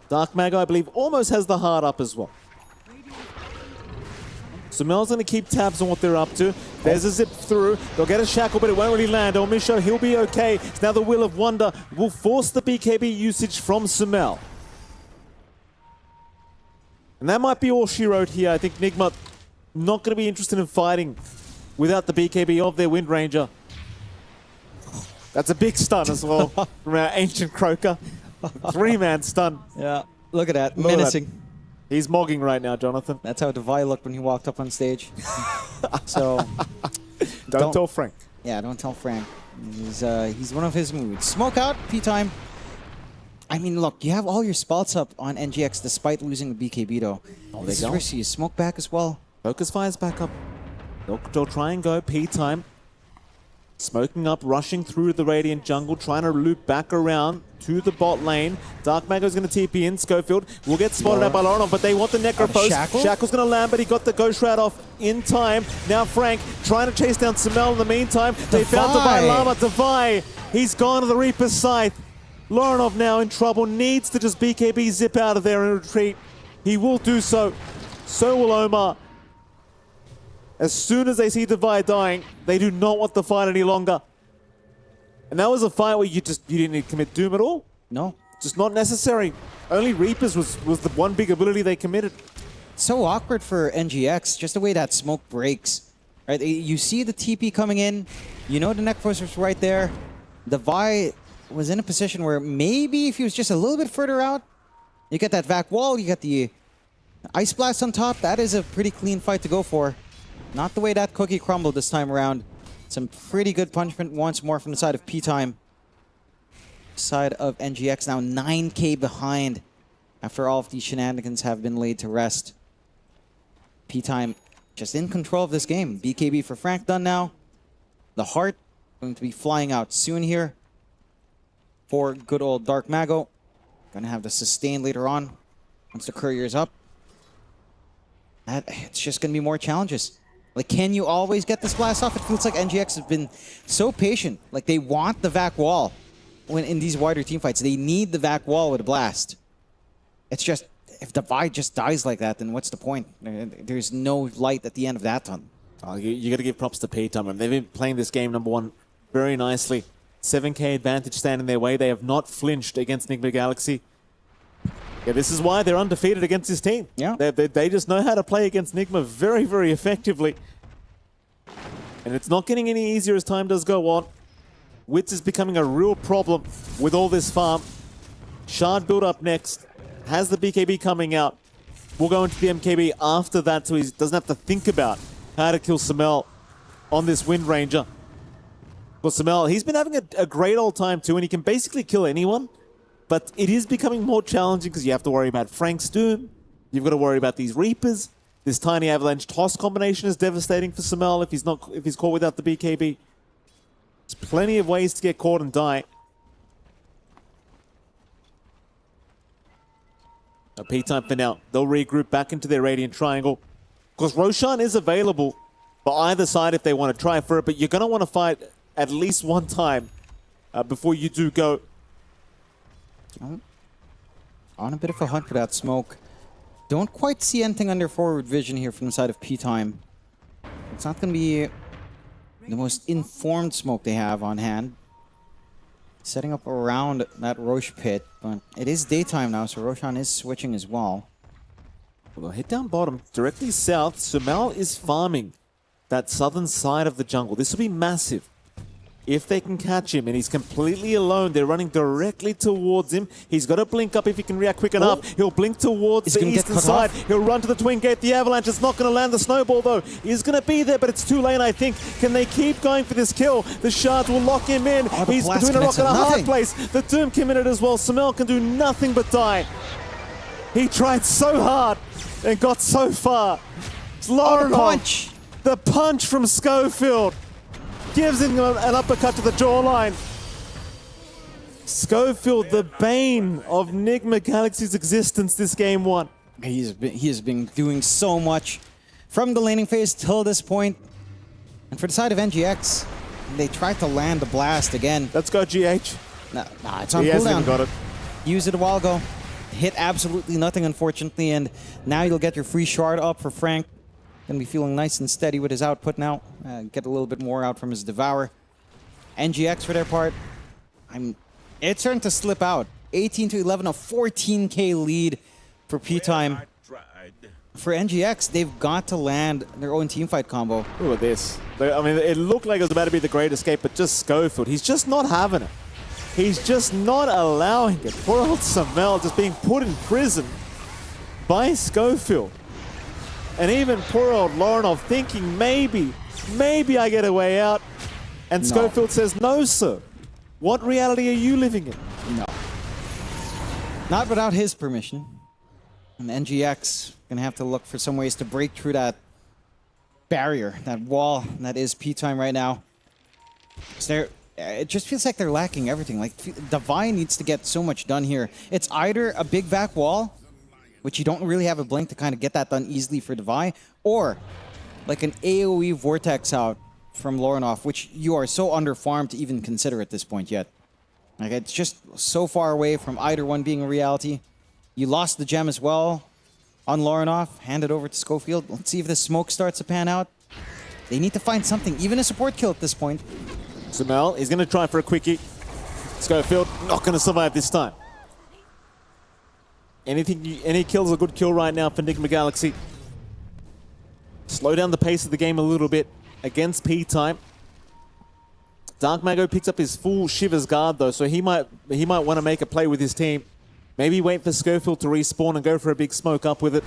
Dark Mago, I believe, almost has the heart up as well. Sumel's going to keep tabs on what they're up to. There's a zip through. They'll get a shackle, but it won't really land. Omisho, he'll be okay. It's now the Will of Wonder will force the BKB usage from Sumel. And that might be all she wrote here. I think Nigma not going to be interested in fighting without the BKB of their Wind Ranger. That's a big stun as well from our Ancient Croaker. 3-man stun. Yeah, look at that. Look at Menacing. that. He's mogging right now, Jonathan. That's how Devi looked when he walked up on stage. So don't tell Frank. Yeah, don't tell Frank. He's one of his moods. Smoke out, P-time. I mean, look, you have all your spots up on NGX despite losing the BKB, though. Oh, This is risky. Smoke back as well. Focus Fire's back up. They'll try and go P-time. Smoking up, rushing through the Radiant jungle, trying to loop back around to the bot lane. Dark Mago's going to TP in. Schofield will get spotted out by Laronov, but they want the Necrophos. Shackle's going to land, but he got the Ghost Shroud off in time. Now Frank trying to chase down Sumel in the meantime. They found Devi Lama. Devi, he's gone to the Reaper's Scythe. Laronov now in trouble, needs to just BKB zip out of there and retreat. He will do so. So will Omar. As soon as they see Devi dying, they do not want the fight any longer. And that was a fight where you didn't need to commit Doom at all. No. Just not necessary. Only Reapers was the one big ability they committed. So awkward for NGX, just the way that smoke breaks. Right? You see the TP coming in, you know the Necrophos was right there. Devi was in a position where maybe if he was just a little bit further out, you get that vac wall, you get the Ice Blast on top. That is a pretty clean fight to go for. Not the way that cookie crumbled this time around. Some pretty good punishment once more from the side of P-time. Side of NGX now 9k behind after all of these shenanigans have been laid to rest. P-time just in control of this game. BKB for Frank done now. The heart going to be flying out soon here for good old Dark Mago. Gonna have the sustain later on once the courier's up. It's just gonna be more challenges. Like, can you always get this blast off? It feels like NGX has been so patient. Like, they want the vac wall when in these wider team fights. They need the vac wall with a blast. It's just, if Devi just dies like that, then what's the point? There's no light at the end of that tunnel. Oh, you got to give props to P-time. They've been playing this game, number one, very nicely. 7k advantage standing their way. They have not flinched against Nigma Galaxy. Yeah, this is why they're undefeated against this team. Yeah. They just know how to play against Nigma very, very effectively. And it's not getting any easier as time does go on. Wits is becoming a real problem with all this farm. Shard build up next. Has the BKB coming out. We'll go into the MKB after that so he doesn't have to think about how to kill Sumel on this Wind Ranger. Well, Sumel, he's been having a great old time too, and he can basically kill anyone. But it is becoming more challenging because you have to worry about Frank's Doom. You've got to worry about these Reapers. This tiny avalanche toss combination is devastating for Sumel if he's caught without the BKB. There's plenty of ways to get caught and die. P-time for now. They'll regroup back into their Radiant Triangle. Of course, Roshan is available for either side if they want to try for it, but you're going to want to fight at least one time before you do go. On a bit of a hunt for that smoke. Don't quite see anything under forward vision here from the side of P-time. It's not going to be the most informed smoke they have on hand. Setting up around that Roche pit, but it is daytime now, so Roshan is switching as well. Well, hit down bottom, directly south. Sumel is farming that southern side of the jungle. This will be massive if they can catch him, and he's completely alone. They're running directly towards him. He's got to blink up if he can react quick enough. He'll blink towards the eastern side. He'll run to the Twin Gate. The Avalanche is not going to land the snowball, though. He's going to be there, but it's too late, I think. Can they keep going for this kill? The shards will lock him in. He's between a rock and a hard place. The Doom committed as well. Sumel can do nothing but die. He tried so hard and got so far. It's Laronov. The punch! The punch from Schofield gives him an uppercut to the jawline. Schofield, the bane of Nigma Galaxy's existence this game one. He has been doing so much from the laning phase till this point. And for the side of NGX, they tried to land the blast again. Let's go, GH. Nah, it's on cooldown. He hasn't even got it. Used it a while ago. Hit absolutely nothing, unfortunately, and now you'll get your free shard up for Frank. Gonna be feeling nice and steady with his output now. Get a little bit more out from his Devour. NGX for their part, it's starting to slip out. 18-11, a 14K lead for P-Time. For NGX, they've got to land their own teamfight combo. Look at this. I mean, it looked like it was about to be the Great Escape, but just Schofield, he's just not having it. He's just not allowing it. Poor old Samel just being put in prison by Schofield. And even poor old Lorinov thinking maybe I get a way out. And Schofield says, no, sir. What reality are you living in? No. Not without his permission. And NGX gonna have to look for some ways to break through that barrier, that wall that is P-Time right now. So it just feels like they're lacking everything. Like, Divine needs to get so much done here. It's either a big back wall, which you don't really have a blink to kind of get that done easily for Divine, or like an AoE Vortex out from Lorinov, which you are so under-farmed to even consider at this point yet. Like, it's just so far away from either one being a reality. You lost the gem as well on Lorinov, hand it over to Schofield. Let's see if this smoke starts to pan out. They need to find something, even a support kill at this point. Samel, he's going to try for a quickie. Schofield not going to survive this time. Any kill's a good kill right now for Enigma Galaxy. Slow down the pace of the game a little bit against P-Time. Dark Mago picks up his full Shivers guard though, so he might want to make a play with his team. Maybe wait for Schofield to respawn and go for a big smoke up with it.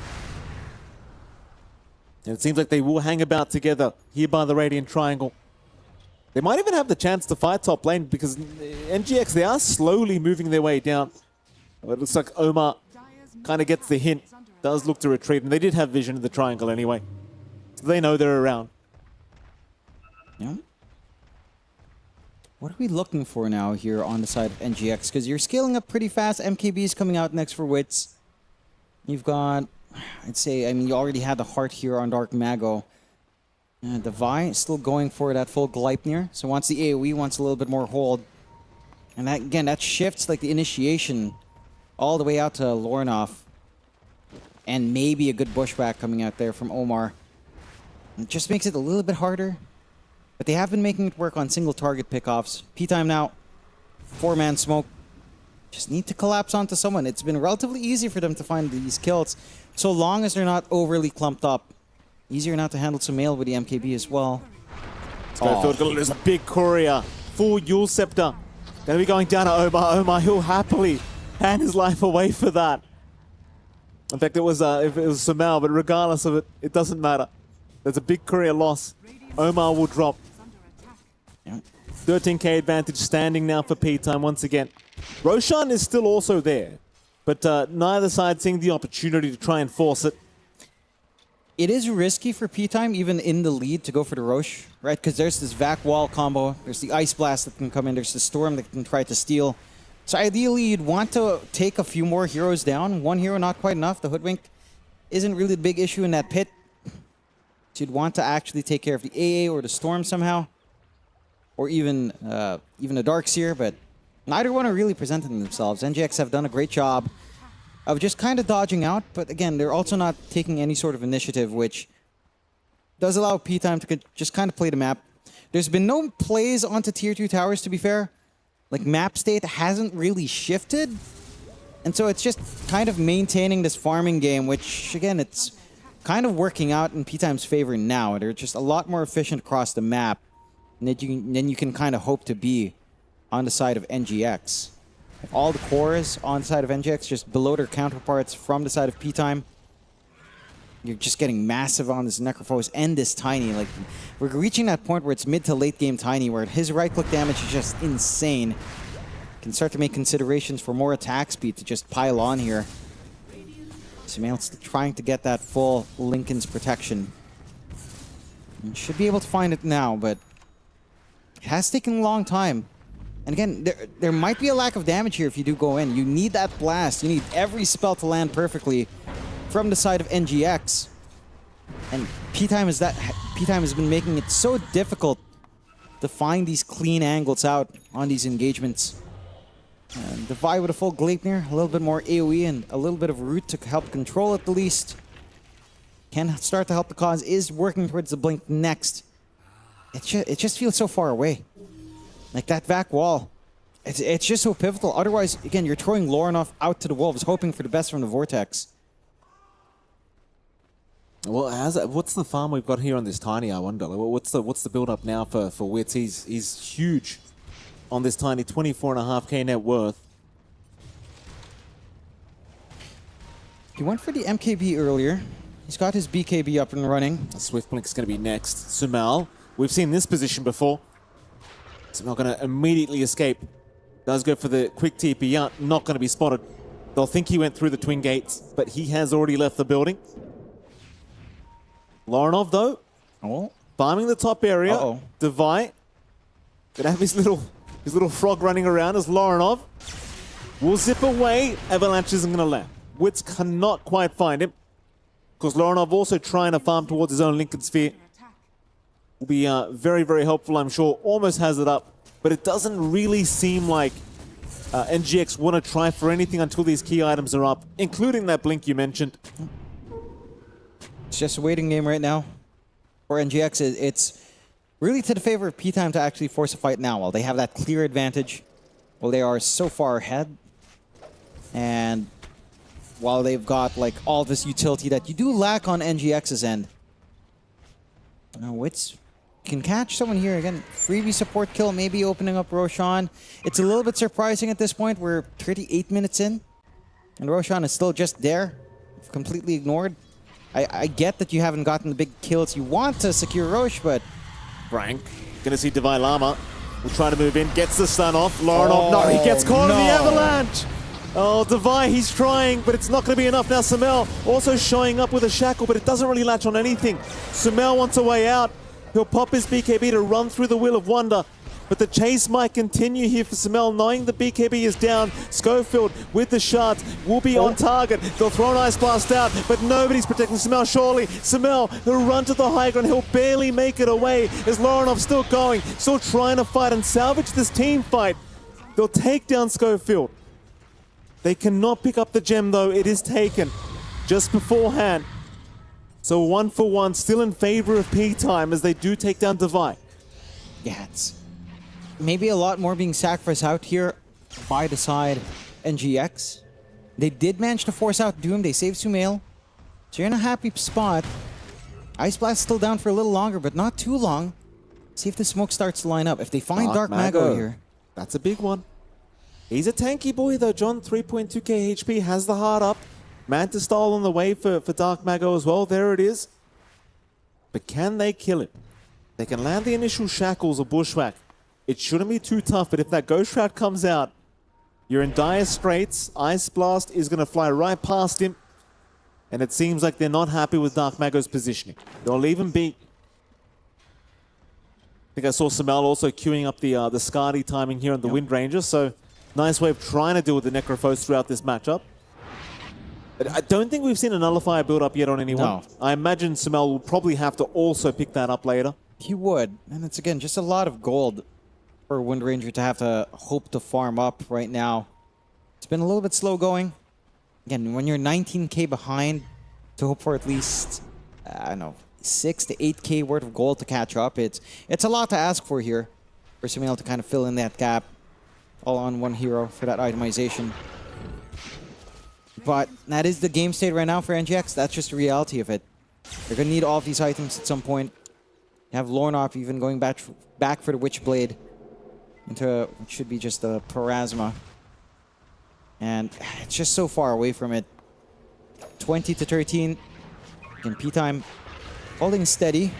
And it seems like they will hang about together here by the Radiant Triangle. They might even have the chance to fight top lane because NGX, they are slowly moving their way down. But it looks like Omar kind of gets the hint, does look to retreat, and they did have vision in the triangle anyway. So they know they're around. Yeah. What are we looking for now here on the side of NGX? Because you're scaling up pretty fast. MKB is coming out next for Wits. You've got, I'd say, I mean, you already had the heart here on Dark Mago. Divine is still going for that full Gleipnir. So wants the AoE, wants a little bit more hold. And that, again, that shifts like the initiation all the way out to Lorinov. And maybe a good pushback coming out there from Omar. It just makes it a little bit harder. But they have been making it work on single target pickoffs. P-Time now, 4-man smoke. Just need to collapse onto someone. It's been relatively easy for them to find these kills, so long as they're not overly clumped up. Easier now to handle some mail with the MKB as well. There's a big courier, full Yule Scepter. Gonna be going down to Omar. Omar, he'll happily hand his life away for that. In fact, if it was Samel, but regardless of it, it doesn't matter. There's a big courier loss. Omar will drop. 13k advantage standing now for P-Time once again. Roshan is still also there, but neither side seeing the opportunity to try and force it. It is risky for P-Time, even in the lead, to go for the Roche, right? Because there's this Vac Wall combo, there's the Ice Blast that can come in, there's the Storm that can try to steal. So ideally, you'd want to take a few more heroes down. One hero, not quite enough. The Hoodwink isn't really the big issue in that pit. So you'd want to actually take care of the AA or the Storm somehow. Or even a Darkseer, but neither one are really presenting themselves. NGX have done a great job of just kind of dodging out, but again, they're also not taking any sort of initiative, which does allow P-Time to just kind of play the map. There's been no plays onto Tier 2 towers, to be fair. Like, map state hasn't really shifted. And so it's just kind of maintaining this farming game, which, again, it's kind of working out in P-Time's favor now. They're just a lot more efficient across the map than you can kind of hope to be on the side of NGX. All the cores on the side of NGX just below their counterparts from the side of P-Time. You're just getting massive on this Necrophos and this Tiny. Like, we're reaching that point where it's mid to late game Tiny, where his right-click damage is just insane. Can start to make considerations for more attack speed to just pile on here. Samael's trying to get that full Linken's protection. And should be able to find it now, but it has taken a long time. And again, there might be a lack of damage here if you do go in. You need that blast. You need every spell to land perfectly from the side of NGX. And P-Time has been making it so difficult to find these clean angles out on these engagements. And Divide with a full Gleipnir, a little bit more AoE and a little bit of root to help control at the least. can start to help the cause, is working towards the blink next. It just feels so far away. Like that back wall. It's just so pivotal. Otherwise, again, you're throwing Lorinov out to the Wolves, hoping for the best from the Vortex. Well, what's the farm we've got here on this Tiny, I wonder? What's the build-up now for Wits? He's huge on this Tiny, 24.5k net worth. He went for the MKB earlier. He's got his BKB up and running. Swift Blink is going to be next. Sumal, we've seen this position before. Sumal going to immediately escape. Does go for the quick TP out, not going to be spotted. They'll think he went through the twin gates, but he has already left the building. Lorinov, though, farming the top area. Devi gonna have his little frog running around as Lorinov will zip away. Avalanche isn't gonna land. Wits cannot quite find him because Lorinov also trying to farm towards his own Lincoln Sphere. Will be very, very helpful, I'm sure. Almost has it up, but it doesn't really seem like NGX want to try for anything until these key items are up, including that blink you mentioned. It's just a waiting game right now. For NGX, it's really to the favor of P-Time to actually force a fight now while they have that clear advantage. While they are so far ahead. And while they've got like all this utility that you do lack on NGX's end. Now Wits can catch someone here again. Freebie support kill, maybe opening up Roshan. It's a little bit surprising at this point. We're 38 minutes in. And Roshan is still just there. Completely ignored. I get that you haven't gotten the big kills you want to secure Roche, but... Frank, gonna see Divine Llama. Will try to move in, gets the stun off. Lorinov, no, he gets caught in the avalanche! Oh, Devi, he's trying, but it's not gonna be enough. Now Sumal also showing up with a shackle, but it doesn't really latch on anything. Sumal wants a way out. He'll pop his BKB to run through the Wheel of Wonder. But the chase might continue here for Sumal, knowing the BKB is down. Schofield with the shards will be on target. They'll throw an Ice Blast out, but nobody's protecting Sumal, surely. Sumal, he'll run to the high ground. He'll barely make it away as Lorinov still going, still trying to fight and salvage this team fight. They'll take down Schofield. They cannot pick up the gem, though. It is taken just beforehand. So 1 for 1, still in favor of P-Time as they do take down Devi. Yeah, it's... maybe a lot more being sacrificed out here by the side NGX. They did manage to force out Doom. They saved Sumail. So you're in a happy spot. Ice Blast still down for a little longer, but not too long. See if the smoke starts to line up. If they find Dark Mago here. That's a big one. He's a tanky boy though, John. 3.2k HP, has the heart up. Mantis Style on the way for Dark Mago as well. There it is. But can they kill it? They can land the initial shackles or bushwhack. It shouldn't be too tough, but if that Ghost Shroud comes out, you're in dire straits. Ice Blast is going to fly right past him. And it seems like they're not happy with Dark Mago's positioning. They'll leave him be. I think I saw Sumal also queuing up the Skadi timing here on the Wind Ranger, so nice way of trying to deal with the Necrophos throughout this matchup. But I don't think we've seen a Nullifier build up yet on anyone. No. I imagine Sumal will probably have to also pick that up later. He would. And it's, again, just a lot of gold for Wind Ranger to have to hope to farm up right now. It's been a little bit slow going. Again, when you're 19k behind, to hope for at least, I don't know, 6 to 8k worth of gold to catch up, it's a lot to ask for here. For Sumail to kind of fill in that gap. All on one hero for that itemization. But that is the game state right now for NGX. That's just the reality of it. They're going to need all of these items at some point. You have Lorinov even going back for the Witchblade into what should be just a Parasma. And it's just so far away from it. 20 to 13. And P-Time holding steady.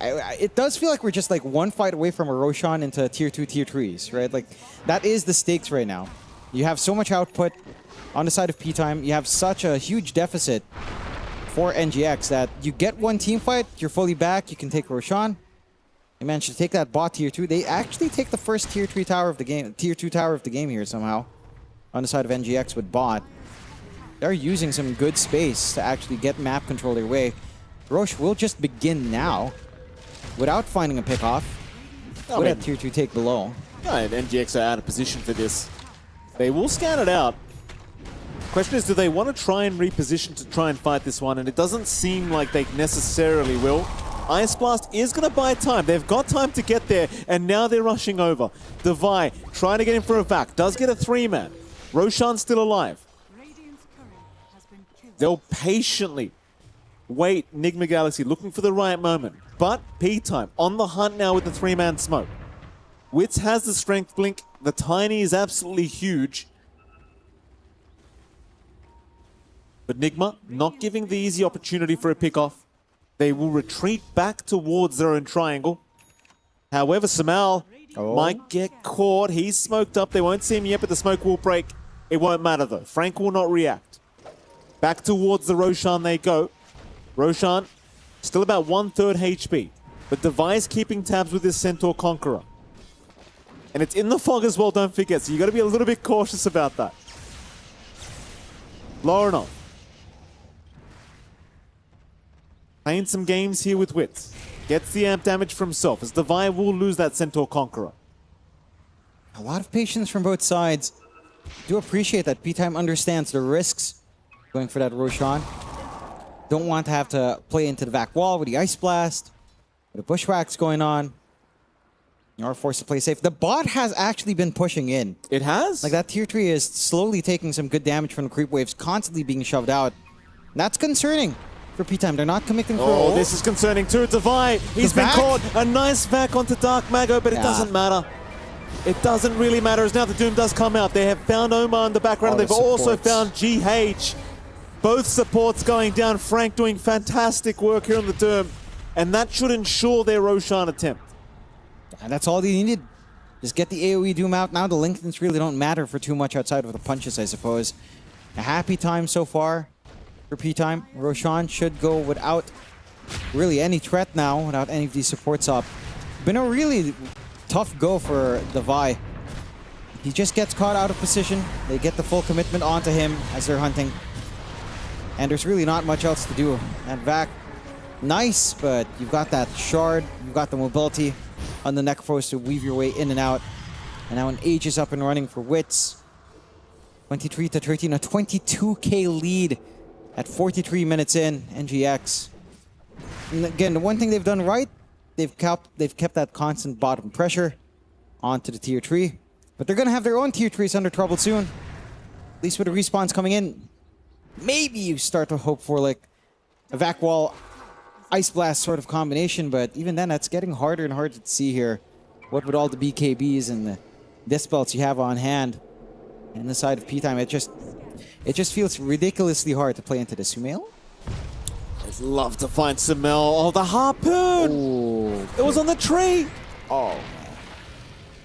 It does feel like we're just like one fight away from a Roshan into tier 2, tier 3s, right? Like, that is the stakes right now. You have so much output on the side of P-Time. You have such a huge deficit for NGX that you get one team fight, you're fully back, you can take Roshan. They managed to take that bot tier 2. They actually take the first tier 3 tower of the game, tier 2 tower of the game here somehow. On the side of NGX with bot. They're using some good space to actually get map control their way. Roche will just begin now without finding a pick-off. With that tier 2 take below. Yeah, and NGX are out of position for this. They will scan it out. Question is, do they want to try and reposition to try and fight this one? And it doesn't seem like they necessarily will. Ice Blast is going to buy time. They've got time to get there, and now they're rushing over. Devi trying to get him for a vac. Does get a 3-man. Roshan's still alive. They'll patiently wait. Enigma Galaxy looking for the right moment. But P-Time on the hunt now with the 3-man smoke. Wits has the strength blink. The Tiny is absolutely huge. But Nigma not giving the easy opportunity for a pick-off. They will retreat back towards their own triangle. However, Samal might get caught. He's smoked up. They won't see him yet, but the smoke will break. It won't matter, though. Frank will not react. Back towards the Roshan they go. Roshan still about 1/3 HP. But Device keeping tabs with his Centaur Conqueror. And it's in the fog as well, don't forget. So you got to be a little bit cautious about that. Lorenov. Playing some games here with Wits. Gets the amp damage for himself, as Devi will lose that Centaur Conqueror. A lot of patience from both sides. Do appreciate that P-Time understands the risks going for that Roshan. Don't want to have to play into the back wall with the Ice Blast, with the Bushwhacks going on. You are forced to play safe. The bot has actually been pushing in. It has? Like that tier 3 is slowly taking some good damage from the creep waves, constantly being shoved out. That's concerning for P-Time. They're not committing for Oh, this is concerning too. Devi, he's been caught. A nice back onto Dark Mago, but it doesn't matter. It doesn't really matter, as now the Doom does come out. They have found Omar in the background. They've also found GH. Both supports going down. Frank doing fantastic work here on the Doom. And that should ensure their Roshan attempt. And that's all they needed. Just get the AoE Doom out. Now the Linkedins really don't matter for too much outside of the punches, I suppose. A happy time so far for P-Time. Roshan should go without really any threat now, without any of these supports up. Been a really tough go for Devi. He just gets caught out of position. They get the full commitment onto him as they're hunting. And there's really not much else to do. And Vac, nice, but you've got that shard, you've got the mobility on the Necros to weave your way in and out. And now an Age is up and running for Wits. 23-13, a 22k lead at 43 minutes in, NGX. And again, the one thing they've done right, they've kept that constant bottom pressure onto the tier 3. But they're going to have their own tier 3s under trouble soon. At least with the respawns coming in. Maybe you start to hope for like a Vac Wall Ice Blast sort of combination, but even then, that's getting harder and harder to see here. What with all the BKBs and the Dispels you have on hand. And the side of P-Time, it just feels ridiculously hard to play into the Sumail. I'd love to find Sumail. Oh, the harpoon! Ooh. It was on the tree! Oh, man.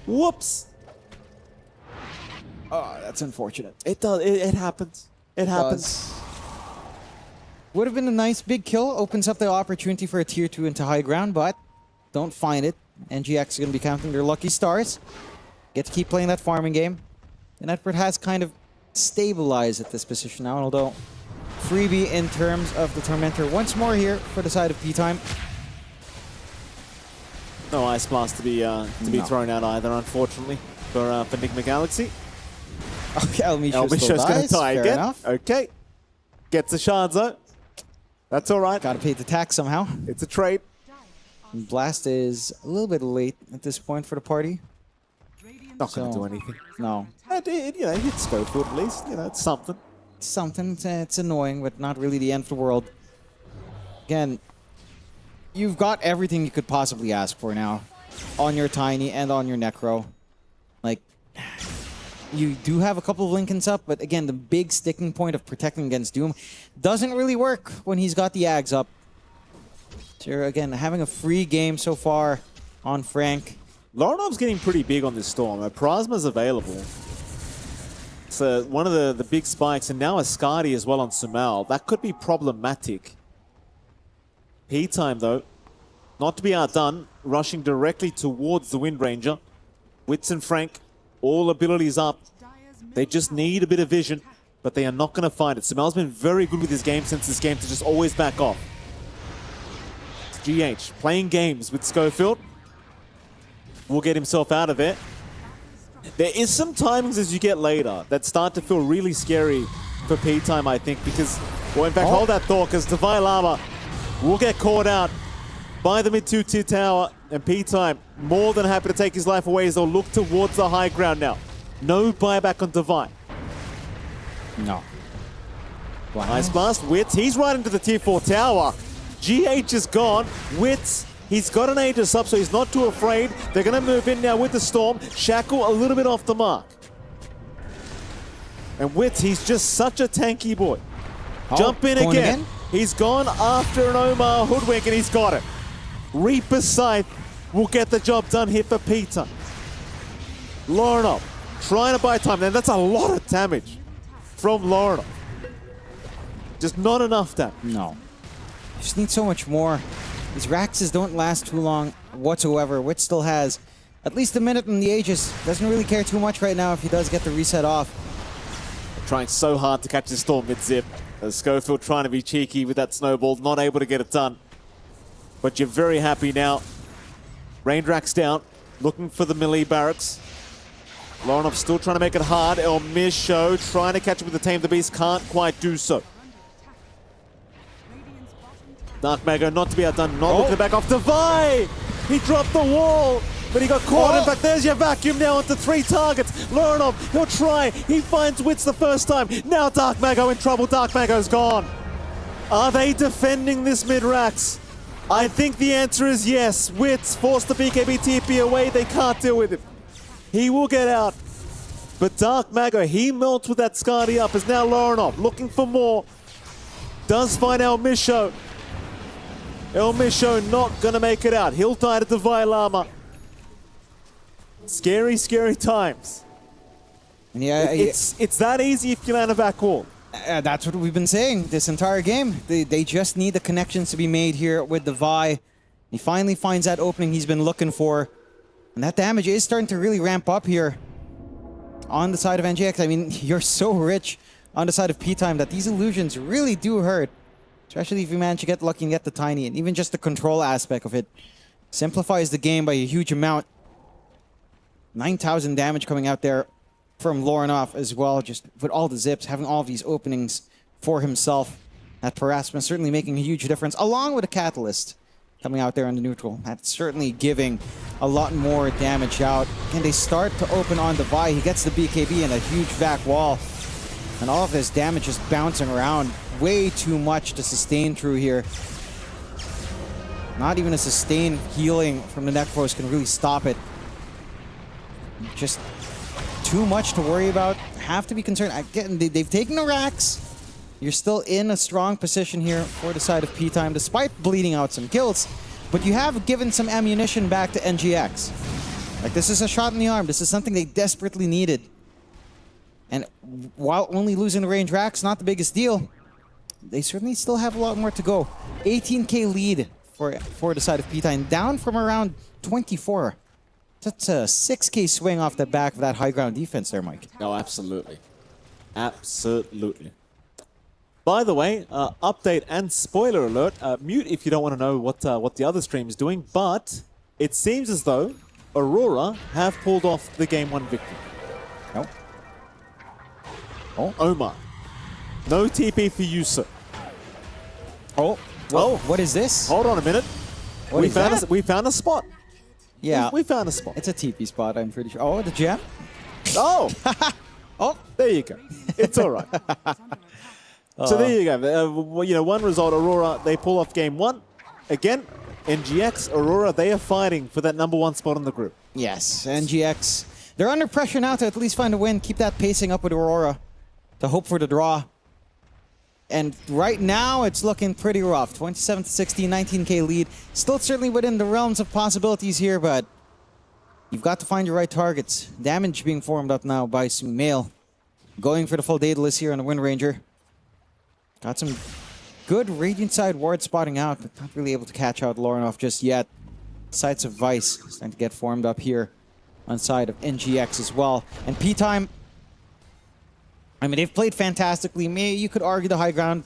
Whoops! Oh, that's unfortunate. It does. It happens. It happens. Would have been a nice big kill. Opens up the opportunity for a tier 2 into high ground, but don't find it. NGX is going to be counting their lucky stars. Get to keep playing that farming game. And Edward has kind of stabilized at this position now, although freebie in terms of the Tormentor once more here for the side of P-Time. No Ice Blast to be thrown out either, unfortunately, for Enigma Galaxy. Okay, Elmisho's going to die Fair again. enough. Okay. Gets the shards though. That's all right. Got to pay the tax somehow. It's a trade. And Blast is a little bit late at this point for the party. Not going to do anything. No. It hits Schofield at least. You know, it's something. Something. It's annoying, but not really the end of the world. Again, you've got everything you could possibly ask for now on your Tiny and on your Necro. Like, you do have a couple of Lincolns up, but again, the big sticking point of protecting against Doom doesn't really work when he's got the Ags up. So again, having a free game so far on Frank. Lorenov's getting pretty big on this Storm. Prasma's available. So one of the big spikes, and now a Skadi as well on Sumail. That could be problematic. P-Time, though, not to be outdone, rushing directly towards the Wind Ranger. Wits and Frank, all abilities up. They just need a bit of vision, but they are not going to find it. Sumail's been very good with his game since this game to just always back off. It's GH playing games with Schofield. Will get himself out of it. There is some timings as you get later that start to feel really scary for P-Time, I think, because, well, in fact, hold that thought, because Divine Llama will get caught out by the mid 2-tier tower, and P-Time more than happy to take his life away as they'll look towards the high ground now. No buyback on Divine. No. Wow. Nice blast. Wits, he's right into the tier 4 tower. GH is gone. Wits, he's got an Aegis up, so he's not too afraid. They're going to move in now with the Storm. Shackle a little bit off the mark. And Wits, he's just such a tanky boy. Jump in again. He's gone after an Omar Hoodwink, and he's got it. Reaper's Scythe will get the job done here for Peter. Lorinov trying to buy time. Then that's a lot of damage from Lorinov. Just not enough damage. No. Just need so much more. These Raxes don't last too long whatsoever. Wit still has at least a minute in the Aegis. Doesn't really care too much right now if he does get the reset off. Trying so hard to catch the Storm mid-zip. Schofield trying to be cheeky with that snowball, not able to get it done. But you're very happy now. Raindrax down, looking for the melee barracks. Lorinov still trying to make it hard. El Misho trying to catch it with the Tame the Beast, can't quite do so. Dark Mago not to be outdone, not looking to back off. Divine! He dropped the wall, but he got caught. In fact, there's your vacuum now onto 3 targets. Lorinov, he'll try. He finds Wits the first time. Now Dark Mago in trouble. Dark Mago's gone. Are they defending this mid-Rax? I think the answer is yes. Wits forced the BKB TP away. They can't deal with him. He will get out. But Dark Mago, he melts with that Skadi up. Is now Lorinov looking for more. Does find El Misho. El Misho not going to make it out. He'll die to Divine Llama. Scary, scary times. Yeah, it's that easy if you land a back wall. That's what we've been saying this entire game. They just need the connections to be made here with the Vi. He finally finds that opening he's been looking for. And that damage is starting to really ramp up here on the side of NGX. I mean, you're so rich on the side of P-Time that these illusions really do hurt. Especially if you manage to get lucky and get the Tiny. And even just the control aspect of it simplifies the game by a huge amount. 9,000 damage coming out there from Lorinov as well, just with all the zips, having all these openings for himself. That harassment certainly making a huge difference, along with a Catalyst coming out there on the neutral. That's certainly giving a lot more damage out. And they start to open on the Vi. He gets the BKB and a huge vac wall. And all of this damage is bouncing around. Way too much to sustain through here. Not even a sustained healing from the Necros can really stop it. Just too much to worry about. Have to be concerned. Again, they've taken the Rax. You're still in a strong position here for the side of P-Time, despite bleeding out some kills. But you have given some ammunition back to NGX. Like, this is a shot in the arm. This is something they desperately needed. And while only losing the range Rax, not the biggest deal. They certainly still have a lot more to go. 18k lead for the side of P-Time, down from around 24. That's a 6k swing off the back of that high ground defense there, Mike. Oh, absolutely. Absolutely. By the way, update and spoiler alert, mute if you don't want to know what the other stream is doing, but it seems as though Aurora have pulled off the Game 1 victory. No. Oh, Omar. No TP for you, sir. Oh, well, what is this? Hold on a minute. We found a spot. Yeah. We found a spot. It's a TP spot, I'm pretty sure. Oh, the gem? Oh! Oh, there you go. It's all right. So there you go. You know, one result, Aurora, they pull off Game 1. Again, NGX, Aurora, they are fighting for that #1 spot in the group. Yes, NGX. They're under pressure now to at least find a win. Keep that pacing up with Aurora to hope for the draw. And right now, it's looking pretty rough. 27-16, 19k lead. Still certainly within the realms of possibilities here, but you've got to find your right targets. Damage being formed up now by Sumail. Going for the full Daedalus here on the Wind Ranger. Got some good Radiant side ward spotting out, but not really able to catch out Lorinov just yet. Sights of Vice starting to get formed up here on side of NGX as well. And P-Time, I mean, they've played fantastically. Maybe you could argue the high ground,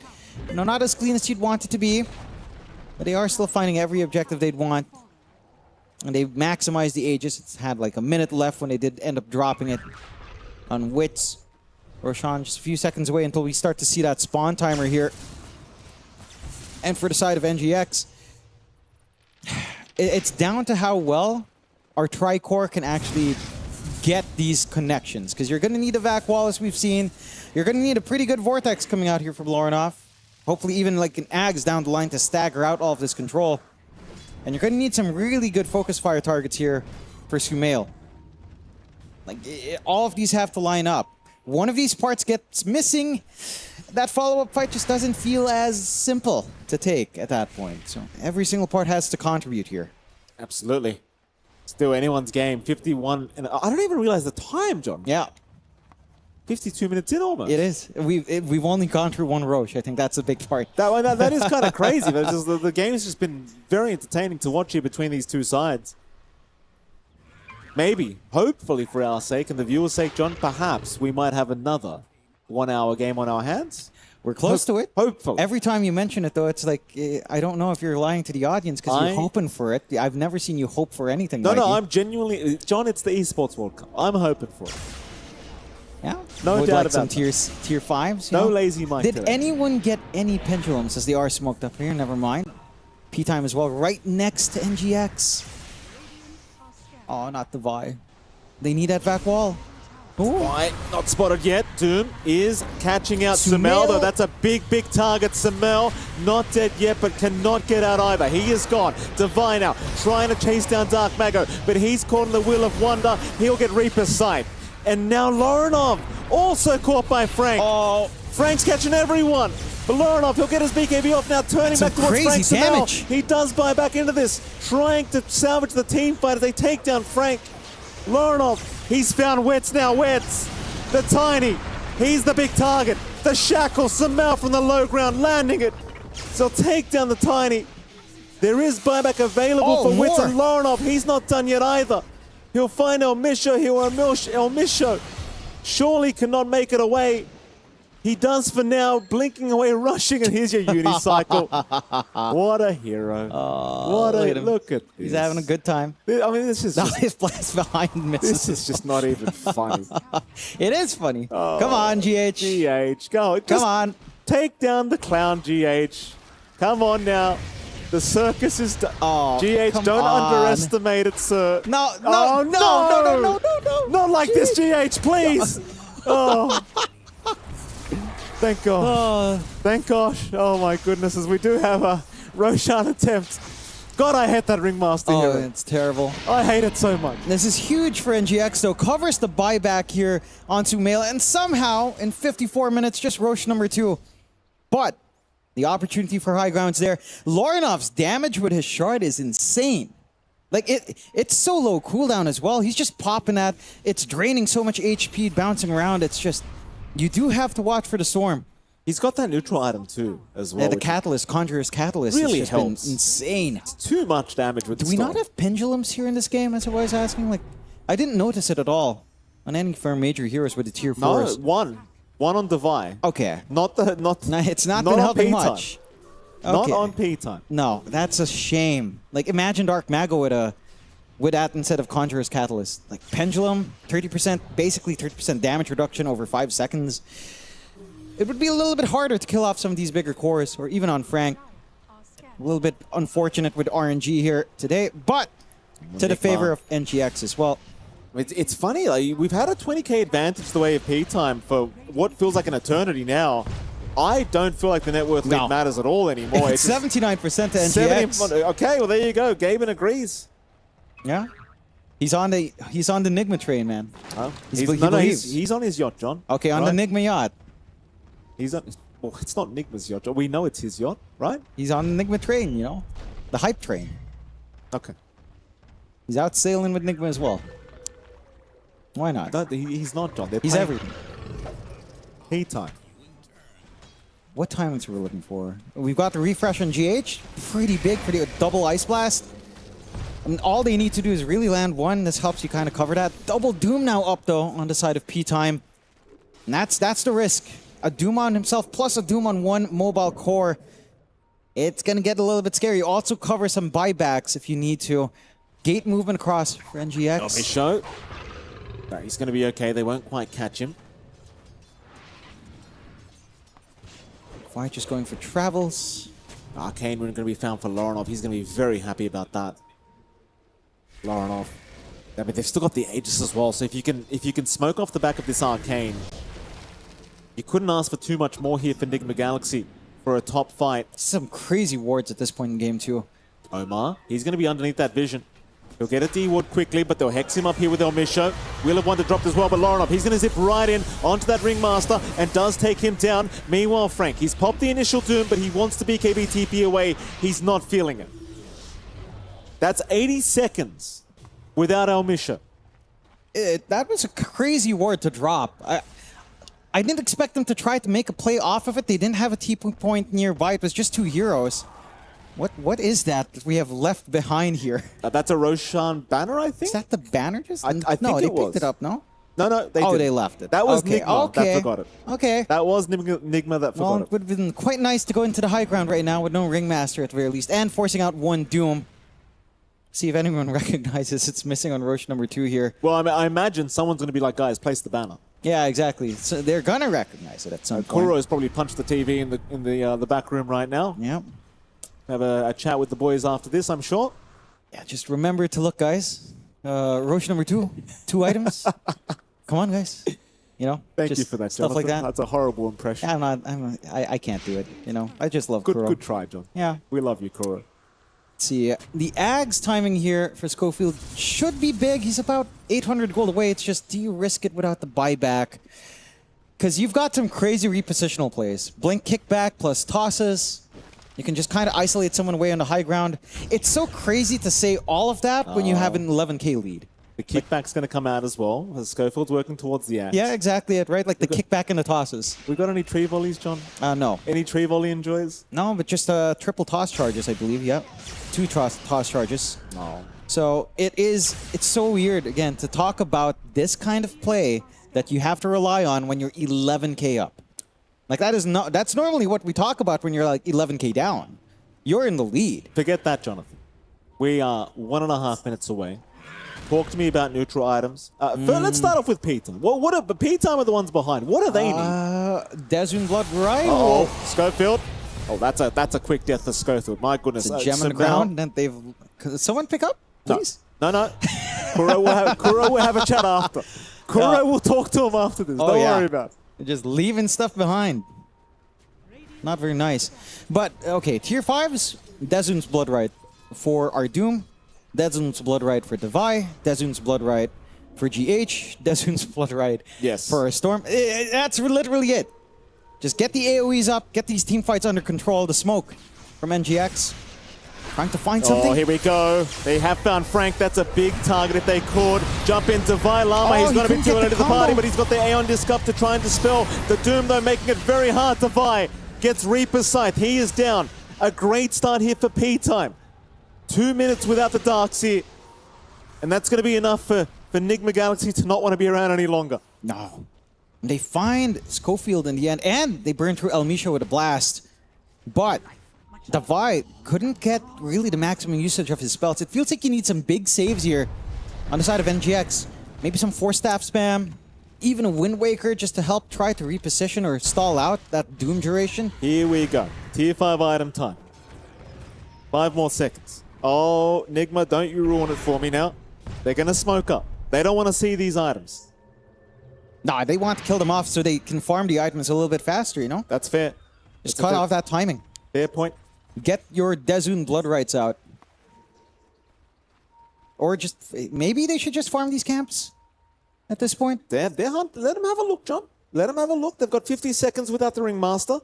you know, not as clean as you'd want it to be, but they are still finding every objective they'd want. And they've maximized the Aegis. It's had like a minute left when they did end up dropping it on Wits. Roshan just a few seconds away until we start to see that spawn timer here. And for the side of NGX, it's down to how well our Tricore can actually get these connections. Because you're going to need a vac wall, as we've seen. You're going to need a pretty good vortex coming out here from Lorinov. Hopefully even like an Ags down the line to stagger out all of this control. And you're going to need some really good focus fire targets here for Sumail. Like, all of these have to line up. One of these parts gets missing. That follow-up fight just doesn't feel as simple to take at that point. So every single part has to contribute here. Absolutely. Still anyone's game. 51. And I don't even realize the time, John. Yeah. 52 minutes in almost. It is. We've only gone through one Roche. I think that's a big part. That is kind of crazy. But it's just, the game's just been very entertaining to watch here between these two sides. Maybe, hopefully for our sake and the viewers' sake, John, perhaps we might have another 1 hour game on our hands. We're close to it. Hopefully. Every time you mention it, though, it's like, I don't know if you're lying to the audience because you're hoping for it. I've never seen you hope for anything. No, Mikey. I'm genuinely... John, it's the Esports World Cup. I'm hoping for it. Yeah? No Would doubt like about some that. tier 5s? No lazy Mike. Did anyone get any pendulums as they are smoked up here? Never mind. P-Time as well, right next to NGX. Oh, not the Vi. They need that back wall. Right, not spotted yet. Doom is catching out Sumail. Sumail, though. That's a big target. Sumail not dead yet, but cannot get out either. He is gone. Divine now trying to chase down Dark Mago, but he's caught in the Wheel of Wonder. He'll get Reaper's Sight. And now Lorinov also caught by Frank. Oh, Frank's catching everyone. But Lorinov, he'll get his BKB off now, turning back towards Frank. Damage. He does buy back into this, trying to salvage the team fight as they take down Frank. Lorinov, he's found Wets now. Wets, the Tiny, he's the big target. The Shackle, Sumail from the low ground, landing it. So take down the Tiny. There is buyback available for Wets and Lorinov. He's not done yet either. He'll find El Misho. El Misho surely cannot make it away. He does for now, blinking away, rushing, and here's your unicycle. What a hero. Look at this. He's having a good time. I mean, this is just... his blast behind misses. This is just not even funny. It is funny. Come on, GH. GH, go. Come on. Take down the clown, GH. Come on now. The circus is done. GH, don't underestimate it, sir. No. Not like this, GH, please. Oh. Thank God. Thank gosh. Oh my goodness, as we do have a Roshan attempt. God, I hate that Ringmaster hero. It's terrible. I hate it so much. This is huge for NGX, though. Covers the buyback here onto Sumail, and somehow, in 54 minutes, just Roche number 2. But the opportunity for high ground's there. Lorinov's damage with his shard is insane. Like, it's so low cooldown as well. He's just popping that. It's draining so much HP, bouncing around. It's just... You do have to watch for the Storm. He's got that neutral item too, as well. Yeah, the Catalyst, Conjurer's Catalyst. Really has helps. Been insane. It's too much damage with the Do we Storm. not have pendulums here in this game, as I was asking? Like, I didn't notice it at all on any of our major heroes with the tier 4s. No, one on Devi. Okay. No, it's not been helping much. Not on P-Time. No, that's a shame. Like, imagine Dark Mago with that instead of Conjurer's Catalyst. Like, Pendulum, 30%, basically 30% damage reduction over 5 seconds. It would be a little bit harder to kill off some of these bigger cores, or even on Frank. A little bit unfortunate with RNG here today, but to the favor of NGX as well. It's funny, like, we've had a 20k advantage the way of P-Time for what feels like an eternity now. I don't feel like the net worth lead matters at all anymore. It's 79% to NGX. Okay, well, there you go. Gaben agrees. Yeah, he's on the Nigma train, man. Oh, he's on his yacht, John. Okay, on the Nigma yacht. He's on. Well, it's not Nigma's yacht. We know it's his yacht, right? He's on the Nigma train, you know, the hype train. Okay. He's out sailing with Nigma as well. Why not? No, he's not, John. He's everything. P-Time. What timings we're looking for? We've got the refresh on GH. Pretty big for the double Ice Blast. And all they need to do is really land one. This helps you kind of cover that. Double Doom now up, though, on the side of P-Time. And that's the risk. A Doom on himself plus a Doom on one mobile core. It's going to get a little bit scary. Also cover some buybacks if you need to. Gate movement across for NGX. Show. He's going to be okay. They won't quite catch him. Fight just going for travels. Arcane Rune going to be found for Lorinov. He's going to be very happy about that. Lorinov. I mean, they've still got the Aegis as well, so if you can smoke off the back of this Arcane, you couldn't ask for too much more here for Nigma Galaxy for a top fight. Some crazy wards at this point in game 2. Omar, he's going to be underneath that vision. He'll get a D ward quickly, but they'll hex him up here with El Misho. Will have wanted dropped as well, but Lorinov, he's going to zip right in onto that Ringmaster and does take him down. Meanwhile, Frank, he's popped the initial Doom, but he wants to BKB TP away. He's not feeling it. That's 80 seconds without El Misho. That was a crazy ward to drop. I didn't expect them to try to make a play off of it. They didn't have a TP point nearby. It was just 2 heroes. What is that we have left behind here? That's a Roshan banner, I think? Is that the banner? Just I think no, they it was. picked it up, no? No, they oh, didn't. they left it. That was okay. Nigma that forgot it. Okay. That was Nigma that forgot Well, it. it would have been quite nice to go into the high ground right now with no Ringmaster at the very least, and forcing out 1 Doom. See if anyone recognizes it's missing on Roche number 2 here. Well, I imagine someone's going to be like, guys, place the banner. Yeah, exactly. So they're gonna recognize it at some point. Kuro's probably punched the TV in the back room right now. Yep. Have a chat with the boys after this, I'm sure. Yeah, just remember to look, guys. Roche number 2, 2 items. Come on, guys. You know, Thank you for that, stuff Jonathan. like that. That's a horrible impression. Yeah, I can't do it. You know, I just love Kuro. Good try, John. Yeah. We love you, Kuro. Let's see, the Ag's timing here for Schofield should be big. He's about 800 gold away. It's just, do you risk it without the buyback? Because you've got some crazy repositional plays. Blink kickback plus tosses. You can just kind of isolate someone away on the high ground. It's so crazy to say all of that when you have an 11k lead. The kickback's going to come out as well. Schofield's working towards the axe. Yeah, exactly it, right? Like the kickback and the tosses. We got any tree volleys, John? No. Any tree volley enjoys? No, but just triple toss charges, I believe, yeah. 2 toss charges. No. So it's so weird, again, to talk about this kind of play that you have to rely on when you're 11k up. Like, that's normally what we talk about when you're like 11k down. You're in the lead. Forget that, Jonathan. We are 1.5 minutes away. Talk to me about neutral items. Let's start off with P-Time. But P-Time are the ones behind. What do they need? Desmond Blood Rival. Oh, Schofield. Oh, that's a quick death for Schofield. My goodness. It's a gem on the ground. And they've... Could someone pick up, please? No. Kuro will have a chat after. Kuro will talk to him after this. Don't worry about it. They're just leaving stuff behind. Not very nice. But, okay, tier 5s, Dezun's Blood Right for our Doom, Dezun's Blood Right for Devi, Dezun's Blood Right for GH, Dezun's Blood Right for Storm. That's literally it. Just get the AoEs up, get these team fights under control. The smoke from NGX. Trying to find something. Oh, here we go. They have found Frank. That's a big target if they could. Jump into Vi Lama. He's going to be too early to the party, but he's got the Aeon Disc up to try and dispel the Doom, though, making it very hard to Vi. Gets Reaper's Scythe. He is down. A great start here for P-Time. 2 minutes without the Darkseer. And that's going to be enough for Nigma Galaxy to not want to be around any longer. No. They find Schofield in the end, and they burn through El Misho with a blast. But Devi couldn't get really the maximum usage of his spells. It feels like you need some big saves here on the side of NGX. Maybe some Force Staff spam, even a Wind Waker just to help try to reposition or stall out that Doom duration. Here we go. Tier 5 item time. 5 more seconds. Oh, Nigma, don't you ruin it for me now. They're going to smoke up. They don't want to see these items. Nah, they want to kill them off so they can farm the items a little bit faster, you know? That's fair. Just cut off that timing. Fair point. Get your Dezun Blood Rights out. Or just, maybe they should just farm these camps at this point. Let them have a look, John. Let them have a look. They've got 50 seconds without the Ringmaster.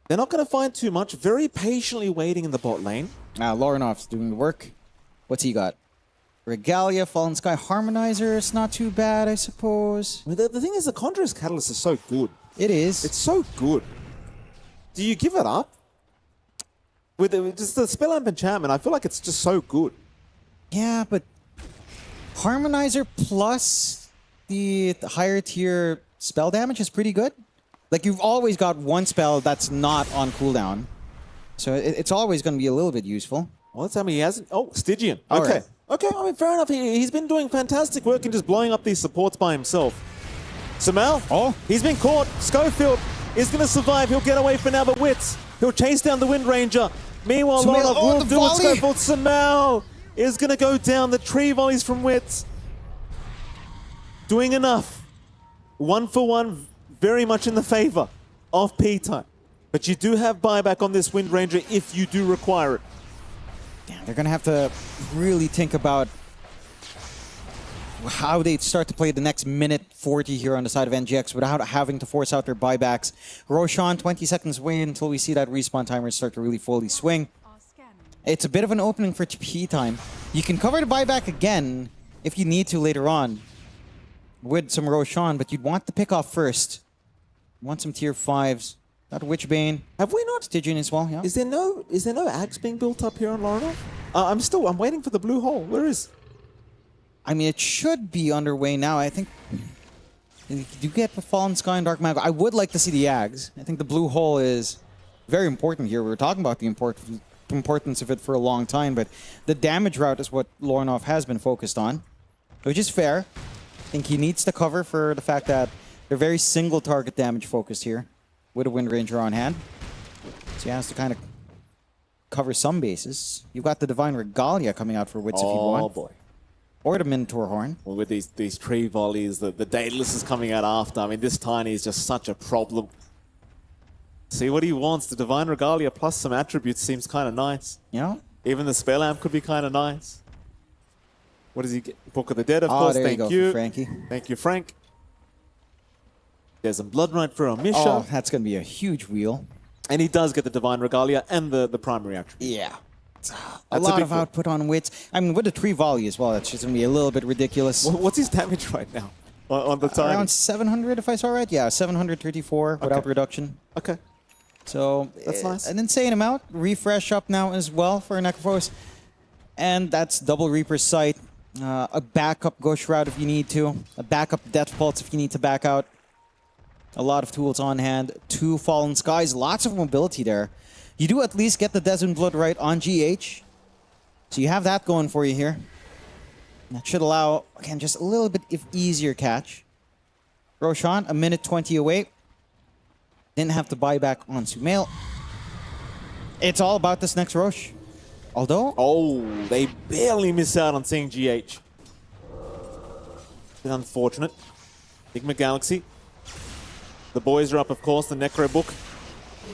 They're not going to find too much. Very patiently waiting in the bot lane. Lorinov's doing the work. What's he got? Regalia, Fallen Sky Harmonizer. It's not too bad, I suppose. I mean, the thing is, the Conjurer's Catalyst is so good. It is. It's so good. Do you give it up? With just the Spell Amp Enchantment, I feel like it's just so good. Yeah, but Harmonizer plus the higher tier spell damage is pretty good. Like, you've always got one spell that's not on cooldown. So it's always going to be a little bit useful. Well, that's how he hasn't... Oh, Stygian. All Okay. right. Okay, I mean, fair enough. He's been doing fantastic work in just blowing up these supports by himself. Samal, he's been caught. Schofield is going to survive. He'll get away for now, but Wits, he'll chase down the Wind Ranger. Meanwhile, Sumail, Lorenov oh, will the do what's volley. going for Sumail is going to go down. The tree volleys from Wits. Doing enough. 1 for 1, very much in the favor of P-Time. But you do have buyback on this Wind Ranger if you do require it. Damn, they're going to have to really think about how they start to play the next minute 40 here on the side of NGX without having to force out their buybacks. Roshan, 20 seconds away until we see that respawn timer start to really fully swing. It's a bit of an opening for P-Time. You can cover the buyback again if you need to later on with some Roshan, but you'd want the pick off first. You want some tier 5s. That Witchbane. Have we not? Stygian as well, yeah. Is there no Axe being built up here on Lorenov? I'm waiting for the blue hole. Where is? I mean, it should be underway now. I think you get the Fallen Sky and Dark Mago. I would like to see the Ags. I think the blue hole is very important here. We were talking about the importance of it for a long time, but the damage route is what Lorenov has been focused on, which is fair. I think he needs to cover for the fact that they're very single target damage focused here with a Wind Ranger on hand. So he has to kind of cover some bases. You've got the Divine Regalia coming out for Wits if you want. Oh boy. Or the Minotaur Horn. Well, with these tree volleys, the Daedalus is coming out after. I mean, this Tiny is just such a problem. See what he wants. The Divine Regalia plus some attributes seems kind of nice. Yeah. Even the Spell Amp could be kind of nice. What does he get? Book of the Dead, of Oh, course. there Thank you go, you. for Frankie. Thank you, Frank. There's a Blood Right for Amisha. Oh, that's going to be a huge wheel. And he does get the Divine Regalia and the primary attribute. Yeah. A That's lot big of deal. output on Wits. I mean, with the tree volley as well, that's just going to be a little bit ridiculous. What's his damage right now on the time? Around 700, if I saw right. Yeah, 734 without reduction. Okay. So That's nice. An insane amount. Refresh up now as well for Necrophos. And that's double Reaper's Sight. A backup Ghost Shroud if you need to. A backup Death Pulse if you need to back out. A lot of tools on hand. 2 Fallen Skies. Lots of mobility there. You do at least get the Desert Blood right on GH. So you have that going for you here. That should allow, again, just a little bit of easier catch. Roshan, a minute 20 away. Didn't have to buy back on Sumail. It's all about this next Rosh. Although... Oh, they barely miss out on seeing GH. It's unfortunate. Enigma Galaxy. The boys are up, of course. The Necro Book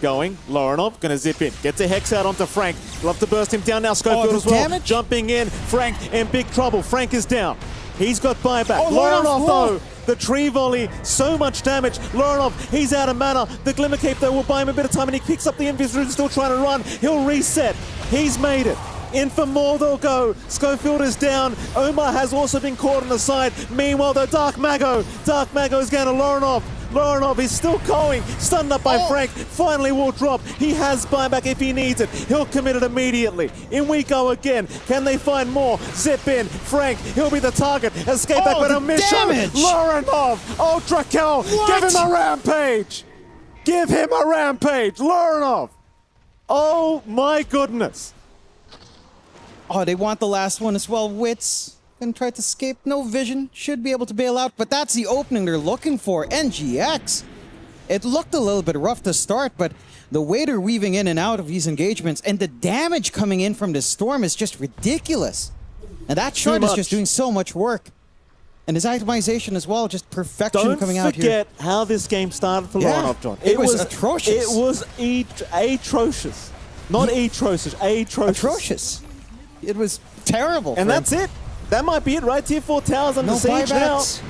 going. Lorenov gonna zip in. Gets a Hex out onto Frank. Love to burst him down now. Schofield the as well. damage? Jumping in. Frank in big trouble. Frank is down. He's got buyback. Oh, Lorenov, whoa. though. The tree volley, so much damage. Lorenov, he's out of mana. The Glimmer Cape, though, will buy him a bit of time, and he picks up the Invis Rune, still trying to run. He'll reset. He's made it. In for more, they'll go. Schofield is down. Omar has also been caught on the side. Meanwhile, the Dark Mago is going to Lorenov. Lorenov is still going. Stunned up by Frank. Finally will drop. He has buyback if he needs it. He'll commit it immediately. In we go again. Can they find more? Zip in. Frank, he'll be the target. Escape back with a mission. Damage! Lorenov, Ultra Kill. Give him a rampage. Give him a rampage. Lorenov. Oh my goodness. Oh, they want the last one as well. Wits gonna try to escape. No vision. Should be able to bail out, but that's the opening they're looking for. NGX. It looked a little bit rough to start, but the way they're weaving in and out of these engagements and the damage coming in from this storm is just ridiculous. And that shard is just doing so much work. And his itemization as well, just perfection coming out here. Don't forget how this game started for Lorenov, John. It was atrocious. It was atrocious. Not atrocious, atrocious. Atrocious. It was terrible. And that's it. That might be it, right? Tier 4 towers under No siege now. buybacks.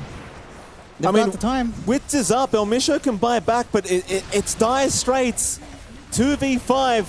They've got the time. Wits is up. El Misho can buy back, but it's dire straits. 2v5.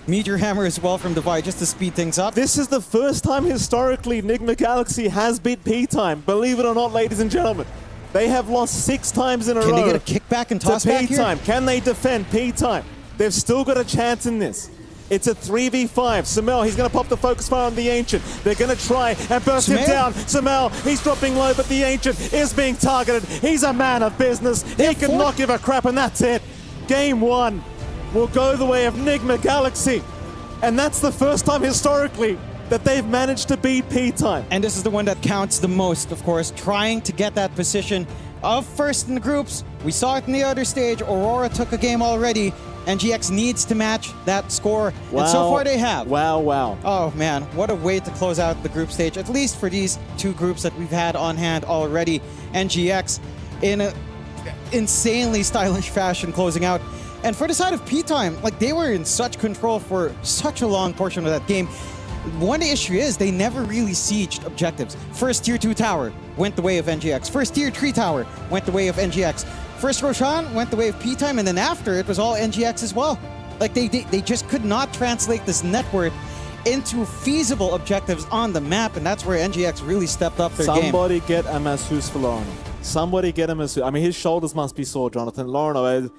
Meteor Hammer as well from Divide just to speed things up. This is the first time historically Enigma Galaxy has beat P-Time. Believe it or not, ladies and gentlemen. They have lost 6 times in a row. Can they get a kickback and toss to back here? P-Time. Can they defend P-Time? They've still got a chance in this. It's a 3v5. Sumail, he's going to pop the focus fire on the Ancient. They're going to try and burst him down. Sumail, he's dropping low, but the Ancient is being targeted. He's a man of business. He could not give a crap, and that's it. Game 1 will go the way of Enigma Galaxy. And that's the first time historically that they've managed to beat P-Time. And this is the one that counts the most, of course, trying to get that position of first in the groups. We saw it in the other stage. Aurora took a game already. NGX needs to match that score, Wow. and so far they have. Wow. Oh man, what a way to close out the group stage, at least for these two groups that we've had on hand already. NGX in an insanely stylish fashion closing out. And for the side of P-Time, like they were in such control for such a long portion of that game. One issue is they never really sieged objectives. First tier 2 tower went the way of NGX. First tier 3 tower went the way of NGX. First Roshan went the way of P-Time, and then after it was all NGX as well. Like they just could not translate this network into feasible objectives on the map, and that's where NGX really stepped up their game. Somebody get a masseuse for Lorno. Somebody get a masseuse. I mean, his shoulders must be sore, Jonathan. Lorno,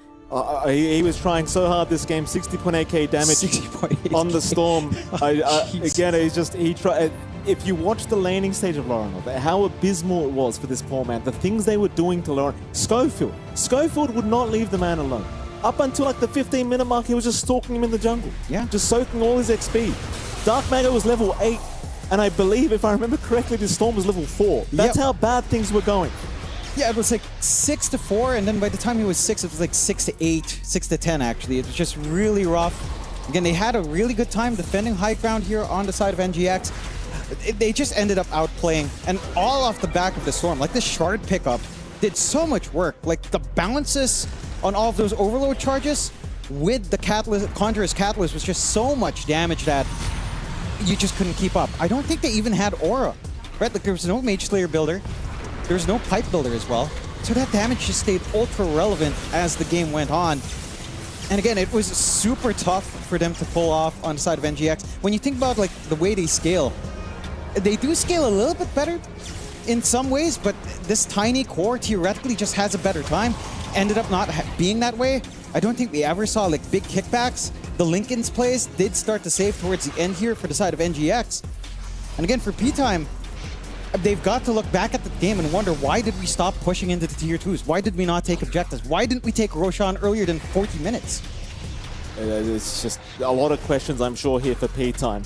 he was trying so hard this game, 60.8k damage 60.8K. on the Storm. Again, he tried. If you watch the laning stage of Lauren, how abysmal it was for this poor man, the things they were doing to Lauren. Schofield would not leave the man alone. Up until like the 15-minute mark, he was just stalking him in the jungle. Yeah. Just soaking all his XP. Dark Mago was level 8, and I believe, if I remember correctly, the Storm was level 4. That's how bad things were going. Yeah, it was like 6-4, and then by the time he was 6, it was like 6-8, 6-10 actually. It was just really rough. Again, they had a really good time defending high ground here on the side of NGX. They just ended up outplaying, and all off the back of the Storm. Like the shard pickup did so much work. Like the bounces on all of those overload charges with the Catalyst, Conjurer's Catalyst was just so much damage that you just couldn't keep up. I don't think they even had Aura, right? Like there was no Mage Slayer builder. There was no Pipe builder as well. So that damage just stayed ultra relevant as the game went on. And again, it was super tough for them to pull off on the side of NGX. When you think about like the way they scale, they do scale a little bit better in some ways, but this tiny core theoretically just has a better time. Ended up not being that way. I don't think we ever saw like big kickbacks. The Linken's plays did start to save towards the end here for the side of NGX. And again, for P-Time, they've got to look back at the game and wonder, why did we stop pushing into the tier 2s? Why did we not take objectives? Why didn't we take Roshan earlier than 40 minutes? It's just a lot of questions, I'm sure, here for P-Time.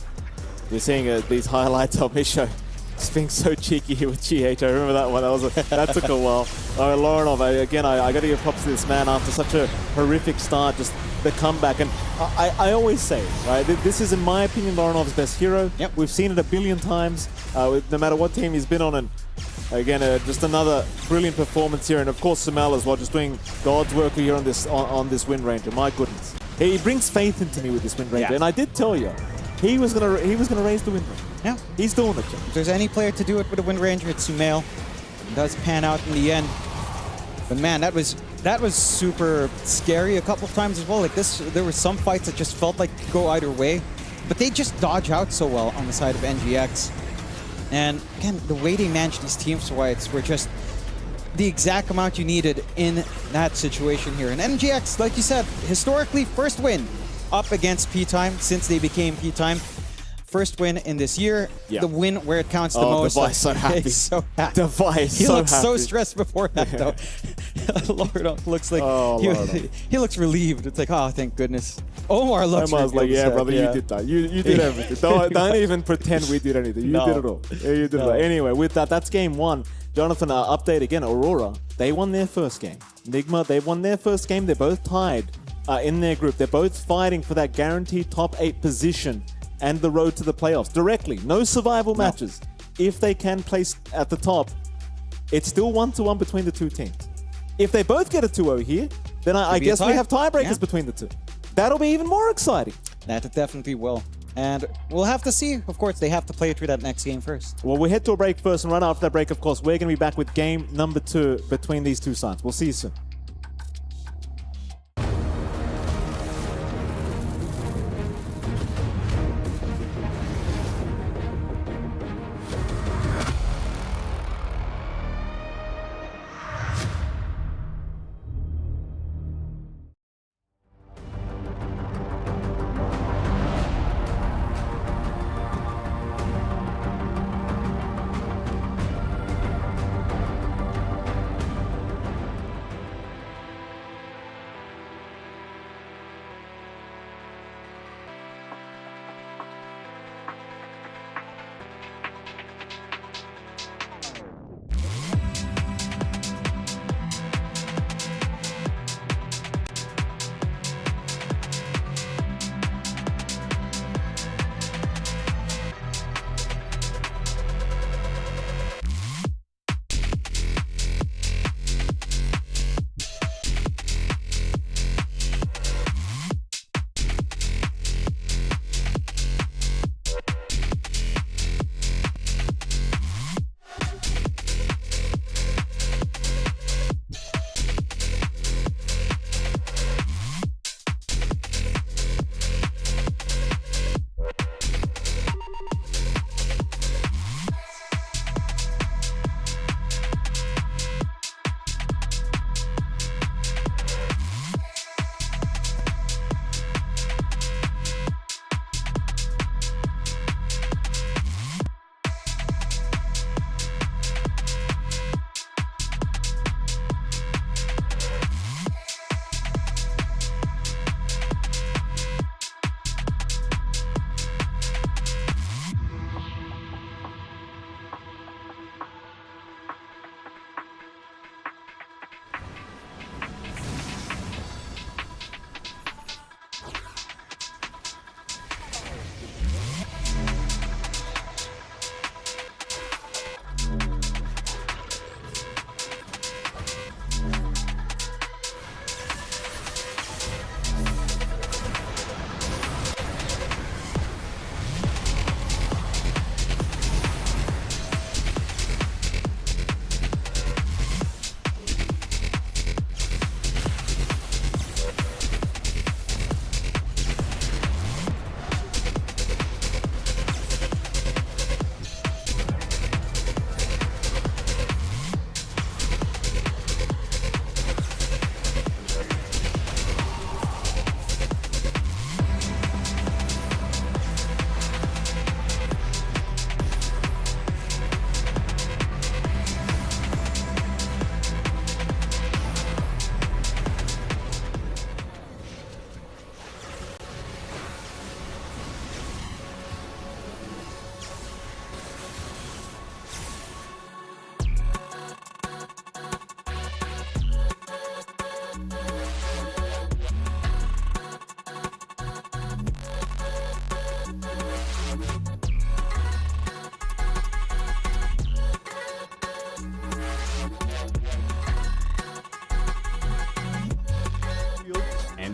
You're seeing these highlights of Misho just being so cheeky here with GH. I remember that one. That took a while. Laurenov, again, I got to give props to this man after such a horrific start, just the comeback. And I always say, right, this is, in my opinion, Laurenov's best hero. Yep. We've seen it a billion times, no matter what team he's been on. And again, just another brilliant performance here. And of course, Sumal as well, just doing God's work here on this Wind Ranger. My goodness. He brings faith into me with this Wind Ranger. Yeah. And I did tell you, he was gonna raise the Wind Ranger. Yeah. He's doing it, Jim. If there's any player to do it with a Wind Ranger, it's Sumail. It does pan out in the end. But man, that was super scary a couple of times as well. Like this, there were some fights that just felt like could go either way, but they just dodge out so well on the side of NGX. And again, the way they managed these team fights were just the exact amount you needed in that situation here. And NGX, like you said, historically first win up against P-Time since they became P-Time. First win in this year. Yeah. The win where it counts the most. Device so happy. He's so happy. Device He so looks so happy. stressed before that, though. Lord looks like Lord. he looks relieved. It's like, oh, thank goodness. Omar looks Omar's like, yeah, upset. brother, you did that. You did everything. Don't even pretend we did anything. You did it all. Yeah, you did it all. Anyway, with that's game one. Jonathan, update again. Aurora, they won their first game. Nigma, they won their first game. They're both tied in their group. They're both fighting for that guaranteed top 8 position and the road to the playoffs directly. No survival matches. If they can place at the top, it's still 1-1 between the two teams. If they both get a 2-0 here, then I guess we have tiebreakers between the two. That'll be even more exciting. That definitely will. And we'll have to see. Of course, they have to play through that next game first. Well, we'll head to a break first, and right after that break, of course, we're going to be back with game number 2 between these two sides. We'll see you soon.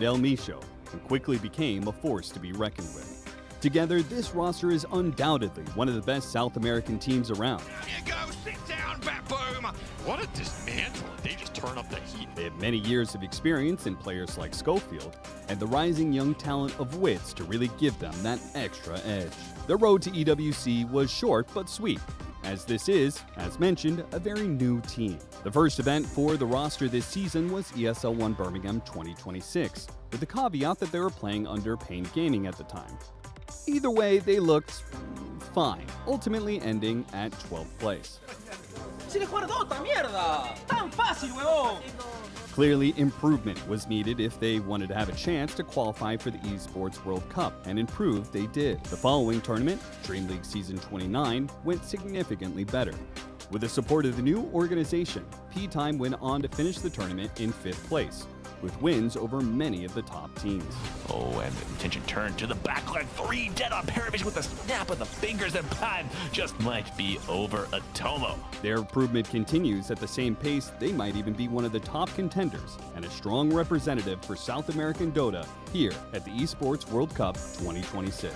and El Micho, and quickly became a force to be reckoned with. Together, this roster is undoubtedly one of the best South American teams around. Here you go, sit down, Bat Boom. What a dismantling. They just turn up the heat. They have many years of experience in players like Schofield and the rising young talent of Wits to really give them that extra edge. The road to EWC was short but sweet, as this is, as mentioned, a very new team. The first event for the roster this season was ESL One Birmingham 2026, with the caveat that they were playing under Pain Gaming at the time. Either way, they looked fine, ultimately ending at 12th place. Clearly, improvement was needed if they wanted to have a chance to qualify for the Esports World Cup, and improve they did. The following tournament, Dream League Season 29, went significantly better. With the support of the new organization, P-Time went on to finish the tournament in 5th place, with wins over many of the top teams. Oh, and the attention turned to the backline 3, dead on Paravision with a snap of the fingers, and plan just might be over Atomo. Their improvement continues at the same pace. They might even be one of the top contenders and a strong representative for South American Dota here at the Esports World Cup 2026.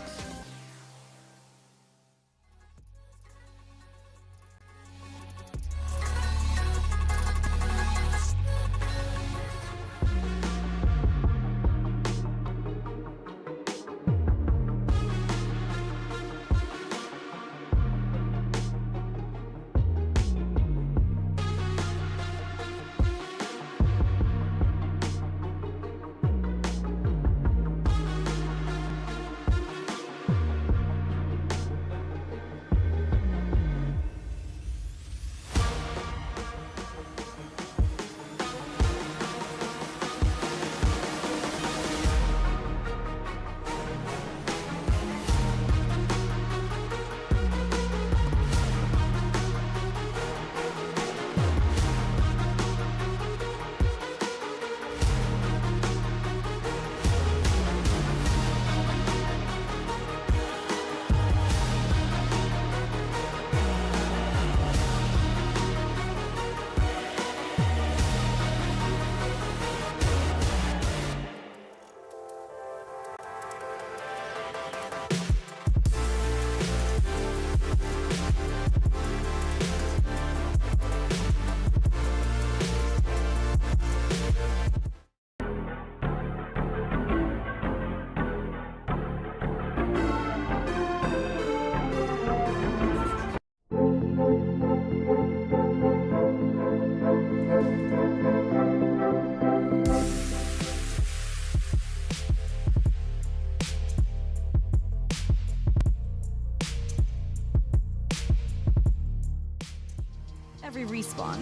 Every respawn.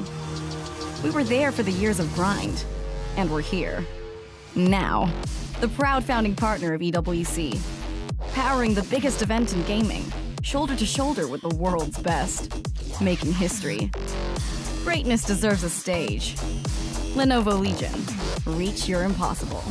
We were there for the years of grind, and we're here. Now, the proud founding partner of EWC, powering the biggest event in gaming, shoulder to shoulder with the world's best, making history. Greatness deserves a stage. Lenovo Legion, reach your impossible.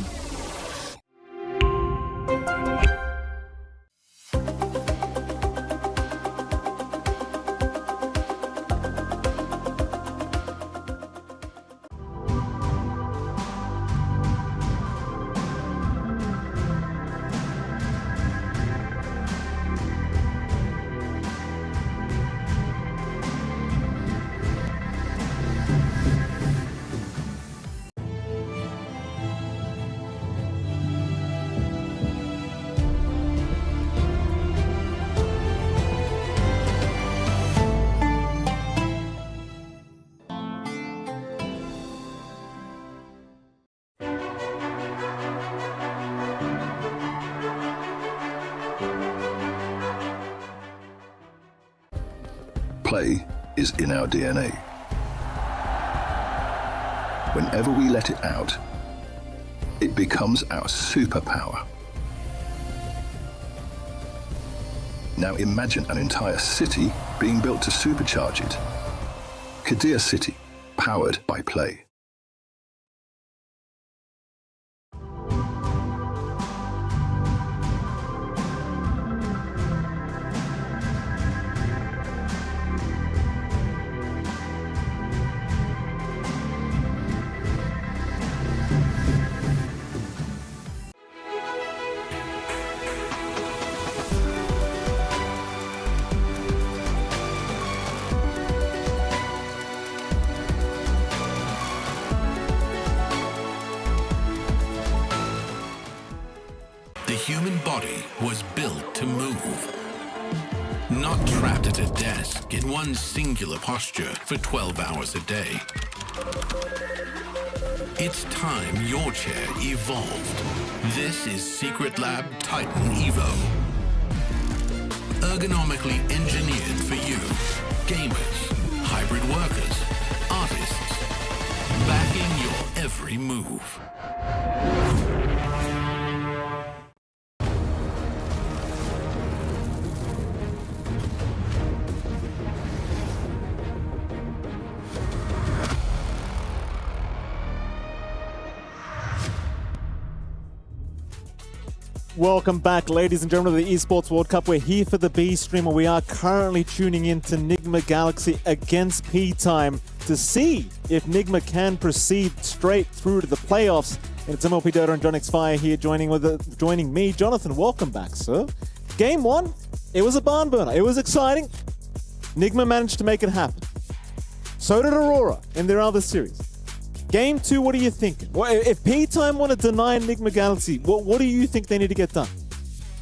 Play is in our DNA. Whenever we let it out, it becomes our superpower. Now imagine an entire city being built to supercharge it. Kadir City, powered by play. human body was built to move. Not trapped at a desk in one singular posture for 12 hours a day. It's time your chair evolved. This is Secret Lab Titan Evo. Ergonomically engineered for you, gamers, hybrid workers, artists, backing your every move. Welcome back, ladies and gentlemen, to the Esports World Cup. We're here for the B stream, and we are currently tuning in to Nigma Galaxy against P-Time to see if Nigma can proceed straight through to the playoffs. And it's MLP Dota and John X Fire here joining me. Jonathan, welcome back, sir. Game one, it was a barn burner. It was exciting. Nigma managed to make it happen. So did Aurora in their other series. Game two, what are you thinking? If P-Time want to deny Nigma Galaxy, what do you think they need to get done?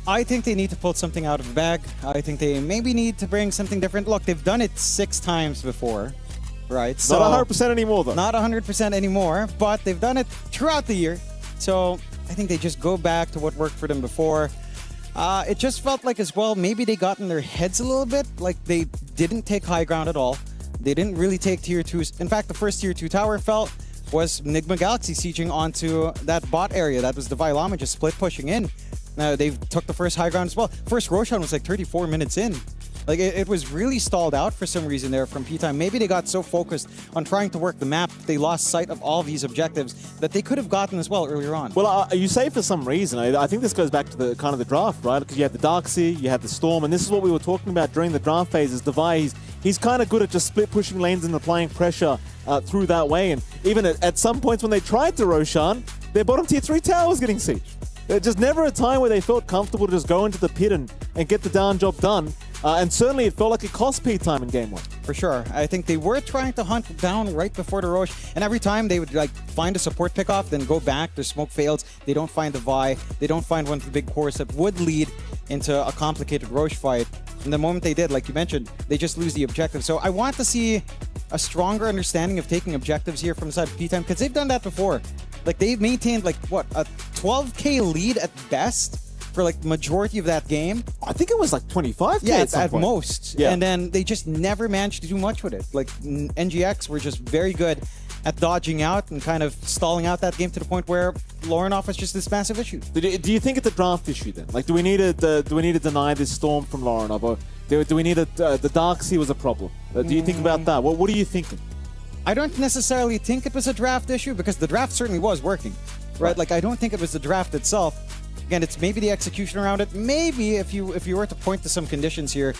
I think they need to pull something out of the bag. I think they maybe need to bring something different. Look, they've done it 6 times before, right? So not 100% anymore, though. Not 100% anymore, but they've done it throughout the year. So I think they just go back to what worked for them before. It just felt like as well, maybe they got in their heads a little bit. Like they didn't take high ground at all. They didn't really take tier 2s. In fact, the first tier 2 tower was Nigma Galaxy sieging onto that bot area. That was the Vailama just split pushing in. They took the first high ground as well. First Roshan was like 34 minutes in. Like it was really stalled out for some reason there from P-Time. Maybe they got so focused on trying to work the map, they lost sight of all these objectives that they could have gotten as well earlier on. Well, you say for some reason. I think this goes back to the kind of the draft, right? Because you had the Darkseer, you had the Storm, and this is what we were talking about during the draft phase. Is Devi, he's kind of good at just split pushing lanes and applying pressure through that way. And even at some points when they tried to Roshan, their bottom tier 3 tower was getting sieged. Just never a time where they felt comfortable to just go into the pit and get the down job done. And certainly it felt like it cost P-Time in game 1. For sure. I think they were trying to hunt down right before the Roche, and every time they would like find a support pickoff, then go back, their smoke fails, they don't find the Vi, they don't find one of the big cores that would lead into a complicated Roche fight. And the moment they did, like you mentioned, they just lose the objective. So I want to see a stronger understanding of taking objectives here from the side of P-Time, because they've done that before. Like they've maintained like what, a 12k lead at best for like majority of that game. I think it was like 25k. Yeah, at most. Yeah. And then they just never managed to do much with it. Like NGX were just very good at dodging out and kind of stalling out that game to the point where Lorenov was just this massive issue. Do you think it's a draft issue then? Like, do we need to deny this Storm from Lorenov, or do we need the Darkseer was a problem? Do you think about that? What are you thinking? I don't necessarily think it was a draft issue, because the draft certainly was working, right? Like I don't think it was the draft itself. Again, it's maybe the execution around it. Maybe if you were to point to some conditions here,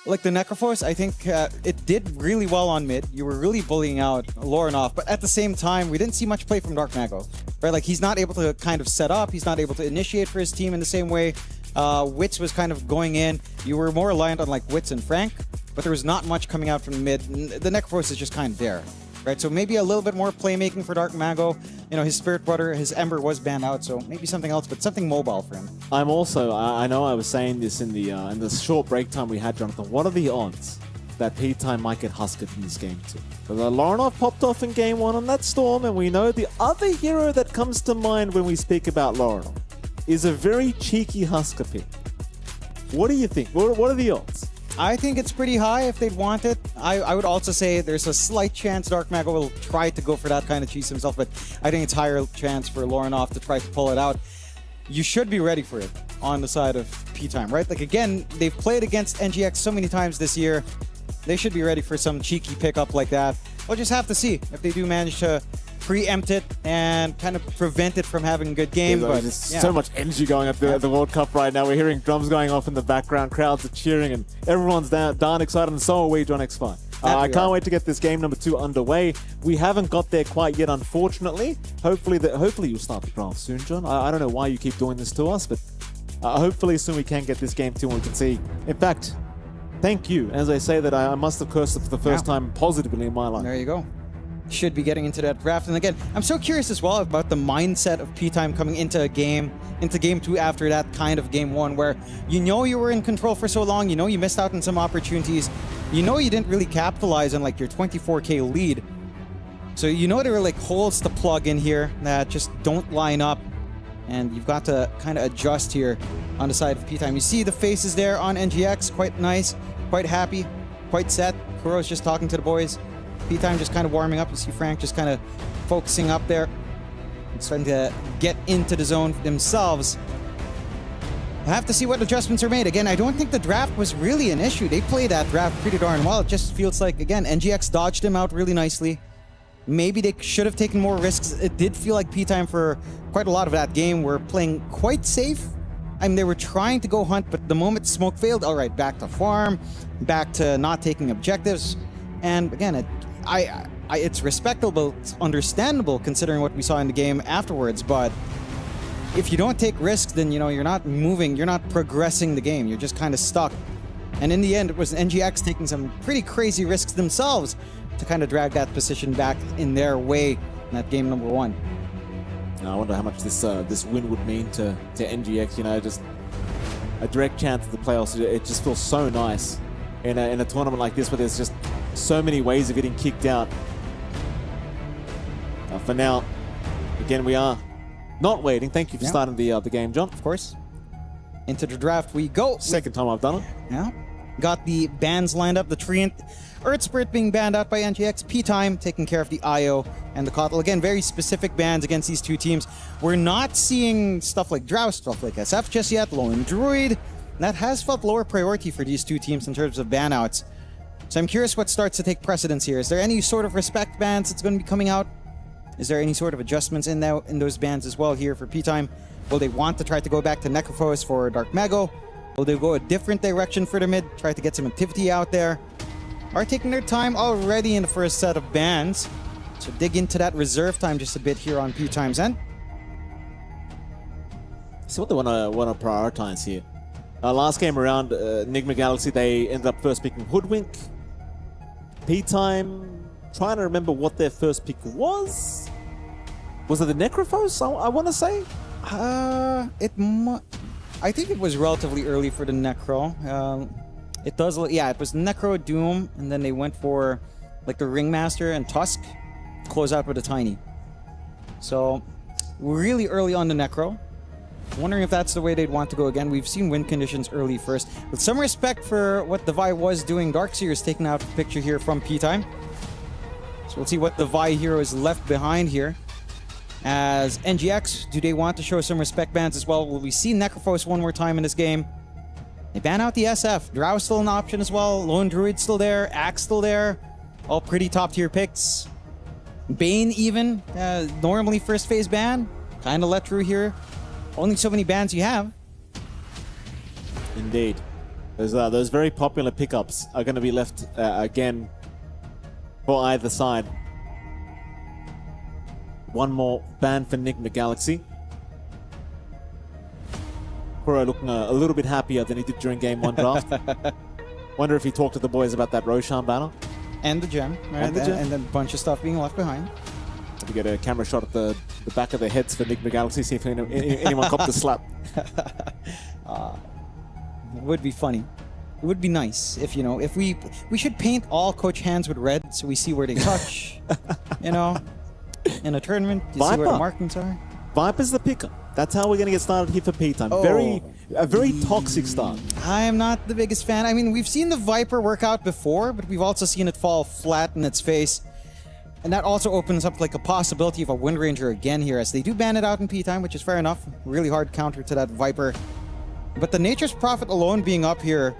like the Necrophos, I think it did really well on mid. You were really bullying out Lorenov, but at the same time, we didn't see much play from Dark Mago, right? Like he's not able to kind of set up. He's not able to initiate for his team in the same way. Wits was kind of going in. You were more reliant on like Wits and Frank, but there was not much coming out from mid. The Necrophos is just kind of there. Right, so maybe a little bit more playmaking for Dark Mago. You know, his Spirit Brother, his Ember was banned out, so maybe something else, but something mobile for him. I'm also, I know I was saying this in the short break time we had, Jonathan. What are the odds that P-Time might get huskered in this game too? Because Lorenov popped off in game 1 on that Storm, and we know the other hero that comes to mind when we speak about Lorenov is a very cheeky Husker pick. What do you think? What are the odds? I think it's pretty high if they'd want it. I would also say there's a slight chance Dark Mago will try to go for that kind of cheese himself, but I think it's higher chance for Lorenov to try to pull it out. You should be ready for it on the side of P-Time, right? Like again, they've played against NGX so many times this year. They should be ready for some cheeky pickup like that. We'll just have to see if they do manage to preempt it and kind of prevent it from having a good game. But there's so much energy going at the World Cup right now. We're hearing drums going off in the background, crowds are cheering, and everyone's darn excited, and so are we, John X5. I can't wait to get this game number 2 underway. We haven't got there quite yet, unfortunately. Hopefully you'll start the draft soon, John. I don't know why you keep doing this to us, but hopefully soon we can get this game 2 and we can see. In fact, thank you, as I say that I must have cursed it for the first time positively in my life. There you go. should be getting into that draft. And again, I'm so curious as well about the mindset of P-Time coming into game 2 after that kind of game 1, where you know you were in control for so long, you know you missed out on some opportunities, you know you didn't really capitalize on like your 24K lead. So you know there are like holes to plug in here that just don't line up, and you've got to kind of adjust here on the side of P-Time. You see the faces there on NGX, quite nice, quite happy, quite set. Kuro's just talking to the boys. P-Time just kind of warming up. You see Frank just kind of focusing up there, starting to get into the zone themselves. We'll have to see what adjustments are made. Again, I don't think the draft was really an issue. They played that draft pretty darn well. It just feels like, again, NGX dodged him out really nicely. Maybe they should have taken more risks. It did feel like P-Time for quite a lot of that game were playing quite safe. I mean, they were trying to go hunt, but the moment smoke failed, all right, back to farm, back to not taking objectives. And again, it's respectable, it's understandable considering what we saw in the game afterwards, but if you don't take risks, then, you know, you're not moving, you're not progressing the game, you're just kind of stuck. And in the end, it was NGX taking some pretty crazy risks themselves to kind of drag that position back in their way in that game number 1. I wonder how much this win would mean to NGX. You know, just a direct chance at the playoffs. It just feels so nice in a tournament like this, where there's just so many ways of getting kicked out. For now, again, we are not waiting. Thank you for starting the game, John. Of course. Into the draft we go. Second time I've done it. Yeah. Got the bans lined up. The Treant, Earthspirit being banned out by NGX. P-Time taking care of the IO and the Kotl. Again, very specific bans against these two teams. We're not seeing stuff like Drow, stuff like SF just yet. Lone Druid. That has felt lower priority for these two teams in terms of ban outs. So I'm curious what starts to take precedence here. Is there any sort of respect bans that's going to be coming out? Is there any sort of adjustments in those bans as well here for P-Time? Will they want to try to go back to Necrophos for Dark Mago? Will they go a different direction for the mid, try to get some activity out there? Are taking their time already in the first set of bans. So dig into that reserve time just a bit here on P-Time's end. So what they want to prioritize here. Last game around, Enigma Galaxy, they ended up first picking Hoodwink. P-Time, trying to remember what their first pick was. Was it the Necrophos, I want to say? I think it was relatively early for the Necro. It was Necro, Doom, and then they went for like the Ringmaster and Tusk. Close out with a Tiny. So really early on the Necro. Wondering if that's the way they'd want to go again. We've seen win conditions early first. With some respect for what the Vi was doing, Darkseer is taking out a picture here from P-Time. So we'll see what the Vi hero is left behind here. As NGX, do they want to show some respect bans as well? Will we see Necrophos one more time in this game? They ban out the SF. Drow still an option as well. Lone Druid still there. Axe still there. All pretty top tier picks. Bane even. Normally first phase ban. Kind of let through here. Only so many bans you have. Indeed. Those very popular pickups are going to be left again for either side. One more ban for Enigma Galaxy. Kuro looking a little bit happier than he did during Game 1 draft. Wonder if he talked to the boys about that Roshan banner. And the gem. Right? And then a bunch of stuff being left behind. We get a camera shot at the back of their heads for Enigma Galaxy, see if anyone copped a slap. It would be funny. It would be nice if, you know, if we should paint all coach hands with red so we see where they touch. You know, in a tournament, you see where the markings are. Viper's the picker. That's how we're going to get started here for P-Time. A very toxic start. I am not the biggest fan. I mean, we've seen the Viper work out before, but we've also seen it fall flat in its face. And that also opens up like a possibility of a Wind Ranger again here, as they do ban it out in P-Time, which is fair enough. Really hard counter to that Viper. But the Nature's Prophet alone being up here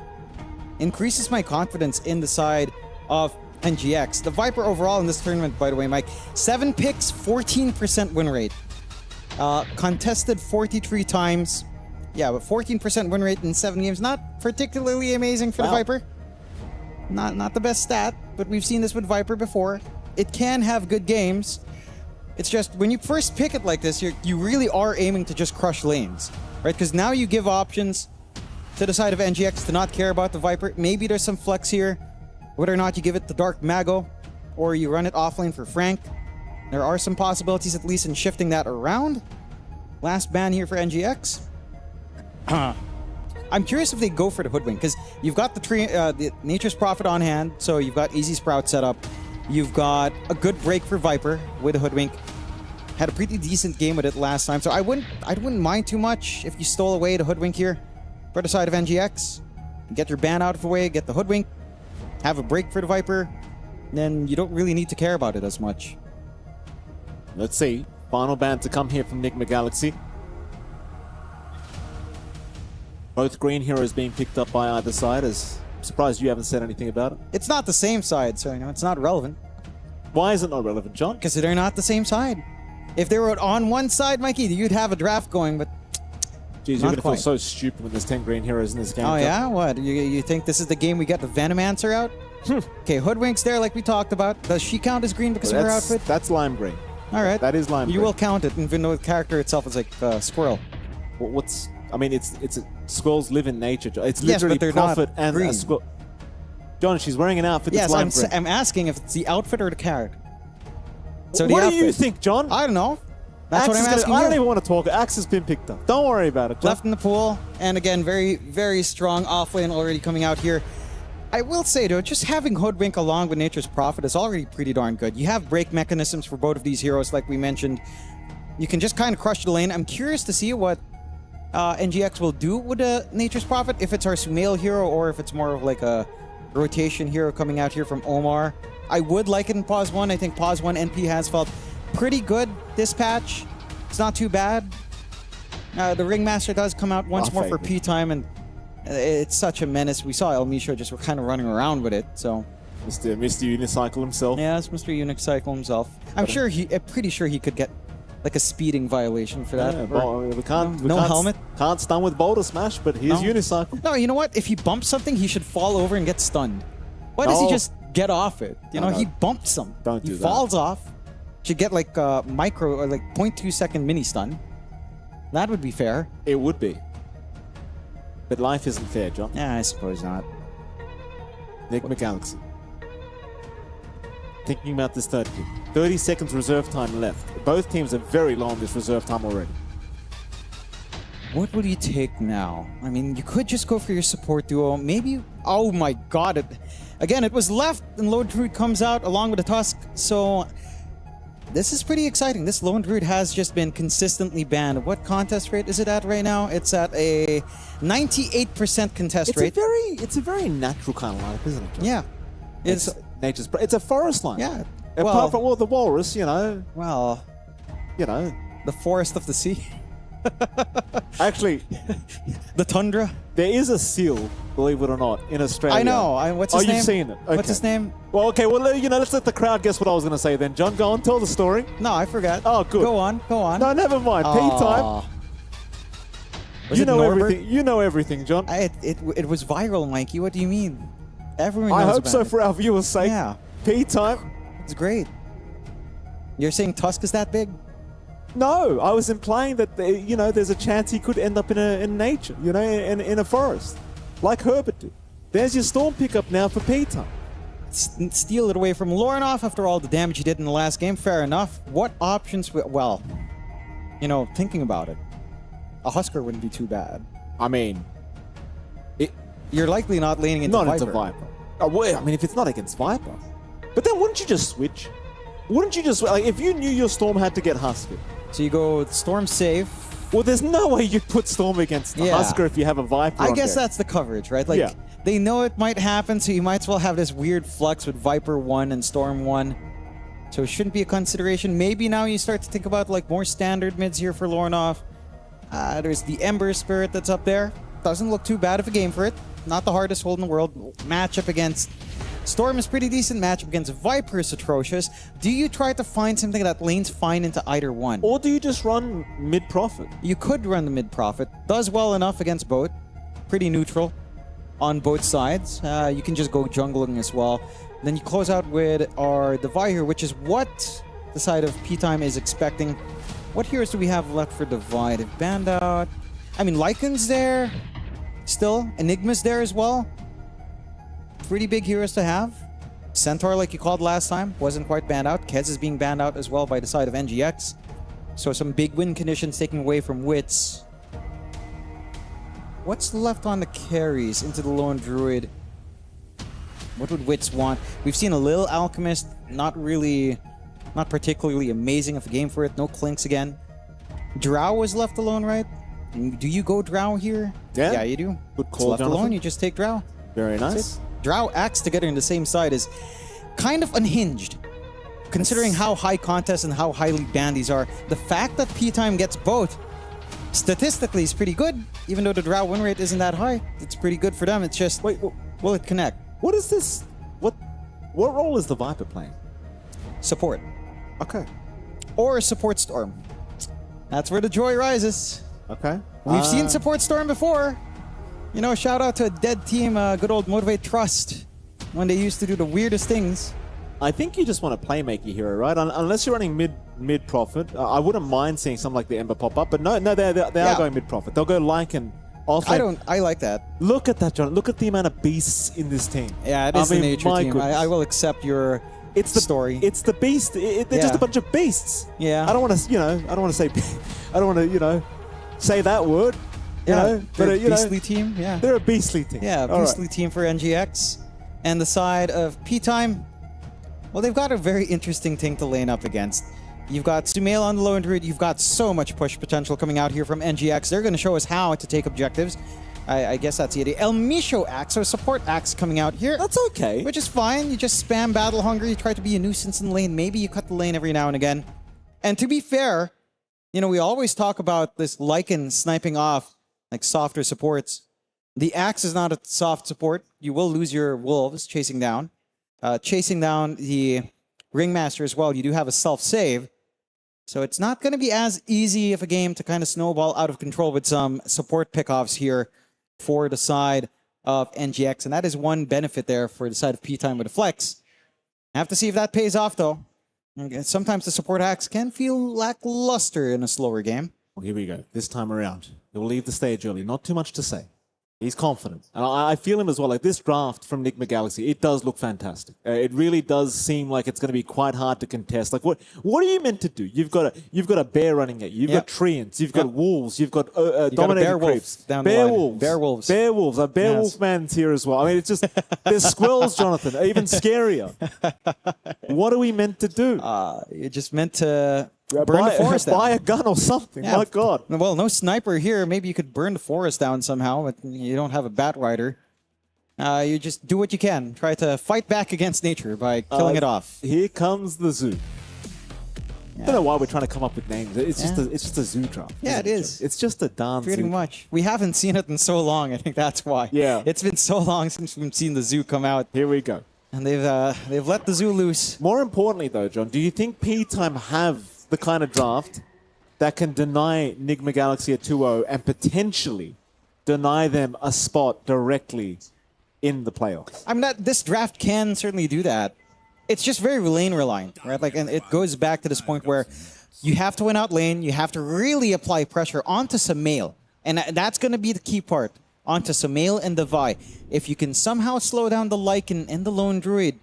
increases my confidence in the side of NGX. The Viper overall in this tournament, by the way, Mike, 7 picks, 14% win rate. Contested 43 times. Yeah, but 14% win rate in 7 games. Not particularly amazing for the Viper. Not the best stat, but we've seen this with Viper before. It can have good games. It's just when you first pick it like this, you really are aiming to just crush lanes, right? Because now you give options to the side of NGX to not care about the Viper. Maybe there's some flex here, whether or not you give it the Dark Mago or you run it offlane for Frank. There are some possibilities, at least, in shifting that around. Last ban here for NGX. I'm curious if they go for the Hoodwink, because you've got the Nature's Prophet on hand, so you've got Easy Sprout set up. You've got a good break for Viper with the Hoodwink. Had a pretty decent game with it last time, so I wouldn't mind too much if you stole away the Hoodwink here for the side of NGX. Get your ban out of the way, get the Hoodwink, have a break for the Viper, then you don't really need to care about it as much. Let's see. Final ban to come here from Enigma Galaxy. Both green heroes being picked up by either side. I'm surprised you haven't said anything about it. It's not the same side, so it's not relevant. Why is it not relevant, John? Because they're not the same side. If they were on one side, Mikey, you'd have a draft going, but jeez, you're gonna feel so stupid when there's 10 green heroes in this game. Oh yeah? What? You think this is the game we get the Venom answer out? Okay, Hoodwink's there like we talked about. Does she count as green because of her outfit? That's lime green. All right. That is lime green. You will count it, even though the character itself is like squirrel. I mean, squirrels live in nature. It's literally Prophet and a squirrel. John, she's wearing an outfit that's lime green. I'm asking if it's the outfit or the character. So what do you think, John? I don't know. That's what I'm asking. I don't even want to talk. Axe has been picked up. Don't worry about it, John. Left in the pool, and again, very, very strong offlane already coming out here. I will say, though, just having Hoodwink along with Nature's Prophet is already pretty darn good. You have break mechanisms for both of these heroes, like we mentioned. You can just kind of crush the lane. I'm curious to see what NGX will do with the Nature's Prophet, if it's our Sumail hero or if it's more of like a rotation hero coming out here from Omar. I would like it in Pause 1. I think Pause 1 NP has felt pretty good this patch. It's not too bad. The Ringmaster does come out once more for P time, and it's such a menace. We saw El Misho just kind of running around with it, so. Mr. Unicycle himself. Yeah, it's Mr. Unicycle himself. I'm pretty sure he could get like a speeding violation for that. Yeah, no helmet. Can't stun with Boulder Smash, but he's Unicycle. No, you know what? If he bumps something, he should fall over and get stunned. Why does he just get off it? He bumped something. Don't do that. He falls off. Should get like a micro or like 0.2 second mini stun. That would be fair. It would be. But life isn't fair, John. Yeah, I suppose not. Enigma Galaxy. Thinking about this third team. 30 seconds reserve time left. Both teams are very low on this reserve time already. What would you take now? I mean, you could just go for your support duo. Maybe... Oh my god. Again, it was left and Lone Druid comes out along with the Tusk. So... This is pretty exciting. This Lone Druid has just been consistently banned. What contest rate is it at right now? It's at a 98% contest rate. It's a very natural kind of lineup, isn't it, John? Yeah. It's a forest line. Yeah. Apart from the walrus, Well, the forest of the sea. Actually, the tundra. There is a seal, believe it or not, in Australia. I know. What's his name? You've seen it. Okay. What's his name? Well, okay. Well, let's let the crowd guess what I was going to say then. John, go on, tell the story. No, I forgot. Oh, good. Go on. No, never mind. P time. You know everything. You know everything, John. It was viral, Mikey. What do you mean? Everyone knows I hope about so it. for our viewers' sake. Yeah. P time. It's great. You're saying Tusk is that big? No, I was implying that there's a chance he could end up in nature, in a forest, like Herbert did. There's your storm pickup now for P time. Steal it away from Lornoff after all the damage he did in the last game. Fair enough. What options? Well, thinking about it, a Husker wouldn't be too bad. I mean, you're likely not laning into Viper. Not into Viper. Oh, well, I mean, if it's not against Viper, but then wouldn't you just switch? Wouldn't you just if you knew your Storm had to get Husker? So you go Storm safe. Well, there's no way you'd put Storm against the Husker if you have a Viper. I guess that's the coverage, right? They know it might happen, so you might as well have this weird flex with Viper 1 and Storm 1. So it shouldn't be a consideration. Maybe now you start to think about more standard mids here for Lornoff. There's the Ember Spirit that's up there. Doesn't look too bad of a game for it. Not the hardest hold in the world. Matchup against Storm is pretty decent. Matchup against Viper is atrocious. Do you try to find something that lanes fine into either one? Or do you just run mid-profit? You could run the mid-profit. Does well enough against both. Pretty neutral on both sides. You can just go jungling as well. Then you close out with our Divide here, which is what the side of P-Time is expecting. What heroes do we have left for Divide? If banned out... I mean, Lycan's there. Still. Enigma's there as well. Pretty big heroes to have. Centaur, like you called last time, wasn't quite banned out. Kez is being banned out as well by the side of NGX. So some big win conditions taken away from Wits. What's left on the carries into the Lone Druid? What would Wits want? We've seen a little Alchemist, not particularly amazing of a game for it. No Clinks again. Drow was left alone, right? Do you go Drow here? Yeah. You do. Good call, left Jonathan. alone, you just take Drow. Very nice. Drow Axe together in the same side is kind of unhinged. Considering how high contest and how highly banned these are, the fact that P-Time gets both statistically is pretty good. Even though the Drow win rate isn't that high, it's pretty good for them. It's just, will it connect? What is this? What role is the Viper playing? Support. Okay. Or support Storm. That's where the joy rises. Okay. We've seen support Storm before. You know, shout out to a dead team, good old Motivate Trust, when they used to do the weirdest things. I think you just want a playmaker hero, right? Unless you're running mid profit. I wouldn't mind seeing something like the Ember pop up, but no, they are going mid profit. They'll go Lycan. I like that. Look at that, John. Look at the amount of beasts in this team. Yeah, it is the nature team. I will accept your story. It's the beast. They're just a bunch of beasts. Yeah. I don't want to say that word. They're a beastly team. Yeah. They're a beastly team. Yeah, beastly team for NGX. And the side of P-Time, well, they've got a very interesting thing to lane up against. You've got Sumail on the Lone Druid. You've got so much push potential coming out here from NGX. They're going to show us how to take objectives. I guess that's the idea. El Misho Axe, so support Axe coming out here. That's okay. Which is fine. You just spam Battle Hungry. You try to be a nuisance in the lane. Maybe you cut the lane every now and again. And to be fair, you know, we always talk about this Lycan sniping off like softer supports. The Axe is not a soft support. You will lose your Wolves chasing down. Chasing down the Ringmaster as well. You do have a self-save. So it's not going to be as easy of a game to kind of snowball out of control with some support pickoffs here for the side of NGX. And that is one benefit there for the side of P-Time with a flex. Have to see if that pays off, though. Sometimes the support Axe can feel lackluster in a slower game. Well, here we go. This time around, he will leave the stage early. Not too much to say. He's confident. And I feel him as well. Like this draft from Enigma Galaxy, it does look fantastic. It really does seem like it's going to be quite hard to contest. Like what are you meant to do? You've got a bear running at you. You've got treants. You've got wolves. You've got dominating creeps. Bear wolves. Bear wolves. Bear wolf man's here as well. I mean, it's just there's squirrels, Jonathan. Even scarier. What are we meant to do? You're just meant to burn the forest down. Buy a gun or something. My God. Well, no sniper here. Maybe you could burn the forest down somehow, but you don't have a Bat Rider. You just do what you can. Try to fight back against nature by killing it off. Here comes the zoo. I don't know why we're trying to come up with names. It's just a zoo drop. Yeah, it is. It's just a dance. Pretty much. We haven't seen it in so long. I think that's why. Yeah. It's been so long since we've seen the zoo come out. Here we go. And they've let the zoo loose. More importantly, though, John, do you think P-Time have the kind of draft that can deny Enigma Galaxy a 2-0 and potentially deny them a spot directly in the playoffs? I mean, this draft can certainly do that. It's just very lane reliant, right? Like, and it goes back to this point where you have to win out lane, you have to really apply pressure onto Sumail, and that's going to be the key part, onto Sumail and the Vi. If you can somehow slow down the Lycan and the Lone Druid,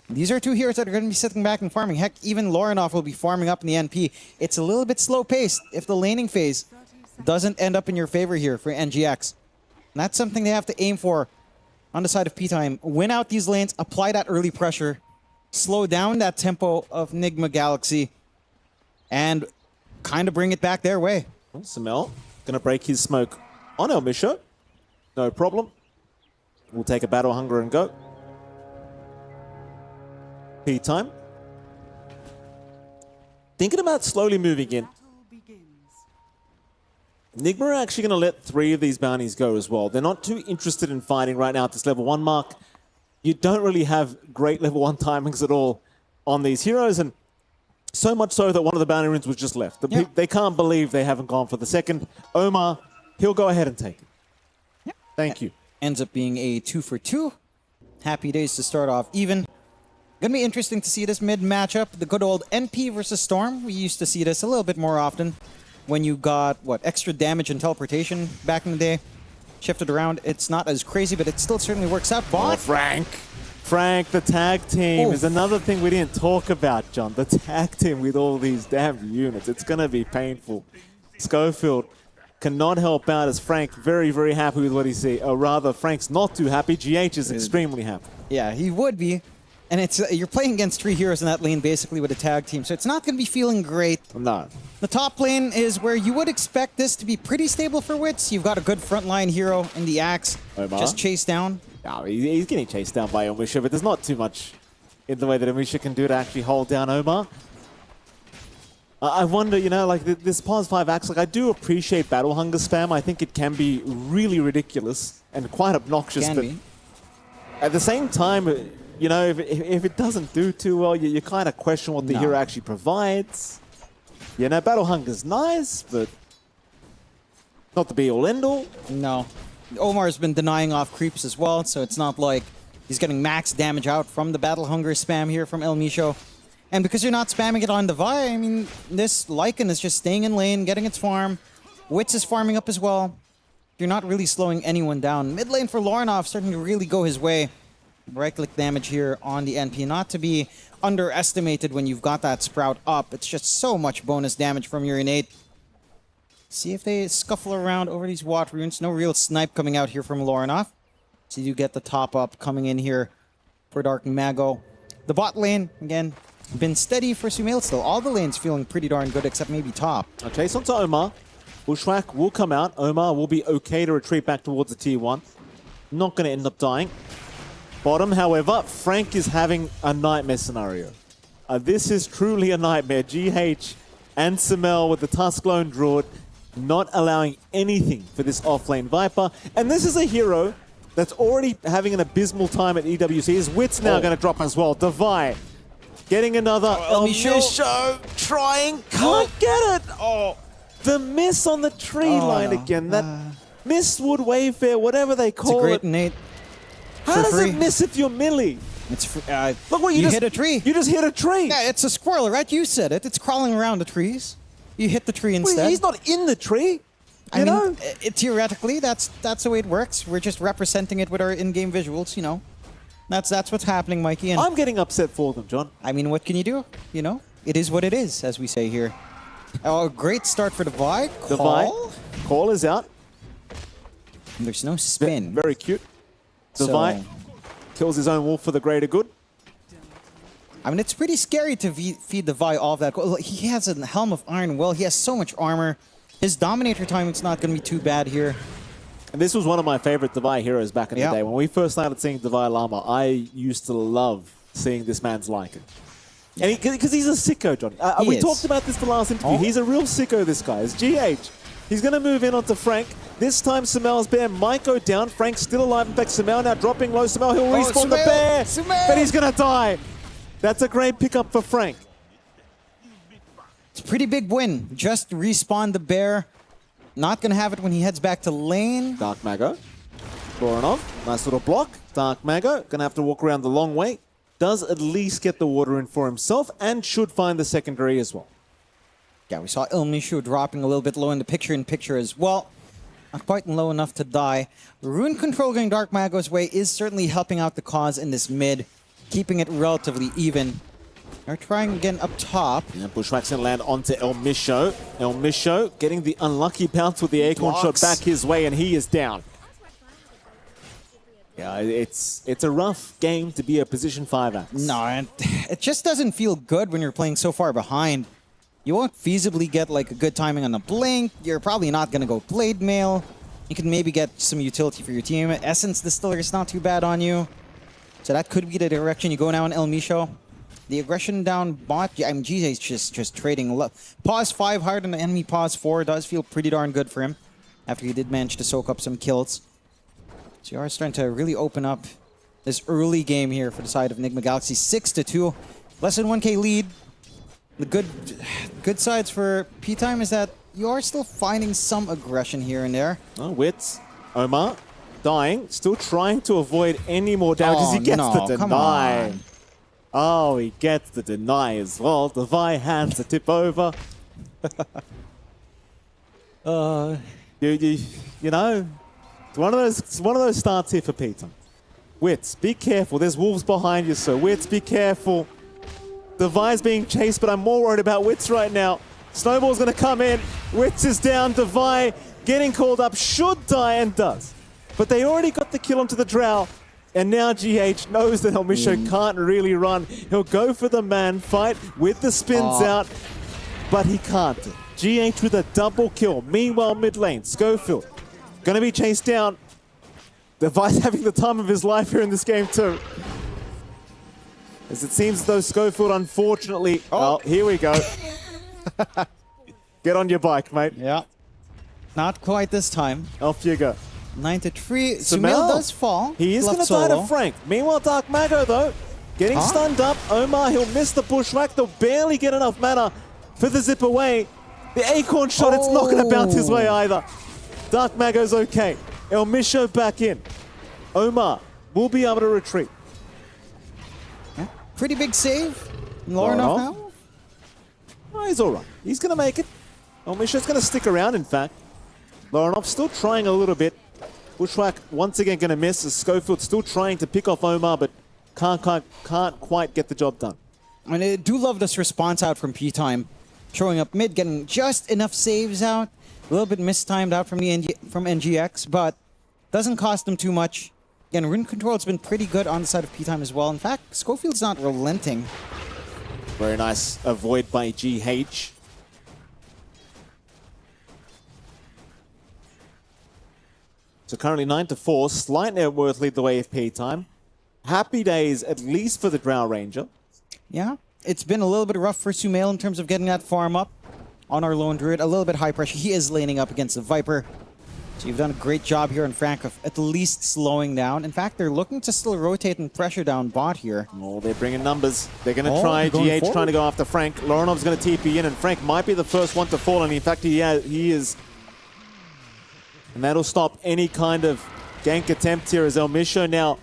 these are two heroes that are going to be sitting back and farming. Heck, even Lorinov will be farming up in the NP. It's a little bit slow-paced if the laning phase doesn't end up in your favor here for NGX. And that's something they have to aim for on the side of P-Time. Win out these lanes, apply that early pressure, slow down that tempo of Enigma Galaxy, and kind of bring it back their way. Well, Sumail going to break his smoke on El Misho. No problem. We'll take a Battle Hunger and go. P-Time. Thinking about slowly moving in. Enigma are actually going to let 3 of these bounties go as well. They're not too interested in fighting right now at this level 1 mark. You don't really have great level 1 timings at all on these heroes, and so much so that one of the bounty runes was just left. They can't believe they haven't gone for the second. Omar, he'll go ahead and take it. Thank you. Ends up being a 2 for 2. Happy days to start off even. Gonna be interesting to see this mid matchup. The good old NP versus Storm. We used to see this a little bit more often when you got, extra damage and teleportation back in the day. Shifted around. It's not as crazy, but it still certainly works out. Bot. Frank. Frank, the tag team is another thing we didn't talk about, John. The tag team with all these damn units. It's going to be painful. Schofield cannot help out as Frank very, very happy with what he sees. Or rather, Frank's not too happy. GH is extremely happy. Yeah, he would be. And it's you're playing against 3 heroes in that lane basically with a tag team, so it's not going to be feeling great. No. The top lane is where you would expect this to be pretty stable for Wits. You've got a good frontline hero in the Axe. Omar? Just chased down. No, he's getting chased down by Elmisha, but there's not too much in the way that Elmisha can do to actually hold down Omar. I wonder, you know, like this past 5 acts, like I do appreciate Battle Hunger spam. I think it can be really ridiculous and quite obnoxious. But at the same time, you know, if it doesn't do too well, you kind of question what the hero actually provides. You know, Battle Hunger's nice, but not the be-all, end-all. No. Omar's been denying off creeps as well, so it's not like he's getting max damage out from the Battle Hunger spam here from El Micho. And because you're not spamming it on the Vi, I mean, this Lycan is just staying in lane, getting its farm. Wits is farming up as well. You're not really slowing anyone down. Mid lane for Lorinov starting to really go his way. Right-click damage here on the NP. Not to be underestimated when you've got that Sprout up. It's just so much bonus damage from your innate. See if they scuffle around over these Watt runes. No real snipe coming out here from Lorinov. So you get the top up coming in here for Dark Mago. The bot lane, again, been steady for Sumail still. All the lanes feeling pretty darn good except maybe top. A chase onto Omar. Bushwhack will come out. Omar will be okay to retreat back towards the tier 1. Not going to end up dying. Bottom, however, Frank is having a nightmare scenario. This is truly a nightmare. GH and Sumail with the Tuskloan Druid not allowing anything for this offlane Viper. And this is a hero that's already having an abysmal time at EWC. His Wit's now going to drop as well. Devi getting another El Micho. Trying, can't get it. Oh, the miss on the tree line again. That Mistwood Wayfair, whatever they call it. It's a great innate. How does it miss if you're melee? It's look what you just hit a tree. You just hit a tree. Yeah, it's a squirrel, right? You said it. It's crawling around the trees. You hit the tree instead. Well, he's not in the tree. I mean, theoretically, that's the way it works. We're just representing it with our in-game visuals, you know. That's what's happening, Mikey. And I'm getting upset for them, John. I mean, what can you do? You know, it is what it is, as we say here. Oh, a great start for the Vi. Call is out. And there's no spin. Very cute. The Vi kills his own wolf for the greater good. I mean, it's pretty scary to feed the Vi all of that. He has a Helm of Iron Will. He has so much armor. His Dominator timing's not going to be too bad here. And this was one of my favorite Devi heroes back in the day. When we first started seeing Devi Lama, I used to love seeing this man's Lycan. And because he's a sicko, Johnny. We talked about this the last interview. He's a real sicko, this guy. It's GH. He's going to move in onto Frank. This time, Sumail's bear might go down. Frank's still alive. In fact, Sumail now dropping low. Sumail, he'll respawn the bear. But he's going to die. That's a great pickup for Frank. It's a pretty big win. Just respawn the bear. Not going to have it when he heads back to lane. Dark Mago. Voronov, nice little block. Dark Mago, going to have to walk around the long way. Does at least get the water in for himself and should find the secondary as well. Yeah, we saw El Mishu dropping a little bit low in the picture as well. Not quite low enough to die. Rune control going Dark Mago's way is certainly helping out the cause in this mid, keeping it relatively even. They're trying again up top. Yeah, Bushwhack's gonna land onto El Misho. El Misho getting the unlucky bounce with the Acorn shot back his way, and he is down. Yeah, it's a rough game to be a position 5 axe. No, and it just doesn't feel good when you're playing so far behind. You won't feasibly get like a good timing on the blink. You're probably not going to go blade mail. You can maybe get some utility for your team. Essence Distiller is not too bad on you. So that could be the direction you go now in El Micho. The aggression down bot, I mean, GJ's just trading. Pause 5 hard on the enemy pause 4 does feel pretty darn good for him after he did manage to soak up some kills. So you are starting to really open up this early game here for the side of Enigma Galaxy. 6-2, less than 1k lead. The good sides for P-Time is that you are still finding some aggression here and there. Oh, Wits, Omar, dying, still trying to avoid any more damage as he gets the deny. Oh, he gets the deny as well. The Vi hands the tip over. You know, it's one of those starts here for P-Time. Wits, be careful. There's wolves behind you, so Wits, be careful. Devi's being chased, but I'm more worried about Wits right now. Snowball's going to come in. Wits is down. Devi getting called up. Should die and does. But they already got the kill onto the Drow. And now GH knows that Elmisho can't really run. He'll go for the man fight with the spins out, but he can't. GH with a double kill. Meanwhile, mid lane, Schofield going to be chased down. Devi's having the time of his life here in this game too. As it seems as though Schofield, unfortunately... Oh, here we go. Get on your bike, mate. Yeah. Not quite this time. Off you go. 9-3. Sumail does fall. He is going to die to Frank. Meanwhile, Dark Mago, though, getting stunned up. Omar, he'll miss the bushwhack. They'll barely get enough mana for the zip away. The Acorn shot, it's not going to bounce his way either. Dark Mago's okay. Elmisho back in. Omar will be able to retreat. Yeah. Pretty big save. Laurenov now? Oh, he's all right. He's going to make it. Elmisho's going to stick around, in fact. Laurenov still trying a little bit. Bushwhack once again going to miss as Schofield still trying to pick off Omar, but can't quite get the job done. And I do love this response out from P-Time. Showing up mid, getting just enough saves out. A little bit mistimed out from NGX, but doesn't cost them too much. Again, rune control has been pretty good on the side of P-Time as well. In fact, Schofield's not relenting. Very nice avoid by GH. So currently 9-4, slight net worth lead the way of P-Time. Happy days, at least for the Drow Ranger. Yeah, it's been a little bit rough for Sumail in terms of getting that farm up on our lone druid. A little bit high pressure. He is laning up against the Viper. So you've done a great job here on Frank of at least slowing down. In fact, they're looking to still rotate and pressure down bot here. Oh, they're bringing numbers. They're going to try. GH trying to go after Frank. Lorenov's going to TP in, and Frank might be the first one to fall. And in fact, he is. And that'll stop any kind of gank attempt here as Elmisho now.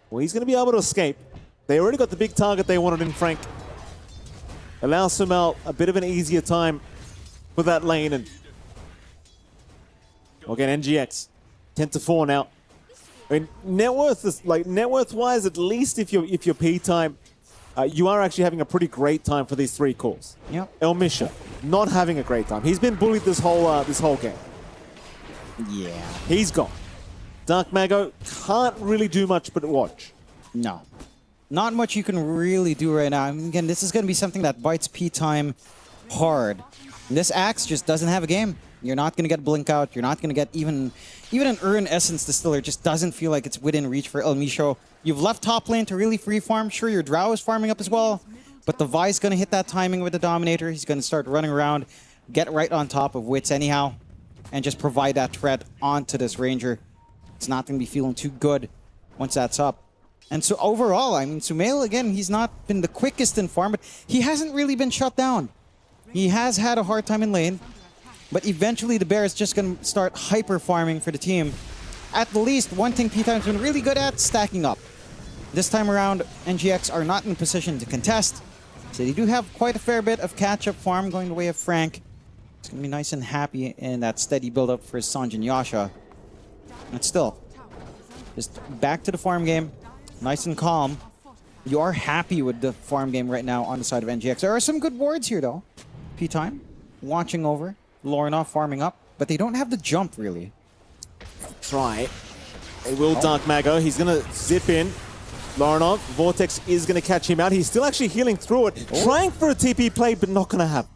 Well, he's going to be able to escape. They already got the big target they wanted in Frank. Allows Sumail a bit of an easier time for that lane. And again, NGX 10-4 now. I mean, net worth wise, at least if you're P-Time, you are actually having a pretty great time for these three calls. Yep. Elmisho not having a great time. He's been bullied this whole game. Yeah. He's gone. Dark Mago can't really do much but watch. No. Not much you can really do right now. I mean, again, this is going to be something that bites P-Time hard. And this Axe just doesn't have a game. You're not going to get Blink Out. You're not going to get even an Urn Essence Distiller. Just doesn't feel like it's within reach for Elmisho. You've left top lane to really free farm. Sure, your Drow is farming up as well. But the Vi's going to hit that timing with the Dominator. He's going to start running around, get right on top of Wits anyhow, and just provide that threat onto this Ranger. It's not going to be feeling too good once that's up. And so overall, I mean, Sumail, again, he's not been the quickest in farm, but he hasn't really been shut down. He has had a hard time in lane, but eventually the Bear is just going to start hyper farming for the team. At least, one thing P-Time's been really good at, stacking up. This time around, NGX are not in a position to contest, so they do have quite a fair bit of catch-up farm going the way of Frank. It's going to be nice and happy in that steady build-up for Sanj and Yasha. But still, just back to the farm game. Nice and calm. You are happy with the farm game right now on the side of NGX. There are some good wards here, though. P-Time watching over. Lorenov farming up. But they don't have the jump, really. Try. They will Dark Mago. He's going to zip in. Lorenov, Vortex is going to catch him out. He's still actually healing through it. Trying for a TP play, but not going to happen.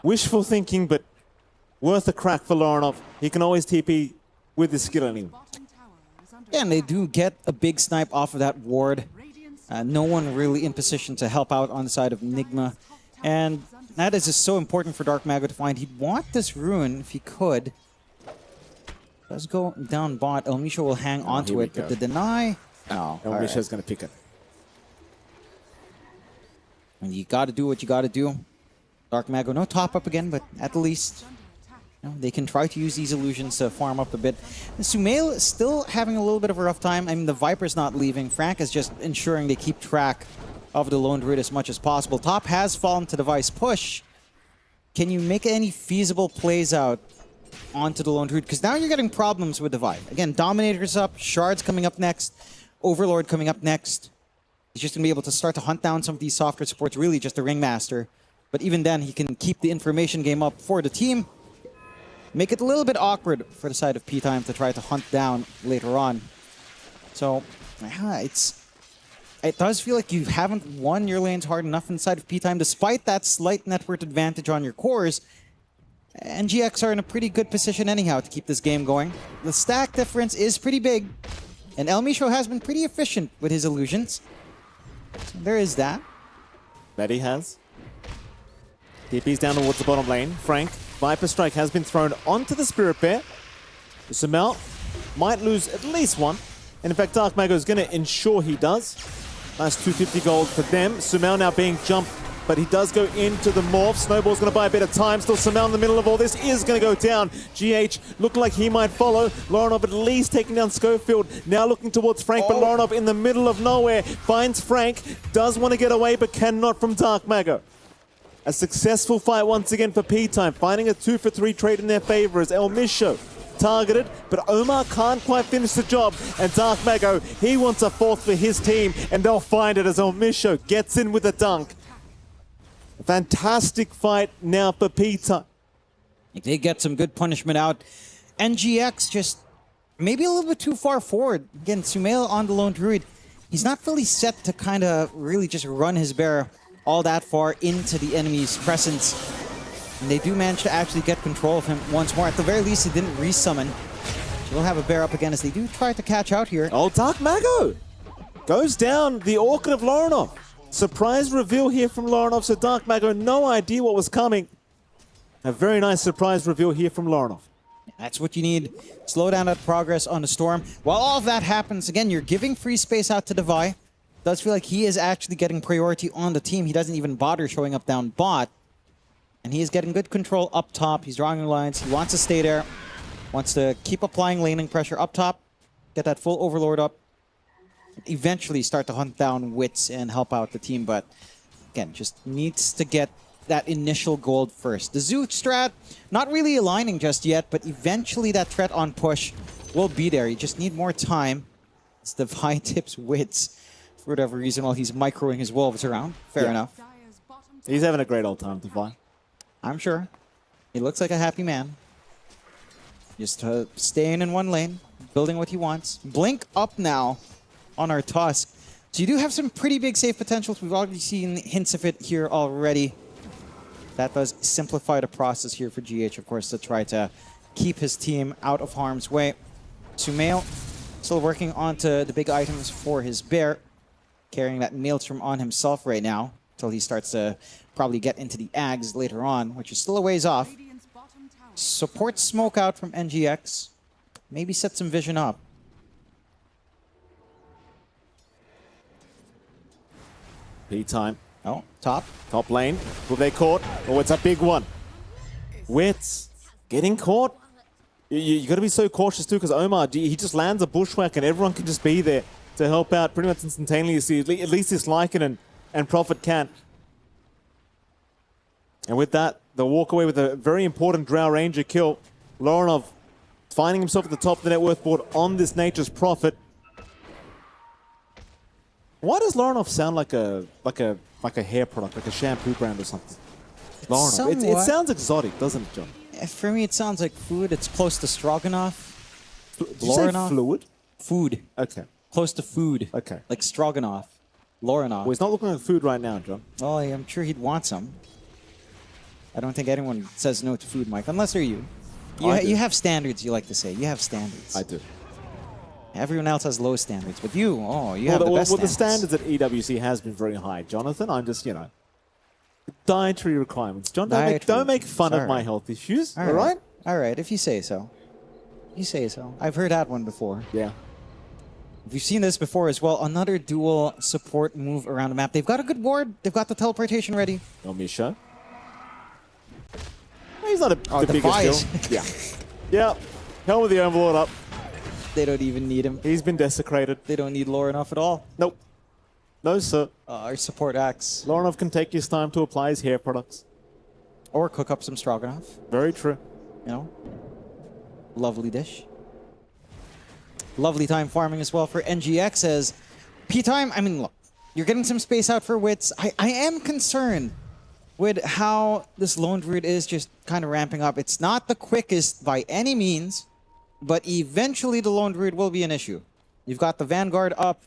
Wishful thinking, but worth a crack for Lorenov. He can always TP with his skill anyway. Yeah, and they do get a big snipe off of that ward. No one really in position to help out on the side of Nigma. And that is just so important for Dark Mago to find. He'd want this rune if he could. Does go down bot. Elmisho will hang onto it, but the deny... No. Elmisho's going to pick it. And you got to do what you got to do. Dark Mago, no top up again, but at least they can try to use these illusions to farm up a bit. Sumail is still having a little bit of a rough time. I mean, the Viper's not leaving. Frank is just ensuring they keep track of the lone druid as much as possible. Top has fallen to the Vice push. Can you make any feasible plays out onto the Lone Druid, because now you're getting problems with Divide. Again, Dominator's up, Shard's coming up next, Overlord coming up next. He's just going to be able to start to hunt down some of these softer supports, really just a Ringmaster. But even then, he can keep the information game up for the team. Make it a little bit awkward for the side of P-Time to try to hunt down later on. So, it does feel like you haven't won your lanes hard enough inside of P-Time, despite that slight net worth advantage on your cores. NGX are in a pretty good position anyhow to keep this game going. The stack difference is pretty big, and El Misho has been pretty efficient with his illusions. So there is that. That he has. TP's down towards the bottom lane. Frank, Viper Strike has been thrown onto the Spirit Bear. Sumail might lose at least one. And in fact, Dark Mago is going to ensure he does. Nice 250 gold for them. Sumail now being jumped, but he does go into the morph. Snowball's going to buy a bit of time. Still Sumail in the middle of all this is going to go down. GH looking like he might follow. Lorinov at least taking down Schofield. Now looking towards Frank, but Lorinov in the middle of nowhere finds Frank. Does want to get away, but cannot from Dark Mago. A successful fight once again for P-Time, finding a 2-for-3 trade in their favor as El Misho targeted, but Omar can't quite finish the job, and Dark Mago, he wants a fourth for his team, and they'll find it as El Misho gets in with a dunk. A fantastic fight now for P-Time. They get some good punishment out. NGX just maybe a little bit too far forward. Again, Sumail on the Lone Druid. He's not fully set to kind of really just run his bear all that far into the enemy's presence. And they do manage to actually get control of him once more. At the very least, he didn't resummon. He'll have a bear up again as they do try to catch out here. Oh, Dark Mago goes down the Orchid of Lorinov. Surprise reveal here from Lorinov, so Dark Mago, no idea what was coming. A very nice surprise reveal here from Lorinov. That's what you need. Slow down that progress on the Storm. While all of that happens, again, you're giving free space out to Devi. Does feel like he is actually getting priority on the team. He doesn't even bother showing up down bot. And he is getting good control up top. He's drawing the lines. He wants to stay there. Wants to keep applying laning pressure up top. Get that full Overlord up. Eventually start to hunt down Wits and help out the team. But again, just needs to get that initial gold first. The Zoo strat, not really aligning just yet, but eventually that threat on push will be there. You just need more time. It's Devi tips Wits for whatever reason while he's microing his wolves around. Fair enough. He's having a great old time, Devi. I'm sure. He looks like a happy man. Just staying in one lane, building what he wants. Blink up now on our Tusk. So you do have some pretty big save potentials. We've already seen hints of it here already. That does simplify the process here for GH, of course, to try to keep his team out of harm's way. Sumail still working onto the big items for his bear. Carrying that Maelstrom on himself right now until he starts to probably get into the Ags later on, which is still a ways off. Support smoke out from NGX. Maybe set some vision up. P-Time. Oh, top. Top lane. Will they caught? Oh, it's a big one. Wits getting caught. You got to be so cautious too, because Omar, he just lands a bushwhack and everyone can just be there to help out pretty much instantaneously. At least this Lycan and Prophet can. And with that, they'll walk away with a very important Drow Ranger kill. Lorinov finding himself at the top of the net worth board on this Nature's Prophet. Why does Lorinov sound like a hair product, like a shampoo brand or something? Lorinov. It sounds exotic, doesn't it, John? For me, it sounds like food. It's close to Stroganoff. Did you say fluid? Food. Okay. Close to food. Okay. Like Stroganoff. Lorinov. Well, he's not looking at food right now, John. Well, I'm sure he'd want some. I don't think anyone says no to food, Mike, unless they're you. You have standards, you like to say. You have standards. I do. Everyone else has low standards, but you have the best standards. the standards at EWC has been very high, Jonathan. I'm just, dietary requirements. John, don't make fun of my health issues, all right? All right, if you say so. You say so. I've heard that one before. Yeah. We've seen this before as well. Another dual support move around the map. They've got a good ward. They've got the teleportation ready. No Misha. He's not the biggest skill. Yeah. Yeah. Hell with the Overlord up. They don't even need him. He's been desecrated. They don't need Lorinov at all. Nope. No, sir. Our support axe. Lorinov can take his time to apply his hair products. Or cook up some Stroganoff. Very true. Lovely dish. Lovely time farming as well for NGX as P-Time, I mean, look, you're getting some space out for Wits. I am concerned with how this Lone Druid is just kind of ramping up. It's not the quickest by any means, but eventually the Lone Druid will be an issue. You've got the Vanguard up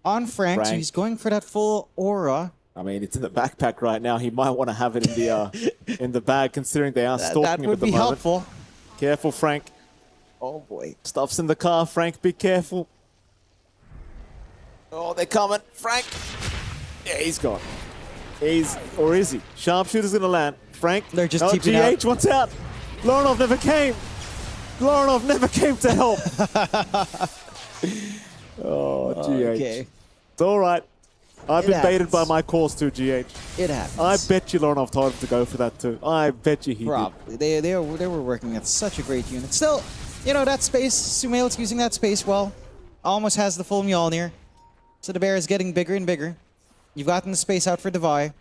on Frank, so he's going for that full aura. I mean, it's in the backpack right now. He might want to have it in the in the bag, considering they are stalking him at the moment. That would be helpful. Careful, Frank. Oh boy. Stuff's in the car, Frank. Be careful. Oh, they're coming. Frank. Yeah, he's gone. Or is he? Sharpshooter's going to land. Frank. They're just keeping out. GH, what's out? Lorinov never came. Lorinov never came to help. Oh, GH. Okay. It's all right. I've been baited by my calls too, GH. It happens. I bet you Lorinov told him to go for that too. I bet you he Probably. They were working at such a great unit. Still, you know, that space, Sumail's using that space well. Almost has the full Mjolnir. So the bear is getting bigger and bigger. You've gotten the space out for Devi. I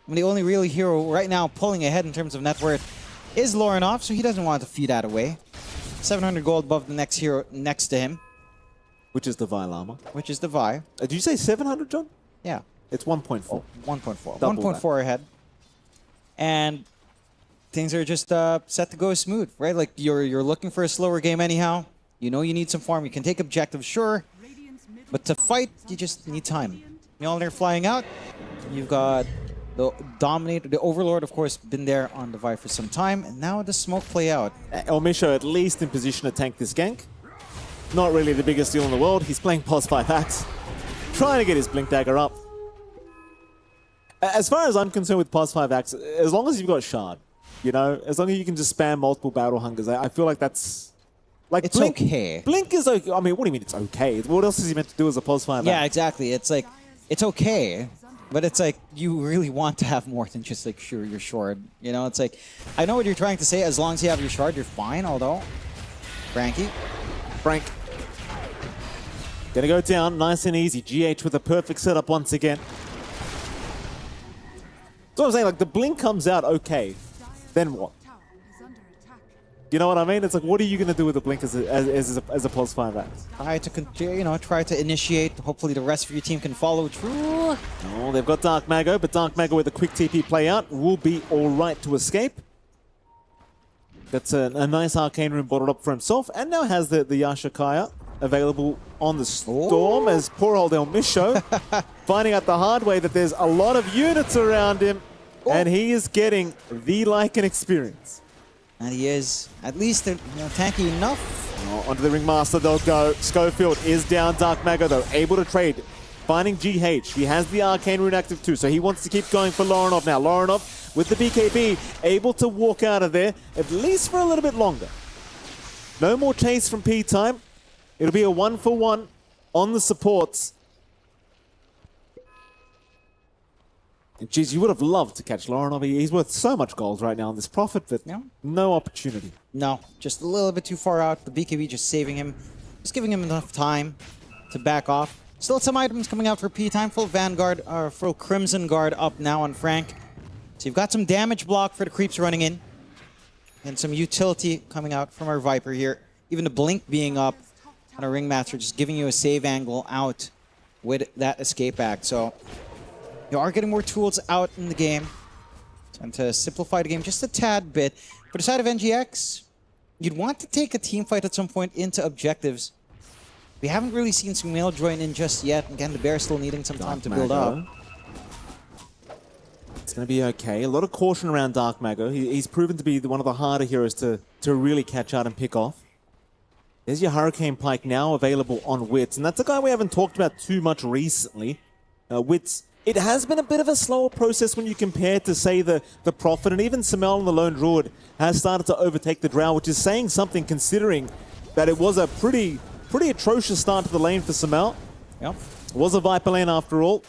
mean, the only real hero right now pulling ahead in terms of net worth is Lorinov, so he doesn't want to feed that away. 700 gold above the next hero next to him. Which is Devi Llama. Which is Devi. Did you say 700, John? Yeah. It's 1.4. Oh, 1.4. Double 1.4 ahead. And things are just set to go smooth, right? Like, you're looking for a slower game anyhow. You know you need some farm. You can take objectives, sure. But to fight, you just need time. Mjolnir flying out. You've got the Dominator, the Overlord, of course, been there on Devi for some time. And now the smoke play out. El Misho at least in position to tank this gank. Not really the biggest deal in the world. He's playing Pos 5 Axe. Trying to get his Blink Dagger up. As far as I'm concerned with Pos 5 Axe, as long as you've got Shard, you know, as long as you can just spam multiple Battle Hungers, I feel like that's... Like it's Blink, okay. Blink is okay. I mean, what do you mean it's okay? What else is he meant to do as a Pos 5 Axe? Yeah, exactly. It's like, it's okay. But it's like, you really want to have more than just like, sure, your Shard. You know, it's like, I know what you're trying to say. As long as you have your Shard, you're fine, although... Frank. Gonna go down, nice and easy. GH with a perfect setup once again. So I'm saying, like, the blink comes out okay. Then what? You know what I mean? It's like, what are you gonna do with the blink as a Pulse 5 Axe? Try to initiate. Hopefully the rest of your team can follow through. Oh, they've got Dark Mago, but Dark Mago with a quick TP play out will be all right to escape. That's a nice Arcane Rune bottled up for himself, and now has the Yashakaya available on the Storm as poor old El Misho finding out the hard way that there's a lot of units around him, and he is getting the Lycan experience. And he is at least tanky enough. Oh, onto the Ringmaster they'll go. Schofield is down. Dark Mago though, able to trade. Finding GH. He has the Arcane Rune active too, so he wants to keep going for Lorinov now. Lorinov with the BKB, able to walk out of there, at least for a little bit longer. No more chase from P-Time. It'll be a 1-for-1 on the supports. And geez, you would have loved to catch Lorinov. He's worth so much gold right now on this profit, but no opportunity. No, just a little bit too far out. The BKB just saving him, just giving him enough time to back off. Still some items coming out for P-Time. Full Vanguard, full Crimson Guard up now on Frank. So you've got some damage block for the creeps running in. And some utility coming out from our Viper here. Even the Blink being up on a Ringmaster, just giving you a save angle out with that escape act. So you are getting more tools out in the game. Time to simplify the game just a tad bit. For the side of NGX, you'd want to take a team fight at some point into objectives. We haven't really seen Sumail join in just yet. Again, the Bear still needing some time to build up. It's going to be okay. A lot of caution around Dark Mago. He's proven to be one of the harder heroes to really catch out and pick off. There's your Hurricane Pike now available on Wits, and that's a guy we haven't talked about too much recently. Wits, it has been a bit of a slower process when you compare to, say, the Prophet, and even Sumail and the Lone Druid has started to overtake the Drow, which is saying something considering that it was a pretty atrocious start to the lane for Sumail. Yep. It was a Viper lane after all.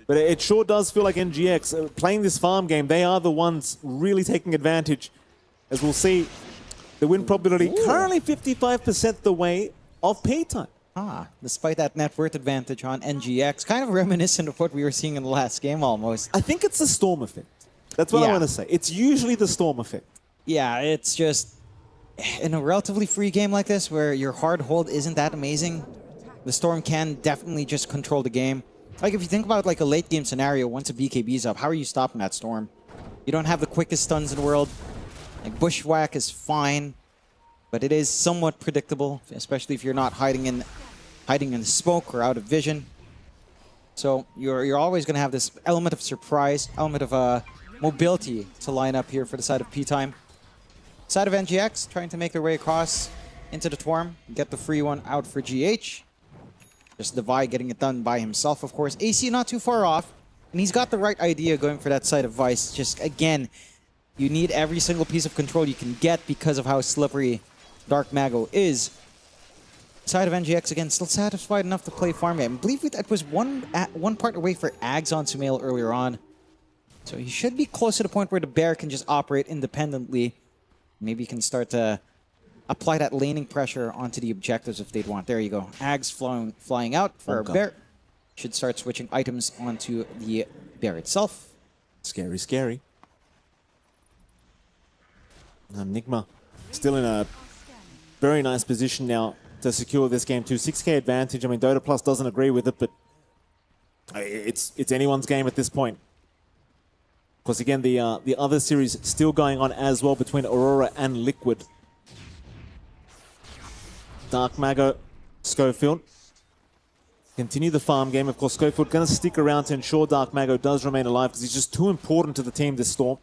But it sure does feel like NGX, playing this farm game, they are the ones really taking advantage. As we'll see, the win probability currently 55% the way of P-Time. Despite that net worth advantage on NGX, kind of reminiscent of what we were seeing in the last game almost. I think it's the Storm effect. That's what I want to say. It's usually the Storm effect. Yeah, it's just... in a relatively free game like this, where your hard hold isn't that amazing, the Storm can definitely just control the game. Like, if you think about like a late game scenario, once a BKB's up, how are you stopping that Storm? You don't have the quickest stuns in the world. Like, Bushwhack is fine, but it is somewhat predictable, especially if you're not hiding in smoke or out of vision. So you're always going to have this element of surprise, element of mobility to line up here for the side of P-Time. Side of NGX trying to make their way across into the Twarm, get the free one out for GH. Just Devi getting it done by himself, of course. AC not too far off, and he's got the right idea going for that side of Vice. Just, again, you need every single piece of control you can get because of how slippery Dark Mago is. Side of NGX, again, still satisfied enough to play farm game. I believe it was one part away for Ags on Sumail earlier on. So he should be close to the point where the Bear can just operate independently. Maybe he can start to apply that laning pressure onto the objectives if they'd want. There you go. Ags flying out for our Bear. Should start switching items onto the Bear itself. Scary, scary. Enigma still in a very nice position now to secure this game too. 6k advantage. I mean, Dota Plus doesn't agree with it, but it's anyone's game at this point. Of course, again, the other series still going on as well between Aurora and Liquid. Dark Mago, Schofield. Continue the farm game. Of course, Schofield going to stick around to ensure Dark Mago does remain alive because he's just too important to the team this Storm.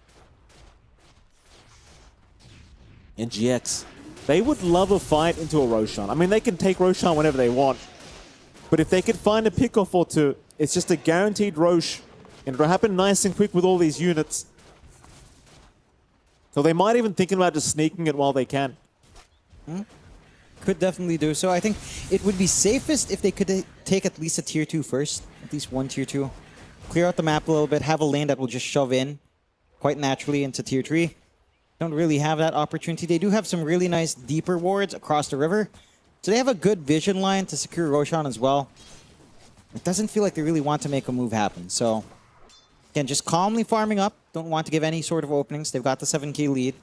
NGX. They would love a fight into a Roshan. I mean, they can take Roshan whenever they want. But if they could find a pickoff or two, it's just a guaranteed Rosh. And it'll happen nice and quick with all these units. So they might even thinking about just sneaking it while they can. Could definitely do so. I think it would be safest if they could take at least a tier 2 first. At least one tier 2. Clear out the map a little bit. Have a lane that will just shove in quite naturally into tier 3. Don't really have that opportunity. They do have some really nice deeper wards across the river. So they have a good vision line to secure Roshan as well. It doesn't feel like they really want to make a move happen. So, again, just calmly farming up. Don't want to give any sort of openings. They've got the 7k lead.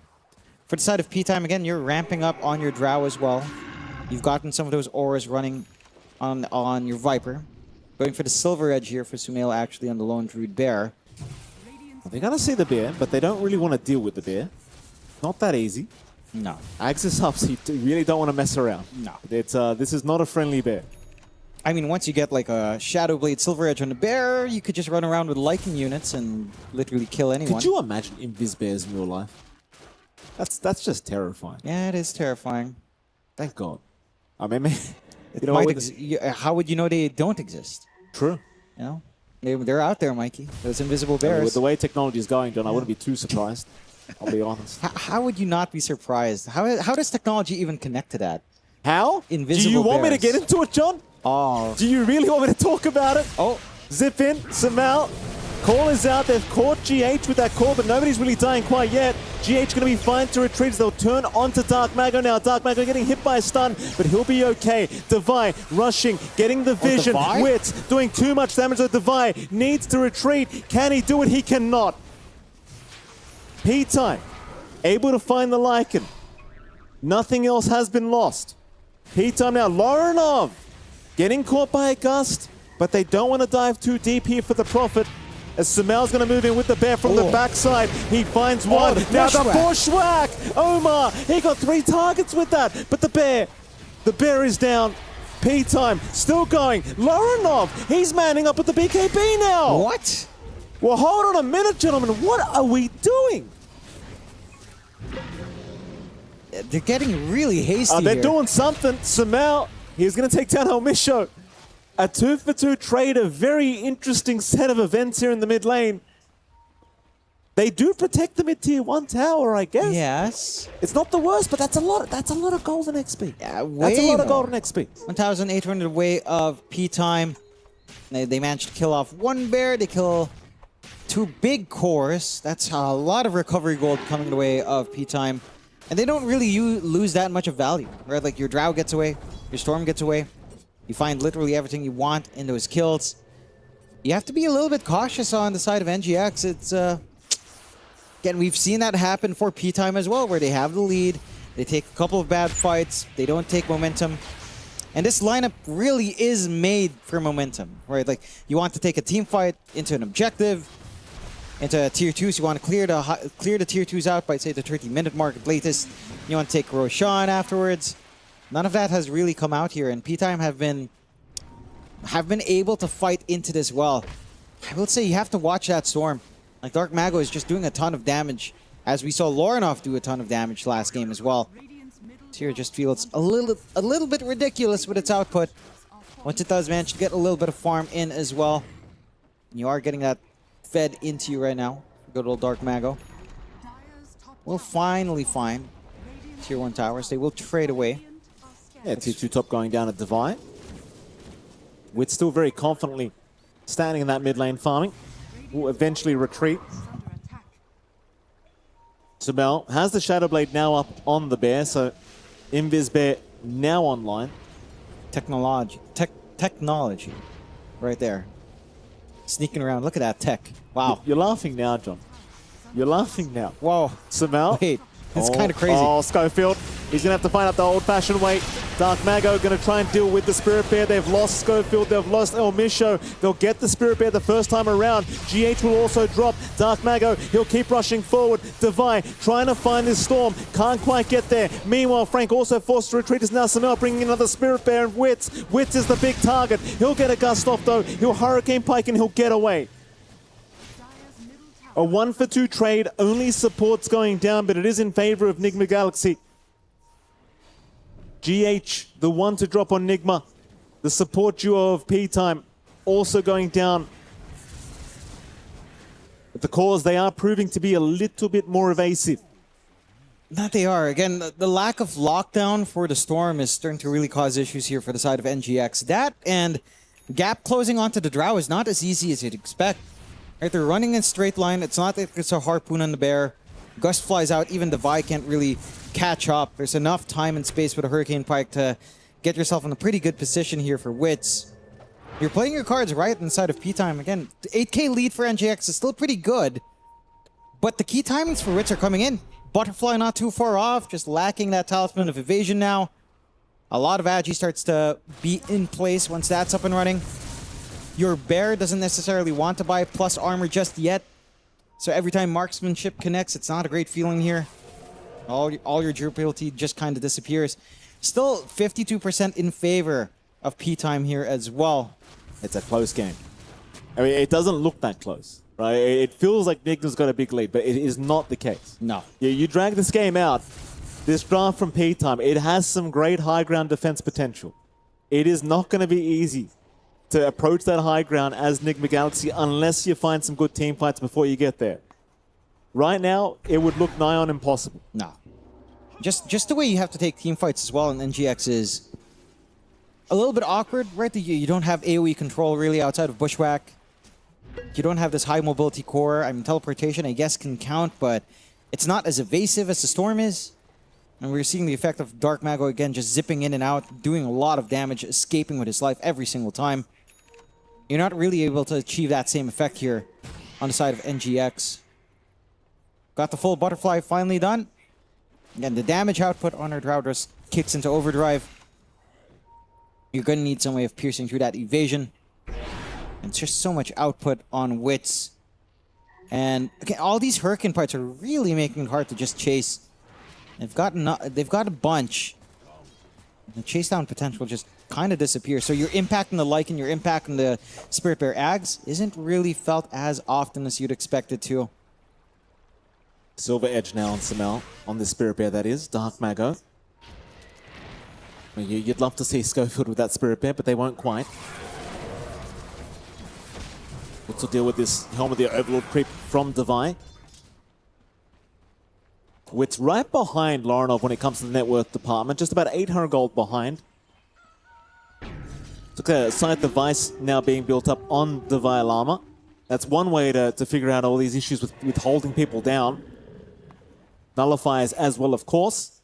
For the side of P-Time, again, you're ramping up on your Drow as well. You've gotten some of those auras running on your Viper. Going for the Silver Edge here for Sumail, actually, on the Lone Druid Bear. Well, they're going to see the Bear, but they don't really want to deal with the Bear. Not that easy. No. Axis up, so you really don't want to mess around. No. It's this is not a friendly Bear. I mean, once you get like a Shadow Blade Silver Edge on the Bear, you could just run around with Lycan units and literally kill anyone. Could you imagine Invis Bears in real life? That's just terrifying. Yeah, it is terrifying. Thank God. I mean, you know, how would you know they don't exist? True. You know, they're out there, Mikey. Those invisible bears. I mean, with the way technology is going, John, I wouldn't be too surprised. I'll be honest. How would you not be surprised? How does technology even connect to that? How? Invisible Do you want bears. me to get into it, John? Oh. Do you really want me to talk about it? Oh. Zip in, Samal. Call is out. They've caught GH with that call, but nobody's really dying quite yet. GH going to be fine to retreat. They'll turn onto Dark Mago now. Dark Mago getting hit by a stun, but he'll be okay. Devi rushing, getting the vision. Wits doing too much damage to Devi. Needs to retreat. Can he do it? He cannot. P-Time able to find the Lycan. Nothing else has been lost. P-Time now. Lorenov getting caught by a gust, but they don't want to dive too deep here for the Prophet. As Sumail's going to move in with the Bear from the backside. He finds one. Now the Bushwhack. Omar, he got 3 targets with that. But the Bear is down. P-Time still going. Lorenov, he's manning up with the BKB now. What? Well, hold on a minute, gentlemen. What are we doing? They're getting really hasty They're here. doing something. Sumail, he's going to take down Elmisho. A 2-for-2 trade, a very interesting set of events here in the mid lane. They do protect the mid-tier 1 tower, I guess. Yes. It's not the worst, but that's a lot of golden XP. Yeah, that's a lot of golden XP. 1,800 away of P-Time. They managed to kill off 1 bear. They kill 2 big cores. That's a lot of recovery gold coming the way of P-Time. And they don't really lose that much of value, right? Like your Drow gets away, your Storm gets away. You find literally everything you want in those kills. You have to be a little bit cautious on the side of NGX. It's again, we've seen that happen for P-Time as well, where they have the lead. They take a couple of bad fights. They don't take momentum. And this lineup really is made for momentum, right? Like, you want to take a team fight into an objective, into tier 2s. You want to clear the tier 2s out by, say, the 30-minute mark at latest. You want to take Roshan afterwards. None of that has really come out here, and P-Time have been able to fight into this well. I will say you have to watch that Storm. Like, Dark Mago is just doing a ton of damage, as we saw Lorinov do a ton of damage last game as well. Here just feels a little bit ridiculous with its output. Once it does manage to get a little bit of farm in as well, you are getting that fed into you right now. Good old Dark Mago. We'll finally find tier 1 towers. They will trade away. Yeah, tier 2 top going down at Divine. Wit still very confidently standing in that mid lane farming. Will eventually retreat. Subel has the Shadow Blade now up on the bear, so Invis Bear now online. Technology right there. Sneaking around. Look at that tech. Wow. You're laughing now, John. You're laughing now. Whoa. Subel. Wait. It's kind of crazy. Oh, Schofield. He's going to have to find out the old-fashioned way. Dark Mago going to try and deal with the Spirit Bear. They've lost Schofield. They've lost El Misho. They'll get the Spirit Bear the first time around. GH will also drop. Dark Mago, he'll keep rushing forward. Devi trying to find this Storm. Can't quite get there. Meanwhile, Frank also forced to retreat. Is now Samel bringing another Spirit Bear and Wits. Wits is the big target. He'll get a gust off, though. He'll Hurricane Pike and he'll get away. A 1-for-2 trade, only support's going down, but it is in favor of Nigma Galaxy. GH, the one to drop on Nigma. The support duo of P-Time also going down. But the cause, they are proving to be a little bit more evasive. That they are. Again, the lack of lockdown for the Storm is starting to really cause issues here for the side of NGX. That and gap closing onto the Drow is not as easy as you'd expect. Right, they're running in straight line. It's not that it's a harpoon on the bear. Gust flies out. Even Devi can't really catch up. There's enough time and space with a Hurricane Pike to get yourself in a pretty good position here for Wits. You're playing your cards right inside of P-Time. Again, the 8k lead for NGX is still pretty good. But the key timings for Wits are coming in. Butterfly not too far off, just lacking that Talisman of Evasion now. A lot of Agi starts to be in place once that's up and running. Your bear doesn't necessarily want to buy plus armor just yet. So every time marksmanship connects, it's not a great feeling here. All your durability just kind of disappears. Still 52% in favor of P-Time here as well. It's a close game. I mean, it doesn't look that close, right? It feels like Nigma's got a big lead, but it is not the case. No. You drag this game out, this draft from P-Time, it has some great high ground defense potential. It is not going to be easy to approach that high ground as Nigma Galaxy unless you find some good team fights before you get there. Right now, it would look nigh on impossible. No. Just the way you have to take team fights as well in NGX is a little bit awkward, right? You don't have AoE control really outside of Bushwhack. You don't have this high mobility core. I mean, teleportation, I guess, can count, but it's not as evasive as the Storm is. And we're seeing the effect of Dark Mago again, just zipping in and out, doing a lot of damage, escaping with his life every single time. You're not really able to achieve that same effect here on the side of NGX. Got the full butterfly finally done. Again, the damage output on our Drow just kicks into overdrive. You're going to need some way of piercing through that evasion. And it's just so much output on Wits. And again, all these Hurricane Pikes are really making it hard to just chase. They've got a bunch. The chase down potential just kind of disappears. So your impact on the Lycan, your impact on the Spirit Bear Ags isn't really felt as often as you'd expect it to. Silver Edge now on Samel, on the Spirit Bear that is, Dark Mago. Well, you'd love to see Schofield with that Spirit Bear, but they won't quite. What's to deal with this Helm of the Overlord creep from Devi? Wits right behind Lorinov when it comes to the net worth department, just about 800 gold behind. Look at Scythe Device now being built up on Devi Lama. That's one way to figure out all these issues with holding people down. Nullifiers as well, of course.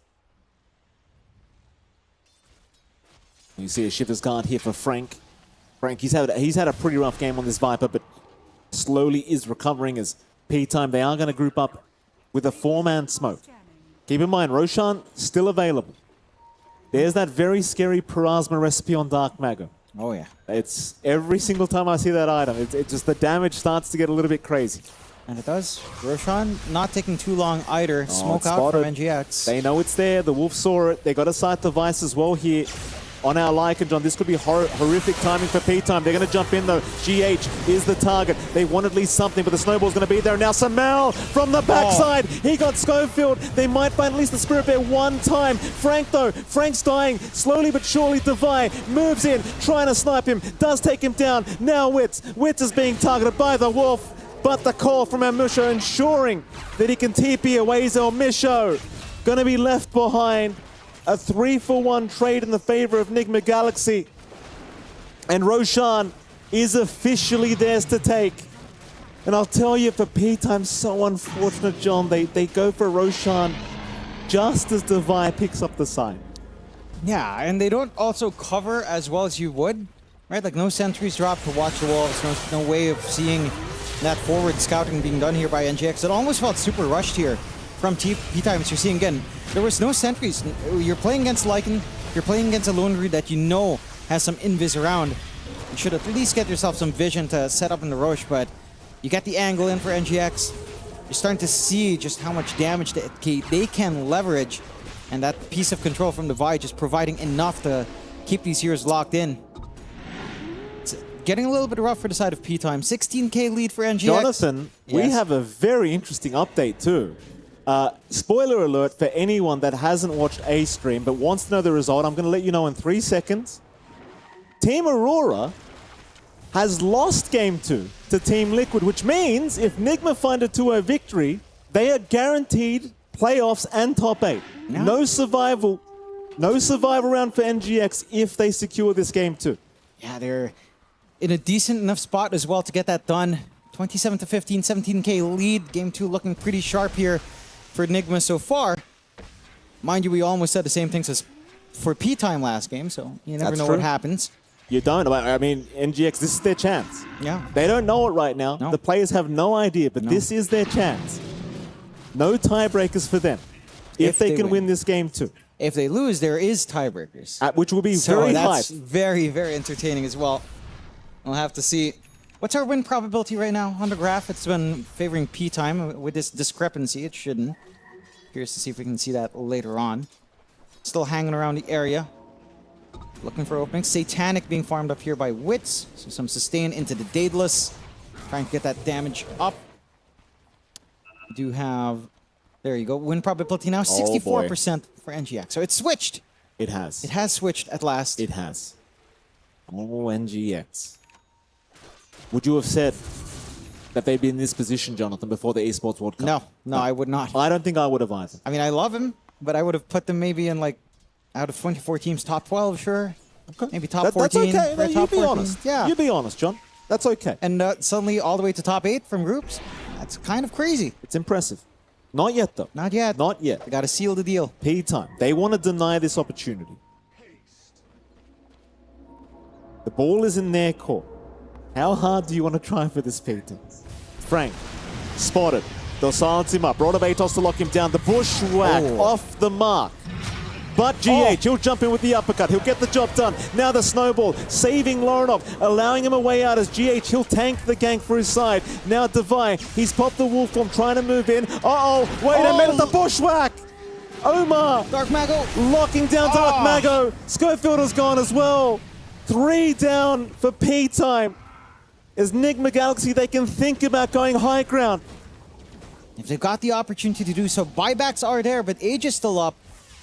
You see a Shiver's Guard here for Frank. Frank, he's had a pretty rough game on this Viper, but slowly is recovering as P-Time. They are going to group up with a 4-man smoke. Keep in mind, Roshan still available. There's that very scary Parasma recipe on Dark Mago. Oh, yeah. It's every single time I see that item, it just the damage starts to get a little bit crazy. And it does. Roshan not taking too long either. Smoke out from NGX. They know it's there. The Wolf saw it. They got a sight device as well here on our Lycan, John. This could be horrific timing for P-Time. They're going to jump in, though. GH is the target. They want at least something, but the snowball's going to be there. Now Samel from the backside. He got Schofield. They might find at least the Spirit Bear one time. Frank, though. Frank's dying. Slowly but surely, Devi moves in, trying to snipe him. Does take him down. Now Wits. Wits is being targeted by the Wolf. But the call from Misho ensuring that he can TP away Misho. Going to be left behind. A 3-for-1 trade in the favor of Nigma Galaxy. And Roshan is officially theirs to take. And I'll tell you, for P-Time, so unfortunate, John. They go for Roshan just as Devi picks up the side. Yeah, and they don't also cover as well as you would. Right, like no sentries drop to watch the walls. No way of seeing that forward scouting being done here by NGX. It almost felt super rushed here from P-Time. You're seeing again, there was no sentries. You're playing against Lycan, you're playing against a Lone Reed that you know has some invis around. You should at least get yourself some vision to set up in the Roche, but you get the angle in for NGX. You're starting to see just how much damage they can leverage, and that piece of control from Devi just providing enough to keep these heroes locked in. It's getting a little bit rough for the side of P-Time. 16k lead for NGX. Jonathan, we have a very interesting update too. Spoiler alert for anyone that hasn't watched a stream but wants to know the result. I'm going to let you know in 3 seconds. Team Aurora has lost Game 2 to Team Liquid, which means if Nigma find a 2-0 victory, they are guaranteed playoffs and top 8. Yeah. No survival round for NGX if they secure this Game 2. Yeah, they're in a decent enough spot as well to get that done. 27 to 15, 17k lead. Game 2 looking pretty sharp here for Nigma so far. Mind you, we almost said the same things as for P-Time last game, so you never know what happens. You don't. I mean, NGX, this is their chance. Yeah. They don't know it right now. No. The players have no idea, but this is their chance. No tiebreakers for them if they can win this game too. If they lose, there is tiebreakers. Which will be very high. That's very, very entertaining as well. We'll have to see. What's our win probability right now on the graph? It's been favoring P-Time with this discrepancy. It shouldn't. Curious to see if we can see that later on. Still hanging around the area. Looking for openings. Satanic being farmed up here by Wits. So some sustain into the Daedalus. Trying to get that damage up. We do have... There you go. Win probability now, 64% for NGX. So it's switched. It has. It has switched at last. It has. Oh, NGX. Would you have said that they'd be in this position, Jonathan, before the Esports World Cup? No, I would not. I don't think I would have either. I mean, I love him, but I would have put them maybe in, like, out of 24 teams, top 12, sure. Okay. Maybe top 14. That's okay. No, top you be 14. honest. Yeah. You be honest, John. That's okay. And suddenly all the way to top 8 from groups. That's kind of crazy. It's impressive. Not yet, though. Not yet. Not yet. They got to seal the deal. P-Time. They want to deny this opportunity. The ball is in their court. How hard do you want to try for this P-Time? Frank, spotted. They'll silence him up. Rod of Atos to lock him down. The bushwhack off the mark. But GH, he'll jump in with the uppercut. He'll get the job done. Now the snowball, saving Lorinov, allowing him a way out as GH. He'll tank the gank for his side. Now Devi, he's popped the wolf form, trying to move in. Wait a minute, the bushwhack! Omar! Dark Mago! Locking down Dark Mago. Schofield is gone as well. 3 down for P-Time. As Nigma Galaxy, they can think about going high ground. If they've got the opportunity to do so, buybacks are there, but age is still up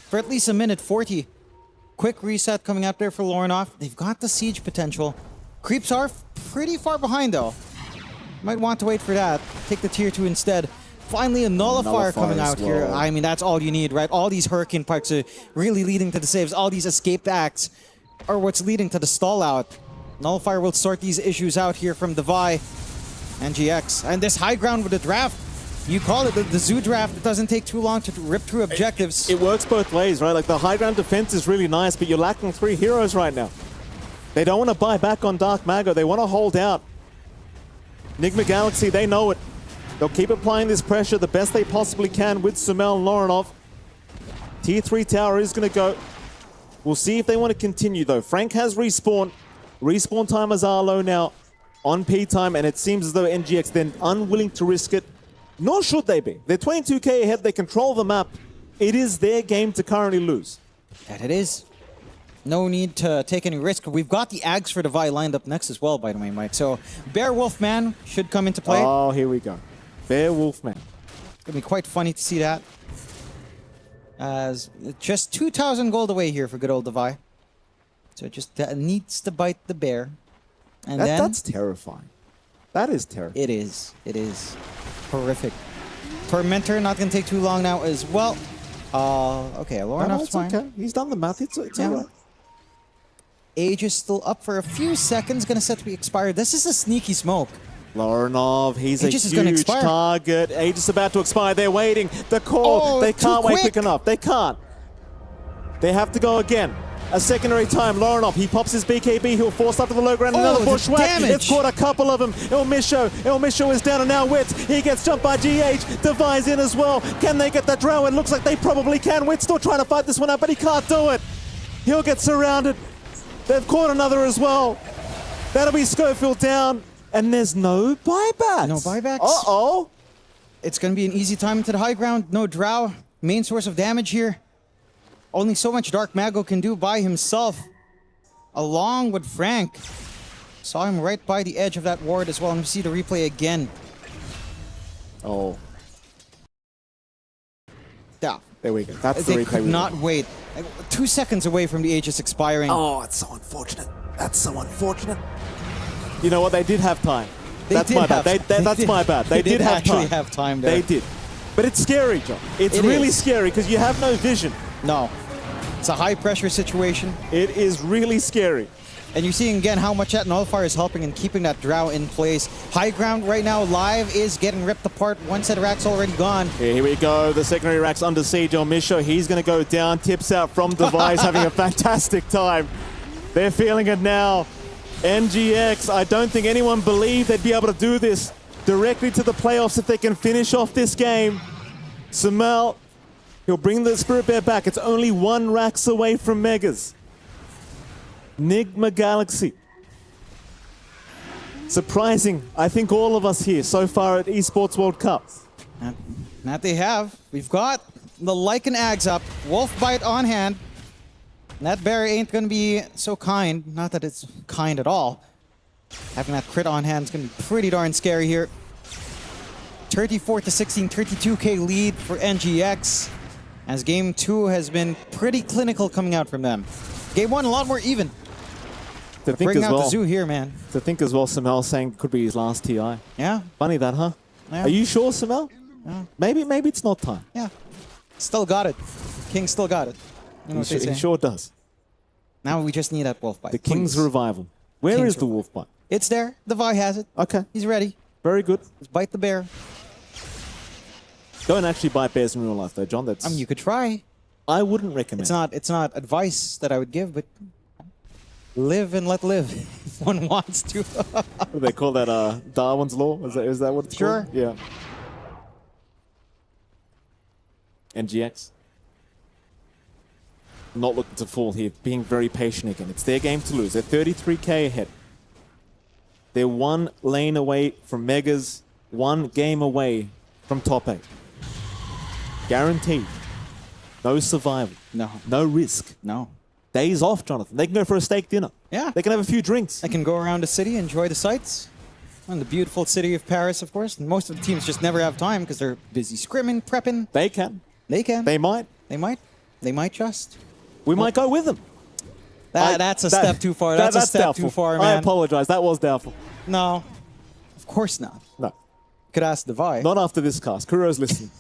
for at least a minute 40. Quick reset coming out there for Lorinov. They've got the siege potential. Creeps are pretty far behind, though. Might want to wait for that. Take the tier 2 instead. Finally, a nullifier coming out here. I mean, that's all you need, right? All these Hurricane Parks are really leading to the saves. All these escaped acts are what's leading to the stall out. Nullifier will sort these issues out here from Devi and GX. And this high ground with the draft, you call it the zoo draft. It doesn't take too long to rip through objectives. It works both ways, right? Like the high ground defense is really nice, but you're lacking 3 heroes right now. They don't want to buy back on Dark Mago. They want to hold out. Nigma Galaxy, they know it. They'll keep applying this pressure the best they possibly can with Sumel and Lorinov. Tier 3 tower is going to go. We'll see if they want to continue, though. Frank has respawn. Respawn timers are low now on P time, and it seems as though NGX then unwilling to risk it. Nor should they be. They're 22k ahead. They control the map. It is their game to currently lose. That it is. No need to take any risk. We've got the Ags for Devi lined up next as well, by the way, Mike. So Bear Wolfman should come into play. Oh, here we go. Bear Wolfman. It's going to be quite funny to see that. As just 2,000 gold away here for good old Devi. So it just needs to bite the bear. And then that's terrifying. That is terrifying. It is. It is. Horrific. Tormentor not going to take too long now as well. Okay, Lornoff's fine. Okay. He's done the math. It's all right. Age is still up for a few seconds. Going to set to be expired. This is a sneaky smoke. Lorinov, he's Aegis is a gonna huge expire. target. Aegis is about to expire. They're waiting. The call. Oh, they too can't wait quick. quick enough. They can't. They have to go again. A secondary time. Lorinov, he pops his BKB. He'll force up to the low ground. Another the bushwhack. damage. It's caught a couple of them. Ilmisho is down, and now Wit. He gets jumped by GH. Devi's in as well. Can they get that drow? It looks like they probably can. Wit's still trying to fight this one out, but he can't do it. He'll get surrounded. They've caught another as well. That'll be Schofield down. And there's no buybacks. No buybacks. Uh-oh. It's going to be an easy time into the high ground. No drow. Main source of damage here. Only so much Dark Mago can do by himself. Along with Frank. Saw him right by the edge of that ward as well. And we see the replay again. Oh. Yeah. There we go. That's the They replay. could we not want. wait. Like, 2 seconds away from the Aegis expiring. Oh, it's so unfortunate. That's so unfortunate. You know what? They did have time. That's my bad. That's my bad. They did have actually time. have time there. They did. But it's scary, John. It's really scary because you have no vision. No. It's a high pressure situation. It is really scary. And you're seeing again how much that nullifier is helping in keeping that drow in place. High ground right now live is getting ripped apart. One set of racks already gone. Here we go. The secondary rack's under siege on Misho. He's going to go down. Tips out from Device, having a fantastic time. They're feeling it now. NGX, I don't think anyone believed they'd be able to do this directly to the playoffs if they can finish off this game. Samel, he'll bring the Spirit Bear back. It's only 1 racks away from Megas. Nigma Galaxy. Surprising, I think all of us here so far at Esports World Cup. And that they have. We've got the Lycan Ags up. Wolf Bite on hand. And that bear ain't going to be so kind. Not that it's kind at all. Having that crit on hand is going to be pretty darn scary here. 34-16, 32k lead for NGX. As game 2 has been pretty clinical coming out from them. Game 1 a lot more even. To think bring as out well, the zoo here, man. To think as well, Samel saying could be his last TI. Yeah. Funny that, huh? Yeah. Are you sure, Samel? Yeah. Maybe it's not time. Yeah. Still got it. King still got it. You know what they say. He sure does. Now we just need that wolf bite. The King's please. Revival. Where is King's the wolf bite? It's there. The Vi has it. Okay. He's ready. Very good. Let's bite the bear. Don't actually bite bears in real life, though, John. That's. I mean, you could try. I wouldn't recommend. It's not advice that I would give, but live and let live if one wants to. What do they call that? Darwin's law? Is that what it's Sure. called? Yeah. NGX. Not looking to fall here, being very patient again. It's their game to lose. They're 33k ahead. They're 1 lane away from Megas, 1 game away from top 8. Guaranteed. No survival. No. No risk. No. Days off, Jonathan. They can go for a steak dinner. Yeah. They can have a few drinks. I can go around the city, enjoy the sights. And the beautiful city of Paris, of course. And most of the teams just never have time because they're busy scrimming, prepping. They can. They can. They might. They might. They might just. We might go with them. That's a step too far. That's a step doubtful. too far, I man. apologize. That was doubtful. No. Of course not. No. Could ask Devi. Not after this cast. Kuro's listening.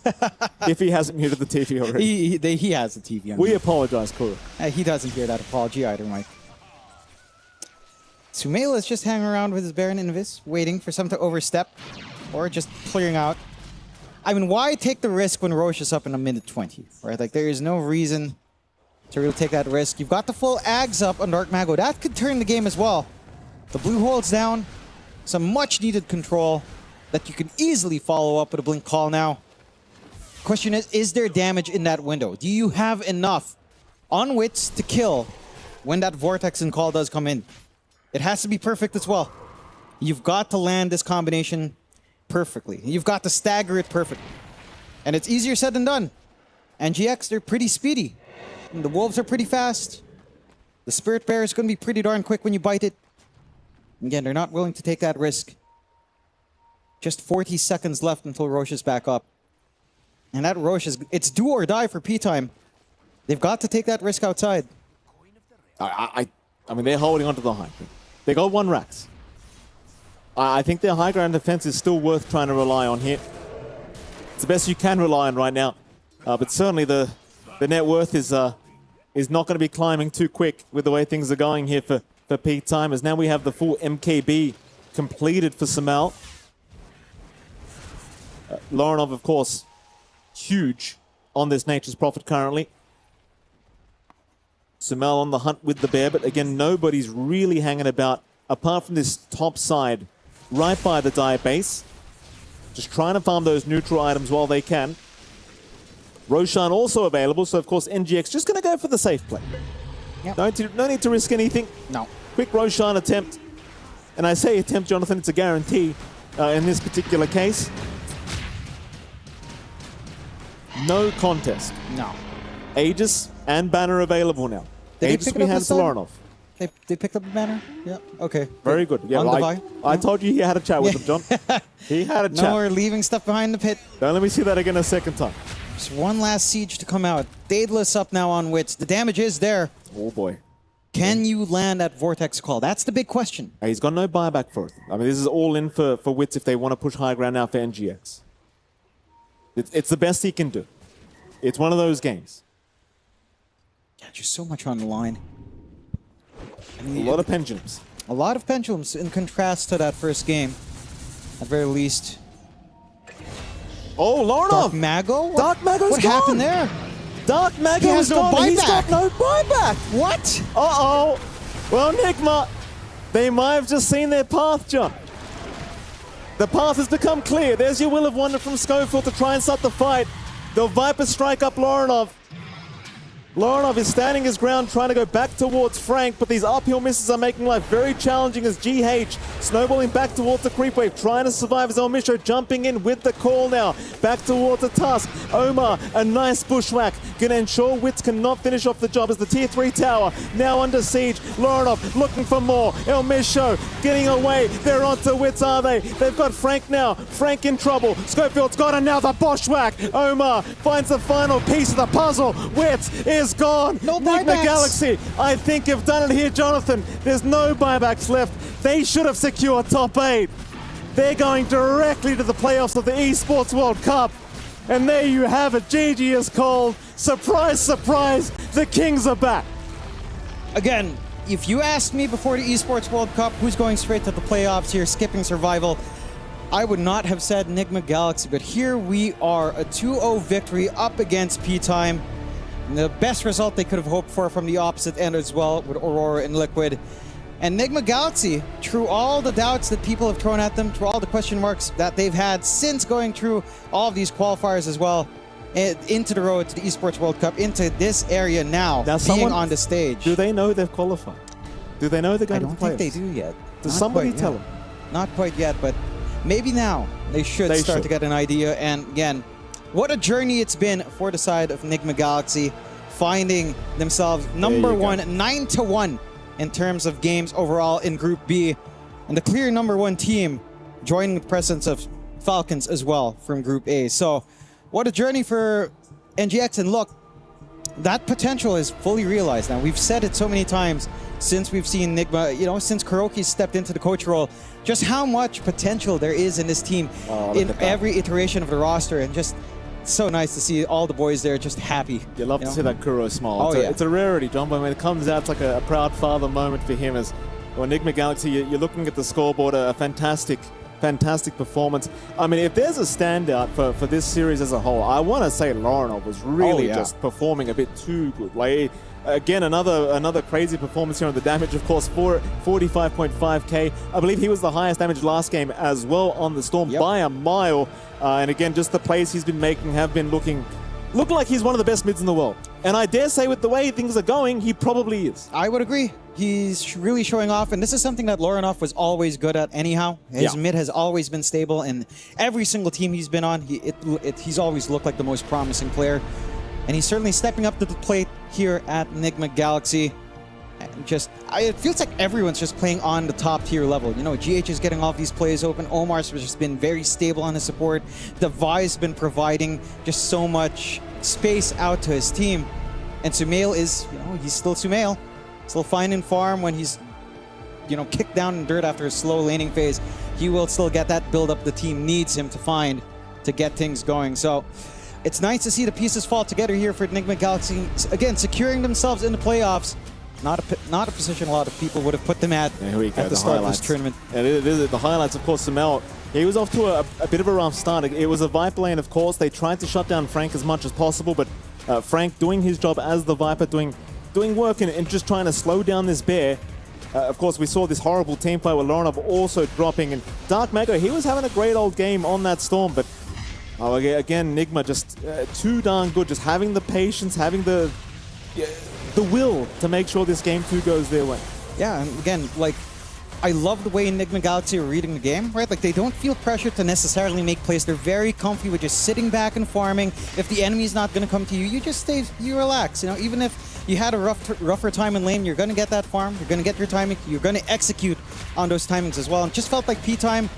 If he hasn't muted the TV already. He has the TV on. We apologize, Kuro. He doesn't hear that apology either, Mike. Sumail is just hanging around with his Baron Invis, waiting for some to overstep, or just clearing out. I mean, why take the risk when Roche is up in a minute 20, right? Like, there is no reason to really take that risk. You've got the full Ags up on Dark Mago. That could turn the game as well. The blue holds down. Some much-needed control that you can easily follow up with a Blink Call now. question is there damage in that window? Do you have enough on wits to kill when that Vortex and Call does come in? It has to be perfect as well. You've got to land this combination perfectly. You've got to stagger it perfect. And it's easier said than done. And GX, they're pretty speedy. And the Wolves are pretty fast. The Spirit Bear is going to be pretty darn quick when you bite it. Again, they're not willing to take that risk. Just 40 seconds left until Roche is back up. And that Roche it's do or die for P-Time. They've got to take that risk outside. I mean, they're holding on to the high ground. They got 1 Rax. I think their high ground defense is still worth trying to rely on here. It's the best you can rely on right now. But certainly the net worth is not going to be climbing too quick with the way things are going here for P-Time, as now we have the full MKB completed for Samel. Lorinov, of course, huge on this Nature's Prophet currently. Samel on the hunt with the bear, but again, nobody's really hanging about apart from this top side right by the dive base. Just trying to farm those neutral items while they can. Roshan also available, so of course NGX just going to go for the safe play. Yep. No need to risk anything. No. Quick Roshan attempt. And I say attempt, Jonathan, it's a guarantee in this particular case. No contest. No. Aegis and Banner available now. Aegis we hand to Lorinov. They picked up the banner? Yeah, okay. Very good. Yeah, I told you he had a chat with them, John. He had a chat. No, we're leaving stuff behind the pit. Don't let me see that again a second time. Just one last siege to come out. Daedalus up now on Wits. The damage is there. Oh boy. Can you land that Vortex Call? That's the big question. He's got no buyback for it. I mean, this is all in for Wits if they want to push high ground now for NGX. It's the best he can do. It's one of those games. Yeah, just so much on the line. I mean, a lot of pendulums. A lot of pendulums in contrast to that first game. At very least. Oh, Lorinov! Dark Mago? Dark Mago's What gone! happened there? Dark Mago has is no gone. buyback. He's got no buyback. What? Uh-oh. Well, Nigma, they might have just seen their path, John. The path has become clear. There's your Will of Wonder from Schofield to try and start the fight. The Viper strike up Lorinov. Lorinov is standing his ground, trying to go back towards Frank, but these uphill misses are making life very challenging as GH snowballing back towards the creep wave, trying to survive as El Misho jumping in with the call now. Back towards the Tusk. Omar, a nice bushwhack. Gonna ensure Wits cannot finish off the job as the tier 3 tower now under siege. Lorinov looking for more. El Misho getting away. They're onto Wits, are they? They've got Frank now. Frank in trouble. Schofield's got another bushwhack. Omar finds the final piece of the puzzle. Wits is gone. No Enigma buybacks. Galaxy, I think you've done it here, Jonathan. There's no buybacks left. They should have secured top 8. They're going directly to the playoffs of the Esports World Cup. And there you have it. GG is called. Surprise, surprise, the Kings are back. Again, if you asked me before the Esports World Cup who's going straight to the playoffs here, skipping survival, I would not have said Enigma Galaxy, but here we are, a 2-0 victory up against P-Time. The best result they could have hoped for from the opposite end as well, with Aurora and Liquid. And Enigma Galaxy, through all the doubts that people have thrown at them, through all the question marks that they've had since going through all of these qualifiers as well, into the road to the Esports World Cup, into this area now being on the stage. Do they know they've qualified? Do they know they're going to the playoffs? I don't think they do yet. Does somebody tell them? Not quite yet, but maybe now they should start to get an idea. And again, what a journey it's been for the side of Enigma Galaxy, finding themselves number one, 9-1 in terms of games overall in Group B, and the clear number 1 team, joining the presence of Falcons as well from Group A. So, what a journey for NGX, and look, that potential is fully realized now. We've said it so many times since we've seen Enigma, you know, since Kuroki stepped into the coach role, just how much potential there is in this team in every iteration of the roster, and just so nice to see all the boys there just happy. You love to see that Kuro smile. It's a rarity, John, but when it comes out, it's like a proud father moment for him. As well, Enigma Galaxy, you're looking at the scoreboard, a fantastic fantastic performance. I mean, if there's a standout for this series as a whole, I want to say Lorinov was really just performing a bit too good. Like, again, another crazy performance here on the damage, of course, 45.5k. I believe he was the highest damage last game as well on the Storm by a mile. And again, just the plays he's been making have been looking like he's one of the best mids in the world. And I dare say with the way things are going, he probably is. I would agree. He's really showing off, and this is something that Lorinov was always good at anyhow. His mid has always been stable, and every single team he's been on, he's always looked like the most promising player. And he's certainly stepping up to the plate here at Enigma Galaxy. And it feels like everyone's just playing on the top tier level. You know, GH is getting all these plays open. Omar's just been very stable on his support. Devi's been providing just so much space out to his team. And Sumail is, he's still Sumail. Still fine in farm when he's, kicked down in dirt after a slow laning phase. He will still get that build up the team needs him to find to get things going. So it's nice to see the pieces fall together here for Enigma Galaxy. Again, securing themselves in the playoffs. Not a position a lot of people would have put them at the start of this tournament. And it is the highlights, of course. Sumail, he was off to a bit of a rough start. It was a Viper lane, of course. They tried to shut down Frank as much as possible, but Frank doing his job as the Viper, doing work and just trying to slow down this bear. Of course, we saw this horrible team fight with Lorinov also dropping. And Dark Mago, he was having a great old game on that Storm, but again, Enigma just too darn good. Just having the patience, having the will to make sure this game 2 goes their way. Yeah, and again, I love the way Enigma Galaxy are reading the game, right? Like, they don't feel pressure to necessarily make plays. They're very comfy with just sitting back and farming. If the enemy's not going to come to you, you just you relax. Even if you had a rougher time in lane, you're going to get that farm. You're going to get your timing. You're going to execute on those timings as well. And just felt like P-Time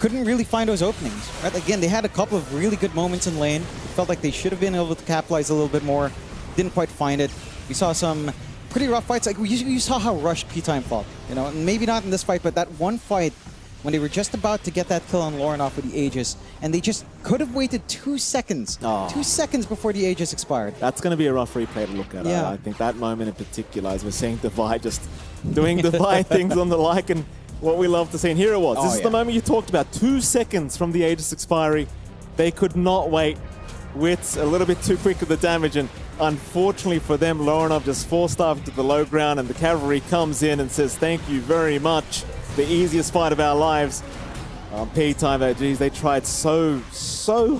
couldn't really find those openings, right? Again, they had a couple of really good moments in lane. Felt like they should have been able to capitalize a little bit more. Didn't quite find it. We saw some pretty rough fights. Like, you saw how rushed P-Time fought. And maybe not in this fight, but that one fight when they were just about to get that kill on Lorinov with the Aegis, and they just could have waited 2 seconds. 2 seconds before the Aegis expired. That's going to be a rough replay to look at. Yeah. I think that moment in particular, as we're seeing Devi just doing Devi things on the like, and what we love to see. And here it was. This is the moment you talked about. 2 seconds from the Aegis expiry. They could not wait. Wits a little bit too quick with the damage, and unfortunately for them, Lorinov just forced off to the low ground, and the cavalry comes in and says, thank you very much. The easiest fight of our lives. P-Time, geez, they tried so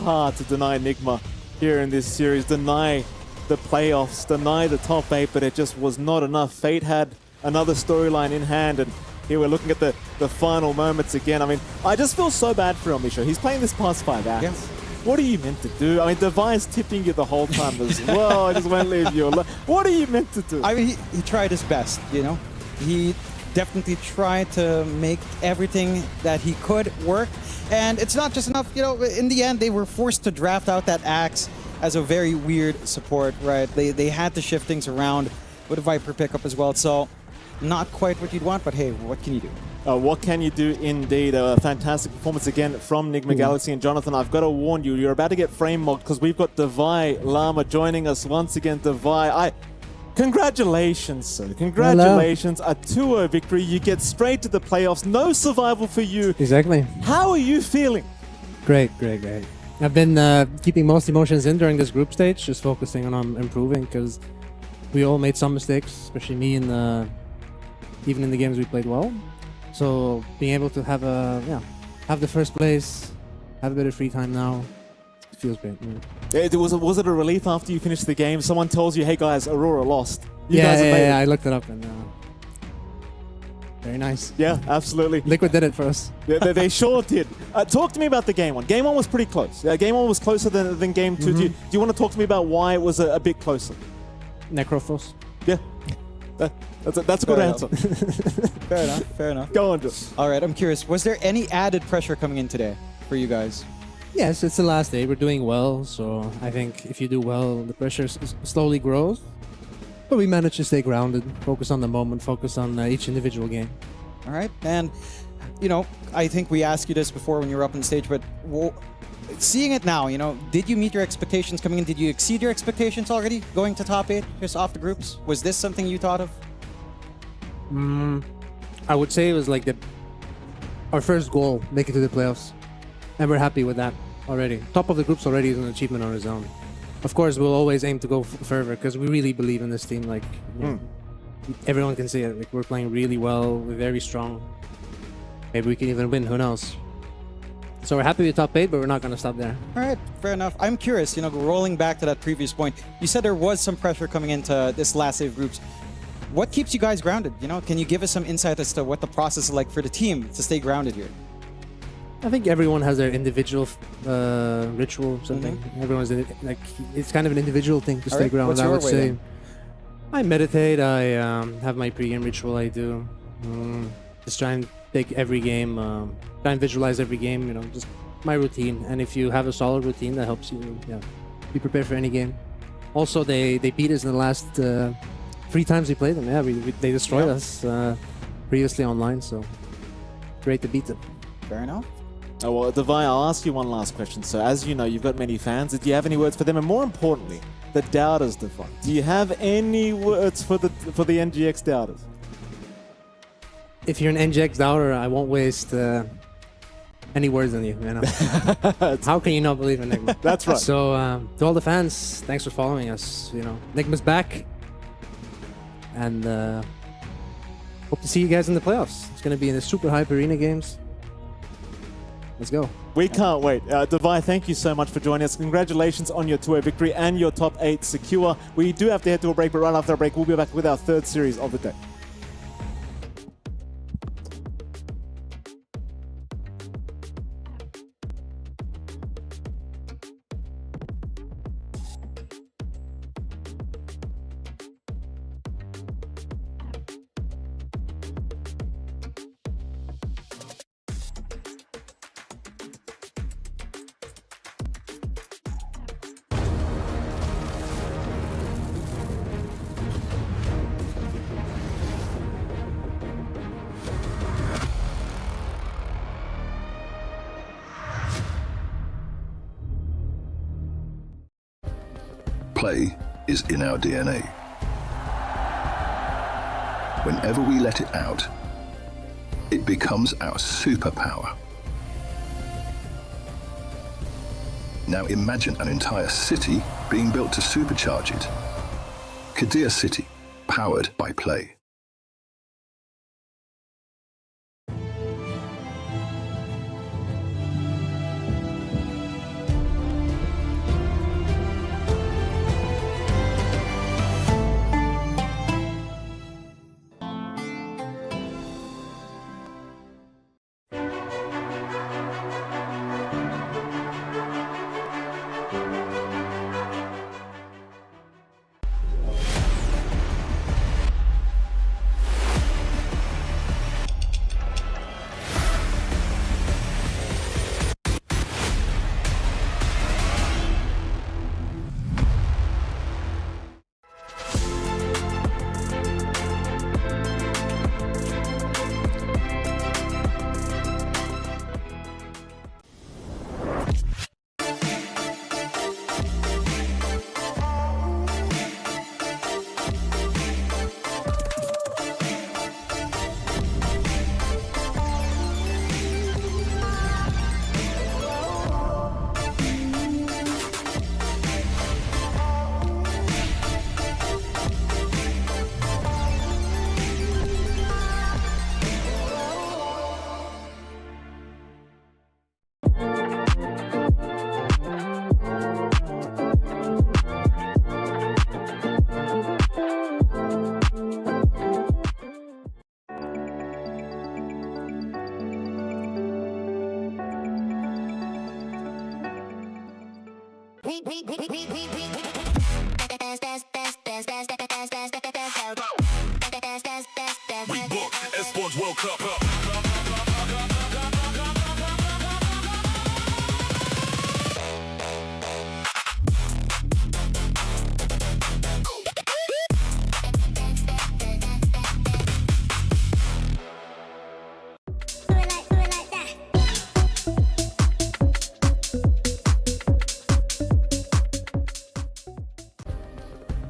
hard to deny Enigma here in this series, deny the playoffs, deny the top 8, but it just was not enough. Fate had another storyline in hand, and here we're looking at the final moments again. I mean, I just feel so bad for Misha. He's playing this past 5 hours. Yeah. What are you meant to do? I mean, Devi's tipping you the whole time as well. I just won't leave you alone. What are you meant to do? I mean, he tried his best, He definitely tried to make everything that he could work. And it's not just enough, in the end, they were forced to draft out that Axe as a very weird support, right? They had to shift things around with a Viper pickup as well. So not quite what you'd want, but hey, what can you do? What can you do indeed? A fantastic performance again from Enigma Galaxy. And Jonathan, I've got to warn you, you're about to get frame mocked because we've got Devi Lama joining us once again. Devi, congratulations, sir. Congratulations. Hello. A 2-0 victory. You get straight to the playoffs. No survival for you. Exactly. How are you feeling? Great. I've been keeping most emotions in during this group stage, just focusing on improving because we all made some mistakes, especially me even in the games we played well. So being able to have the first place, have a bit of free time now, it feels great. Was it a relief after you finished the game? Someone tells you, hey guys, Aurora lost. You guys have made it. I looked it up and very nice. Yeah, absolutely. Liquid did it for us. They sure did. Talk to me about the game 1. Game 1 was pretty close. Game 1 was closer than game 2. Do you want to talk to me about why it was a bit closer? Necrophos. Yeah. That's a good answer. Fair enough. Go on, Joe. All right, I'm curious. Was there any added pressure coming in today for you guys? Yes, it's the last day. We're doing well, so I think if you do well, the pressure slowly grows. But we managed to stay grounded, focus on the moment, focus on each individual game. All right, and I think we asked you this before when you were up on stage, but seeing it now, did you meet your expectations coming in? Did you exceed your expectations already going to top 8 just off the groups? Was this something you thought of? I would say it was like our first goal, make it to the playoffs. And we're happy with that already. Top of the groups already is an achievement on its own. Of course, we'll always aim to go further because we really believe in this team. Like, you know, everyone can see it. Like, we're playing really well. We're very strong. Maybe we can even win. Who knows? So we're happy with top 8, but we're not going to stop there. All right, fair enough. I'm curious, you know, rolling back to that previous point, you said there was some pressure coming into this last day of groups. What keeps you guys grounded? You know, can you give us some insight as to what the process is like for the team to stay grounded here? I think everyone has their individual ritual or something. Everyone's like, it's kind of an individual thing to stay grounded. I would say. I meditate. I have my pre-game ritual. I do. Just try and take every game. Try and visualize every game. You know, just my routine. And if you have a solid routine, that helps you. Yeah, be prepared for any game. Also, they beat us in the last 3 times we played them. Yeah, they destroyed us previously online. So great to beat them. Fair enough. Oh, well, Devi, I'll ask you one last question. So, as you know, you've got many fans. Do you have any words for them? And more importantly, the doubters, Devi. Do you have any words for the NGX doubters? If you're an NGX doubter, I won't waste any words on you. You know, how can you not believe in Nigma? That's right. So, to all the fans, thanks for following us. You know, Nigma's back, and hope to see you guys in the playoffs. It's going to be in the super hype arena games. Let's go. We can't wait. Devi, thank you so much for joining us. Congratulations on your 2-way victory and your top 8 secure. We do have to head to a break, but right after a break, we'll be back with our 3rd series of the day. Play is in our DNA. Whenever we let it out, it becomes our superpower. Now imagine an entire city being built to supercharge it. Kadir City, powered by play. Esports World Cup.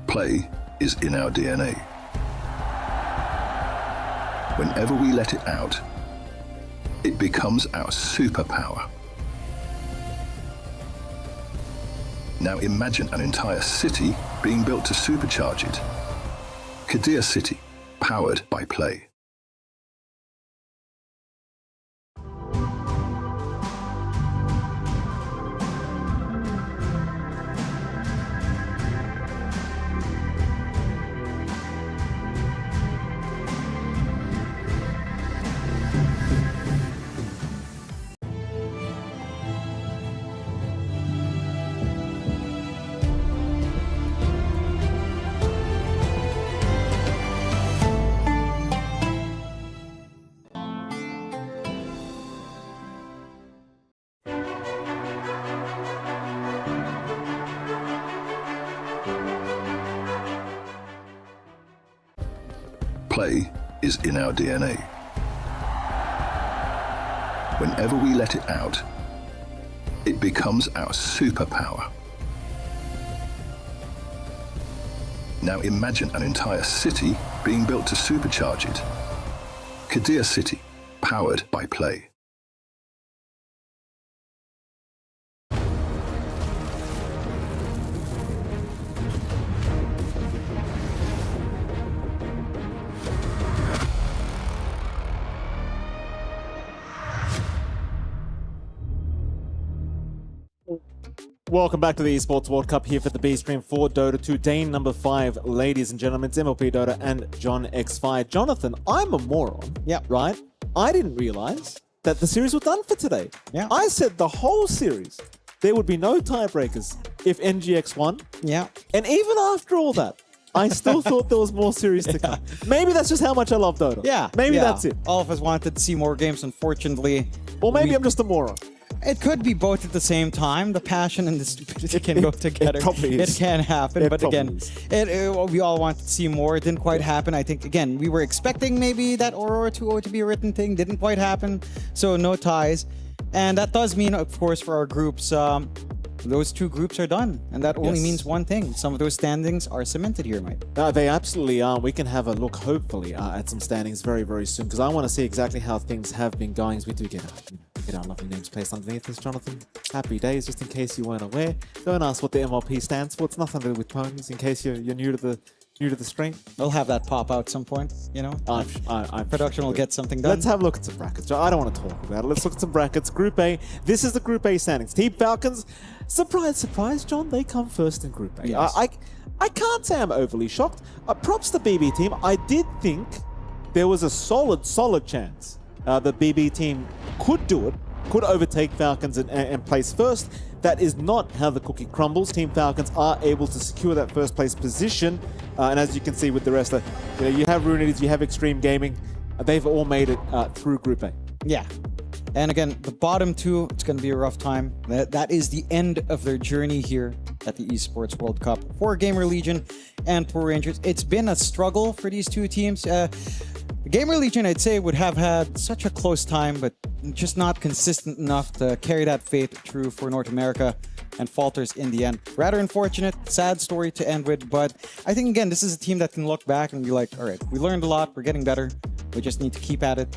Play is in our DNA. Whenever we let it out, it becomes our superpower. Now imagine an entire city being built to supercharge it. Kadir City, powered by play. Play is in our DNA. Whenever we let it out, it becomes our superpower. Now imagine an entire city being built to supercharge it. Kadir City, powered by play. Welcome back to the Esports World Cup here for the B stream for Dota 2. Day number 5, ladies and gentlemen. It's MLP Dota and John X5. Jonathan, I'm a moron. Yeah. Right? I didn't realize that the series was done for today. Yeah. I said the whole series, there would be no tiebreakers if NGX won. Yeah. And even after all that, I still thought there was more series to come. Maybe that's just how much I love Dota. Yeah. Maybe yeah. that's it. All of us wanted to see more games, unfortunately. Or maybe I'm just a moron. It could be both at the same time. The passion and the stupidity can go together. It probably is. It can happen, It but again, probably we all wanted to see more. It didn't quite happen. I think, again, we were expecting maybe that Aurora 2.0 to be a written thing. Didn't quite happen, so no ties. And that does mean, of course, for our groups, those two groups are done. And that only means one thing. Some of those standings are cemented here, mate. They absolutely are. We can have a look, hopefully, at some standings very, very soon, because I want to see exactly how things have been going as we do get our lovely names placed underneath this, Jonathan. Happy days, just in case you weren't aware. Don't ask what the MLP stands for. It's nothing to do with ponies, in case you're new to the stream. We'll have that pop out some point, you know? I'm Production will get something done. Let's have a look at some brackets. I don't want to talk about it. Let's look at some brackets. Group A. This is the Group A standings. Team Falcons, surprise, surprise, John, they come first in Group A. Yes. I can't say I'm overly shocked. Props to BB team. I did think there was a solid chance the BB team could do it, could overtake Falcons and place first. That is not how the cookie crumbles. Team Falcons are able to secure that first place position. And as you can see with the rest of, you have Ruinities, you have Extreme Gaming. They've all made it through Group A. Yeah. And again, the bottom two, it's going to be a rough time. That is the end of their journey here at the Esports World Cup for Gamer Legion and Poor Rangers. It's been a struggle for these two teams. Gamer Legion, I'd say, would have had such a close time, but just not consistent enough to carry that fate through for North America, and falters in the end. Rather unfortunate, sad story to end with, but I think, again, this is a team that can look back and be like, all right, we learned a lot, we're getting better, we just need to keep at it.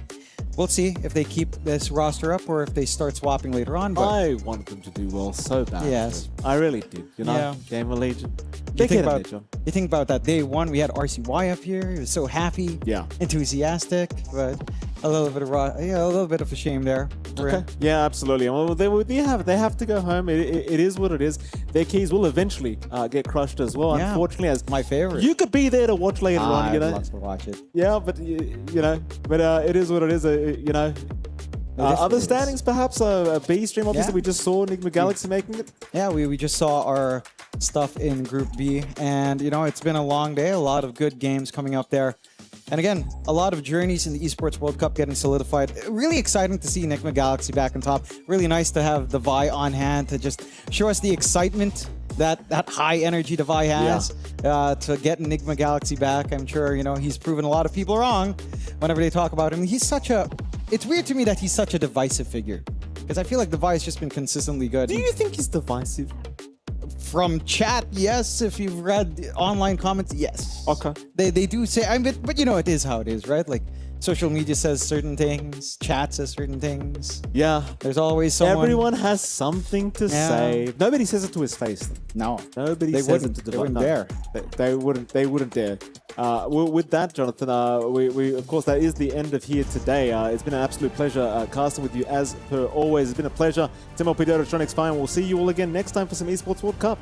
We'll see if they keep this roster up or if they start swapping later on. But I want them to do well so bad. Yes. I really did. Yeah. Gamer Legion. You think about that day one, we had RCY up here. He was so happy, enthusiastic, but a little bit of a shame there. Okay. Yeah, absolutely. Well, they have to go home. It is what it is. Their keys will eventually get crushed as well. Yeah. Unfortunately, as my favorite, you could be there to watch later on. I'd love to watch it. Yeah, but it is what it is. Other standings, perhaps a B stream. Obviously, we just saw Enigma Galaxy making it. Yeah, we just saw our stuff in Group B, and it's been a long day. A lot of good games coming up there. And again, a lot of journeys in the Esports World Cup getting solidified. Really exciting to see Enigma Galaxy back on top. Really nice to have the Vi on hand to just show us the excitement that high energy the Vi has to get Enigma Galaxy back. I'm sure, he's proven a lot of people wrong whenever they talk about him. It's weird to me that he's such a divisive figure, because I feel like the Vi has just been consistently good. Do you think he's divisive? From chat, yes. If you've read online comments, yes. Okay. They do say, but it is how it is, right? Like, social media says certain things, chat says certain things. Yeah. There's always someone. Everyone has something to say. Nobody says it to his face. No. Nobody They says wouldn't. it to They wouldn't dare. They wouldn't dare. With that, Jonathan, we of course, that is the end of here today. It's been an absolute pleasure casting with you as per always. It's been a pleasure. It's MLP Dota Tronics Fine. We'll see you all again next time for some Esports World Cup.